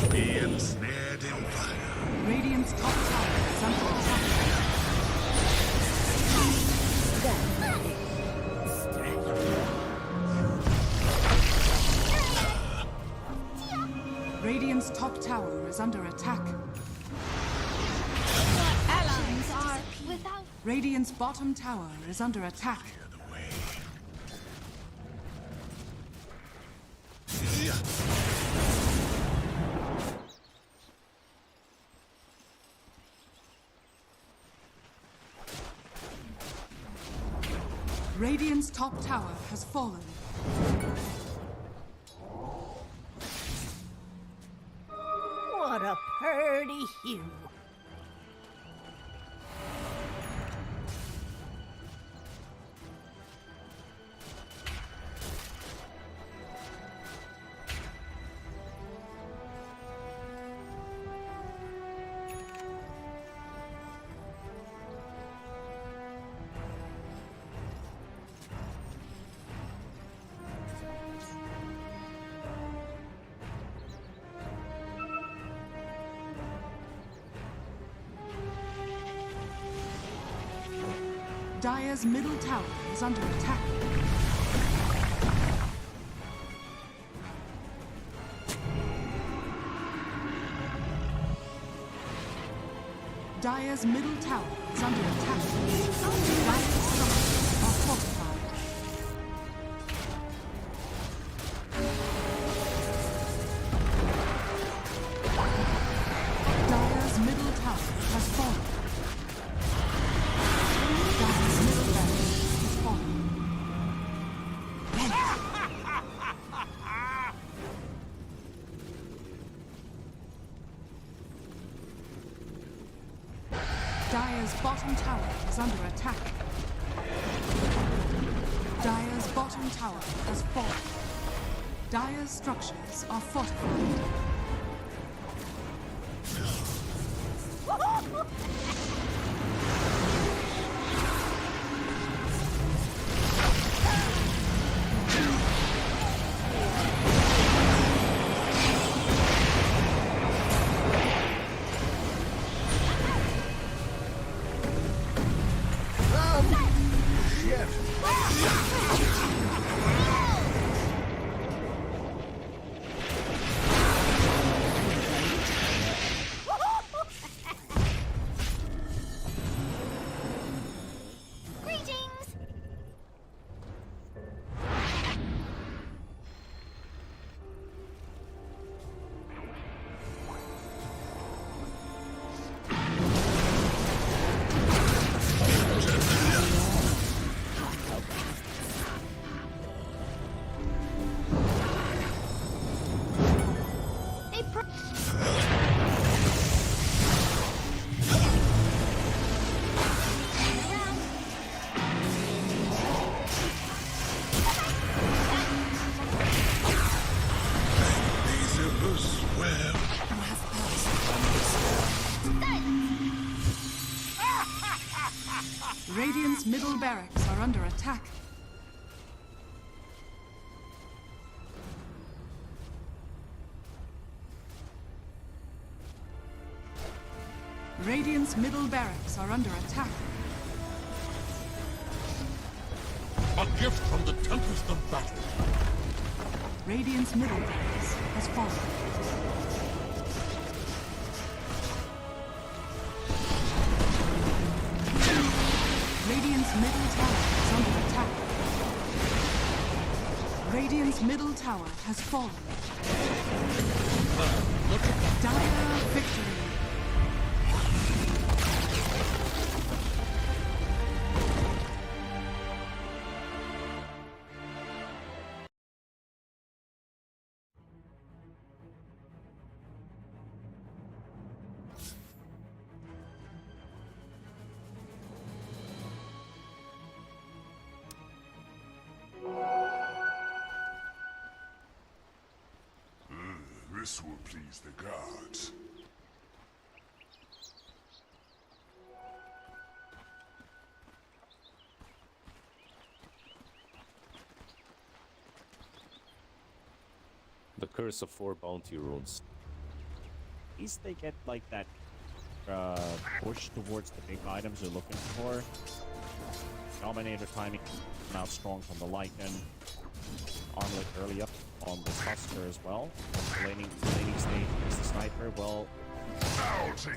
Be ensnared in fire. Radiant's top tower is under attack. Radiant's top tower is under attack. Allies are without. Radiant's bottom tower is under attack. Radiant's top tower has fallen. What a purty hue. Dire's middle tower is under attack. Dire's middle tower is under attack. Dire's structures are fortified. has fallen. Dire's middle barracks has fallen. Dire's bottom tower is under attack. Dire's bottom tower has fallen. Dire's structures are fortified. Radiant's middle barracks are under attack. Radiant's middle barracks are under attack. A gift from the tempest of battle. Radiant's middle barracks has fallen. Radiant's middle tower is under attack. Radiant's middle tower has fallen. Dire victory. This will please the gods. The curse of 4 bounty runes. At least they get like that push towards the big items you're looking for. Dominator timing now strong from the Lycan. Armlet early up on the Husker as well. The laning stage is the sniper. Well,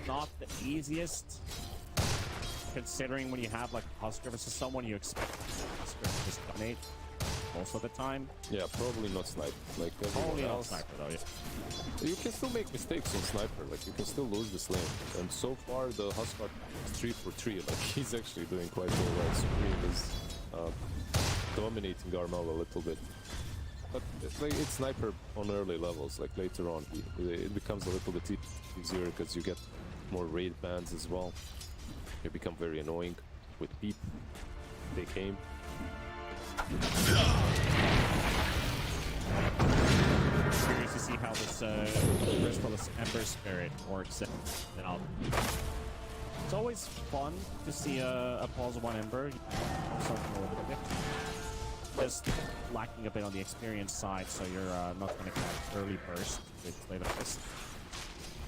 not the easiest, considering when you have like Husker versus someone you expect Husker to just dominate most of the time. Yeah, probably not sniper. Like Probably everyone not else. sniper though, yeah. You can still make mistakes on sniper. Like you can still lose this lane. And so far the Huskar is 3 for 3. Like he's actually doing quite well. Right? Supreme is dominating Garmel a little bit. But it's sniper on early levels. Like later on, it becomes a little bit easier because you get more raid bans as well. They become very annoying with Peep. They came. Curious to see how this Crystallis Ember Spirit works out. It's always fun to see a pause of 1 Ember. Something a little bit. Just lacking a bit on the experience side, so you're not going to catch early burst with Slave of Fist.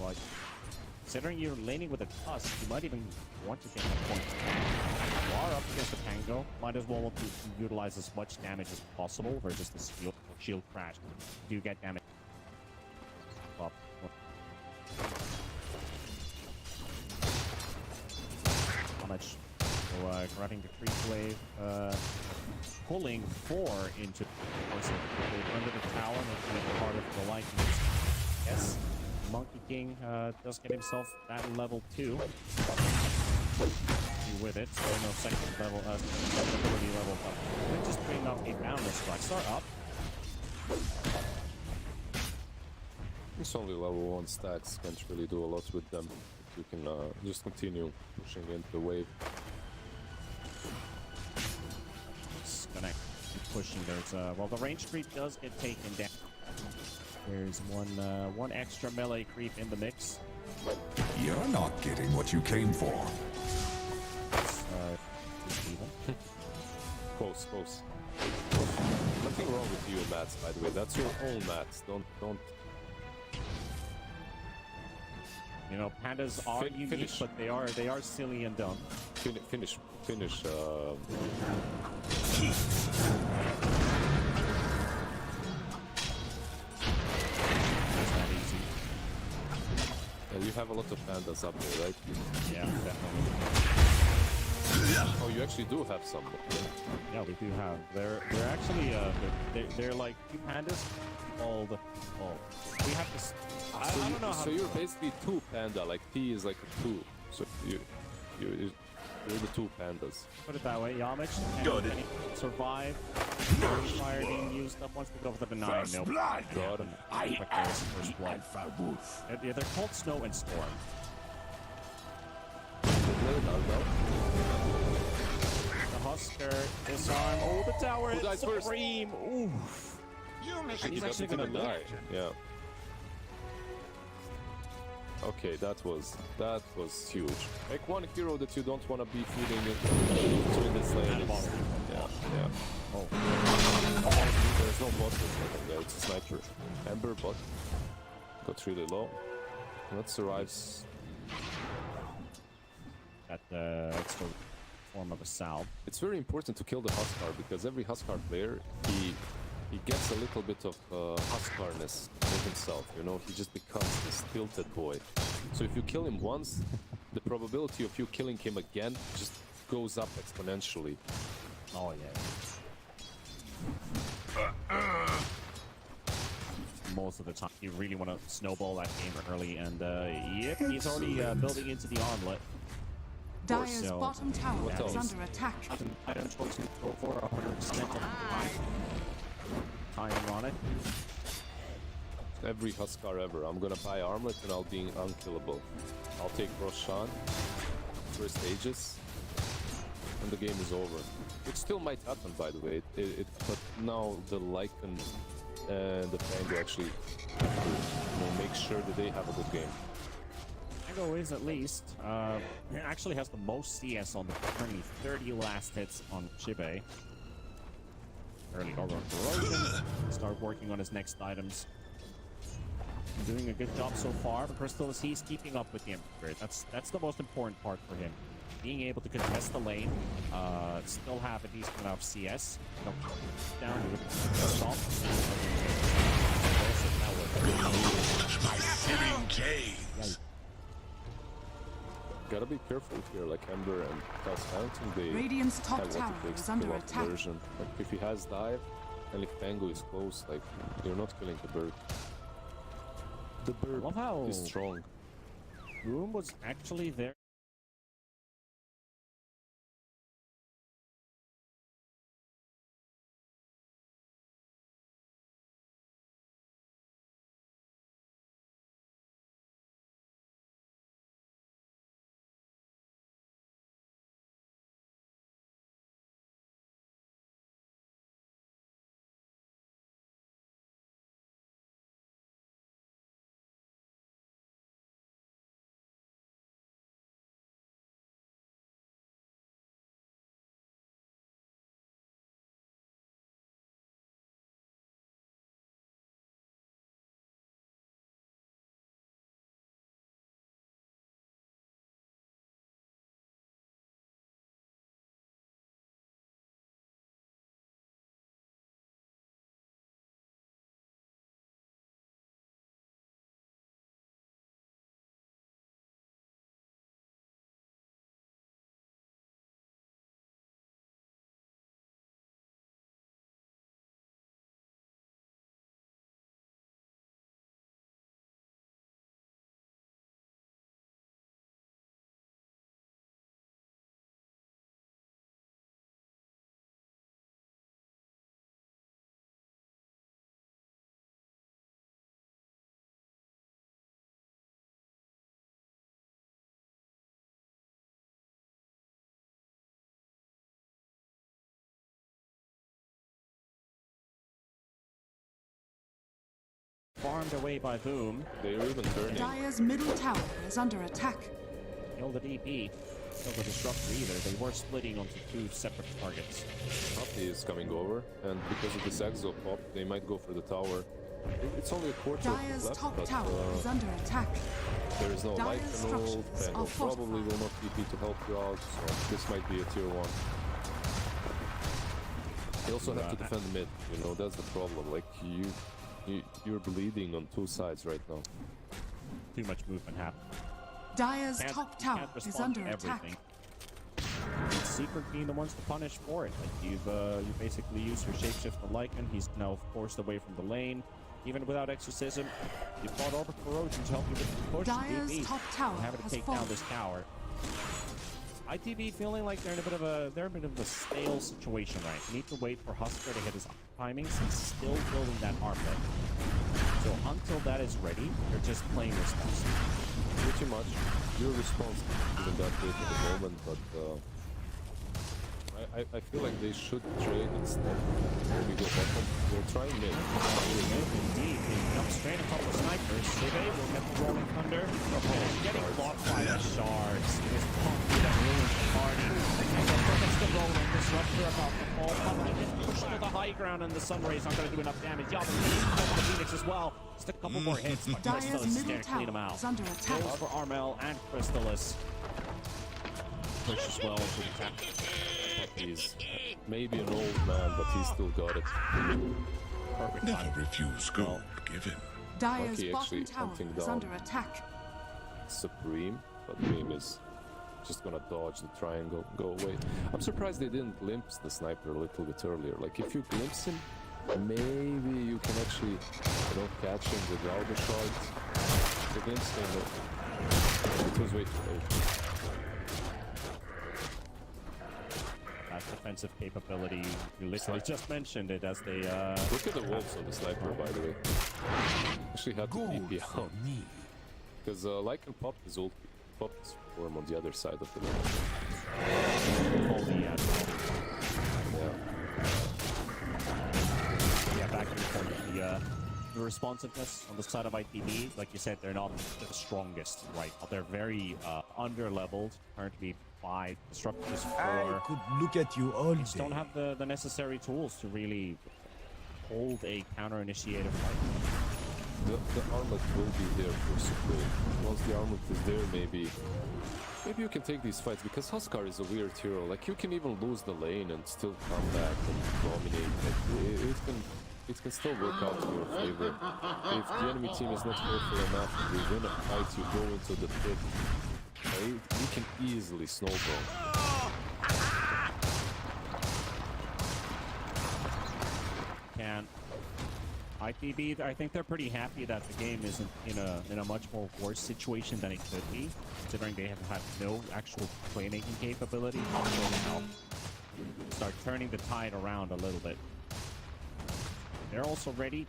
But considering you're laning with a Tusk, you might even want to get a point. You are up against the Pango, might as well want to utilize as much damage as possible versus the shield crash. Do get damage. Up. How much? So grabbing the creep wave, pulling 4 into under the tower, making it part of the Lycan. Yes, Monkey King does get himself that level 2. With it, so no second level, ability level, but we just bring up a boundless strike. Start up. It's only level 1 stacks, can't really do a lot with them. You can just continue pushing into the wave. Just gonna keep pushing. There's well, the range creep does get taken down. There's one extra melee creep in the mix. You're not getting what you came for. Close. Nothing wrong with you, mats, by the way. That's your own mats. Don't. You know, pandas are unique, but they are silly and dumb. Finish. It's not easy. You have a lot of pandas up there, right? Yeah, definitely. Oh, you actually do have some. Yeah, we do have. They're actually they're like 2 pandas called. Oh, we have to. I don't know how. So you're basically 2 panda. Like T is like a 2. So you're the 2 pandas. Put it that way. Yamich Got it. Survive. Fire being used up once we go for the 9. First Nope. blood. Got him. I First blood. Yeah, they're called Snow and Storm. The Husker, disarm. Oh, the tower Who is dies first? supreme. Oof. He's actually gonna die. Yeah. Okay, that was huge. Like one hero that you don't want to be feeding in this lane. Yeah. Oh. There's no bot there. It's a sniper. Ember bot got really low. That survives. At the extra form of a salve. It's very important to kill the Huskar because every Huskar player he gets a little bit of Huskarness in himself. You know, he just becomes this tilted boy. So if you kill him once, the probability of you killing him again just goes up exponentially. Oh yeah. Most of the time, you really want to snowball that game early, and yep, he's already building into the armlet. Dire's bottom tower is under attack. Items go for 100% timing on it. Every Huskar ever. I'm gonna buy armlet and I'll be unkillable. I'll take Roshan, first Aegis, and the game is over. It still might happen, by the way. But now the Lycan and the Pango actually make sure that they have a good game. Pango is at least actually has the most CS on the currently 30 last hits on Shibe. Early Gargoyle Corrosion. Start working on his next items. Doing a good job so far, but Crystal is he's keeping up with the Emperor. That's the most important part for him. Being able to contest the lane, still have a decent amount of CS. Down to stop. My fitting cage. Gotta be careful here, like Ember and Task Hunting, they Radiant's top have what tower it takes is to under kill off the attack. version. Like if he has dive, and if Pango is close, like you're not killing the bird. The bird is strong. Room was actually there. farmed away by Boom. They're even turning. Dire's middle tower is under attack. Kill the DP. Kill the Disruptor either. They were splitting onto two separate targets. Puppy is coming over, and because of this exo pop, they might go for the tower. It's only a quarter Dire's left, top but tower is under attack. there is no light Dire's panel. structures Panel are probably will not TP to help you out, so this might be a tier 1. You also have to defend mid, you know, that's the problem. Like, you're bleeding on two sides right now. Too much movement happening. Dire's top tower is under attack. Secret being the ones to punish for it. Like you basically used your shapeshift on Lycan. He's now forced away from the lane. Even without exorcism, you fought over Corrosion to help you with the push. Dire's top tower having to take down this tower. ITV feeling like they're in a bit of a stale situation, right? You need to wait for Husker to hit his timings. He's still building that armlet. So until that is ready, they're just playing responsibly. Pretty much. Your response isn't that good at the moment, but I feel like they should trade instead. Maybe go bottom. They're trying mid. Indeed, they jump straight a couple of snipers. Sive will get the rolling thunder. Getting blocked by the shards. It is Pumpy that ruins the party. And the perfect still rolling. Disruptor about to fall. Pumpy gets pushed to the high ground, and the Sunray's not going to do enough damage. Yeah, but he's the Phoenix as well. Just a couple more hits, but Crystallis is there to clean him out. Goes for Armel and Crystallis. Push as well to the attack. He's maybe an old man, but he's still got it. Perfect. Never refuse gold given. Dire's bottom tower is under attack. Supreme, but Dream is just gonna dodge the triangle, go away. I'm surprised they didn't glimpse the sniper a little bit earlier. Like, if you glimpse him, maybe you can actually, you know, catch him with the outer shards. The glimpse thing, it was way too late. Defensive capability, you literally just mentioned it as they look at the wolves on the sniper, by the way. Actually had to TP out because Lycan popped his ult, popped his form on the other side of the map. Yeah, back in the point of the responsiveness on the side of ITV, like you said, they're not the strongest right now. They're very under-leveled, currently 5, Disruptors 4. I could look at you all day. Just don't have the necessary tools to really hold a counter-initiative fight. The armlet will be there for support. Once the armlet is there, maybe you can take these fights, because Huskar is a weird hero. Like, you can even lose the lane and still come back and dominate. Like, it can still work out to your favor. If the enemy team is not careful enough, you win a fight, you go into the pit. You can easily snowball. Can ITB? I think they're pretty happy that the game isn't in a much more worse situation than it could be, considering they have had no actual playmaking capability. Now start turning the tide around a little bit. They're also ready.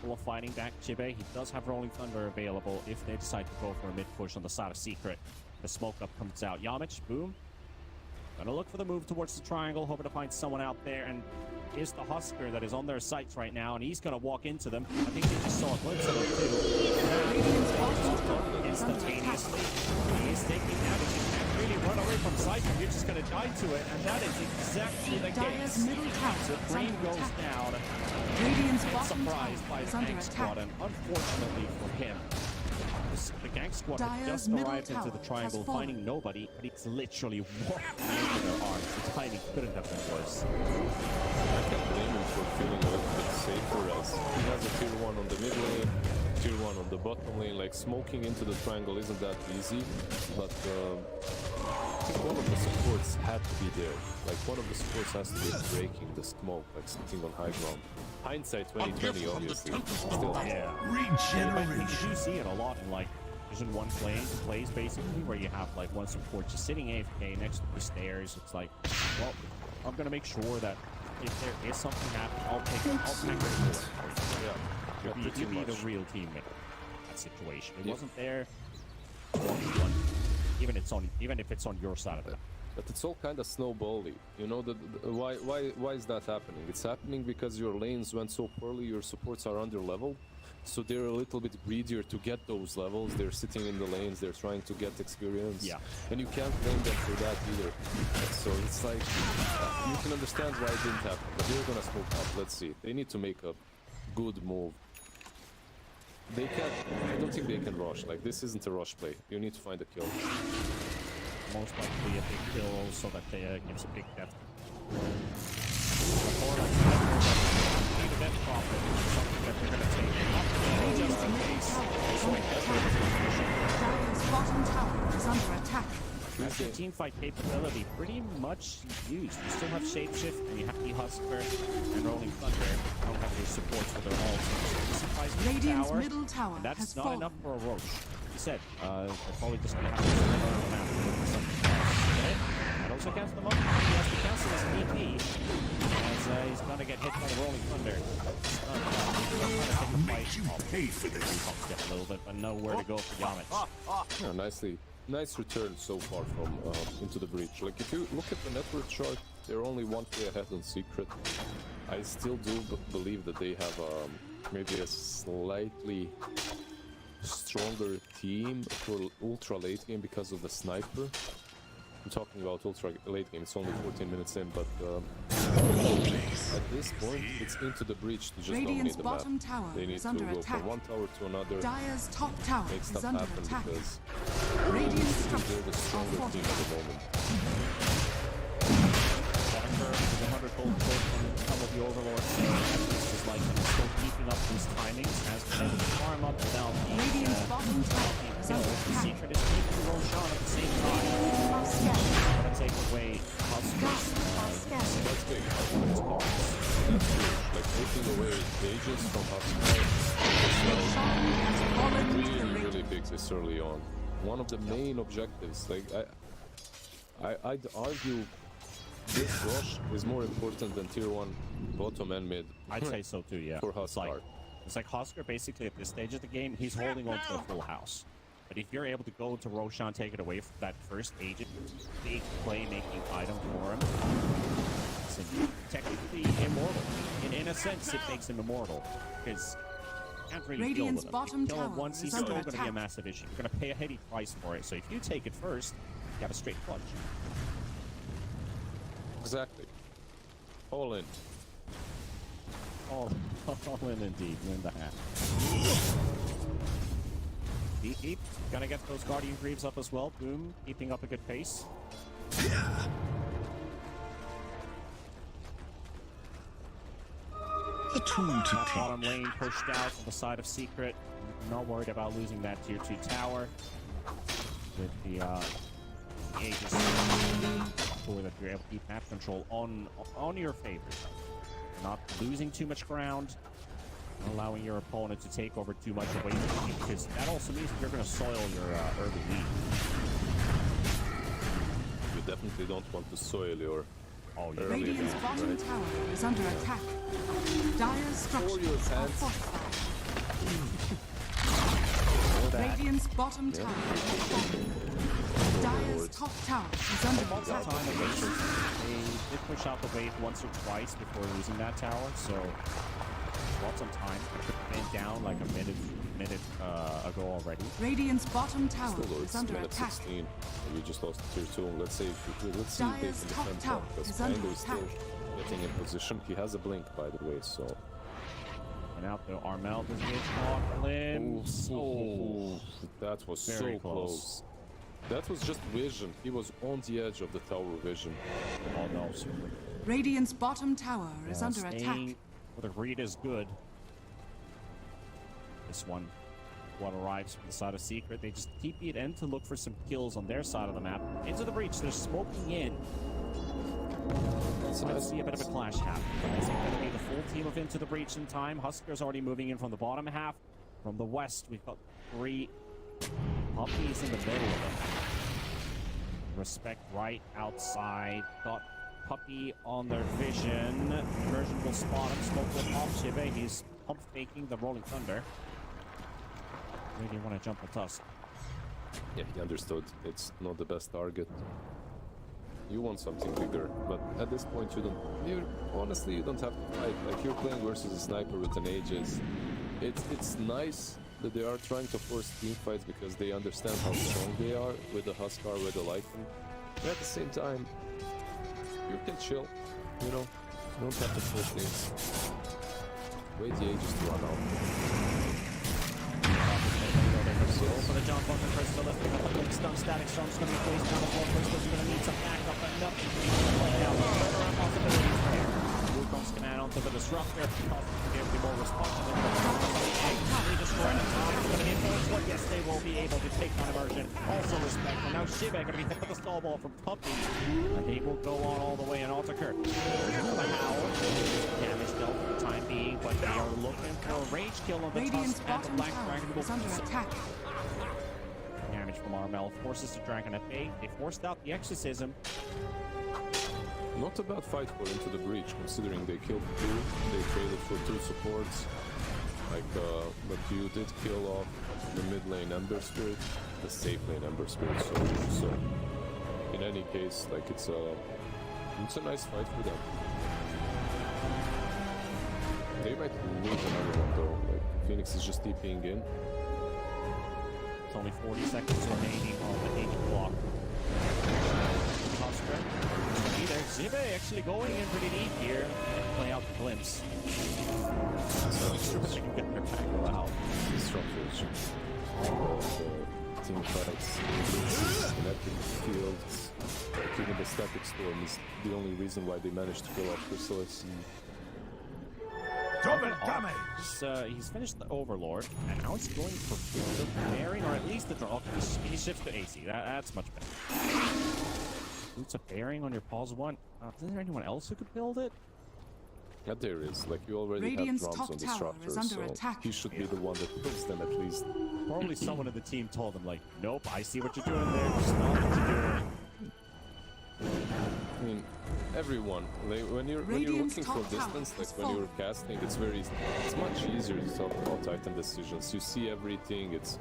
Full of fighting back Chibe. He does have Rolling Thunder available if they decide to go for a mid push on the side of Secret. The smoke up comes out. Yamich, boom. Gonna look for the move towards the triangle, hoping to find someone out there, and is the Husker that is on their sights right now, and he's gonna walk into them. I think they just saw a glimpse of him too. Instantaneously. He is taking damage. You can't really run away from sight, you're just gonna die to it, and that is exactly the case. So Green goes down. Surprised by the gang squad, and unfortunately for him, the gang squad had just arrived into the triangle, finding nobody, but he's literally walking into their arms. The timing couldn't have been worse. I can't blame him for feeling a little bit safer, as he has a tier 1 on the mid lane, tier 1 on the bottom lane. Like, smoking into the triangle isn't that easy, but I think one of the supports had to be there. Like, one of the supports has to be breaking the smoke, like sitting on high ground. Hindsight 2020, obviously. Still, yeah. Regeneration. You do see it a lot in, like, Division 1 plays basically, where you have like one support just sitting AFK next to the stairs. It's like, well, I'm gonna make sure that if there is something happening, I'll take it. Yeah. You be the real teammate in that situation. It wasn't there. Even if it's on your side of it. But it's all kind of snowbally. You know, why is that happening? It's happening because your lanes went so poorly, your supports are under level. so they're a little bit greedier to get those levels. They're sitting in the lanes, they're trying to get experience. Yeah. And you can't blame them for that either. So it's like, you can understand why it didn't happen, but they're gonna smoke up. Let's see. They need to make a good move. They can't, I don't think they can rush. Like, this isn't a rush play. You need to find a kill. Most likely a big kill so that they gives a big death. Dire's bottom tower is under attack. That's your teamfight capability pretty much used. You still have Shapeshift, and you have the Husker and Rolling Thunder. You don't have any supports for their ults. Radiant's middle tower and that's has not fallen. enough for a Roche. You said, they're probably just going to have to spin around now for something else. That also counts them up. He has to cancel his DP, as he's going to get hit by the Rolling Thunder. Makes you pay for this. A little bit, but nowhere to go for Yamich. Yeah, nicely. Nice return so far from into the breach. Like, if you look at the network chart, they're only 1k ahead on Secret. I still do believe that they have maybe a slightly stronger team for ultra late game because of the sniper. I'm talking about ultra late game. It's only 14 minutes in, but at this point, it's into the breach to just Radiant's dominate the bottom map. tower They need is to under go attack. from one tower to another. Dire's top tower Make is stuff under happen attack. because Radiant they're structures the are stronger team at the moment. Whatever, the 100 gold quote from some of the overlords. Just like still keeping up these timings as they farm up without the Radiant's bottom tower is under the attack. Secret is keeping Roshan at the same time. Gonna take away Huskers. That's big. That's huge. Like, taking away Aegis from Huskers is really big this early on. One of the main objectives. Like, I'd argue this rush is more important than tier 1 bottom and mid. I'd say so too, yeah. For Huskar. It's like Husker basically at this stage of the game, he's holding on to a full house. But if you're able to go to Roshan, take it away from that first agent, big play-making item for him, it's technically immortal. In a sense, it makes him immortal. Because you can't really Radiant's kill him. bottom Kill him tower once, is he's still under going to be a attack. massive issue. You're going to pay a heavy price for it. So if you take it first, you have a straight plunge. Exactly. All in. All in indeed. In the hat. Deep. Gonna get those Guardian Greaves up as well. Boom. Keeping up a good pace. A tool to That bottom teach. lane pushed out on the side of Secret. Not worried about losing that tier 2 tower. With the Aegis core that you're able to keep map control on your favor. Not losing too much ground. Not allowing your opponent to take over too much away from you, because that also means that you're going to soil your early lead. You definitely don't want to soil your early Radiant's lead, bottom right? tower is under attack. Dire's structures are fortified. Radiant's bottom tower is falling. Dire's top tower is under attack. They did push out the wave once or twice before losing that tower, so lots of time. It could have been down like a minute ago already. Radiant's bottom tower Still, is it's under minute attack. 16. You just lost tier 2. Let's see if they Dire's can top defend tower that, because is under Mango is still attack. getting in position. He has a blink, by the way, so... And out the Armel does get caught limbs. Oh, that was Very so close. That was just vision. He was on the edge of the tower vision. Oh no. Radiant's bottom tower is under attack. Well, the read is good. This one, what arrives from the side of Secret, they just keep it in to look for some kills on their side of the map. Into the breach, they're smoking in. So let's see a bit of a clash happen. Is it going to be the full team of Into the Breach in time? Husker's already moving in from the bottom half. From the west, we've got 3 puppies in the middle of it. Respect right outside. Got Puppy on their vision. Immersion will spot him. Smoke will pop Shibe. He's pump faking the Rolling Thunder. Really want to jump the Tusk. Yeah, he understood. It's not the best target. You want something bigger, but at this point honestly, you don't have to fight. Like, you're playing versus a sniper with an Aegis. it's nice that they are trying to force team fights because they understand how strong they are with the Huskar, with the Lycan. But at the same time, you can chill, you know. You don't have to push things. Wait the ages to run out. For the jump on the Crystal, lifting up a quick stun. Static Storm's going to be placed down the floor. Crystal's going to need some backup and nothing. Now, the turnaround possibilities there. Wukong's going to add onto the Disruptor. Possibly be more responsive. Redestroying the top. It's going to be influenced. Well, yes, they will be able to take on Immersion. Also respectful. Now, Shiba going to be hit with a stall ball from Puppy. And they will go on all the way in Altaker. The Howl. Damage dealt for the time being, but they are looking for a rage kill on the Tusk and the Black Dragon will under attack. Damage from Armel forces the Dragon at bay. They forced out the Exorcism. Not a bad fight for Into the Breach, considering they killed 2, they traded for 2 supports. Like, but you did kill off the mid lane Ember Spirit, the safe lane Ember Spirit, so in any case, like, it's a nice fight for them. They might need another one though, like, Phoenix is just TPing in. It's only 40 seconds remaining on the 8 clock. Zibe actually going in pretty deep here. Play out the glimpse. So they can get their tackle out. Disruptors. Team fights, kinetic fields, like even the static storm is the only reason why they managed to kill off Chrysalis. He's finished the Overlord, and now he's going for the bearing, or at least the draw. He shifts to AC. That's much better. Boots a bearing on your pause 1. Is there anyone else who could build it? Yeah, there is. Like, you already Radiant's have drums top on tower is Disruptor, under so attack. he should be the one that builds them at least. Probably someone in the team told him, like, nope, I see what you're doing there. Just not what you're doing. I mean, everyone, like, when you're looking from distance, like when you're casting, it's much easier to talk about item decisions. You see everything. It's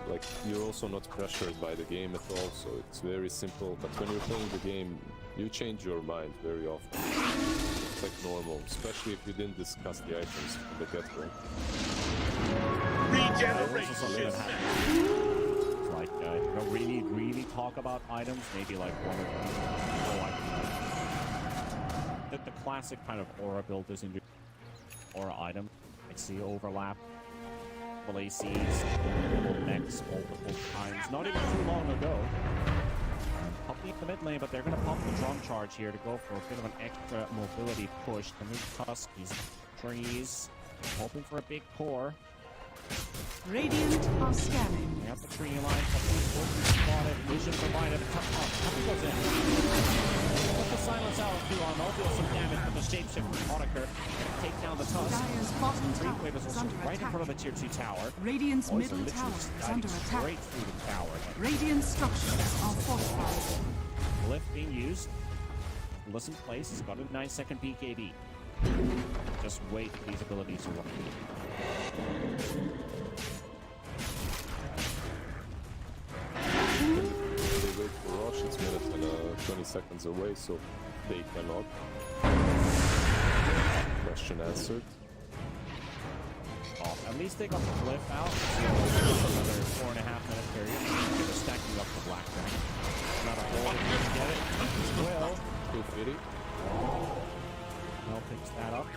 like you're also not pressured by the game at all, so it's very simple. But when you're playing the game, you change your mind very often. It's like normal, especially if you didn't discuss the items from the get-go. Regeneration. It's like you don't really talk about items. Maybe like one or two. The classic kind of aura build is in your aura item. I see overlap. ACs, multiple mechs, multiple times. Not even too long ago. Puppy in the mid lane, but they're going to pump the drum charge here to go for a bit of an extra mobility push. The new Tuskies, trees, hoping for a big core. Radiant are scanning. They have the tree line. Puppy spotted. Vision provided. Puppy goes in. Put the silence out of Duon. They'll deal some damage with the shapeshift from Moniker. Take down the Tusk. Dire's bottom tower Wave is also right in front of the tier 2 tower. Radiant's middle tower is under attack. Straight through the tower. Radiant structures are fortified. Lift being used. Listen place. He's got a 9-second BKB. Just wait for these abilities to work. They wait for Rosh, it's minute and 20 seconds away, so they cannot. Question answered. Oh, at least they got the cliff out. Another 4.5-minute period. They're stacking up the Black Dragon. Not a hole. Get it. Well. 250. Well, picks that up.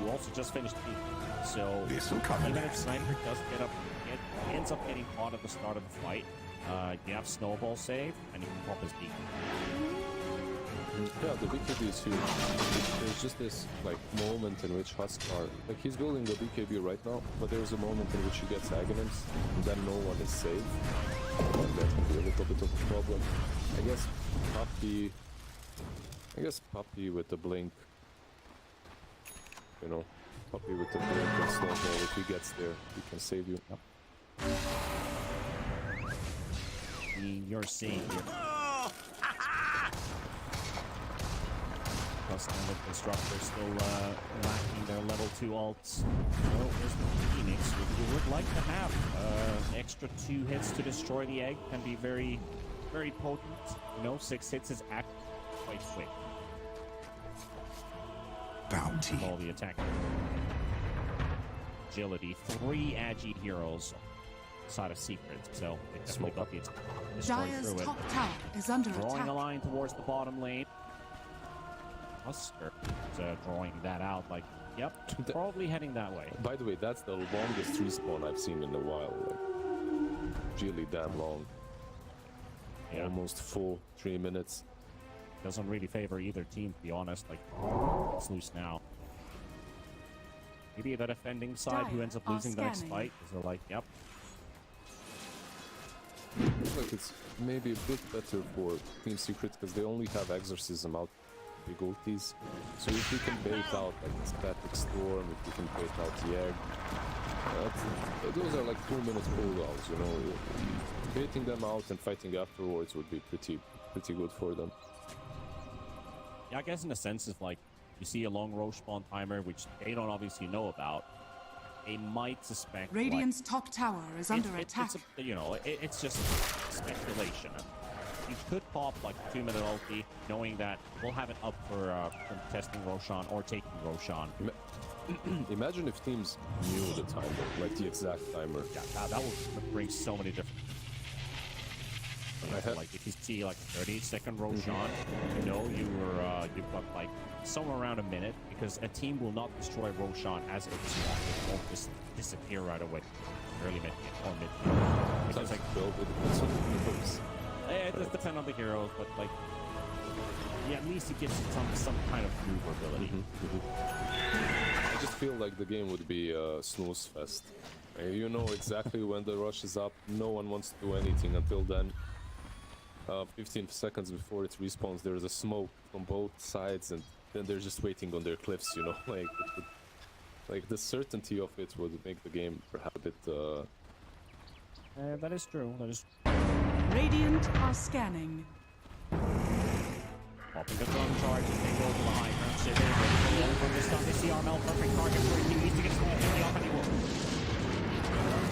You also just finished peak. So even if Sniper does ends up getting caught at the start of the fight, you have Snowball save, and you can pop his beacon. Yeah, the BKB is huge. There's just this like moment in which Huskar, like he's building the BKB right now, but there's a moment in which he gets Aghanims, and then no one is safe. And that can be a little bit of a problem. I guess Puppy with the blink. You know, Puppy with the blink and Snowball, if he gets there, he can save you. Yep. You're seeing here. Plus, the Disruptor still lacking their level 2 ults. So there's the Phoenix, which you would like to have. Extra 2 hits to destroy the egg can be very, very potent. You know, 6 hits is quite quick. Bounty. All the attack. agility. 3 agi heroes side of Secret, so they definitely got the destroy Dire's through it. top tower is under Drawing attack. a line towards the bottom lane. Buster drawing that out like, yep, probably heading that way. By the way, that's the longest respawn I've seen in a while. Like, really damn long. Yeah. Almost full 3 minutes. Doesn't really favor either team, to be honest. Like, it's loose now. Maybe the defending side who ends up losing the next fight is like, yep. I feel like it's maybe a bit better for Team Secret because they only have Exorcism out big ultis. So if we can bait out like Static Storm, if we can bait out Yegg, those are like 2 minute cooldowns, you know. Baiting them out and fighting afterwards would be pretty good for them. Yeah, I guess in a sense, if like you see a long row spawn timer, which they don't obviously know about, they might suspect. Radiant's top tower is under attack. It's just speculation. You could pop like a 2-minute ulti, knowing that we'll have it up for testing Roshan or taking Roshan. Imagine if teams knew the timer, like the exact timer. Yeah, that would bring so many different. Like if you see like 30-second Roshan, you know you've got like somewhere around a minute, because a team will not destroy Roshan as it's spawned. It won't just disappear right away. Early mid or mid. Because like it does depend on the heroes, but like yeah, at least it gives you some kind of maneuverability. I just feel like the game would be a snooze fest. You know exactly when the rush is up. No one wants to do anything until then. 15 seconds before it respawns, there's a smoke from both sides, and then they're just waiting on their cliffs, you know. Like the certainty of it would make the game perhaps a bit. That is true. That is. Radiant are scanning. Popping the drum charge as they go to the high ground. Shiver ready from this time. They see Armel, perfect target for him. He needs to get small in the off, and he will.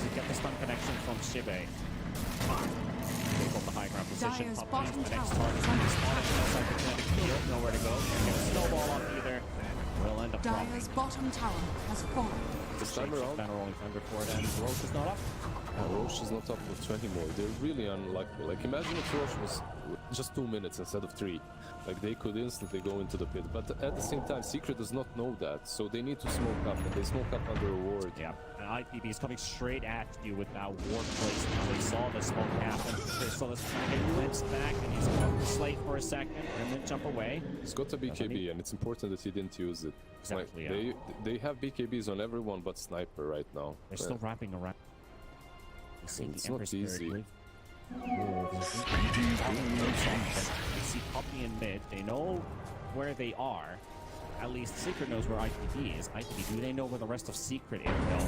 To get the stun connection from Shibe. They go the high ground position. Dire's Popping bottom the next tower target. is under Spotted outside the kinetic field. Nowhere to go. Can't get a snowball up either. We'll end up dropping. Dire's bottom tower has fallen. This time around, Banner rolling thunder for it, and Roche is not up. Roche is not up for 20 more. They're really unlucky. Like, imagine if Roche was just 2 minutes instead of 3. Like, they could instantly go into the pit. But at the same time, Secret does not know that, so they need to smoke up, and they smoke up under a ward. Yeah, and IPB is coming straight at you with that ward place. Now they saw the smoke happen. They saw this get glimpsed back, and he's going to slate for a second, and then jump away. He's got a BKB, and it's important that he didn't use it. Exactly, like, yeah. They have BKBs on everyone but Sniper right now. They're still wrapping around. It's not easy. They see Poppy in mid. They know where they are. At least Secret knows where IPD is. IPD, do they know where the rest of Secret is, though?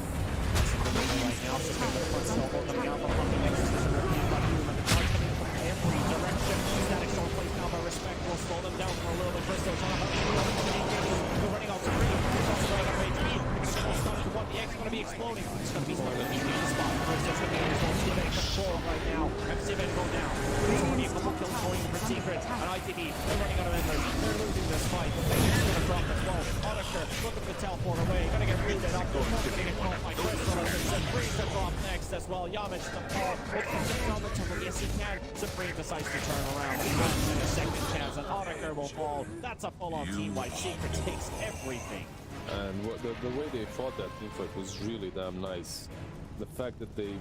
Right now, Secret with the front snowball coming out from Poppy next to the European body room, and the charge coming from every direction. Static Storm plays now by Respect. Will slow them down for a little bit. First, they're running off screen. That's right up HP. The X is going to be exploding. It's going to be starting to be in the spot. First, there's going to be Civet control right now. And Civet go down. There's already a couple kills going for Secret. And ITV, they're running out of embers. They're losing this fight. They're going to drop the phone. Auditor looking to teleport away. Going to get rooted up. They're going to get caught by Crystal. And Supreme to drop next as well. Yamich to fall. Looking to on the temple. Yes, he can. Supreme decides to turn around. And a second chance. And Auditor will fall. That's a full-on team-wide. Secret takes everything. And the way they fought that teamfight was really damn nice. The fact that they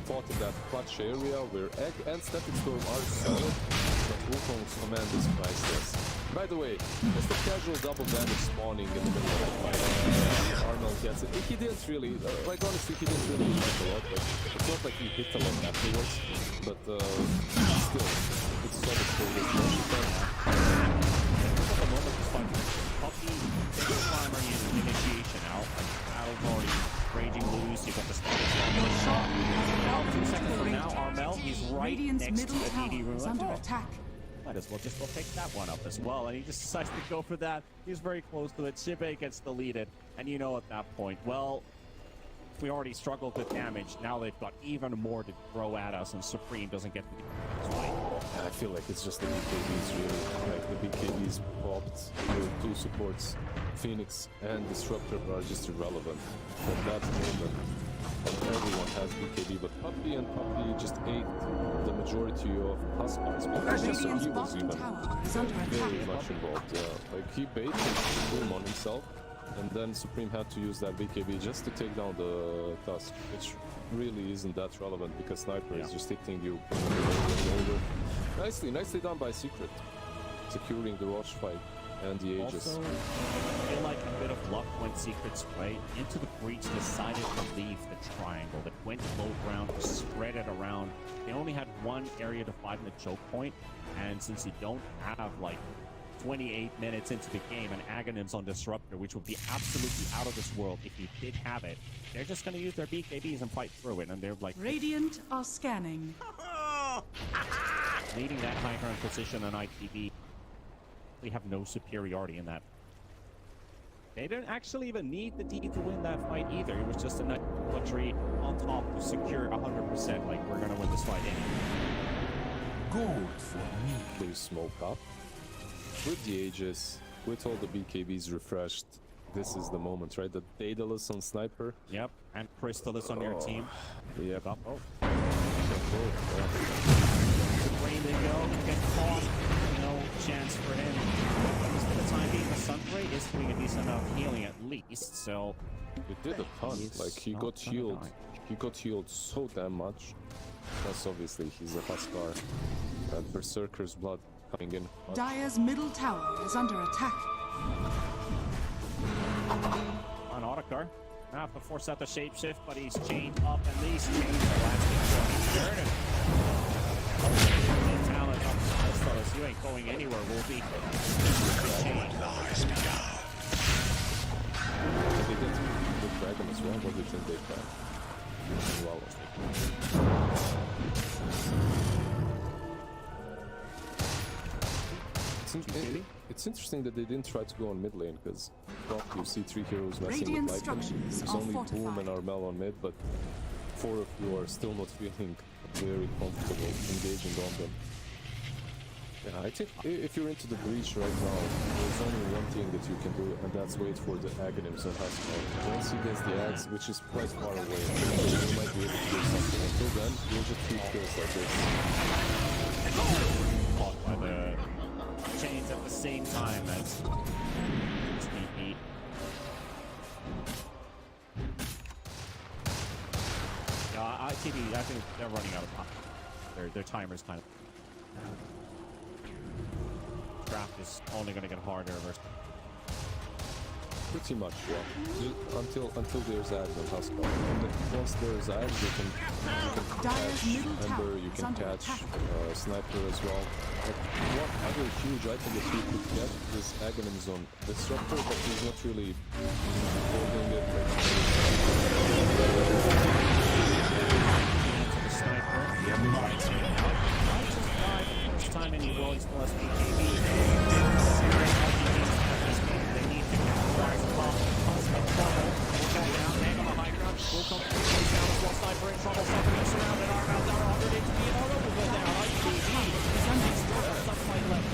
fought in that clutch area where Egg and Static Storm are solid, but Wukong's command is priceless. By the way, just a casual double damage spawning in the middle of the fight. Arnold gets it. He didn't really, like honestly, he didn't really hit a lot, but it's not like he hit a lot afterwards. But still, it's solid for this one. At the moment, it's fun. Poppy, farmer initiation out. Battle's already raging loose. You've got the Static 2 seconds from now, Armel, he's right next to a needy room. Under attack. Might as well just go pick that one up as well. And he just decides to go for that. He's very close to it. Shibe gets deleted. And you know at that point, well, we already struggled with damage. Now they've got even more to throw at us, and Supreme doesn't get the fight. I feel like it's just the BKBs really. Like the BKBs popped, the two supports, Phoenix and Disruptor are just irrelevant. From that moment, and everyone has BKB, but Puppy and Puppy just ate the majority of Huskars because he was even very much involved. Like he baited Supreme on himself, and then Supreme had to use that BKB just to take down the Tusk, which really isn't that relevant because Sniper is just hitting you over. Nicely done by Secret, securing the Roche fight and the Aegis. Also, I feel like a bit of luck went Secret's way. Into the Breach decided to leave the triangle that went low ground, spread it around. They only had one area to fight in the choke point, and since you don't have like 28 minutes into the game and Aghanims on Disruptor, which would be absolutely out of this world if you did have it, they're just going to use their BKBs and fight through it, and they're like... Radiant are scanning. Leading that high ground position on ITB. They have no superiority in that. They don't actually even need the D to win that fight either. It was just a nice luxury on top to secure 100%, like we're going to win this fight anyway. Gold for me. Blue smoke up. With the Aegis, with all the BKBs refreshed, this is the moment, right? The Daedalus on Sniper. Yep, and Crystallis on your team. Yep. Got both. Rain they go, get caught. No chance for him. At least for the time being, the Sunray is doing a decent amount of healing at least, so... It did a ton. Like, he got healed. He got healed so damn much. Plus, obviously, he's a Huskar. And Berserker's blood coming in. Dire's middle tower is under attack. On Autocar. Now have to force out the shapeshift, but he's chained up, and these chains are lasting for eternity. Talent up to fellas, you ain't going anywhere, will be. They did the dragon as well. What do you think they've done? Wow. It's interesting that they didn't try to go on mid lane, because you see 3 heroes messing with Lycan. There's only Boom and Armel on mid, but 4 of you are still not feeling very comfortable engaging on them. Yeah, I think if you're into the breach right now, there's only one thing that you can do, and that's wait for the Aghanims and Huskar. Once he gets the Aghs, which is quite far away, you might be able to do something. Until then, you'll just keep kills like this. Caught by the chains at the same time as Sneaky. Yeah, ITB, I think they're running out of time. Their timer's kind of... Draft is only going to get harder versus... Pretty much, yeah. Until there's Aghs and Huskar. And then once there's Aghs, you can catch Ember, you can catch Sniper as well. Like, one other huge item that you could get is Aghanims on Disruptor, but he's not really holding it. The Sniper, the other lights out. Right just died the first time in the world, plus BKB. They need to capitalize well. Huskar double. We'll go down, hang on the high ground. We'll come through down as well. Sniper in trouble. Something is surrounded. Armel down 100 HP and Oro will go down. ITB. Some fight left.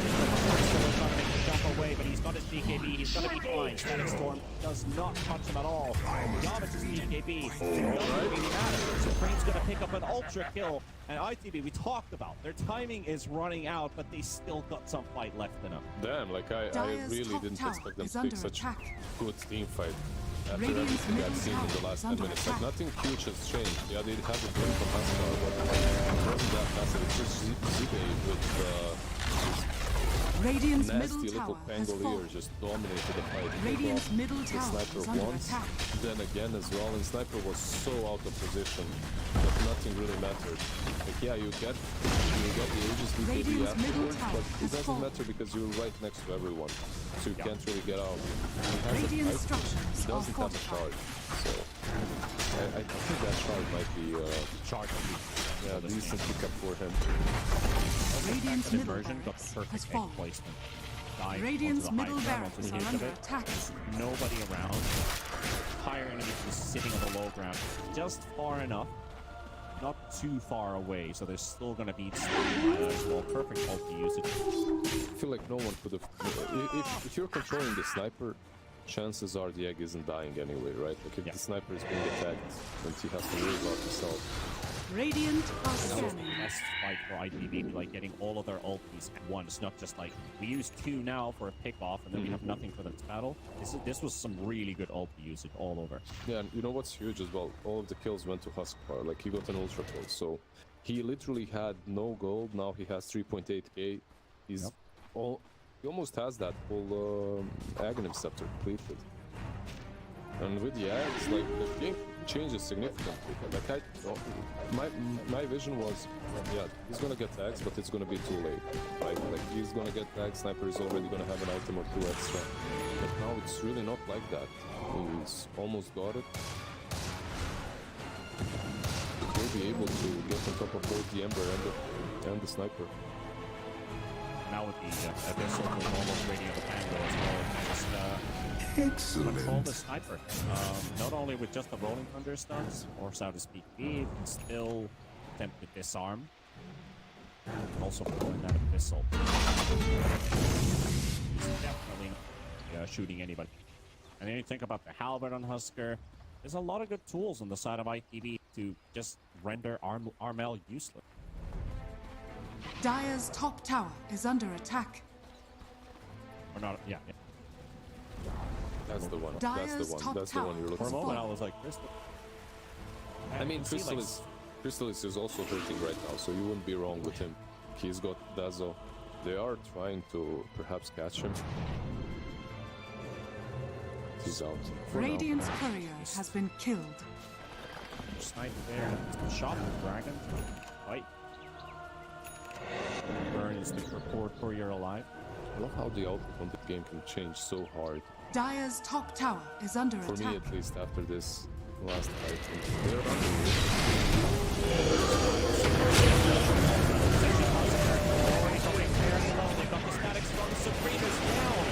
Still trying to make the jump away, but he's got his BKB. He's going to be fine. Static Storm does not touch him at all. Yavit's BKB. It doesn't really matter. Supreme's going to pick up an ultra kill. And ITB, we talked about, their timing is running out, but they still got some fight left in them. Damn, like I really didn't expect them to pick such a good team fight. After everything I've seen in the last 10 minutes, like nothing huge has changed. Yeah, they had a blink from Huskar, but it wasn't that massive. It's just Zibe with Radiant's nasty middle little tower has Pangolier fallen. just dominated the fight. Radiant's middle The tower Sniper is under once, attack. then again as well, and Sniper was so out of position that nothing really mattered. Like, yeah, you get the Aegis BKB afterwards, but it doesn't matter because you're right next to everyone, so you can't really get out. He doesn't have a shard, so I think that shard might be a decent pickup for him. Radiant's middle Immersion got the perfect egg placement. Radiant's middle barracks are under attack. Nobody around. Higher enemy just sitting on the low ground, just far enough not too far away, so there's still going to be perfect ulti usage. I feel like no one could have. If you're controlling the sniper, chances are the egg isn't dying anyway, right? Like if the sniper is being attacked, then he has to worry about himself. Radiant are That was the scanning. best fight for ITV, like getting all of their ultis at once, not just like we use 2 now for a pick off and then we have nothing for the battle. This was some really good ulti usage all over. Yeah, and you know what's huge as well? All of the kills went to Huskar. Like he got an ultra kill, so he literally had no gold. Now he has 3.8k. He's he almost has that full Aghanim scepter completed. And with the axe, like the game changes significantly. Like my vision was, yeah, he's gonna get axe, but it's gonna be too late, right? Like he's gonna get axe, sniper is already gonna have an item or 2 extra. But now it's really not like that. He's almost got it. He'll be able to get on top of both the Ember and the sniper. Now with the Abyssal, we're almost raiding the Pango as well. Just control the sniper. Not only with just the Rolling Thunder stuns, or so to speak, he can still attempt to disarm. Also pulling that Abyssal. He's definitely not shooting anybody. And then you think about the Halberd on Husker. There's a lot of good tools on the side of ITV to just render Armel useless. Dire's top tower is under attack. Or not, yeah. That's the one. Dire's That's the one. top That's the one you're looking For a for. moment, I was like, Crystal. I mean, Chrysalis is also hurting right now, so you wouldn't be wrong with him. He's got Dazzle. They are trying to perhaps catch him. He's out. Radiant's courier has been killed. Snipe there. Shot the dragon. Fight. Burn is the report courier alive. I love how the outlook on the game can change so hard. Dire's top tower is under For attack. me, at least, after this last fight. They got the statics from the Supremes down.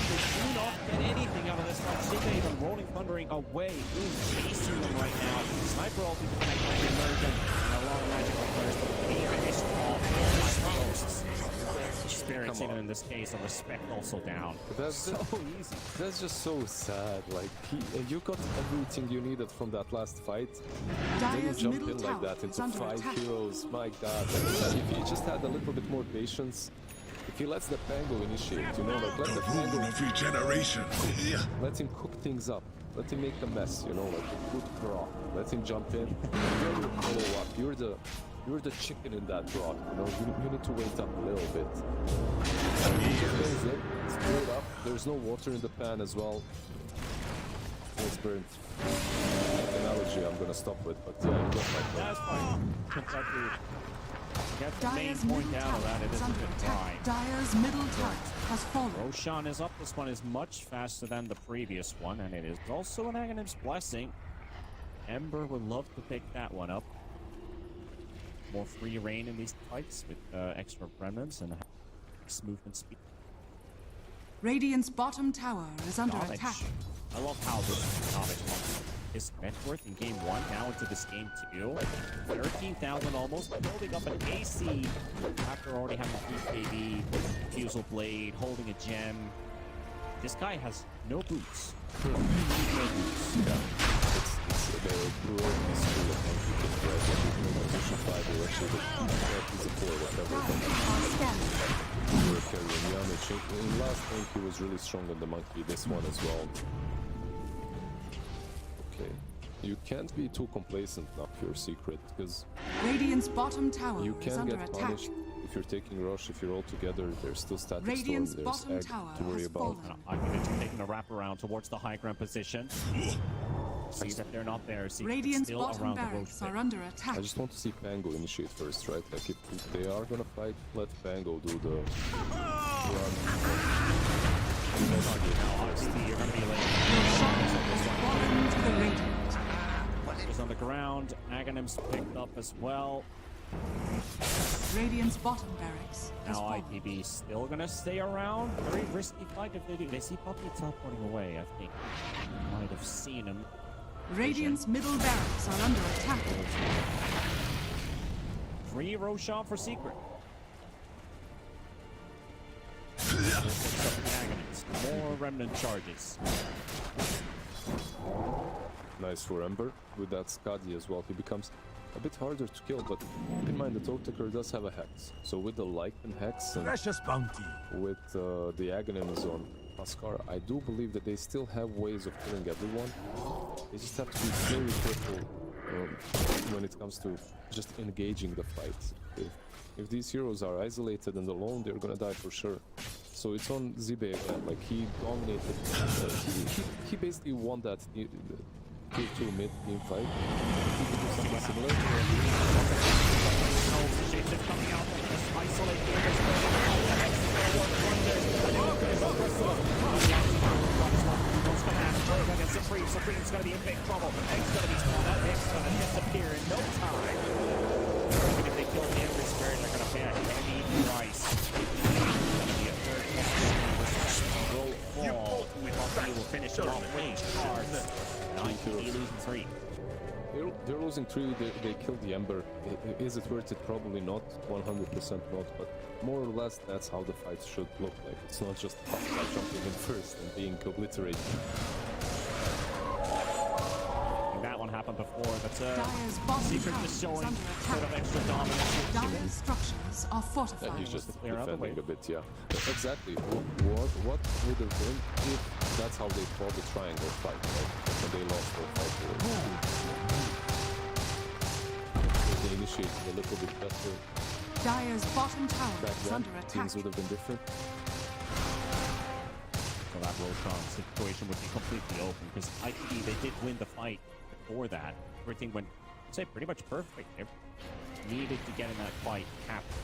They do not get anything out of this fight. Sigma even rolling thundering away. He's chasing them right now. Sniper ulti to connect with the Emergent. And a lot of magical players, but the finished off. Experiencing in this case, a respect also down. That's so easy. That's just so sad. Like you got everything you needed from that last fight. Then you jump in like that into 5 kills. My God! If he just had a little bit more patience, if he lets the Pango initiate, you know, like let the Pango regeneration. Let him cook things up. Let him make a mess, you know, like a good broth. Let him jump in. Then you follow up. You're the chicken in that broth, you know. You need to wait up a little bit. He just goes in, straight up. There's no water in the pan as well. It's burnt. That analogy I'm gonna stop with, but yeah, you got my point. That's fine. Get the main point out of that. It is a good try. Dire's middle tower has fallen. Roshan is up. This one is much faster than the previous one, and it is also an Aghanim's Blessing. Ember would love to pick that one up. More free reign in these fights with extra remnants and movement speed. Radiant's bottom tower is under attack. I love how this Damage his net worth in game 1 now into this game 2. 13,000 almost, building up an AC after already having BKB, Fusel Blade, holding a gem. This guy has no boots. No boots. Yeah. It's the Bruin is full of monkey kick, right? Like you can position 5 or actually he's a 4, whatever. You're carrying damage. In last game he was really strong on the monkey, this one as well. Okay. You can't be too complacent now if you're secret, because Radiant's bottom tower you is can under get attack. punished if you're taking rush, if you're all together. There's still static Radiant's storm, there's bottom egg tower to worry has about. fallen. I'm taking a wraparound towards the high ground position. See that they're not there. See Radiant's still bottom around the barracks road are under attack. I just want to see Pango initiate first, right? Like if they are gonna fight, let Pango do the run. You're gonna be late. Is on the ground. Aghanim's picked up as well. Radiant's bottom barracks has Now fallen. IPB still gonna stay around. Very risky fight if they do. They see Puppy teleporting away, I think. Might have seen him. Radiant's middle barracks are under attack. Free Roshan for Secret. More remnant charges. Nice for Ember with that Skadi as well. He becomes a bit harder to kill, but keep in mind the Toteker does have a Hex. So with the Lycan Hex and Precious bounty. with the Aghanims on Huskar, I do believe that they still have ways of killing everyone. They just have to be very careful when it comes to just engaging the fight. If these heroes are isolated and alone, they're gonna die for sure. So it's on Zibe again. Like, he dominated. He basically won that tier 2 mid team fight. He could do something similar. Coming out, isolate Supreme's gonna be in big trouble. Egg's gonna be spawned out. Egg's gonna disappear in no time. Even if they kill the Ember Spirit, they're gonna pay a heavy price. It's gonna be a third will fall. He will finish it off with cards. 9 losing 3. They're losing 3, they killed the Ember. Is it worth it? Probably not, 100% not, but more or less that's how the fight should look like. It's not just jumping in first and being obliterated. That one happened before, but Dyer's bottom Secret tower is showing is under a attack. bit of extra dominance. Dyer's structures are fortified. Yeah, he's just Clear out the way. defending a bit, yeah. Exactly. What would have been if that's how they fought the triangle fight, right? When they lost their fight. They initiated a little bit better. Dyer's bottom tower Back is then, under attack. things would have been different. So that Roshan situation would be completely open, because ITD, they did win the fight before that. Everything went, I'd say, pretty much perfect. They needed to get in that fight happen.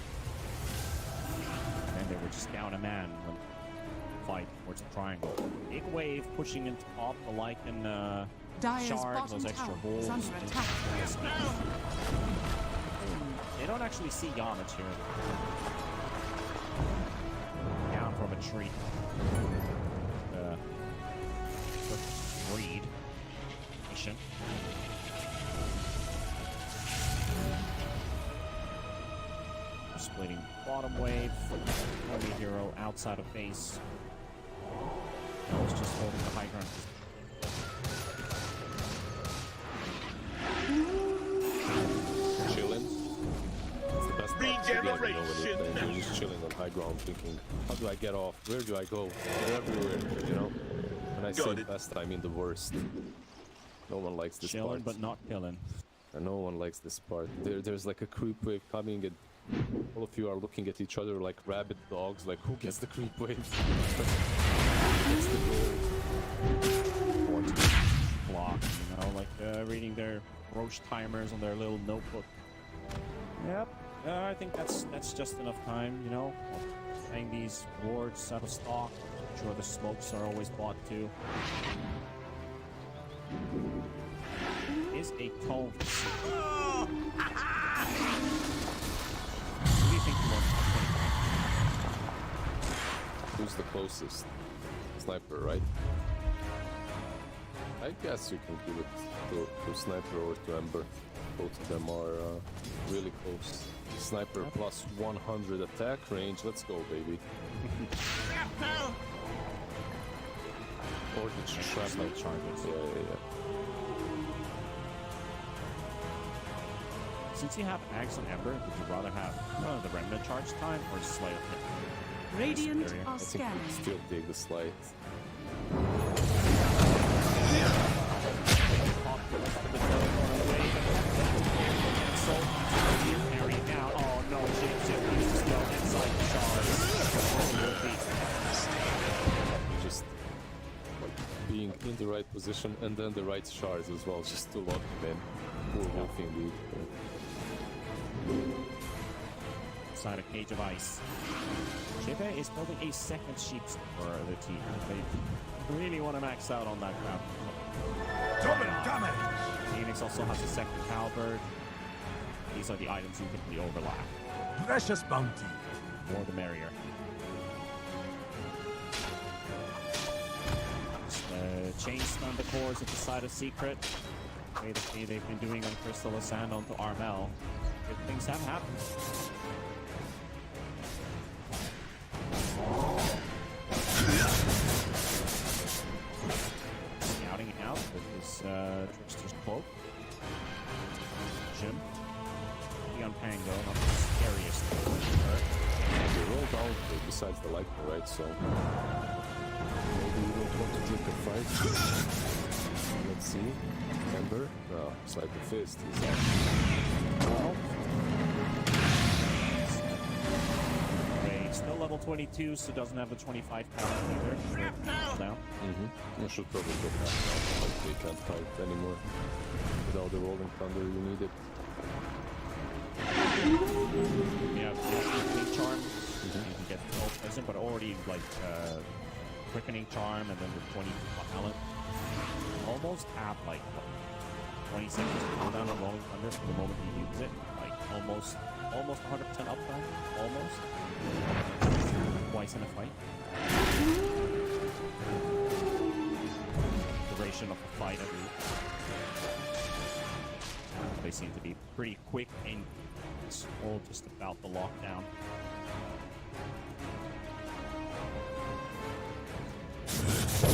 And then they were just down a man when the fight towards the triangle. Big wave pushing into top the Lycan Dyer's shard, bottom those extra tower walls. is under attack. They don't actually see Yamich here. Down from a tree. Reed. Mission. We're splitting bottom wave. Only hero outside of base. I was just holding the high ground. Chilling. It's the best part of the game, when you're playing. You're just chilling on high ground thinking, how do I get off? Where do I go? They're everywhere, you know? When I say best, I mean the worst. No one likes this Chilling, part. but not killing. And no one likes this part. There's like a creep wave coming and all of you are looking at each other like rabid dogs, like who gets the creep wave? Who gets the goal? Or to block, you know, like reading their Roche timers on their little notebook. Yep, I think that's just enough time, you know. Playing these wards out of stock. I'm sure the smokes are always bought too. Is a tone. What do you think you want? Who's the closest? Sniper, right? I guess you can give it to Sniper or to Ember. Both of them are really close. Sniper plus 100 attack range. Let's go, baby. Or the shrapnel charges. Yeah. Since you have Axe and Ember, would you rather have the Remnant charge time or Slay of Hit? Radiant are I think scanning. we still take the slide. Oh no, Shapeshift needs to go inside the shard. Just being in the right position and then the right shards as well, just to lock them in. Poor Wolf indeed. Inside a cage of ice. Shepe is building a second sheep for the team. They really want to max out on that crowd. Phoenix also has a second halberd. These are the items you typically overlap. Precious bounty. More the merrier. Spell chased on the cores at the side of Secret. The way that they've been doing on Crystal Ascend onto Armel. Good things have happened. Scouting out with his Trickster's Cloak. Jim. On Pango, not the scariest thing. They rolled out besides the lightning, right? So maybe we don't want to take a fight. Let's see. Ember, Sniper Fist is out. Well, still level 22, so doesn't have the 25 power either. Down. I should probably go back now. Like we can't fight anymore. Without the Rolling Thunder, you need it. Yeah, Quickening Charm. You can get the ult present, but already like Quickening Charm and then the 20 talent. Almost have like 20 seconds to cooldown on Rolling Thunder from the moment you use it. Like almost 100% uptime. Almost. Twice in a fight. Duration of the fight at least. They seem to be pretty quick in it's all just about the lockdown.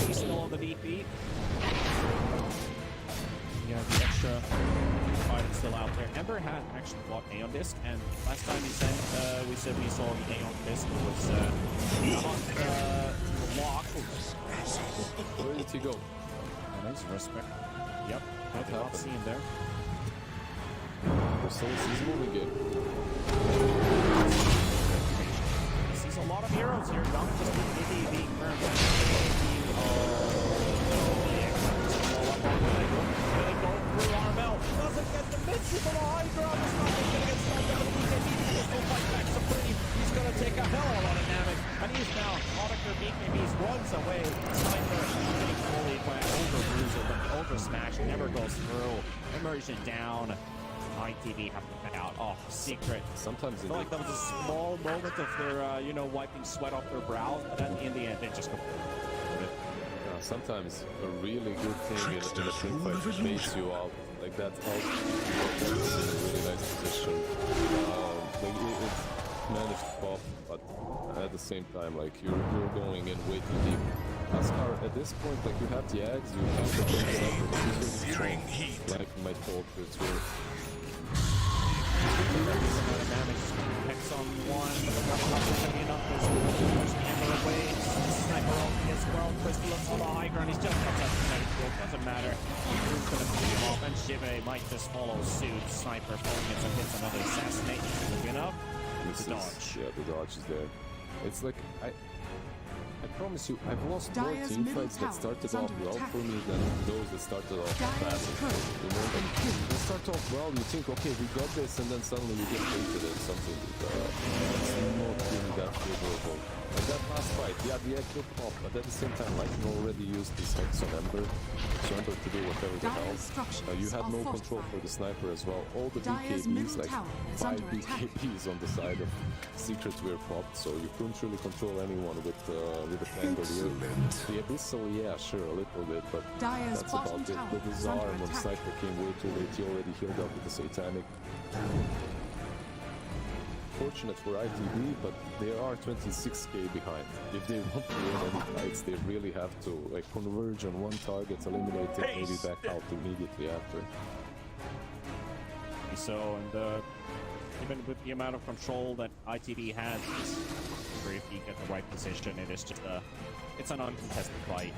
He's still on the DP. Yeah, the extra item still out there. Ember had actually bought Aeon Disc, and last time we said we saw the Aeon Disc was lock. Where did he go? Nice respect. Yep, I did not see him there. So he's moving it. He sees a lot of heroes here. Not just the Diddy being burned. They go through Armel. Doesn't get the miss for the high ground. It's not going to get sniped out of the BKB. He's going to fight back so pretty. He's going to take a hell of a lot of damage. And he's down. Auditor BKBs runs away. Sniper getting fully by over bruiser, but the over smash never goes through. Immersion down. ITV have to cut out. Oh, Secret. Sometimes I feel like that was a small moment of their, wiping sweat off their brows, but then in the end, they just go with it. Yeah, sometimes a really good thing in a team fight baits you out. Like that helps you in a really nice position. It's managed to pop, but at the same time, like you're going in way too deep. Ascar, at this point, like you have the Ags, you have the Fearing heat. Like my fault, it's weird. Damage. Hex on one. Sniper ult as well. Crystal on the high ground. He's just got that kinetic field. Doesn't matter. He's going to beat him off, and Shive might just follow suit. Sniper pulling it and hits another assassinate. Looking up. The dodge. Yeah, the dodge is there. It's like I promise you, I've lost more teamfights that started off well for me than those that started off bad. You know, they start off well, you think, okay, we got this, and then suddenly you get baited at something. It's not really that favorable. And that last fight, yeah, the egg will pop, but at the same time, like, you already used this Hex on Ember, so Ember to do whatever the hell. You had no control for the sniper as well. All the BKBs, like 5 BKBs on the side of Secrets were popped, so you couldn't really control anyone with the Pangolier. The Abyssal, yeah, sure, a little bit, but that's about it. The Disarm on Sniper came way too late. He already healed up with the Satanic. Fortunate for ITV, but they are 26k behind. If they want to win any fights, they really have to like converge on one target, eliminate it, maybe back out immediately after. So, and even with the amount of control that ITV has, or if you get the right position, it is just it's an uncontested fight.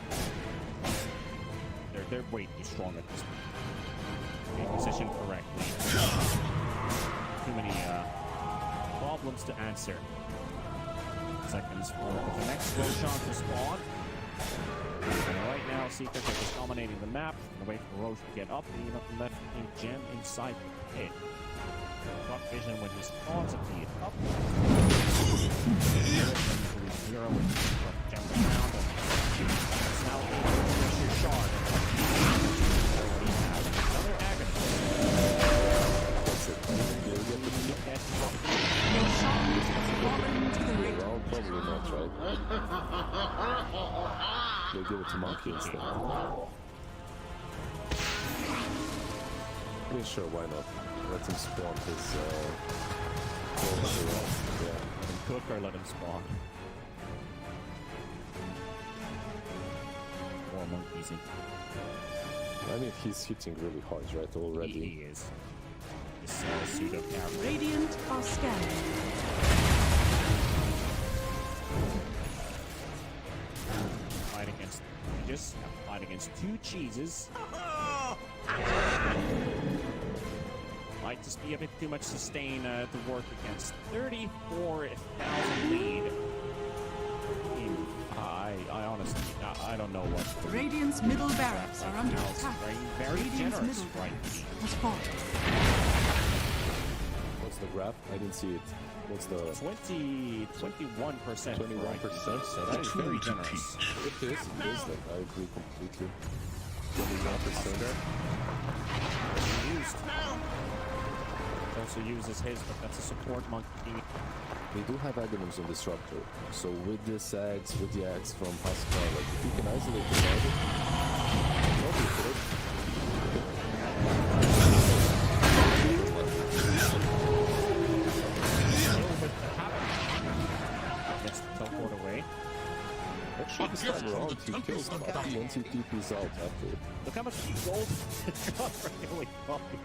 They're way too strong at this point. Being positioned correctly. Too many problems to answer. Seconds for the next Roshan to spawn. And right now, Secret is just dominating the map. And wait for Roche to get up. And even left in Gem inside the pit. Dark Vision when he spawns at the up. Zero with Gem around. It's now your shard. Another Agatha. That's it. You'll get the kick at Your shard has fallen to the ring. Well, probably not, right? They give it to Monkey instead. I mean, sure, why not? Let him spawn his yeah. Let him cook or let him spawn. More monkeys in. I mean, he's hitting really hard, right? Already. He is. This pseudo carry. Radiant are scanning. Fight against just fight against two cheeses. Might just be a bit too much sustain to work against. 34,000 lead. I honestly, I don't know what. Radiant's middle barracks are under attack. Very Radiant's generous middle right barracks has fallen. What's the graph? I didn't see it. What's the 21%? 21%. So that is very generous. It is. Like, I agree completely. 21%. Used. Also uses his, but that's a support monkey. They do have aghanims on Disruptor, so with this axe, with the axe from Huskar, like if you can isolate the target, probably could. Gets the teleport away. Actually, this time around, he kills Puppy once he TP's out after. Look how much gold got for killing Puppy.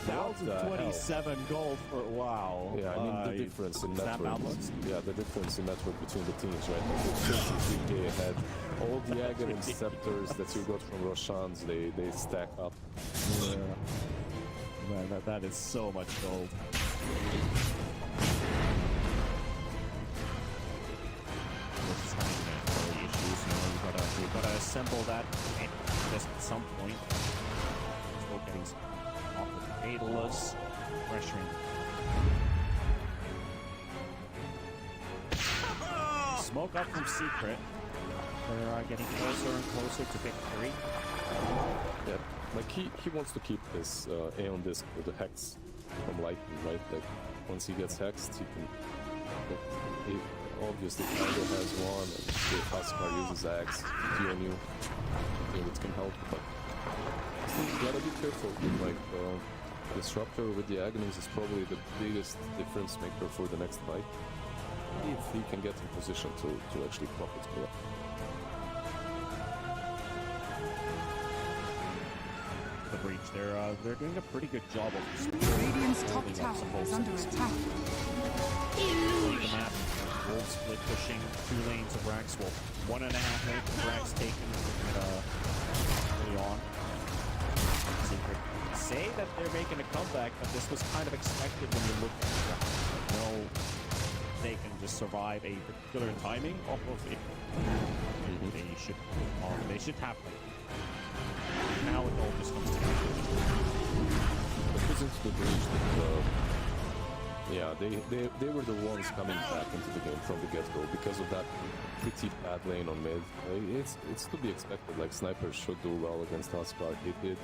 1,027 gold for wow. Yeah, I mean the difference in network. Yeah, the difference in network between the teams, right? Like 33k ahead. All the Aghanim scepters that you got from Roshan's, they stack up. Yeah. Man, that is so much gold. We've got to assemble that just at some point. Still getting off of the Daedalus, pressuring. Smoke up from Secret. They're getting closer and closer to victory. Yeah, like he wants to keep this Aeon Disc with the Hex from Lightning, right? Like once he gets hexed, he can. He obviously Kaido has one, and if Huskar uses Axe, DNU, I think it can help, but you gotta be careful. Like Disruptor with the Aghanims is probably the biggest difference maker for the next fight. If he can get in position to actually profit from it. The breach. They're doing a pretty good job of this. Radiant's top tower is under attack. The map. Wolf split pushing 2 lanes of Rax. Well, 1.5 lanes of Rax taken early on. Secret say that they're making a comeback, but this was kind of expected when you look at it. No, they can just survive a particular timing off of it. They should have it. Now it all just comes together. It was into the breach that yeah, they were the ones coming back into the game from the get-go because of that pretty bad lane on mid. It's to be expected, like snipers should do well against Huskar. They did.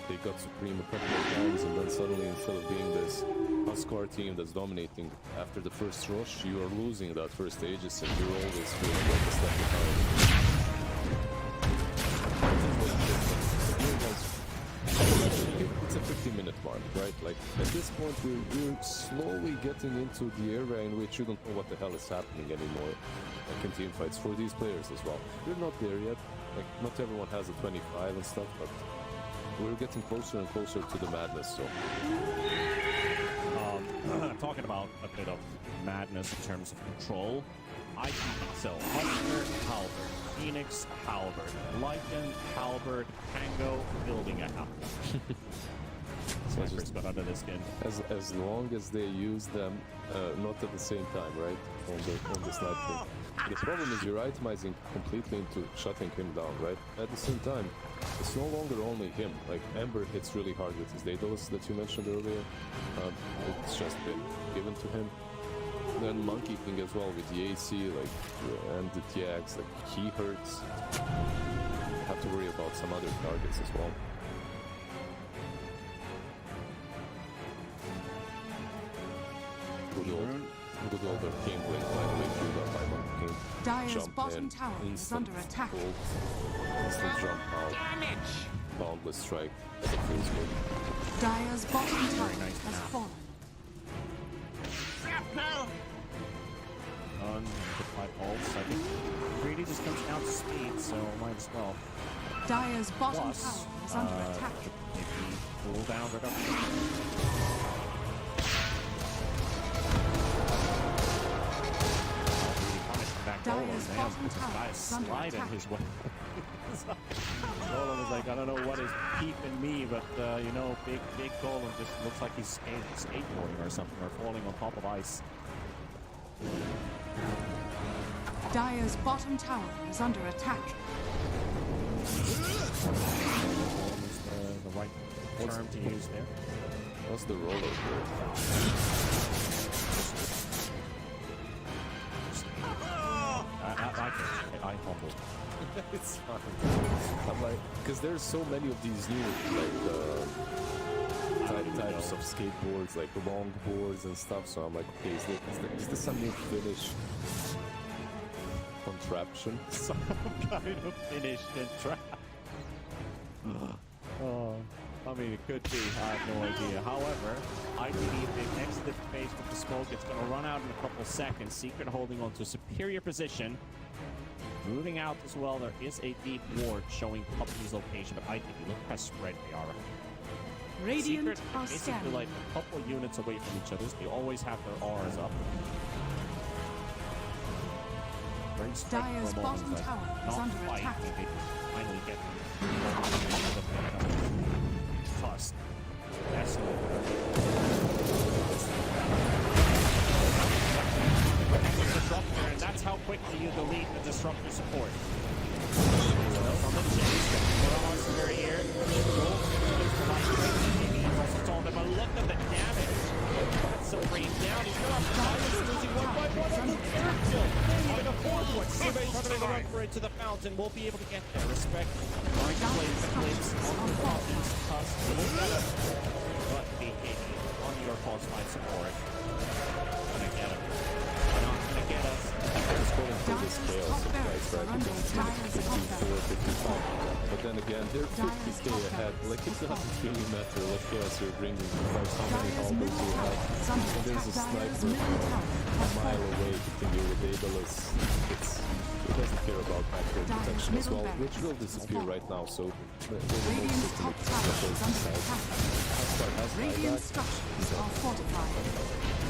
They got Supreme a couple of times, and then suddenly instead of being this Huskar team that's dominating after the first rush, you are losing that first Aegis and you're always feeling like a step behind. It's a 50-minute mark, right? Like, at this point, we're slowly getting into the era in which you don't know what the hell is happening anymore, like in team fights, for these players as well. We're not there yet, like, not everyone has a 25 and stuff, but we're getting closer and closer to the madness, so... Talking about a bit of madness in terms of control, I think so. Husker, Halberd, Phoenix, Halberd, Lycan, Halberd, Tango, building a house. Snipers got under the skin. As long as they use them, not at the same time, right? On the sniper. The problem is you're itemizing completely into shutting him down, right? At the same time, it's no longer only him. Like, Ember hits really hard with his Daedalus that you mentioned earlier. It's just been given to him. Then Monkey King as well with the AC, like, and the TX, like, he hurts. You have to worry about some other targets as well. Good old arcane blade, by the way, through that time can Dire's jump bottom in, tower is instant under attack. ult, instant jump out, boundless strike. That feels good. Dire's bottom tower nice has map. fallen. On the 5 ults, I think really just comes down to speed, so might as well. Dire's bottom Plus, tower is under attack. maybe cool down reduction. Dire's bottom tower is under Sliding attack. his way. Golem is like, I don't know what is keeping me, but you know, big Golem just looks like he's skateboarding or something, or falling on top of ice. Dire's bottom tower is under attack. Golem is the right term to use there. What's the roller here? I humbled. It's fine. I'm like, because there's so many of these new types of skateboards, like longboards and stuff. So I'm like, okay, is this a new Finnish contraption? Some kind of Finnish contraption. Oh, I mean, it could be. I have no idea. However, I believe the next phase with the smoke, it's going to run out in a couple seconds. Secret holding on to a superior position. Moving out as well, there is a deep ward showing Puppy's location, but I think you look how spread they are. Radiant Secret are basically scanning. like a couple units away from each other. They always have their R's up. Very spread Dire's for a moment, bottom but tower is not under quite. attack. They finally get Tusk. That's Disruptor, and that's how quickly you delete the Disruptor support. From the chase, Mercer here. Also told him, but look at the damage. Supreme down. He's got a losing 1 by 1 on the third kill. On the fourth one. Sube trying to run for it to the fountain. We'll be able to get there. Respect. Trying to play the clips on the Falcons. Tusk. But the hit on your false fight support. Gonna get him. Not gonna get us. It's going for this chaos of guys, right? Because it's 54, 55. But then again, they're 50k ahead. Like, it doesn't really matter what chaos you're bringing. Like, how many halberds you have. And there's a sniper a mile away hitting you with Daedalus. It doesn't care about backward protection as well, which will disappear right now, so Radiant's top tower is under attack. Radiant structures are fortified.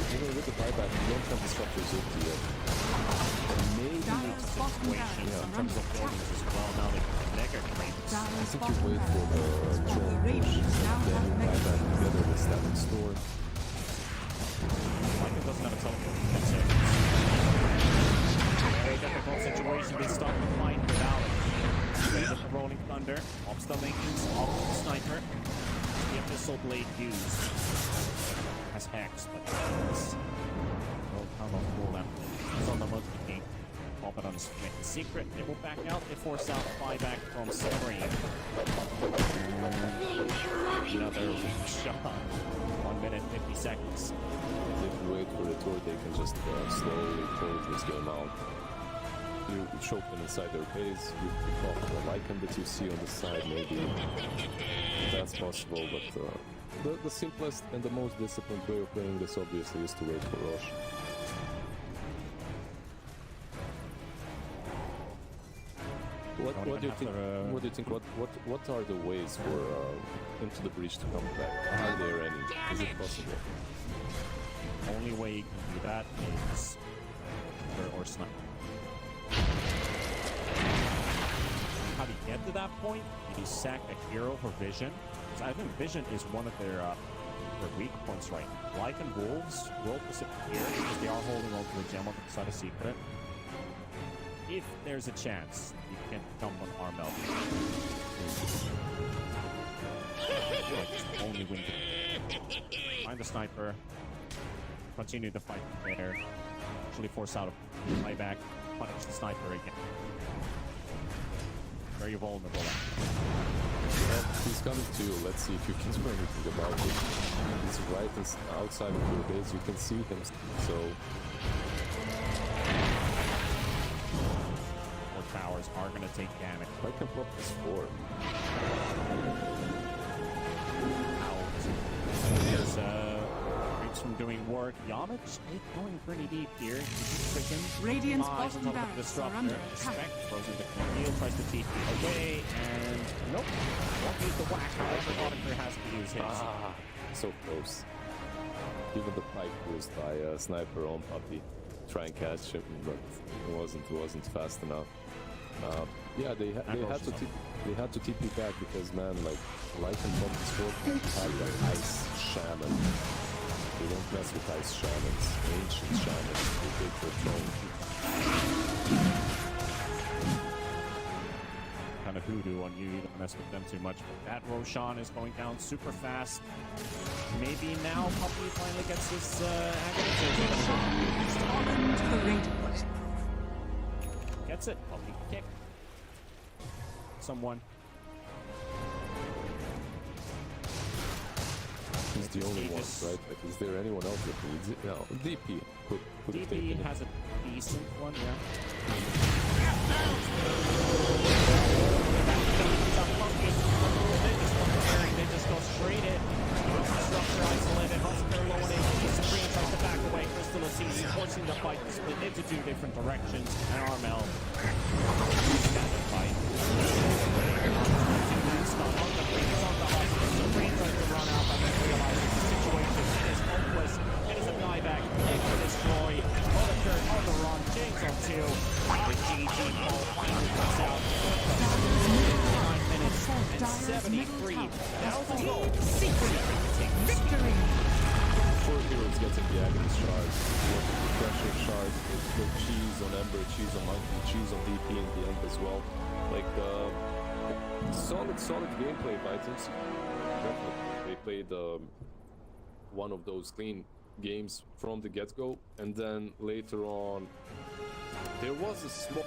Even with the buyback, you don't have the structures empty yet. Maybe Dire's bottom barracks in are terms under of attack. buildings as well. Now they can mega crates. I Dire's think you bottom wait for the barracks. drone The push, Radiants now then have you buy mega back crates. together with static store. Lycan doesn't have a teleport. That's it. Very difficult situation. They start the fight without it. With the rolling thunder, ops the Lincolns, off the sniper. The Abyssal Blade used as Hex, but it's no kind of cool that. It's on the Monkey King. Pop it on his Secret. They will back out. They force out a buyback from Supreme. Another shot. 1 minute 50 seconds. If you wait for the tour, they can just slowly close this game out. You choke them inside their base, you pick off the Lycan that you see on the side, maybe that's possible, but the simplest and the most disciplined way of playing this obviously is to wait for Rosh. What do you think? What do you think? What are the ways for Into the Breach to come back? Are there any? Is it possible? Only way you can do that is or sniper. How do you get to that point? You sack a hero for vision. So I think vision is one of their weak points right now. Lycan Wolves will disappear because they are holding on to the gem on the side of Secret. If there's a chance, you can come on Armel. Only win. Find the sniper. Continue the fight there. Actually force out a buyback. Punish the sniper again. Very vulnerable. Well, he's coming to you. Let's see if you can do anything about it. He's right outside of your base. You can see him. So More towers are going to take damage. I can pop this 4. There's Reaps from doing work. Yamich is going pretty deep here. Radiant's bottom barracks are under attack. Throws into Cornel, tries to TP away, and nope. Won't use the whack. However, Auditor has to use his. Ah, so close. Even the pike used by a sniper on Puppy. Try and catch him, but it wasn't fast enough. Yeah, they had to TP back because, man, like and Puppy Sport had an ice shaman. They don't mess with ice shamans, ancient shamans. They take their throne. Kind of hoodoo on you. You don't mess with them too much. But that Roshan is going down super fast. Maybe now Puppy finally gets his agonizer. Gets it. Puppy kick. Someone. He's the only one, right? Like, is there anyone else that needs it? No, DP could have taken it. DP has a decent one, yeah. They just go straight in. Structure isolated. Husker low on HP. Supreme tries to back away. Crystal Assisi forcing the fight to split into 2 different directions. And Armel standing fight. Supreme tries to run out, but then realizes the situation is hopeless. It is a dieback. Egg to destroy. Auditor on the run. James on 2. The GG ball finally comes out. 9 minutes and 73,000 gold. Victory! 4 heroes getting the agony shard. Pressure shard. The cheese on Ember, cheese on Monkey, cheese on DP in the end as well. Like, solid gameplay by teams. Definitely. They played one of those clean games from the get-go, and then later on there was a small